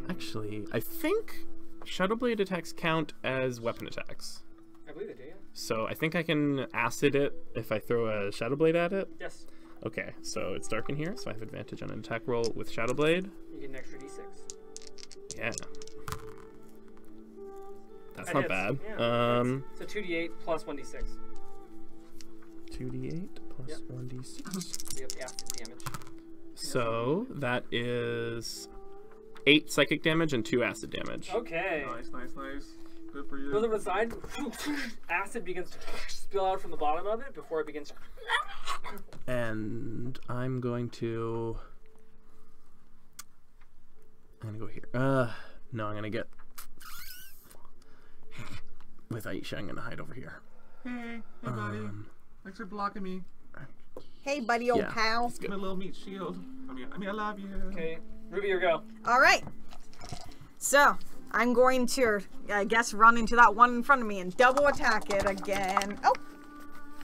Speaker 4: Actually, I think Shadowblade attacks count as weapon attacks.
Speaker 6: I believe it, do you?
Speaker 4: So I think I can acid it if I throw a Shadowblade at it.
Speaker 6: Yes.
Speaker 4: Okay, so it's dark in here, so I have advantage on an attack roll with Shadowblade.
Speaker 6: You get an extra d6.
Speaker 4: Yeah. That's
Speaker 6: That
Speaker 4: not
Speaker 6: hits.
Speaker 4: bad.
Speaker 6: Yeah, so 2d8 plus 1d6.
Speaker 4: 2d8 plus
Speaker 6: Yep.
Speaker 4: 1d6.
Speaker 6: Yep, acid damage.
Speaker 4: So that is 8 psychic damage and 2 acid damage.
Speaker 6: Okay.
Speaker 2: Nice, nice, nice. Good for you.
Speaker 6: Goes over the side. Acid begins to spill out from the bottom of it before it begins to.
Speaker 4: And I'm going to go here. No, I'm gonna get with Aisha. I'm gonna hide over here.
Speaker 2: Hey, buddy. Thanks for blocking me.
Speaker 5: Hey, buddy, old
Speaker 4: Yeah.
Speaker 5: pal.
Speaker 2: My little meat shield. I mean, I love you.
Speaker 6: Okay, Ruby, your go.
Speaker 5: All right. So I'm going to, I guess, run into that one in front of me and double attack it again. Oh,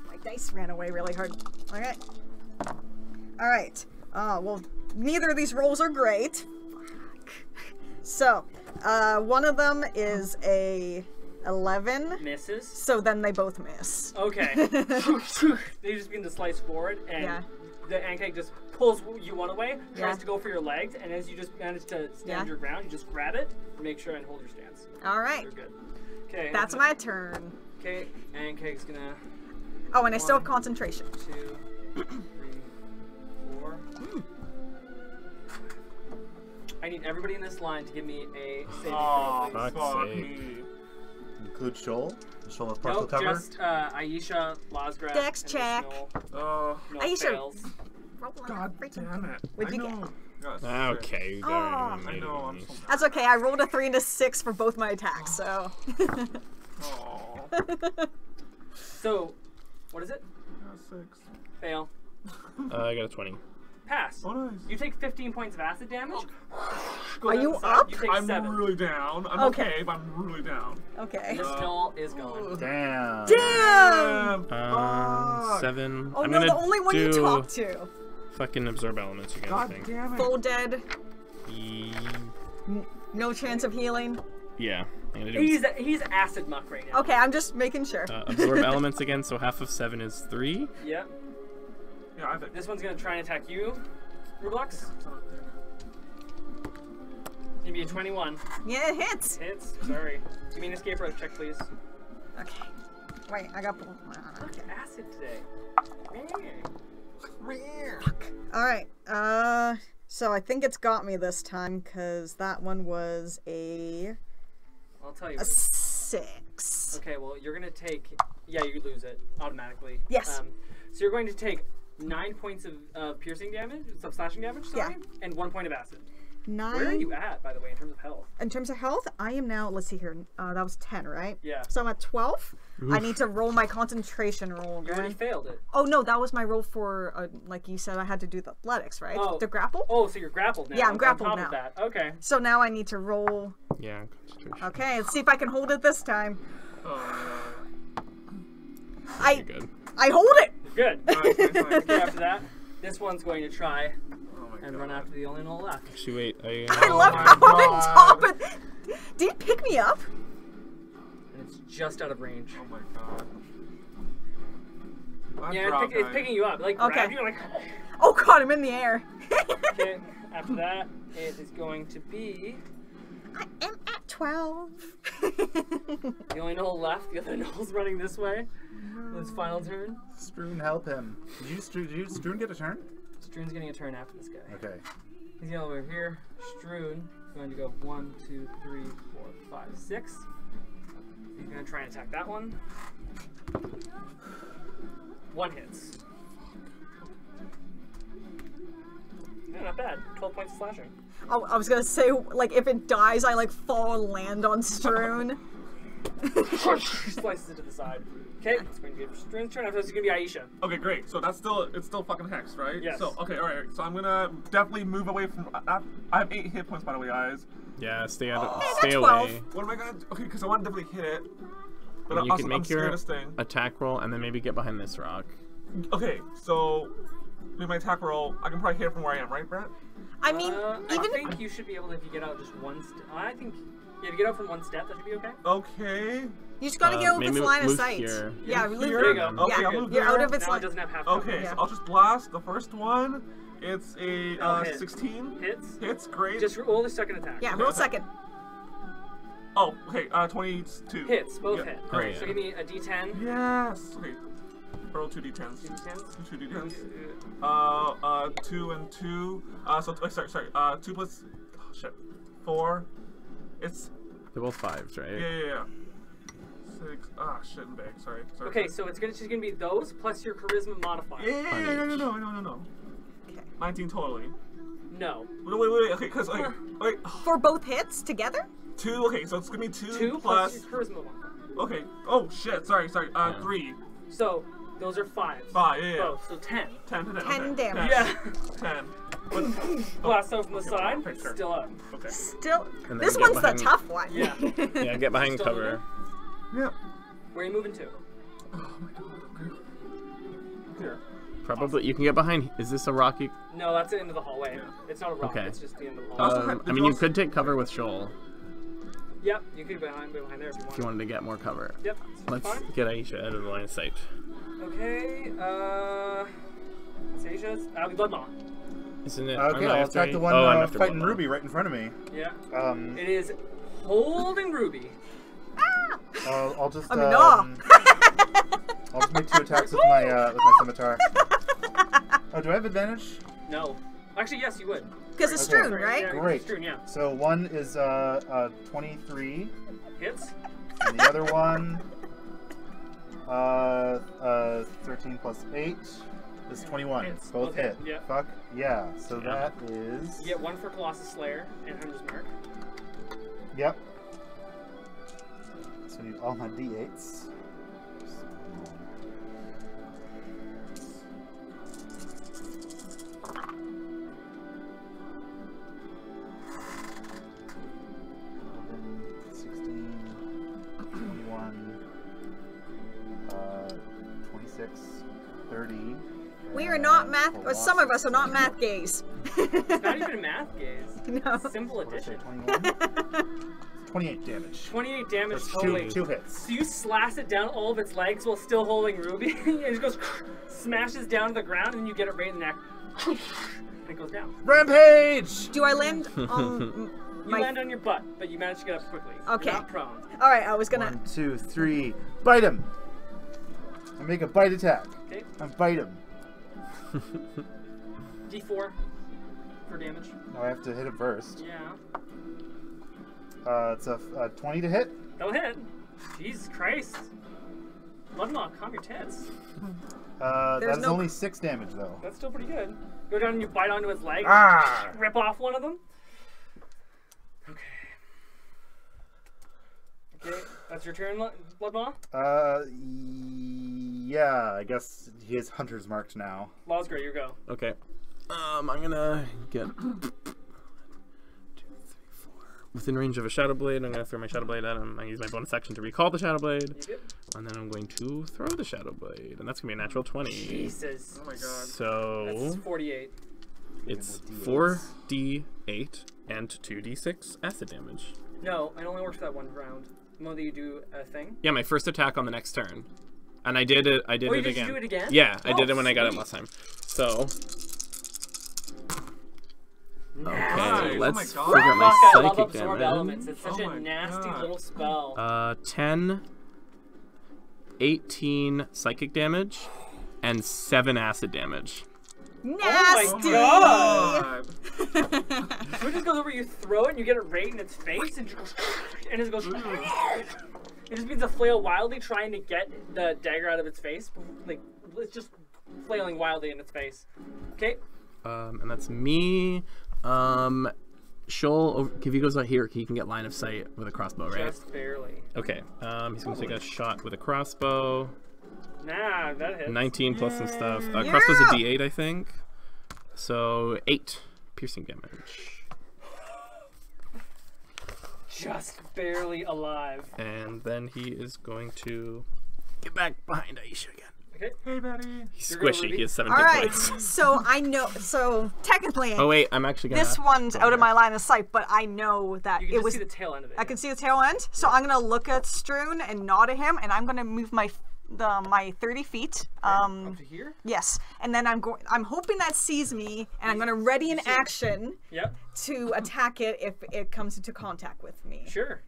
Speaker 5: my dice ran away really hard. All right. All right. Well, neither of these rolls are great. So, one of them is a 11.
Speaker 6: Misses.
Speaker 5: So then they both miss.
Speaker 6: Okay. They just begin to slice forward, and
Speaker 5: Yeah.
Speaker 6: the Ankeg just pulls you one away, tries
Speaker 5: Yeah.
Speaker 6: to go for your legs, and as you just manage to stand
Speaker 5: Yeah.
Speaker 6: your ground, you just grab it, make sure and hold your stance.
Speaker 5: All right.
Speaker 6: You're good. Okay.
Speaker 5: That's my turn.
Speaker 6: Okay, Ankeg's gonna
Speaker 5: Oh, and I still have
Speaker 6: 1,
Speaker 5: concentration.
Speaker 6: 2, 3, 4. I need everybody in this line to give me a saving
Speaker 2: Oh,
Speaker 6: throw, please.
Speaker 4: Fuck's
Speaker 2: fuck
Speaker 4: sake.
Speaker 2: me.
Speaker 3: Include Shoal. Shoal with partial
Speaker 6: Nope,
Speaker 3: cover.
Speaker 6: just Aisha, Losgraf,
Speaker 5: Dex
Speaker 6: and
Speaker 5: check.
Speaker 6: No
Speaker 5: Aisha.
Speaker 6: fails.
Speaker 2: God damn it.
Speaker 5: What'd you
Speaker 2: I
Speaker 5: get?
Speaker 2: know. Got a
Speaker 4: Okay,
Speaker 2: six.
Speaker 4: you
Speaker 5: Oh.
Speaker 4: got
Speaker 2: I know, I'm so mad.
Speaker 5: That's okay. I rolled a 3 and a 6 for both my attacks, so.
Speaker 2: Oh,
Speaker 6: So, what is it?
Speaker 2: got a 6.
Speaker 6: Fail.
Speaker 4: I got a 20.
Speaker 6: Pass.
Speaker 2: Oh, nice.
Speaker 6: You take 15 points of acid damage. Go
Speaker 5: Are
Speaker 6: down
Speaker 5: you
Speaker 6: the side,
Speaker 5: up?
Speaker 6: You take
Speaker 2: I'm
Speaker 6: 7.
Speaker 2: really down. I'm
Speaker 5: Okay.
Speaker 2: okay, but I'm really down.
Speaker 5: Okay.
Speaker 6: This gnoll is gone.
Speaker 3: Damn.
Speaker 5: Damn!
Speaker 2: Fuck.
Speaker 4: 7.
Speaker 5: Oh
Speaker 4: I'm
Speaker 5: no,
Speaker 4: gonna
Speaker 5: the only one you
Speaker 4: do
Speaker 5: talk to.
Speaker 4: fucking absorb elements again, I
Speaker 2: God
Speaker 4: think.
Speaker 2: damn it.
Speaker 5: Full dead.
Speaker 4: Ye-
Speaker 5: No chance of healing.
Speaker 4: Yeah, I'm gonna do
Speaker 6: He's acid muck right now.
Speaker 5: Okay, I'm just making sure.
Speaker 4: absorb elements again, so half of 7 is 3.
Speaker 6: Yep.
Speaker 2: Yeah, I think.
Speaker 6: This one's gonna try and attack you, Rublox. Give me a 21.
Speaker 5: Yeah, it hits.
Speaker 6: Hits. Sorry. Give me an escape rope check, please.
Speaker 5: Okay. Wait, I got. Okay.
Speaker 6: Acid today.
Speaker 5: All right. So I think it's got me this time because that one was a
Speaker 6: I'll tell you.
Speaker 5: 6.
Speaker 6: Okay, well, you're gonna take. Yeah, you lose it automatically.
Speaker 5: Yes.
Speaker 6: So you're going to take 9 points of piercing damage, of slashing damage, sorry, and 1 point of acid.
Speaker 5: 9.
Speaker 6: Where are you at, by the way, in terms of health?
Speaker 5: In terms of health, I am now. Let's see here. That was 10, right?
Speaker 6: Yeah.
Speaker 5: So I'm at 12. I need to roll my concentration roll
Speaker 6: You already
Speaker 5: again.
Speaker 6: failed it.
Speaker 5: Oh no, that was my roll for like you said. I had to do the athletics, right?
Speaker 6: Oh.
Speaker 5: The grapple.
Speaker 6: Oh, so you're grappled now.
Speaker 5: Yeah, I'm
Speaker 6: on
Speaker 5: grappled
Speaker 6: top
Speaker 5: now.
Speaker 6: Of that. Okay.
Speaker 5: So now I need to roll.
Speaker 4: Yeah, concentration.
Speaker 5: Okay, let's see if I can hold it this time.
Speaker 2: Oh,
Speaker 4: You're good.
Speaker 5: I hold it.
Speaker 6: Good.
Speaker 2: nice, nice, nice.
Speaker 6: Okay, after that, this one's going to try
Speaker 2: Oh my
Speaker 6: and
Speaker 2: God.
Speaker 6: run after the only knoll left.
Speaker 4: Actually, wait.
Speaker 5: I
Speaker 2: Oh
Speaker 5: love
Speaker 2: my
Speaker 5: how on
Speaker 2: God.
Speaker 5: top of. Did he pick me up?
Speaker 6: And it's just out of range.
Speaker 2: Oh my God. I'm
Speaker 6: Yeah,
Speaker 2: drop
Speaker 6: it's
Speaker 2: dying.
Speaker 6: picking you up. Like,
Speaker 5: Okay.
Speaker 6: grab you, like.
Speaker 5: Oh god, I'm in the air.
Speaker 6: Okay, after that, it is going to be
Speaker 5: I am at 12.
Speaker 6: the only knoll left. The other knoll's running this way. His final turn.
Speaker 3: Stroon, help him. Did you Stroon get a turn?
Speaker 6: Stroon's getting a turn after this guy.
Speaker 3: Okay.
Speaker 6: He's going over here. Stroon is going to go 1, 2, 3, 4, 5, 6. He's going to try and attack that one. 1 hits. Yeah, not bad. 12 points of slashing.
Speaker 5: Oh, I was gonna say, like, if it dies, I like fall and land on Stroon.
Speaker 6: Slices it to the side. Okay, it's going to be Stran's turn. After this, it's going to be Aisha.
Speaker 2: Okay, great. So that's it's still fucking hexed, right?
Speaker 6: Yes.
Speaker 2: So okay, all right. So I'm gonna definitely move away from. I have 8 hit points, by the way, guys.
Speaker 4: Yeah, stay out.
Speaker 5: Hey,
Speaker 4: Stay
Speaker 5: that's
Speaker 4: away.
Speaker 5: 12.
Speaker 2: What am I gonna? Okay, because I want to definitely hit it. But
Speaker 4: And you
Speaker 2: also,
Speaker 4: can
Speaker 2: I'm
Speaker 4: make
Speaker 2: scared
Speaker 4: your
Speaker 2: of this thing.
Speaker 4: attack roll and then maybe get behind this rock.
Speaker 2: Okay, so with my attack roll, I can probably hit it from where I am, right, Brett?
Speaker 5: I mean,
Speaker 6: I
Speaker 5: even
Speaker 6: think you should be able to, if you get out just one step. I think if you get out from one step, that should be okay.
Speaker 2: Okay.
Speaker 5: you just gotta get over
Speaker 4: maybe
Speaker 5: its line of
Speaker 4: move
Speaker 5: sight.
Speaker 4: here.
Speaker 5: Yeah,
Speaker 2: Move
Speaker 5: move
Speaker 2: here?
Speaker 6: There you go.
Speaker 2: Okay,
Speaker 5: Yeah,
Speaker 2: I'll move
Speaker 5: you're
Speaker 2: there.
Speaker 5: out of its
Speaker 6: Now it
Speaker 5: line.
Speaker 6: doesn't have half cover.
Speaker 2: Okay,
Speaker 5: Yeah.
Speaker 2: so I'll just blast the first one. It's a
Speaker 6: That'll hit.
Speaker 2: 16.
Speaker 6: Hits.
Speaker 2: Hits, great.
Speaker 6: Just roll the second attack.
Speaker 5: Yeah, roll
Speaker 2: Okay.
Speaker 5: second.
Speaker 2: Oh, okay, 22.
Speaker 6: Hits, both
Speaker 2: Yeah.
Speaker 6: hit.
Speaker 4: Great.
Speaker 6: So give me a D10.
Speaker 2: Yes. Okay. Roll 2 d10s.
Speaker 6: D10s.
Speaker 2: 2 d10s. 2 and 2. Sorry. 2 plus. Oh, shit. 4. It's.
Speaker 4: They're both 5s, right?
Speaker 2: Yeah. 6. Ah, shit and bag. Sorry.
Speaker 6: Okay, so it's just gonna be those plus your charisma modifier.
Speaker 2: Yeah. No.
Speaker 5: Okay.
Speaker 2: 19 totally.
Speaker 6: No.
Speaker 2: Wait. Okay, because wait.
Speaker 5: For both hits together?
Speaker 2: 2. Okay, so it's gonna be 2
Speaker 6: 2 plus your charisma modifier.
Speaker 2: Okay. Oh shit. Sorry. 3.
Speaker 6: So those are 5.
Speaker 2: 5. Yeah.
Speaker 6: Both. So 10.
Speaker 2: 10.
Speaker 5: 10
Speaker 2: okay.
Speaker 5: damage.
Speaker 2: 10.
Speaker 6: Yeah.
Speaker 2: 10.
Speaker 6: Blast out from the
Speaker 2: Okay,
Speaker 6: side.
Speaker 2: okay, sure.
Speaker 6: Still up.
Speaker 2: Okay.
Speaker 5: Still,
Speaker 4: And then
Speaker 5: this
Speaker 4: get
Speaker 5: one's the
Speaker 4: behind-
Speaker 5: tough one.
Speaker 6: Yeah.
Speaker 4: Yeah, get behind
Speaker 6: Still
Speaker 4: cover.
Speaker 2: Yeah.
Speaker 6: Where are you moving to?
Speaker 2: Oh my god. Okay. Here.
Speaker 4: Probably you can get behind. Is this a rocky?
Speaker 6: No, that's the end of the hallway.
Speaker 2: Yeah.
Speaker 6: It's not a rock.
Speaker 4: Okay.
Speaker 6: It's just the end of the hallway.
Speaker 2: Also,
Speaker 4: I mean, you could take cover with Shoal
Speaker 6: Yep. You could be behind there if you want.
Speaker 4: if you wanted to get more cover.
Speaker 6: Yep.
Speaker 4: Let's
Speaker 6: Fine.
Speaker 4: get Aisha out of the line of sight.
Speaker 6: Okay. Let's see. Aisha's. Bloodmaw.
Speaker 4: Isn't it?
Speaker 3: Okay,
Speaker 4: I'm
Speaker 3: I'll
Speaker 4: after
Speaker 3: attack the
Speaker 4: you?
Speaker 3: one
Speaker 4: Oh, I'm after
Speaker 3: fighting
Speaker 4: Bloodmaw.
Speaker 3: Ruby right in front of me.
Speaker 6: Yeah.
Speaker 3: Um,
Speaker 6: It is holding Ruby.
Speaker 3: I'll just.
Speaker 5: I mean, no.
Speaker 3: I'll just make 2 attacks with my scimitar. Oh, do I have advantage?
Speaker 6: No. Actually, yes, you would.
Speaker 5: Because it's
Speaker 3: Okay.
Speaker 5: strewn, right?
Speaker 6: Yeah,
Speaker 3: Great.
Speaker 6: Strewn, yeah.
Speaker 3: So one is 23,
Speaker 6: Hits.
Speaker 3: and the other one 13 plus 8 is 21.
Speaker 6: Hits.
Speaker 3: Both
Speaker 6: Both
Speaker 3: hit.
Speaker 6: hit, yeah.
Speaker 3: Fuck yeah. So
Speaker 4: Yeah.
Speaker 3: that is.
Speaker 6: You get 1 for Colossus Slayer and Hunter's Mark.
Speaker 3: Yep. So I need all my d8s.
Speaker 5: We are not math, or some of us are not math gays.
Speaker 6: Not even a math gaze.
Speaker 5: No.
Speaker 6: Simple addition.
Speaker 3: 28 damage.
Speaker 6: 28 damage
Speaker 3: That's
Speaker 6: totally.
Speaker 3: two hits.
Speaker 6: So you slash it down all of its legs while still holding Ruby, and it goes, smashes down to the ground, and you get it right in the neck, and it goes down.
Speaker 3: Rampage!
Speaker 5: Do I land on
Speaker 6: You
Speaker 5: my...
Speaker 6: land on your butt, but you manage to get up quickly.
Speaker 5: Okay.
Speaker 6: You're not prone.
Speaker 5: Alright, I was gonna...
Speaker 3: 1, 2, 3. Bite him! I make a bite attack.
Speaker 6: Okay.
Speaker 3: I bite him.
Speaker 6: D4 for damage.
Speaker 3: No, I have to hit him first.
Speaker 6: Yeah.
Speaker 3: It's a 20 to hit.
Speaker 6: That'll hit. Jesus Christ. Bloodmaw, calm your tits.
Speaker 3: That
Speaker 5: There's
Speaker 3: is
Speaker 5: no-
Speaker 3: only 6 damage, though.
Speaker 6: That's still pretty good. Go down and you bite onto its leg.
Speaker 3: Ah!
Speaker 6: Rip off one of them. Okay, that's your turn, Bloodmaw.
Speaker 3: Yeah, I guess he is Hunter's marked now.
Speaker 6: Losgray, you go.
Speaker 4: Okay. I'm gonna get 2, 3, 4 within range of a Shadow Blade. I'm gonna throw my Shadow Blade at him. I use my bonus action to recall the Shadow Blade,
Speaker 6: You good?
Speaker 4: and then I'm going to throw the Shadow Blade, and that's gonna be a natural 20.
Speaker 6: Jesus.
Speaker 2: Oh my god.
Speaker 4: So
Speaker 6: That's 48.
Speaker 4: it's
Speaker 3: D8s.
Speaker 4: 4d8 and 2d6 acid damage.
Speaker 6: No, it only works for that one round. The moment that you do a thing.
Speaker 4: Yeah, my first attack on the next turn, and I did it. I did
Speaker 6: Oh,
Speaker 4: it
Speaker 6: you
Speaker 4: again.
Speaker 6: do it again?
Speaker 4: Yeah, I
Speaker 6: Oh,
Speaker 4: did it when I got it
Speaker 6: sweet.
Speaker 4: last time. So
Speaker 2: Nice.
Speaker 4: okay,
Speaker 2: Oh
Speaker 4: let's
Speaker 2: my God.
Speaker 4: figure
Speaker 6: Fuck,
Speaker 4: out my
Speaker 6: I love
Speaker 4: psychic
Speaker 6: absorb
Speaker 4: damage.
Speaker 6: elements. It's such
Speaker 2: Oh
Speaker 6: a
Speaker 2: my
Speaker 6: nasty
Speaker 2: God.
Speaker 6: little spell.
Speaker 4: 10, 18 psychic damage, and 7 acid damage.
Speaker 5: Nasty!
Speaker 6: God. So it just goes over, you throw it, and you get it right in its face, and it goes, and it goes. It just begins to flail wildly, trying to get the dagger out of its face. Like, it's just flailing wildly in its face. Okay.
Speaker 4: And that's me. Shoal, if he goes out here, he can get line of sight with a crossbow, right?
Speaker 6: Just barely.
Speaker 4: Okay. He's gonna take a shot with a crossbow.
Speaker 6: Nah, that hits.
Speaker 4: 19 plus some stuff. Crossbow's a D8, I think. So 8 piercing damage.
Speaker 6: Just barely alive.
Speaker 4: And then he is going to get back behind Aisha again.
Speaker 6: Okay.
Speaker 2: Hey, Betty.
Speaker 4: He's
Speaker 6: You're good,
Speaker 4: squishy.
Speaker 6: Ruby.
Speaker 4: He has 7
Speaker 5: All
Speaker 4: hit
Speaker 5: right.
Speaker 4: points.
Speaker 5: So I know. So technically,
Speaker 4: Oh wait, I'm actually gonna.
Speaker 5: this one's out of my line of sight, but I know that
Speaker 6: You can
Speaker 5: it
Speaker 6: just
Speaker 5: was.
Speaker 6: see the tail end of it.
Speaker 5: I can see the tail end, so I'm gonna look at Stroon and nod at him, and I'm gonna move my 30 feet.
Speaker 6: Up to here?
Speaker 5: Yes, and then I'm hoping that sees me, and I'm gonna ready an action
Speaker 6: Yep.
Speaker 5: to attack it if it comes into contact with me.
Speaker 6: Sure.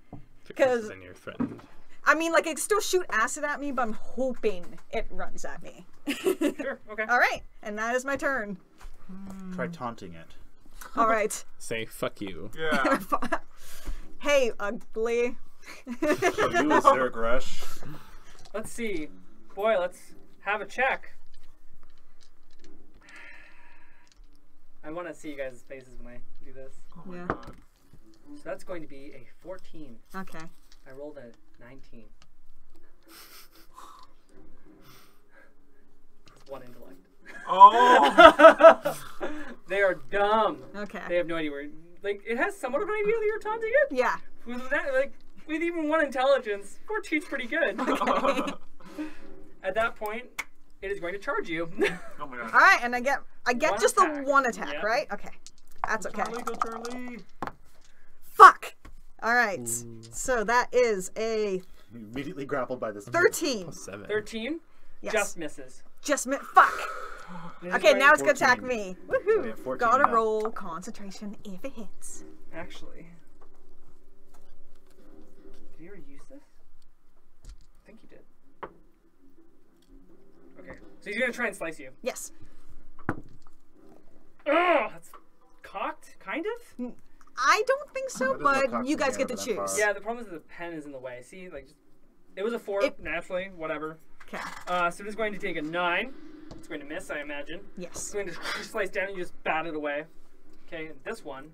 Speaker 5: Because
Speaker 4: Then you're threatened.
Speaker 5: I mean, like it still shoot acid at me, but I'm hoping it runs at me.
Speaker 6: Sure. Okay.
Speaker 5: All right, and that is my turn.
Speaker 3: Try taunting it.
Speaker 5: All right.
Speaker 4: Say fuck you.
Speaker 2: Yeah.
Speaker 5: Hey, ugly.
Speaker 3: Oh, you a Zerg Rush.
Speaker 6: Let's see. Boy, let's have a check. I want to see you guys' faces when I do this.
Speaker 5: Yeah.
Speaker 6: So that's going to be a 14.
Speaker 5: Okay.
Speaker 6: I rolled a 19. It's 1 intellect.
Speaker 2: Oh.
Speaker 6: They are dumb.
Speaker 5: Okay.
Speaker 6: They have no idea where. Like, it has somewhat of an idea that you're taunting it.
Speaker 5: Yeah.
Speaker 6: With that, like, with even 1 intelligence, 14's pretty good. At that point, it is going to charge you.
Speaker 2: Oh my god.
Speaker 5: All right, and I get
Speaker 6: One
Speaker 5: just
Speaker 6: attack.
Speaker 5: the one attack,
Speaker 6: Yeah.
Speaker 5: right? Okay. That's okay.
Speaker 2: Charlie, go Charlie.
Speaker 5: Fuck. All right. So that is a
Speaker 3: You immediately grappled by this.
Speaker 5: 13.
Speaker 4: 7.
Speaker 6: 13
Speaker 5: Yes.
Speaker 6: just misses.
Speaker 5: Fuck.
Speaker 6: It is
Speaker 5: Okay,
Speaker 6: going-
Speaker 5: now it's gonna attack
Speaker 3: 14.
Speaker 5: me.
Speaker 3: Yeah,
Speaker 5: Woohoo.
Speaker 3: 14
Speaker 5: Gotta
Speaker 3: now.
Speaker 5: roll concentration if it hits.
Speaker 6: Actually. Did you already use this? I think you did. Okay. So he's gonna try and slice you.
Speaker 5: Yes.
Speaker 6: Ugh! That's cocked, kind of?
Speaker 5: I don't think so,
Speaker 3: That doesn't look
Speaker 5: but
Speaker 3: cocked
Speaker 5: you
Speaker 3: from
Speaker 5: guys
Speaker 3: the
Speaker 5: get to
Speaker 3: air, but
Speaker 5: choose.
Speaker 3: that
Speaker 6: Yeah, the problem is the pen is in the way. See, like, just, it was a 4,
Speaker 5: It-
Speaker 6: naturally, whatever.
Speaker 5: Okay.
Speaker 6: So it is going to take a 9. It's going to miss, I imagine. It's
Speaker 5: Yes.
Speaker 6: going to slice down and you just bat it away. Okay, and this one,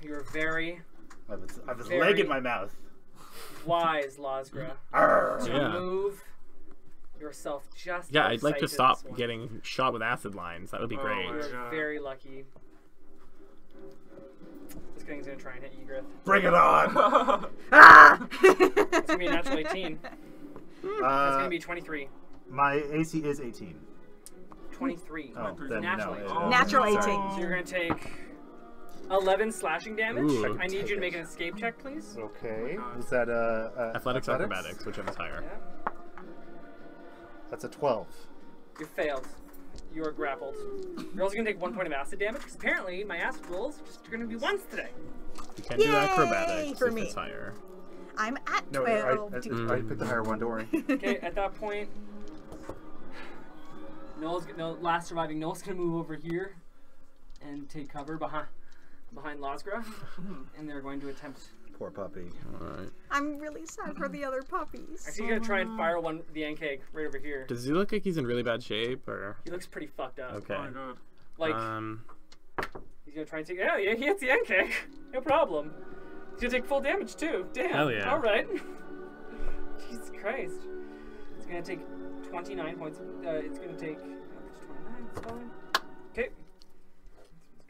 Speaker 6: you're very
Speaker 3: I have his
Speaker 6: Very-
Speaker 3: leg in my mouth.
Speaker 6: wise, Losgra.
Speaker 3: Arr.
Speaker 6: To
Speaker 4: Yeah.
Speaker 6: move yourself just
Speaker 4: Yeah, I'd like to
Speaker 6: outside of
Speaker 4: stop
Speaker 6: this one.
Speaker 4: getting shot with acid lines. That would be
Speaker 2: Oh
Speaker 4: great.
Speaker 2: my
Speaker 6: You're
Speaker 2: God.
Speaker 6: very lucky. This thing's gonna try and hit Egriff.
Speaker 3: Bring it on.
Speaker 5: Ah!
Speaker 6: It's gonna be a natural 18. That's gonna be 23.
Speaker 3: My AC is 18.
Speaker 6: 23.
Speaker 3: Oh, then
Speaker 6: Natural
Speaker 3: no.
Speaker 6: 18.
Speaker 2: Oh,
Speaker 5: Natural
Speaker 2: no.
Speaker 5: 18.
Speaker 6: So you're gonna take 11 slashing damage.
Speaker 4: Ooh.
Speaker 6: I need you to make an escape check, please.
Speaker 3: Okay. Is that
Speaker 4: Athletics, acrobatics, whichever's higher.
Speaker 6: Yeah.
Speaker 3: That's a 12.
Speaker 6: You failed. You are grappled. You're also gonna take 1 point of acid damage because apparently my acid rolls are just gonna be once today.
Speaker 4: You can do
Speaker 5: Yay
Speaker 4: acrobatics
Speaker 5: for
Speaker 4: if
Speaker 5: me.
Speaker 4: it's higher.
Speaker 5: I'm at
Speaker 3: No,
Speaker 5: 12.
Speaker 3: I picked the higher one. Don't worry.
Speaker 6: Okay, at that point, last surviving Noel's gonna move over here and take cover behind Losgra, and they're going to attempt.
Speaker 3: Poor puppy.
Speaker 4: Alright.
Speaker 5: I'm really sad for the other puppies.
Speaker 6: Actually, you're gonna try and fire the ant keg right over here.
Speaker 4: Does he look like he's in really bad shape, or?
Speaker 6: He looks pretty fucked up.
Speaker 4: Okay.
Speaker 2: Oh my god.
Speaker 6: Like he's gonna try and take. Yeah, he hits the ant keg. No problem. He's gonna take full damage too. Damn.
Speaker 4: Hell yeah.
Speaker 6: All right. Jesus Christ. It's gonna take 29 points. It's gonna take 29. It's fine. Okay. It's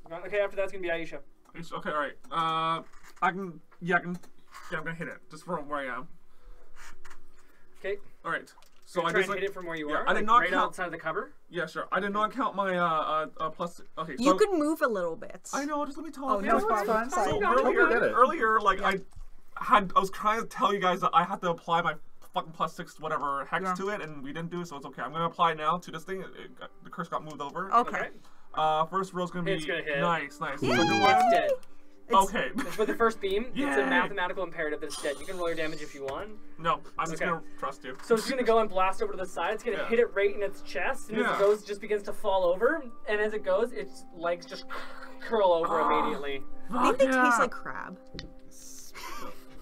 Speaker 6: gone. Okay, after that's gonna be Aisha.
Speaker 2: Okay, alright. I'm gonna hit it. Just from where I am.
Speaker 6: Okay.
Speaker 2: Alright. So
Speaker 6: Try
Speaker 2: I just
Speaker 6: and hit it from where you
Speaker 2: yeah,
Speaker 6: are.
Speaker 2: I did
Speaker 6: like,
Speaker 2: not
Speaker 6: right
Speaker 2: count-
Speaker 6: outside of the cover.
Speaker 2: Yeah, sure. I did not count my plus. Okay, so
Speaker 5: You could move a little bit.
Speaker 2: I know. Just let me talk.
Speaker 5: Oh, no, it's fine.
Speaker 2: So
Speaker 5: Sorry.
Speaker 3: Totally get it.
Speaker 2: earlier, like I was trying to tell you guys that I had to apply my fucking +6 whatever hex
Speaker 5: Yeah.
Speaker 2: to it, and we didn't do it, so it's okay. I'm gonna apply it now to this thing. The curse got moved over.
Speaker 5: Okay.
Speaker 2: First roll's gonna be
Speaker 6: It's gonna hit.
Speaker 2: nice.
Speaker 6: It's
Speaker 2: Second one,
Speaker 6: dead.
Speaker 2: okay.
Speaker 6: For the first beam, it's a
Speaker 2: Yay.
Speaker 6: mathematical imperative that it's dead. You can roll your damage if you want.
Speaker 2: No, I'm just
Speaker 6: Okay.
Speaker 2: gonna trust you.
Speaker 6: So it's gonna go and blast over to the side. It's gonna
Speaker 2: Yeah.
Speaker 6: hit it right in its chest, and as
Speaker 2: Yeah.
Speaker 6: it goes, it just begins to fall over. And as it goes, its legs just curl over immediately.
Speaker 5: I think they
Speaker 2: Yeah.
Speaker 5: taste like crab.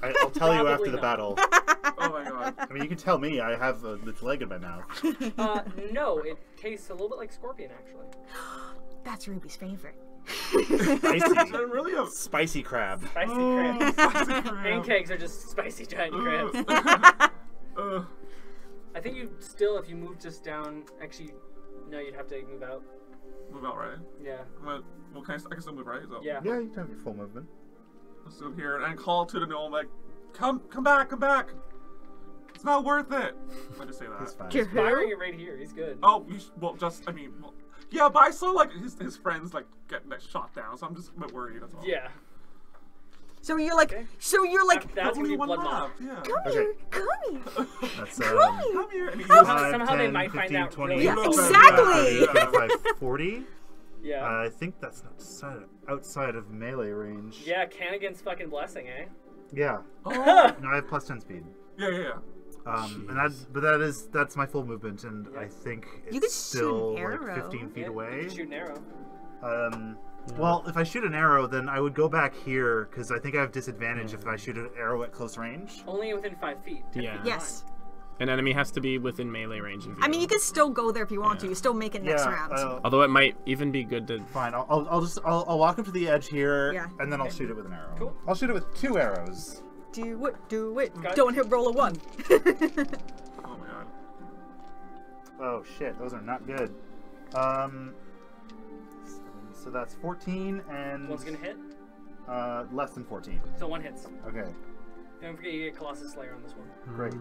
Speaker 3: I'll tell you
Speaker 6: Probably
Speaker 3: after the
Speaker 6: not.
Speaker 3: battle.
Speaker 2: Oh my god.
Speaker 3: I mean, you can tell me. I have its leg in my mouth.
Speaker 6: No, it tastes a little bit like scorpion, actually.
Speaker 5: That's Ruby's favorite.
Speaker 3: Spicy.
Speaker 2: Really a
Speaker 3: Spicy crab.
Speaker 6: Spicy
Speaker 2: Oh,
Speaker 6: crabs.
Speaker 2: spicy crab.
Speaker 6: Pancakes are just spicy giant crabs.
Speaker 2: Uh,
Speaker 6: I think you still, if you move just down, actually, no, you'd have to move out.
Speaker 2: move out, right?
Speaker 6: Yeah.
Speaker 2: Well, I can still move, right? So,
Speaker 6: Yeah.
Speaker 3: Yeah, you can have your full movement.
Speaker 2: Let's go here and call to the gnome, like, come back, come back. It's not worth it. I just say
Speaker 3: He's
Speaker 2: that.
Speaker 3: fine.
Speaker 6: Firing it right here. He's good.
Speaker 2: Oh, well, yeah, but I saw, like, his friends, like, getting like, shot down, so I'm just a bit worried, that's all.
Speaker 6: Yeah.
Speaker 5: So you're like,
Speaker 6: Okay. That's
Speaker 2: Only
Speaker 6: gonna be
Speaker 2: one
Speaker 6: blood moth.
Speaker 2: left, yeah.
Speaker 5: come
Speaker 3: Okay.
Speaker 5: here, come here,
Speaker 3: That's
Speaker 2: Come here. And he
Speaker 6: Somehow they might find out really
Speaker 5: Yeah,
Speaker 6: fast.
Speaker 5: exactly.
Speaker 3: 25, 40.
Speaker 6: Yeah.
Speaker 3: I think that's not outside of melee range.
Speaker 6: Yeah, Cannigan's fucking blessing, eh?
Speaker 3: Yeah.
Speaker 2: Oh,
Speaker 3: No, I have plus 10 speed.
Speaker 2: yeah.
Speaker 3: That's my full movement, and I think it's
Speaker 5: You could shoot
Speaker 3: still
Speaker 5: an
Speaker 3: like
Speaker 5: arrow.
Speaker 3: 15 feet
Speaker 6: Yeah, you
Speaker 3: away.
Speaker 6: can shoot an arrow.
Speaker 3: Well, if I shoot an arrow, then I would go back here because I think I have disadvantage if I shoot an arrow at close range.
Speaker 6: Only within 5 feet.
Speaker 4: Yeah.
Speaker 5: Yes.
Speaker 4: An enemy has to be within melee range. Of you.
Speaker 5: I mean, you can still go there if you want to. You still make it next
Speaker 3: Yeah.
Speaker 5: round.
Speaker 4: Although it might even be good to.
Speaker 3: Fine. I'll walk up to the edge here,
Speaker 5: Yeah.
Speaker 3: and then I'll shoot it with an arrow.
Speaker 6: Cool.
Speaker 3: I'll shoot it with 2 arrows.
Speaker 5: Do it, do it.
Speaker 6: Got it.
Speaker 5: Don't hit roll a 1.
Speaker 2: Oh my god.
Speaker 3: Oh shit, those are not good. So that's 14 and
Speaker 6: One's gonna hit.
Speaker 3: less than 14.
Speaker 6: So one hits.
Speaker 3: Okay,
Speaker 6: Don't forget you get Colossus Slayer on this one.
Speaker 3: great.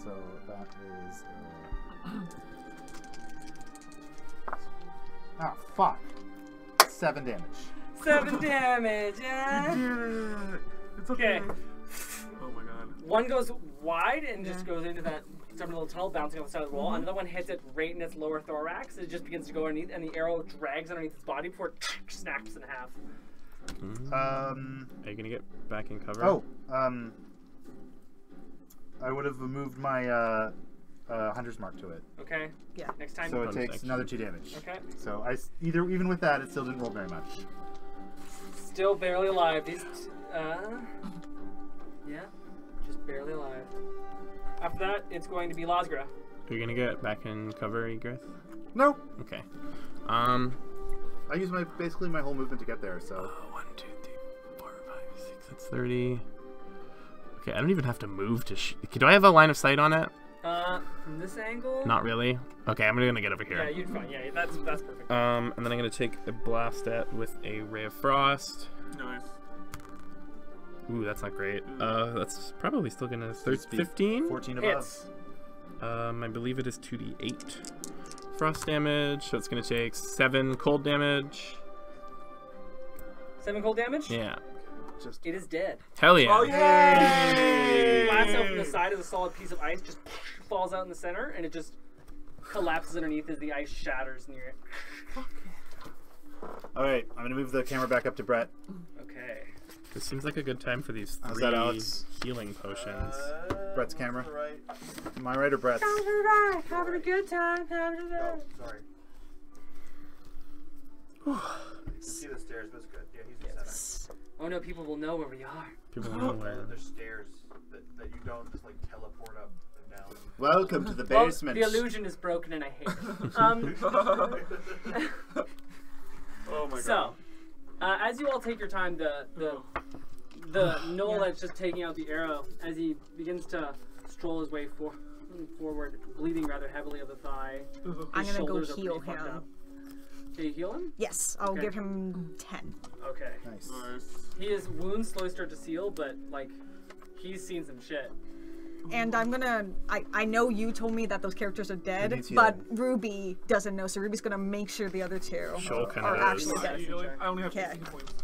Speaker 3: So that is. Oh fuck! 7 damage.
Speaker 6: 7 damage, yeah.
Speaker 2: Yeah. It's okay.
Speaker 6: Okay.
Speaker 2: Oh my god.
Speaker 6: One goes wide and just goes into that little tunnel, bouncing off the side of the wall. Another one hits it right in its lower thorax. It just begins to go underneath, and the arrow drags underneath its body before it snaps in half.
Speaker 4: Are you gonna get back in cover?
Speaker 3: Oh, I would have moved my hunter's mark to it,
Speaker 6: Okay.
Speaker 5: Yeah.
Speaker 6: Next time.
Speaker 3: so it
Speaker 4: Bonus
Speaker 3: takes
Speaker 4: action.
Speaker 3: another 2 damage.
Speaker 6: Okay.
Speaker 3: So even with that, it still didn't roll very much.
Speaker 6: Still barely alive. These. Yeah. Just barely alive. After that, it's going to be Lasgra.
Speaker 4: Are you gonna get back in cover, Egrith?
Speaker 3: No,
Speaker 4: Okay.
Speaker 3: I use basically my whole movement to get there. So
Speaker 4: 1, 2, 3, 4, 5, 6. That's 30. Okay, I don't even have to move to. Do I have a line of sight on it?
Speaker 6: From this angle.
Speaker 4: Not really. Okay, I'm gonna get over
Speaker 6: Yeah,
Speaker 4: here.
Speaker 6: you'd fine. Yeah, that's perfect.
Speaker 4: And then I'm gonna take a blast at with a ray of frost.
Speaker 2: Nice.
Speaker 4: Ooh, that's not great. That's probably still gonna
Speaker 3: Just be
Speaker 4: 15.
Speaker 3: 14 above.
Speaker 6: Hits.
Speaker 4: I believe it is 2d8 frost damage, so it's gonna take 7 cold damage.
Speaker 6: 7 cold damage.
Speaker 4: Yeah.
Speaker 3: Just
Speaker 6: It is dead.
Speaker 4: Hell yeah.
Speaker 2: Oh yay!
Speaker 6: Blasts out from the side as a solid piece of ice, just falls out in the center, and it just collapses underneath as the ice shatters near it.
Speaker 3: all right. I'm gonna move the camera back up to Brett.
Speaker 6: Okay.
Speaker 4: This seems like a good time for these
Speaker 3: How's
Speaker 4: 3
Speaker 3: that, Alex?
Speaker 4: healing potions.
Speaker 3: Brett's camera.
Speaker 7: Right.
Speaker 3: Am I right or Brett's?
Speaker 6: Having a good time. Having a good
Speaker 7: Oh,
Speaker 6: time.
Speaker 7: sorry. You can see the stairs, but it's good. Yeah, he's in center.
Speaker 6: Oh no, people will know where we are.
Speaker 4: People know where.
Speaker 7: There's stairs that you don't just like teleport up and down.
Speaker 3: Welcome to the
Speaker 6: Well,
Speaker 3: basement.
Speaker 6: the illusion is broken and I hate it.
Speaker 2: Oh my god.
Speaker 6: So, as you all take your time, the Noel that's just taking out the arrow, as he begins to stroll his way forward, bleeding rather heavily of the thigh.
Speaker 5: I'm
Speaker 6: His
Speaker 5: gonna go
Speaker 6: shoulders are
Speaker 5: heal
Speaker 6: pretty fucked
Speaker 5: him.
Speaker 6: up. Okay, you heal him?
Speaker 5: Yes, I'll
Speaker 6: Okay.
Speaker 5: give him 10.
Speaker 6: Okay.
Speaker 3: Nice.
Speaker 2: Nice.
Speaker 6: His wounds slowly start to seal, but like he's seen some shit.
Speaker 5: And I'm gonna. I know you told me that those characters are dead,
Speaker 3: needs
Speaker 5: but
Speaker 3: healing?
Speaker 5: Ruby doesn't know, so Ruby's gonna make sure the other two
Speaker 4: Shoal kinda
Speaker 5: are
Speaker 4: does.
Speaker 5: actually dead.
Speaker 2: I only have
Speaker 5: Okay.
Speaker 2: 15 points.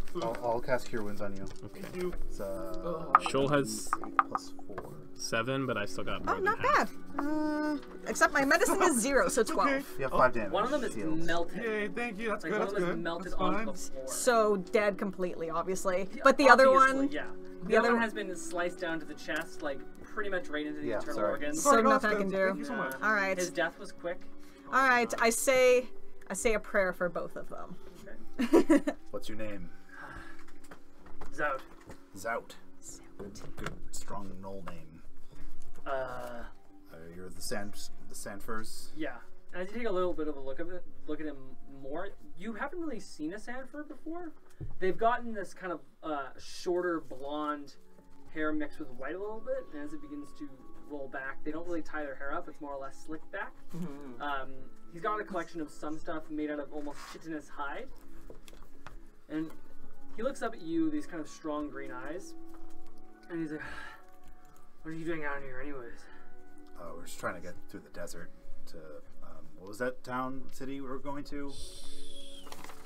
Speaker 3: I'll cast Cure Wounds on you.
Speaker 4: Okay.
Speaker 2: You.
Speaker 3: It's
Speaker 4: Shoal has
Speaker 3: 8 plus 4.
Speaker 4: 7, but I still got more
Speaker 5: Oh,
Speaker 4: than
Speaker 5: not
Speaker 4: half.
Speaker 5: bad. Except my medicine is 0, so 12.
Speaker 2: Okay.
Speaker 3: You have 5 damage.
Speaker 6: One of them is
Speaker 3: healed.
Speaker 6: melted.
Speaker 2: Yay, thank you. That's
Speaker 6: Like
Speaker 2: good.
Speaker 6: one
Speaker 2: That's
Speaker 6: of them is
Speaker 2: good.
Speaker 6: melted
Speaker 2: That's
Speaker 6: onto
Speaker 2: fine.
Speaker 6: the floor.
Speaker 5: So dead completely, obviously. But the other
Speaker 6: Obviously,
Speaker 5: one,
Speaker 6: yeah.
Speaker 5: the
Speaker 6: The other
Speaker 5: other
Speaker 6: one has been sliced down to the chest, like pretty much right into the
Speaker 3: Yeah,
Speaker 6: internal
Speaker 3: sorry.
Speaker 6: organs.
Speaker 5: So
Speaker 2: Sorry, no,
Speaker 5: nothing I
Speaker 2: that's
Speaker 5: can
Speaker 2: good.
Speaker 5: do.
Speaker 2: Thank you so much.
Speaker 5: All right,
Speaker 6: His death was quick.
Speaker 5: all right. I say a prayer for both of them.
Speaker 6: Okay.
Speaker 3: What's your name?
Speaker 6: Zout.
Speaker 3: Zout. Good, strong Knoll name. You're the Sanfers.
Speaker 6: Yeah. As you take a little bit of a look at him more. You haven't really seen a Sandfur before. They've gotten this kind of shorter blonde hair mixed with white a little bit, and as it begins to roll back, they don't really tie their hair up. It's more or less slicked back. He's got a collection of some stuff made out of almost chitinous hide, and he looks up at you, these kind of strong green eyes, and he's like, "What are you doing out here, anyways?"
Speaker 3: We're just trying to get through the desert to what was that city we were going to?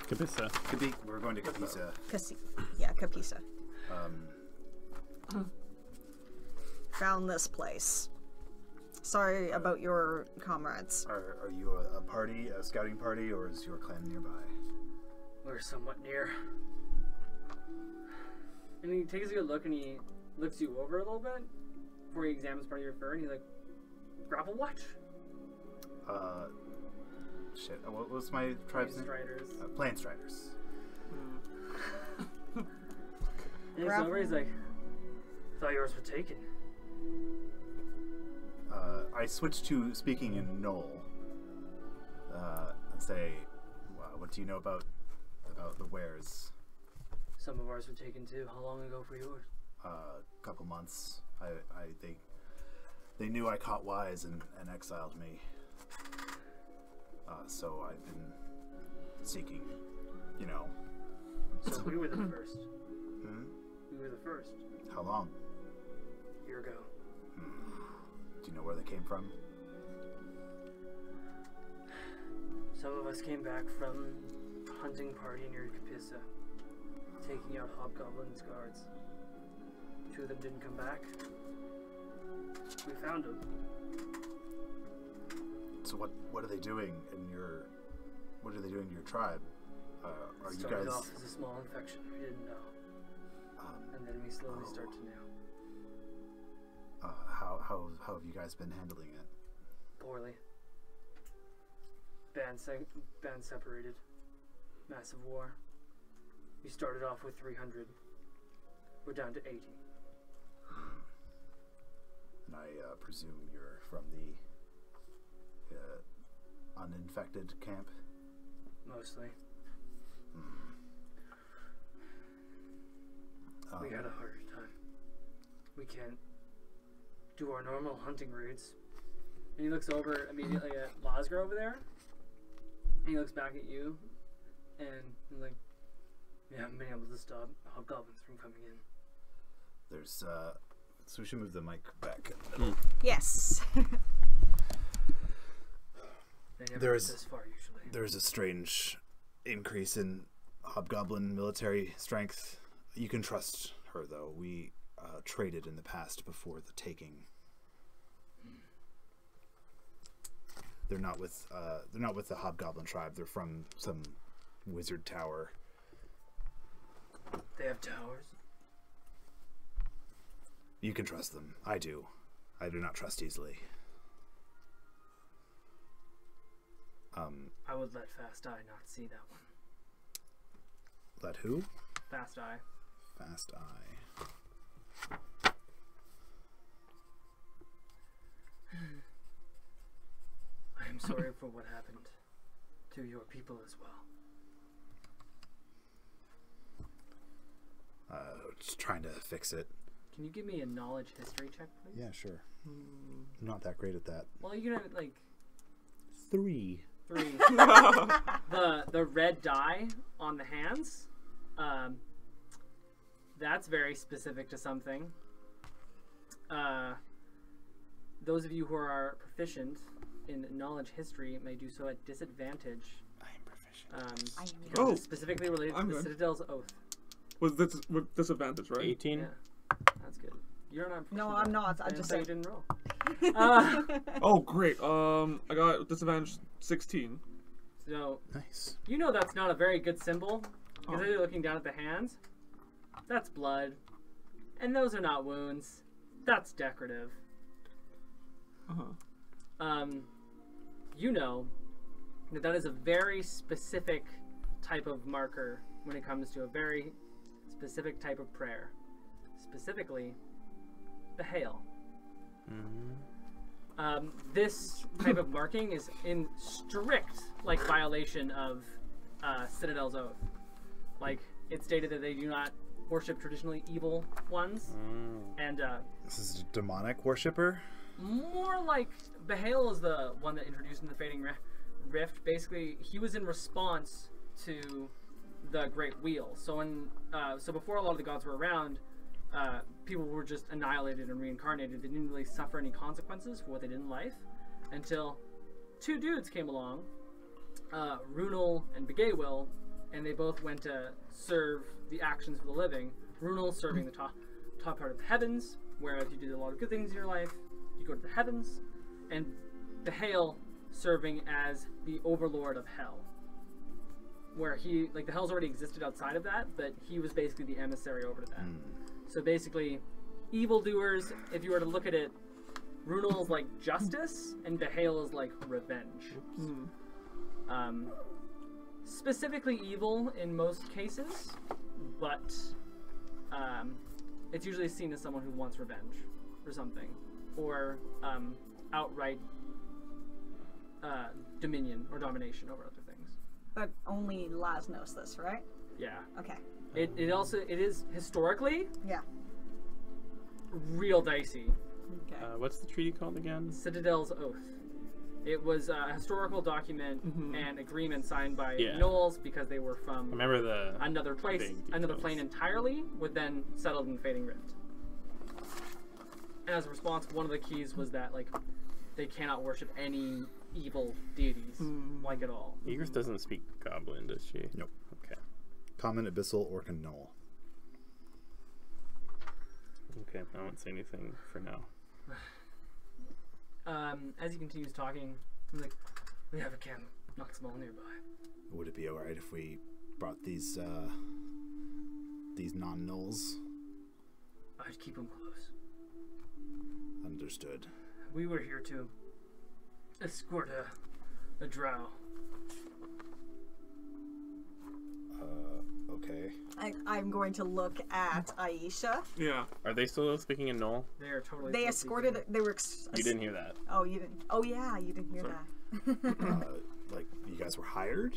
Speaker 4: Kapisa.
Speaker 3: We're going to Kapisa.
Speaker 5: Kapisa. Found this place. Sorry about your comrades.
Speaker 3: Are you a party, a scouting party, or is your clan nearby?
Speaker 6: We're somewhat near. And he takes a good look and he looks you over a little bit before he examines part of your fur, and he's like, "Grapple watch."
Speaker 3: Shit. What was my tribe's name?
Speaker 6: Striders.
Speaker 3: Plain Striders.
Speaker 6: And he looks over, he's like, "Thought yours were taken."
Speaker 3: I switched to speaking in Knoll. And say, what do you know about the wares?
Speaker 6: Some of ours were taken too. How long ago for yours?
Speaker 3: A couple months. They knew I caught wise and exiled me. So I've been seeking,
Speaker 6: So we were the first.
Speaker 3: Hmm?
Speaker 6: We were the first.
Speaker 3: How long?
Speaker 6: A year ago.
Speaker 3: Do you know where they came from?
Speaker 6: Some of us came back from a hunting party near Kapisa, taking out hobgoblins' guards. 2 of them didn't come back. We found them.
Speaker 3: So what are they doing in your? What are they doing to your tribe? Are you
Speaker 6: Started
Speaker 3: guys?
Speaker 6: off as a small infection. We didn't know, and then we slowly start to know.
Speaker 3: How have you guys been handling it?
Speaker 6: Poorly. Band separated. Massive war. We started off with 300. We're down to 80.
Speaker 3: And I presume you're from the uninfected camp?
Speaker 6: Mostly. We had a harder time. We can't do our normal hunting raids. And he looks over immediately at Lasgar over there. And he looks back at you. And he's like, "We haven't been able to stop hobgoblins from coming in."
Speaker 3: There's so we should move the mic back.
Speaker 5: Yes.
Speaker 6: They never
Speaker 3: There's-
Speaker 6: get this far usually.
Speaker 3: There's a strange increase in hobgoblin military strength. You can trust her, though. We traded in the past before the taking. They're not with the hobgoblin tribe. They're from some wizard tower.
Speaker 6: They have towers.
Speaker 3: You can trust them. I do. I do not trust easily.
Speaker 6: I would let Fast Eye not see that one.
Speaker 3: Let who?
Speaker 6: Fast Eye.
Speaker 3: Fast Eye.
Speaker 6: I am sorry for what happened to your people as well.
Speaker 3: Just trying to fix it.
Speaker 6: Can you give me a knowledge history check, please?
Speaker 3: Yeah, sure. I'm not that great at that.
Speaker 6: Well, you're gonna like
Speaker 3: 3.
Speaker 6: 3. the red dye on the hands. That's very specific to something. Those of you who are proficient in knowledge history may do so at disadvantage.
Speaker 3: I am proficient.
Speaker 6: Because
Speaker 2: Oh,
Speaker 6: it's specifically related
Speaker 2: I'm
Speaker 6: to the
Speaker 2: good.
Speaker 6: Citadel's oath.
Speaker 2: With disadvantage, right?
Speaker 4: 18.
Speaker 6: Yeah, that's good. You're not.
Speaker 5: No,
Speaker 6: proficient
Speaker 5: I'm
Speaker 6: at
Speaker 5: not.
Speaker 6: it.
Speaker 5: I just
Speaker 6: So you
Speaker 5: said.
Speaker 6: didn't roll.
Speaker 2: Oh, great. I got disadvantage 16.
Speaker 6: So
Speaker 3: Nice.
Speaker 6: you know that's not a very good symbol because
Speaker 2: Oh.
Speaker 6: you're looking down at the hands. That's blood, and those are not wounds. That's decorative. You know that is a very specific type of marker when it comes to a very specific type of prayer. Specifically, the Hail. This type of marking is in strict violation of Citadel's Oath. Like, it's stated that they do not worship traditionally evil ones, and
Speaker 3: This is a demonic worshipper.
Speaker 6: more like Behail is the one that introduced him to the Fading Rift. Basically, he was in response to the Great Wheel. So so before a lot of the gods were around, people were just annihilated and reincarnated. They didn't really suffer any consequences for what they did in life until two dudes came along, Runel and Begaywil, and they both went to serve the actions for the living. Runel serving the top part of the heavens, where if you did a lot of good things in your life, you go to the heavens, and Behail serving as the overlord of hell, where he, like, the hells already existed outside of that, but he was basically the emissary over to that. So basically, evildoers, if you were to look at it, Runel is like justice, and Behail is like revenge. Specifically evil in most cases, but it's usually seen as someone who wants revenge or something, or outright dominion or domination over other things.
Speaker 5: But only Laz knows this, right?
Speaker 6: Yeah.
Speaker 5: Okay.
Speaker 6: It is historically
Speaker 5: Yeah.
Speaker 6: real dicey.
Speaker 5: Okay.
Speaker 4: What's the treaty called again?
Speaker 6: Citadel's Oath. It was a historical document and agreement signed by
Speaker 4: Yeah.
Speaker 6: Gnolls because they were from
Speaker 4: Remember the
Speaker 6: another place,
Speaker 4: vague
Speaker 6: another
Speaker 4: details.
Speaker 6: plane entirely, would then settled in Fading Rift. And as a response, one of the keys was that, like, they cannot worship any evil deities, like at all.
Speaker 4: Egrith doesn't speak Goblin, does she?
Speaker 3: Nope.
Speaker 4: Okay.
Speaker 3: Common, Abyssal, Orc, and Gnoll.
Speaker 4: Okay, I won't say anything for now.
Speaker 6: As he continues talking, he's like, we have a camp not small nearby.
Speaker 3: Would it be alright if we brought these non-Gnolls?
Speaker 6: I'd keep them close.
Speaker 3: Understood.
Speaker 6: We were here to escort a drow.
Speaker 3: Okay.
Speaker 5: I'm going to look at Aisha.
Speaker 2: Yeah.
Speaker 4: Are they still speaking in Knoll?
Speaker 6: They are totally.
Speaker 5: They
Speaker 6: supposed to be
Speaker 5: escorted. They were.
Speaker 4: You didn't hear that.
Speaker 5: Oh, you didn't. Oh, yeah, you didn't hear
Speaker 2: Sorry.
Speaker 5: that.
Speaker 3: Like, you guys were hired?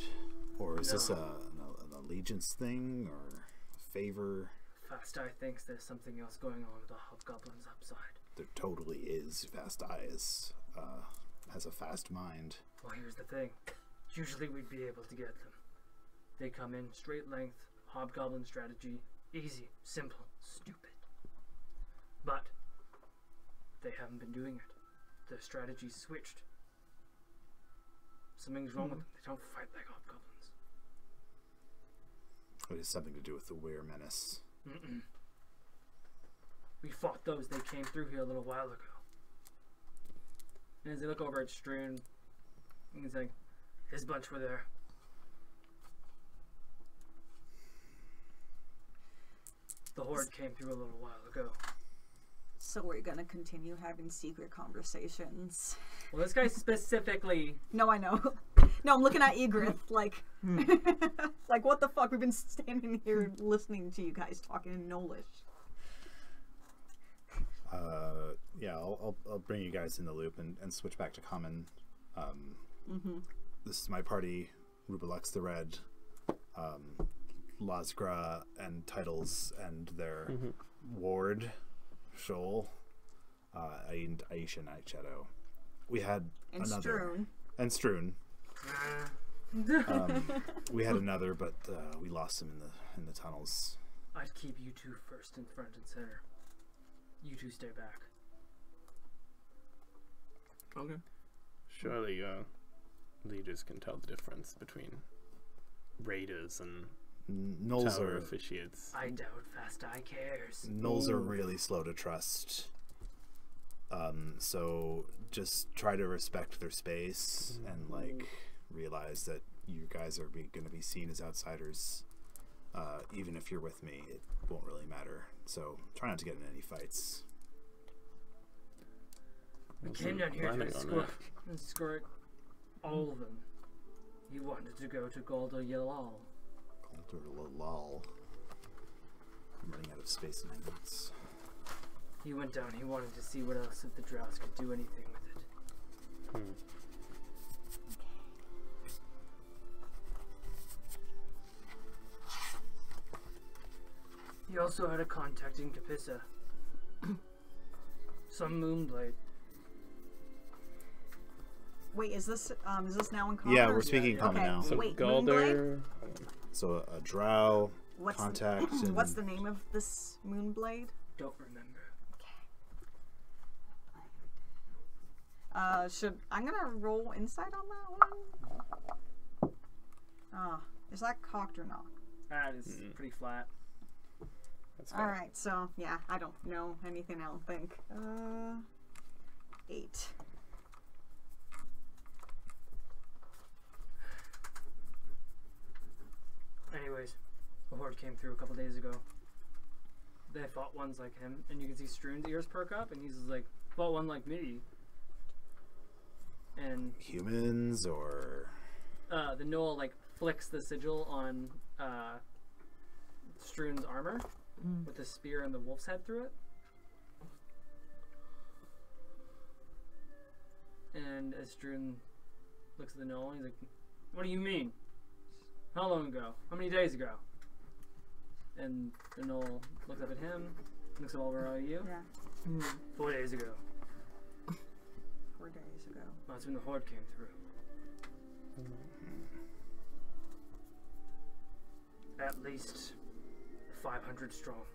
Speaker 3: Or is this
Speaker 6: No.
Speaker 3: an allegiance thing? Or favor?
Speaker 6: Fast Eye thinks there's something else going on with the hobgoblins upside.
Speaker 3: There totally is. Fast Eye has a fast mind.
Speaker 6: Well, here's the thing. Usually we'd be able to get them. They come in straight length, hobgoblin strategy, easy, simple, stupid. But they haven't been doing it. Their strategy's switched. Something's wrong with them. They don't fight like hobgoblins.
Speaker 3: It has something to do with the Weir Menace.
Speaker 6: We fought those. They came through here a little while ago. And as they look over at Stroon, he's like, his bunch were there. The Horde came through a little while ago.
Speaker 5: So we're gonna continue having secret conversations.
Speaker 6: Well, this guy specifically,
Speaker 5: No, I know. No, I'm looking at Egrith, like, like, what the fuck? We've been standing here listening to you guys talking in Nolish.
Speaker 3: Yeah, I'll bring you guys in the loop and switch back to common. This is my party, Rubelux the Red, Lazgra and Titles and their ward, Shoal, and Aisha Nightshadow. We had
Speaker 5: And
Speaker 3: another.
Speaker 5: Stroon.
Speaker 3: And Stroon. We had another, but we lost him in the tunnels.
Speaker 6: I'd keep you two first and front and center. You two stay back.
Speaker 2: Okay.
Speaker 4: Surely leaders can tell the difference between raiders and
Speaker 3: Gnolls
Speaker 4: tower
Speaker 3: are
Speaker 4: officiates.
Speaker 6: I doubt Fast Eye cares.
Speaker 3: Gnolls are really slow to trust. So just try to respect their space and like realize that you guys are going to be seen as outsiders. Even if you're with me, it won't really matter. So try not to get in any fights.
Speaker 6: We came down here to
Speaker 4: Planning on
Speaker 6: escort all of them. He wanted to go to Golda Yalal.
Speaker 3: Lol. I'm running out of space in my notes.
Speaker 6: He went down, he wanted to see what else if the Drows could do anything with it. He also had a contact in Capissa. Some Moonblade.
Speaker 5: Wait, is this now in common?
Speaker 3: Yeah,
Speaker 5: or-
Speaker 3: we're speaking common
Speaker 5: Okay.
Speaker 3: now.
Speaker 4: So
Speaker 5: Wait,
Speaker 4: Galder.
Speaker 3: So a drow
Speaker 5: What's
Speaker 3: contact.
Speaker 5: the,
Speaker 3: and
Speaker 5: what's the name of this Moonblade?
Speaker 6: Don't remember.
Speaker 5: I'm gonna roll insight on that one. Is that cocked or not?
Speaker 6: That is pretty flat.
Speaker 4: That's
Speaker 5: All right, so yeah, I don't know anything. I don't think. 8.
Speaker 6: Anyways, the horde came through a couple days ago. They fought ones like him, and you can see Strune's ears perk up, and he's like, fought one like me. And
Speaker 3: humans or
Speaker 6: the Noel like flicks the sigil on Strune's armor with the spear and the wolf's head through it. And as Strune looks at the Noel, he's like, "What do you mean? How long ago? How many days ago?" And the Noel looks up at him, looks over at you.
Speaker 5: Yeah,
Speaker 6: 4 days ago.
Speaker 5: 4 days ago.
Speaker 6: That's when the horde came through. At least 500 strong.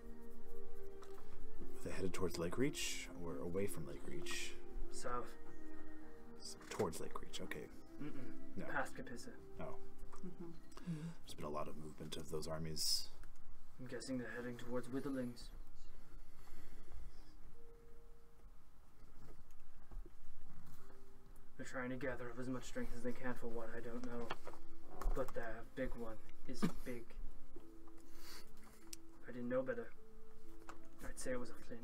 Speaker 3: they headed towards Lake Reach or away from Lake Reach?
Speaker 6: South.
Speaker 3: Towards Lake Reach, okay. No.
Speaker 6: Past Capissa.
Speaker 3: No. There's been a lot of movement of those armies.
Speaker 6: I'm guessing they're heading towards Witherlings. They're trying to gather up as much strength as they can for what I don't know. But the big one is big. If I didn't know better, I'd say it was a flint.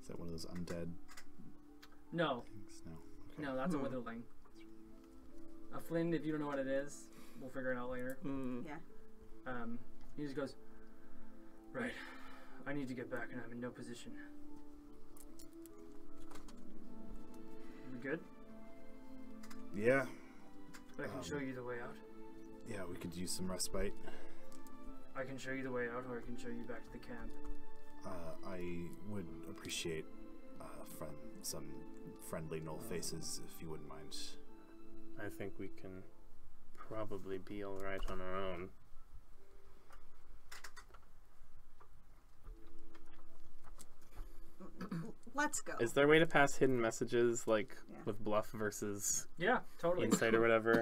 Speaker 3: Is that one of those undead
Speaker 6: No,
Speaker 3: things? No. Okay.
Speaker 6: no, that's a Witherling. A flint, if you don't know what it is, we'll figure it out later.
Speaker 5: Yeah.
Speaker 6: He just goes, right, I need to get back and I'm in no position. We good?
Speaker 3: Yeah.
Speaker 6: I can show you the way out.
Speaker 3: Yeah, we could use some respite.
Speaker 6: I can show you the way out, or I can show you back to the camp.
Speaker 3: I would appreciate some friendly null faces if you wouldn't mind.
Speaker 4: I think we can probably be alright on our own.
Speaker 5: Let's go.
Speaker 4: Is there a way to pass hidden messages, like
Speaker 5: Yeah.
Speaker 4: with bluff versus
Speaker 6: Yeah, totally.
Speaker 4: insight or whatever?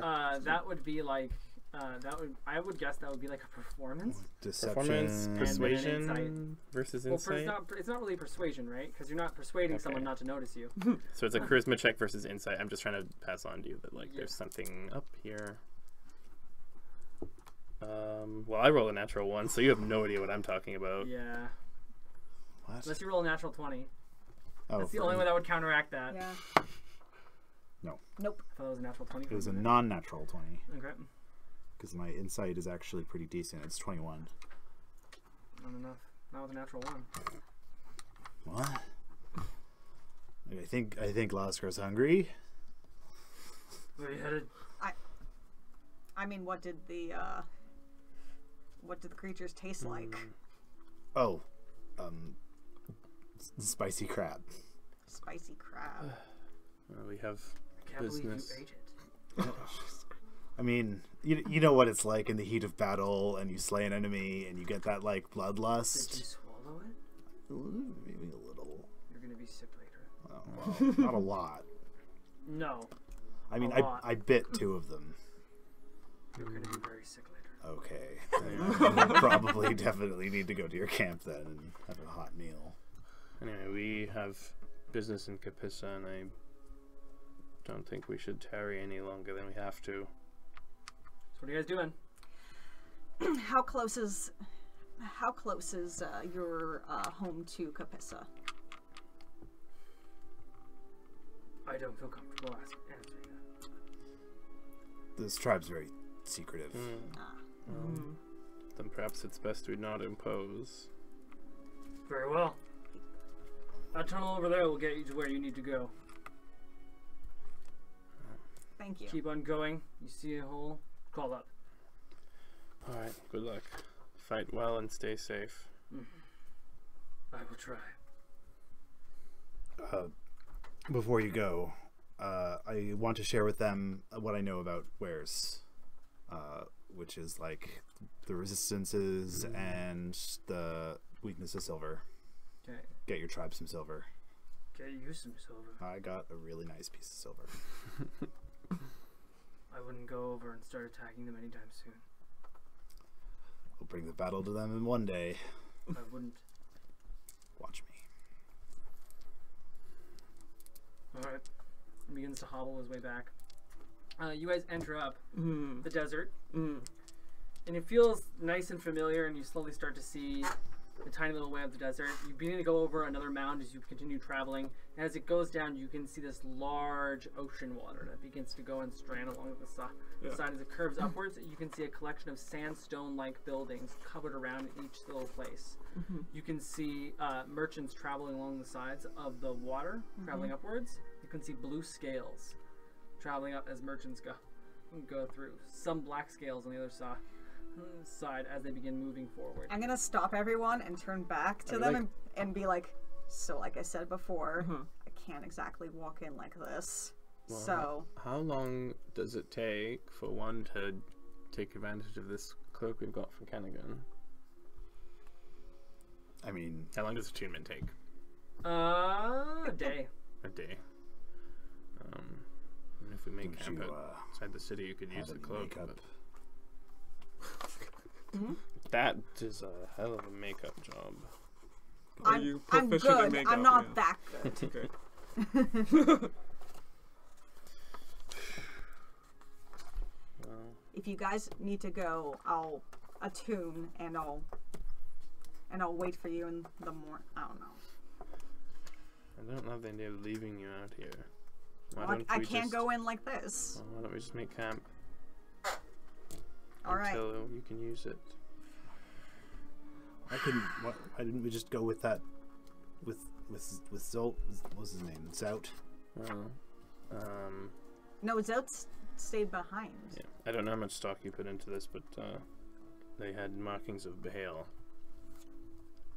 Speaker 6: That would be like, I would guess that would be like a performance.
Speaker 4: Performance,
Speaker 3: Deception.
Speaker 4: persuasion versus
Speaker 6: Well,
Speaker 4: insight?
Speaker 6: it's not really persuasion, right? Because you're not persuading someone
Speaker 4: Okay.
Speaker 6: not to notice you.
Speaker 4: So it's a charisma check versus insight. I'm just trying to pass on to you that like
Speaker 6: Yeah.
Speaker 4: there's something up here. Well, I roll a natural 1, so you have no idea what I'm talking about.
Speaker 6: Yeah.
Speaker 3: What?
Speaker 6: Unless you roll a natural 20.
Speaker 3: Oh,
Speaker 6: That's the
Speaker 3: for-
Speaker 6: only way that would counteract that.
Speaker 5: Yeah.
Speaker 3: No.
Speaker 5: Nope.
Speaker 6: I thought it was a natural 20.
Speaker 3: It was a non-natural 20
Speaker 6: Okay.
Speaker 3: because my insight is actually pretty decent. It's 21.
Speaker 6: Not enough. Not with a natural 1.
Speaker 3: What? I think Laskar's hungry.
Speaker 6: Where are you headed?
Speaker 5: I mean, what did the creatures taste like?
Speaker 3: Oh, spicy crab.
Speaker 5: Spicy crab.
Speaker 4: We have
Speaker 6: I can't
Speaker 4: business.
Speaker 6: believe you ate it.
Speaker 3: I mean, you know what it's like in the heat of battle, and you slay an enemy, and you get that like
Speaker 6: Did you
Speaker 3: bloodlust.
Speaker 6: swallow it?
Speaker 3: Maybe a little.
Speaker 6: You're gonna be sick later.
Speaker 3: Oh, well, not a lot.
Speaker 6: No.
Speaker 3: I mean,
Speaker 6: A lot.
Speaker 3: I bit 2 of them.
Speaker 6: You're gonna be very sick later.
Speaker 3: Okay, then we'll probably definitely need to go to your camp then and have a hot meal.
Speaker 4: Anyway, we have business in Capissa, and I don't think we should tarry any longer than we have to.
Speaker 6: So what are you guys doing?
Speaker 5: How close is your home to Capissa?
Speaker 6: I don't feel comfortable answering that.
Speaker 3: This tribe's very secretive.
Speaker 4: Then perhaps it's best we not impose.
Speaker 6: Very well. That tunnel over there will get you to where you need to go.
Speaker 5: Thank you.
Speaker 6: Keep on going. You see a hole, call up.
Speaker 4: Alright, good luck. Fight well and stay safe.
Speaker 6: I will try.
Speaker 3: Before you go, I want to share with them what I know about wares, which is like the resistances and the weakness of silver.
Speaker 6: Okay.
Speaker 3: Get your tribe some silver.
Speaker 6: Get you some silver.
Speaker 3: I got a really nice piece of silver.
Speaker 6: I wouldn't go over and start attacking them anytime soon.
Speaker 3: We'll bring the battle to them in one day.
Speaker 6: I wouldn't.
Speaker 3: Watch me.
Speaker 6: Alright. He begins to hobble his way back. You guys enter up the desert. And it feels nice and familiar, and you slowly start to see the tiny little way of the desert. You begin to go over another mound as you continue traveling. And as it goes down, you can see this large ocean water that begins to go and strand along the side. As it curves upwards, you can see a collection of sandstone-like buildings covered around each little place. You can see merchants traveling along the sides of the water, traveling upwards. You can see blue scales traveling up as merchants go through. Some black scales on the other side as they begin moving forward.
Speaker 5: I'm gonna stop everyone and turn back to them and be like, so like I said before, I can't exactly walk in like this.
Speaker 4: Well,
Speaker 5: So
Speaker 4: how long does it take for one to take advantage of this cloak we've got from Kennigan?
Speaker 3: I mean,
Speaker 4: How long does attunement take?
Speaker 6: A day.
Speaker 4: A day. And if we make
Speaker 3: Don't
Speaker 4: camp
Speaker 3: you,
Speaker 4: outside the city, you could use the
Speaker 3: have any
Speaker 4: cloak.
Speaker 3: makeup?
Speaker 4: But that is a hell of a makeup job.
Speaker 2: Are you
Speaker 5: I'm
Speaker 2: proficient in
Speaker 5: good.
Speaker 2: makeup?
Speaker 5: I'm not
Speaker 2: Yeah.
Speaker 5: that good.
Speaker 2: Okay.
Speaker 4: Well,
Speaker 5: If you guys need to go, I'll attune and I'll wait for you in the morning. I don't know.
Speaker 4: I don't love the idea of leaving you out here. Why
Speaker 5: Well,
Speaker 4: don't
Speaker 5: I
Speaker 4: we
Speaker 5: can't
Speaker 4: just,
Speaker 5: go in like this.
Speaker 4: Well, why don't we just make camp
Speaker 5: All right.
Speaker 4: until you can use it?
Speaker 3: Why didn't we just go with that? With Zolt? What was his name? Zout?
Speaker 4: Well,
Speaker 5: No, Zout stayed behind.
Speaker 4: yeah. I don't know how much stock you put into this, but they had markings of Baal.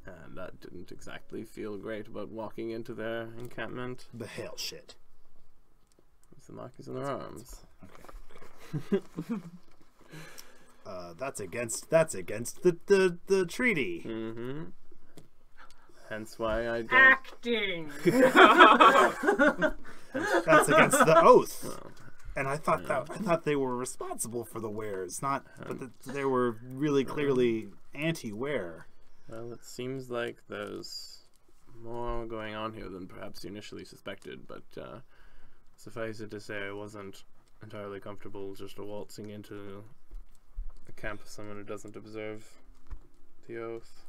Speaker 4: And that didn't exactly feel great about walking into their encampment.
Speaker 3: The hell shit.
Speaker 4: It's the markings on their arms.
Speaker 3: Okay. That's against the treaty.
Speaker 4: Mm-hmm. Hence why I don't.
Speaker 6: Acting!
Speaker 3: That's against the oath.
Speaker 4: Well,
Speaker 3: And I thought they were responsible for the wares, not but they were really clearly anti-ware.
Speaker 4: well, it seems like there's more going on here than perhaps you initially suspected, but suffice it to say, I wasn't entirely comfortable just waltzing into a camp of someone who doesn't observe the oath.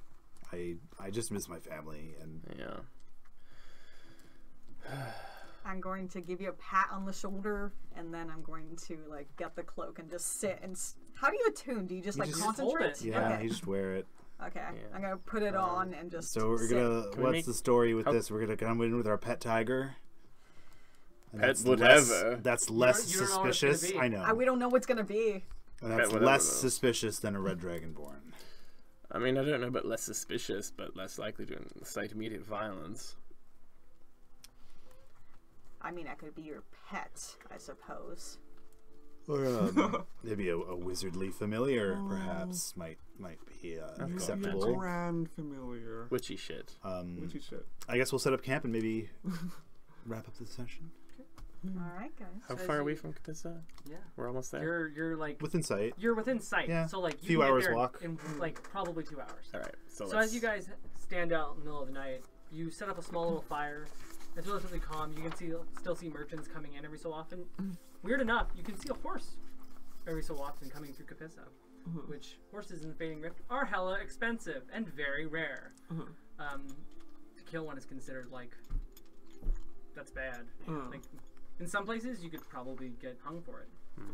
Speaker 3: I just miss my family, and
Speaker 4: Yeah.
Speaker 5: I'm going to give you a pat on the shoulder, and then I'm going to like get the cloak and just sit and. How do you attune? Do you just
Speaker 3: You
Speaker 5: like
Speaker 3: just
Speaker 6: hold
Speaker 5: concentrate?
Speaker 6: it.
Speaker 3: yeah,
Speaker 5: Okay.
Speaker 3: you just wear it.
Speaker 5: Okay.
Speaker 4: Yeah.
Speaker 5: I'm gonna put it on and just.
Speaker 3: So we're
Speaker 5: sit.
Speaker 3: gonna.
Speaker 4: Can we
Speaker 3: What's
Speaker 4: make-
Speaker 3: the story with
Speaker 4: how-
Speaker 3: this? We're gonna come in with our pet tiger. And
Speaker 4: Pet
Speaker 3: that's
Speaker 4: whatever.
Speaker 3: That's less
Speaker 6: you don't know what it's gonna
Speaker 3: suspicious.
Speaker 6: be.
Speaker 3: I know.
Speaker 5: We don't know what's gonna be.
Speaker 3: And that's
Speaker 4: whatever,
Speaker 3: less
Speaker 4: though.
Speaker 3: suspicious than a red dragonborn.
Speaker 4: I mean, I don't know about less suspicious, but less likely to incite immediate violence.
Speaker 5: I mean, I could be your pet, I suppose.
Speaker 3: Or maybe a wizardly familiar, perhaps, might be acceptable.
Speaker 2: Grand familiar.
Speaker 4: Witchy shit.
Speaker 2: Witchy shit.
Speaker 3: I guess we'll set up camp and maybe wrap up the session
Speaker 5: All right, guys.
Speaker 4: How
Speaker 6: So
Speaker 4: far
Speaker 6: as
Speaker 4: are we
Speaker 6: you-
Speaker 4: from Katissa?
Speaker 6: Yeah.
Speaker 4: We're almost there.
Speaker 6: You're like
Speaker 3: within sight.
Speaker 6: you're within sight.
Speaker 3: Yeah.
Speaker 6: So like you
Speaker 3: Few
Speaker 6: can get
Speaker 3: hours
Speaker 6: there
Speaker 3: walk.
Speaker 6: in like probably 2 hours.
Speaker 4: All right. So
Speaker 6: So
Speaker 4: let's.
Speaker 6: as you guys stand out in the middle of the night, you set up a small little fire. It's relatively calm. You can still see merchants coming in every so often. Weird enough, you can see a horse every so often coming through Kapissa, which horses in the Fading Rift are hella expensive and very rare. To kill one is considered like that's bad. Like in some places, you could probably get hung for it.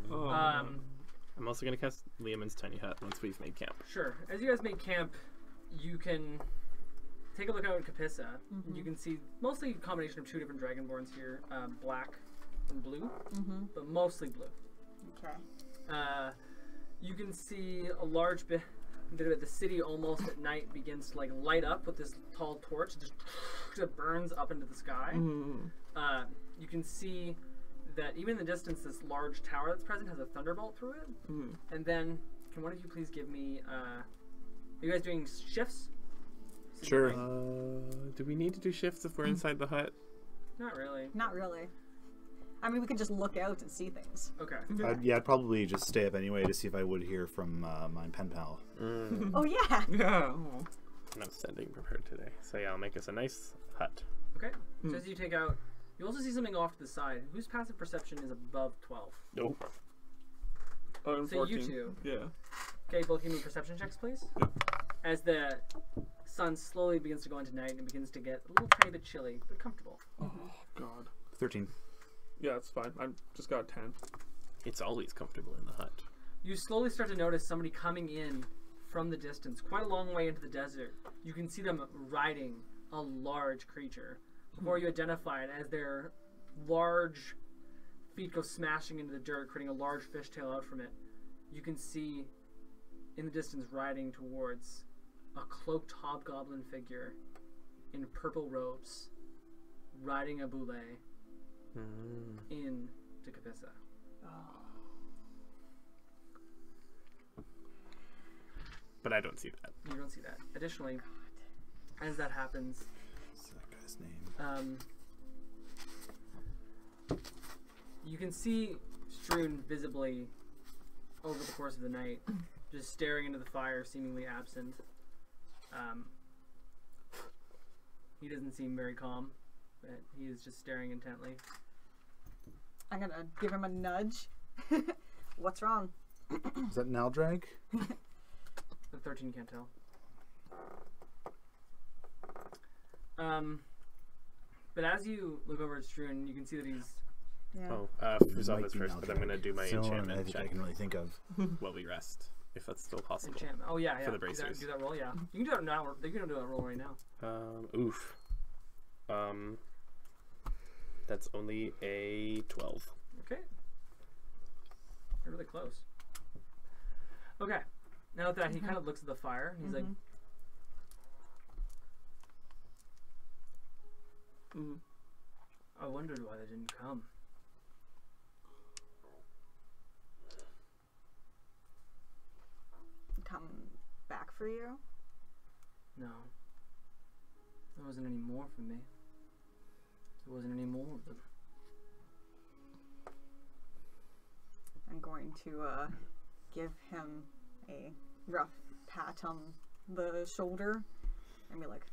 Speaker 2: Oh,
Speaker 6: Um,
Speaker 4: I'm also gonna cast Liamon's tiny hut once we've made camp.
Speaker 6: Sure. As you guys make camp, you can take a look out at Kapissa. You can see mostly a combination of 2 different dragonborns here, black in blue, but mostly blue.
Speaker 5: Okay.
Speaker 6: You can see a large bit of it. The city almost at night begins to like light up with this tall torch. It burns up into the sky. You can see that even in the distance, this large tower that's present has a thunderbolt through it. And then, can one of you please give me? Are you guys doing shifts?
Speaker 3: Sure.
Speaker 4: Do we need to do shifts if we're inside the hut?
Speaker 6: Not really.
Speaker 5: Not really. I mean, we could just look out and see things.
Speaker 6: Okay.
Speaker 3: I'd probably just stay up anyway to see if I would hear from my pen pal.
Speaker 5: Oh yeah.
Speaker 2: Yeah.
Speaker 4: I'm sending prepared today. So yeah, I'll make us a nice hut.
Speaker 6: Okay. So as you take out, you also see something off to the side. Whose passive perception is above 12?
Speaker 4: Nope.
Speaker 2: Oh, and
Speaker 6: So
Speaker 2: 14.
Speaker 6: you two.
Speaker 2: Yeah.
Speaker 6: Okay, both give me perception checks, please. As the sun slowly begins to go into night and begins to get a little tiny bit chilly, but comfortable.
Speaker 2: Oh God.
Speaker 3: 13.
Speaker 2: Yeah, it's fine. I just got 10.
Speaker 4: It's always comfortable in the hut.
Speaker 6: You slowly start to notice somebody coming in from the distance, quite a long way into the desert. You can see them riding a large creature. Before you identify it as their large feet go smashing into the dirt, creating a large fishtail out from it, you can see in the distance riding towards a cloaked hobgoblin figure in purple robes, riding a boule into Capissa.
Speaker 4: But I don't see that.
Speaker 6: You don't see that. Additionally, as that happens,
Speaker 3: What's that guy's name?
Speaker 6: you can see Struan visibly over the course of the night, just staring into the fire, seemingly absent. He doesn't seem very calm, but he is just staring intently.
Speaker 5: I'm gonna give him a nudge. What's wrong?
Speaker 3: Is that an Aldrag?
Speaker 6: The 13 can't tell. But as you look over at Struan, you can see that he's...
Speaker 5: Yeah.
Speaker 4: Oh, Fuzov
Speaker 3: Might
Speaker 4: is
Speaker 3: be
Speaker 4: first, but I'm going to do my
Speaker 3: It's the only one
Speaker 4: enchantment
Speaker 3: I think I
Speaker 4: check
Speaker 3: can really think of.
Speaker 4: while we rest, if that's still possible.
Speaker 6: enchantment. Oh yeah, yeah.
Speaker 4: For the
Speaker 6: Do that-
Speaker 4: bracers.
Speaker 6: Do that roll, yeah. You can do it now. You can do that roll right now.
Speaker 4: Oof. That's only a 12.
Speaker 6: Okay. You're really close. Okay. Now with that, he kind of looks at the fire, and he's like, I wondered why they didn't come.
Speaker 5: Come back for you?
Speaker 6: No. There wasn't any more for me. There wasn't any more of them.
Speaker 5: I'm going to give him a rough pat on the shoulder and be like,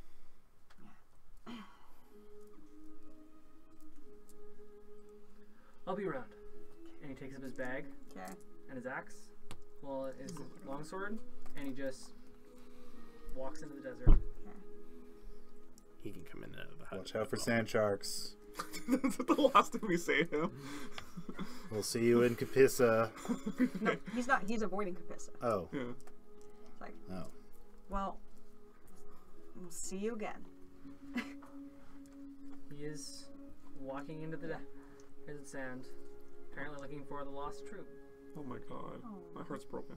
Speaker 6: I'll be around. And he takes up his bag
Speaker 5: okay.
Speaker 6: and his axe, well, his longsword, and he just walks into the desert.
Speaker 4: He can come in and out of the hut.
Speaker 3: Watch out for sand sharks.
Speaker 2: That's the last thing we say to him.
Speaker 3: We'll see you in Capissa.
Speaker 5: No, he's not. He's avoiding Capissa.
Speaker 3: Oh.
Speaker 2: Yeah.
Speaker 5: It's like,
Speaker 3: Oh.
Speaker 5: well, we'll see you again.
Speaker 6: He is walking into the desert sand, apparently looking for the lost troop.
Speaker 2: Oh my God. My heart's broken.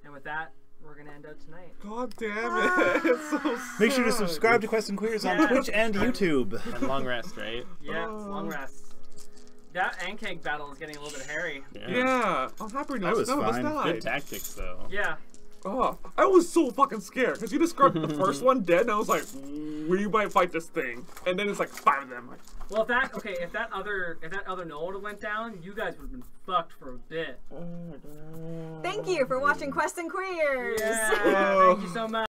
Speaker 6: And with that, we're going to end out tonight.
Speaker 2: God damn it. It's so sad.
Speaker 3: Make sure to subscribe to Quest and Queers on
Speaker 6: Yeah.
Speaker 3: Twitch and YouTube.
Speaker 4: And long rest, right?
Speaker 6: Yeah, it's long rest. That Ankeg battle is getting a little bit hairy.
Speaker 2: Yeah. I'm happy
Speaker 3: That was
Speaker 2: none of us
Speaker 3: fine.
Speaker 2: died.
Speaker 4: Good tactics, though.
Speaker 6: Yeah.
Speaker 2: Oh, I was so fucking scared because you described the first one dead, and I was like, we might fight this thing, and then it's like 5 of them. Like,
Speaker 6: Well, if that other Noah would have went down, you guys would have been fucked for a bit.
Speaker 5: Thank you for watching Quest and Queers.
Speaker 6: Yeah, thank you so much.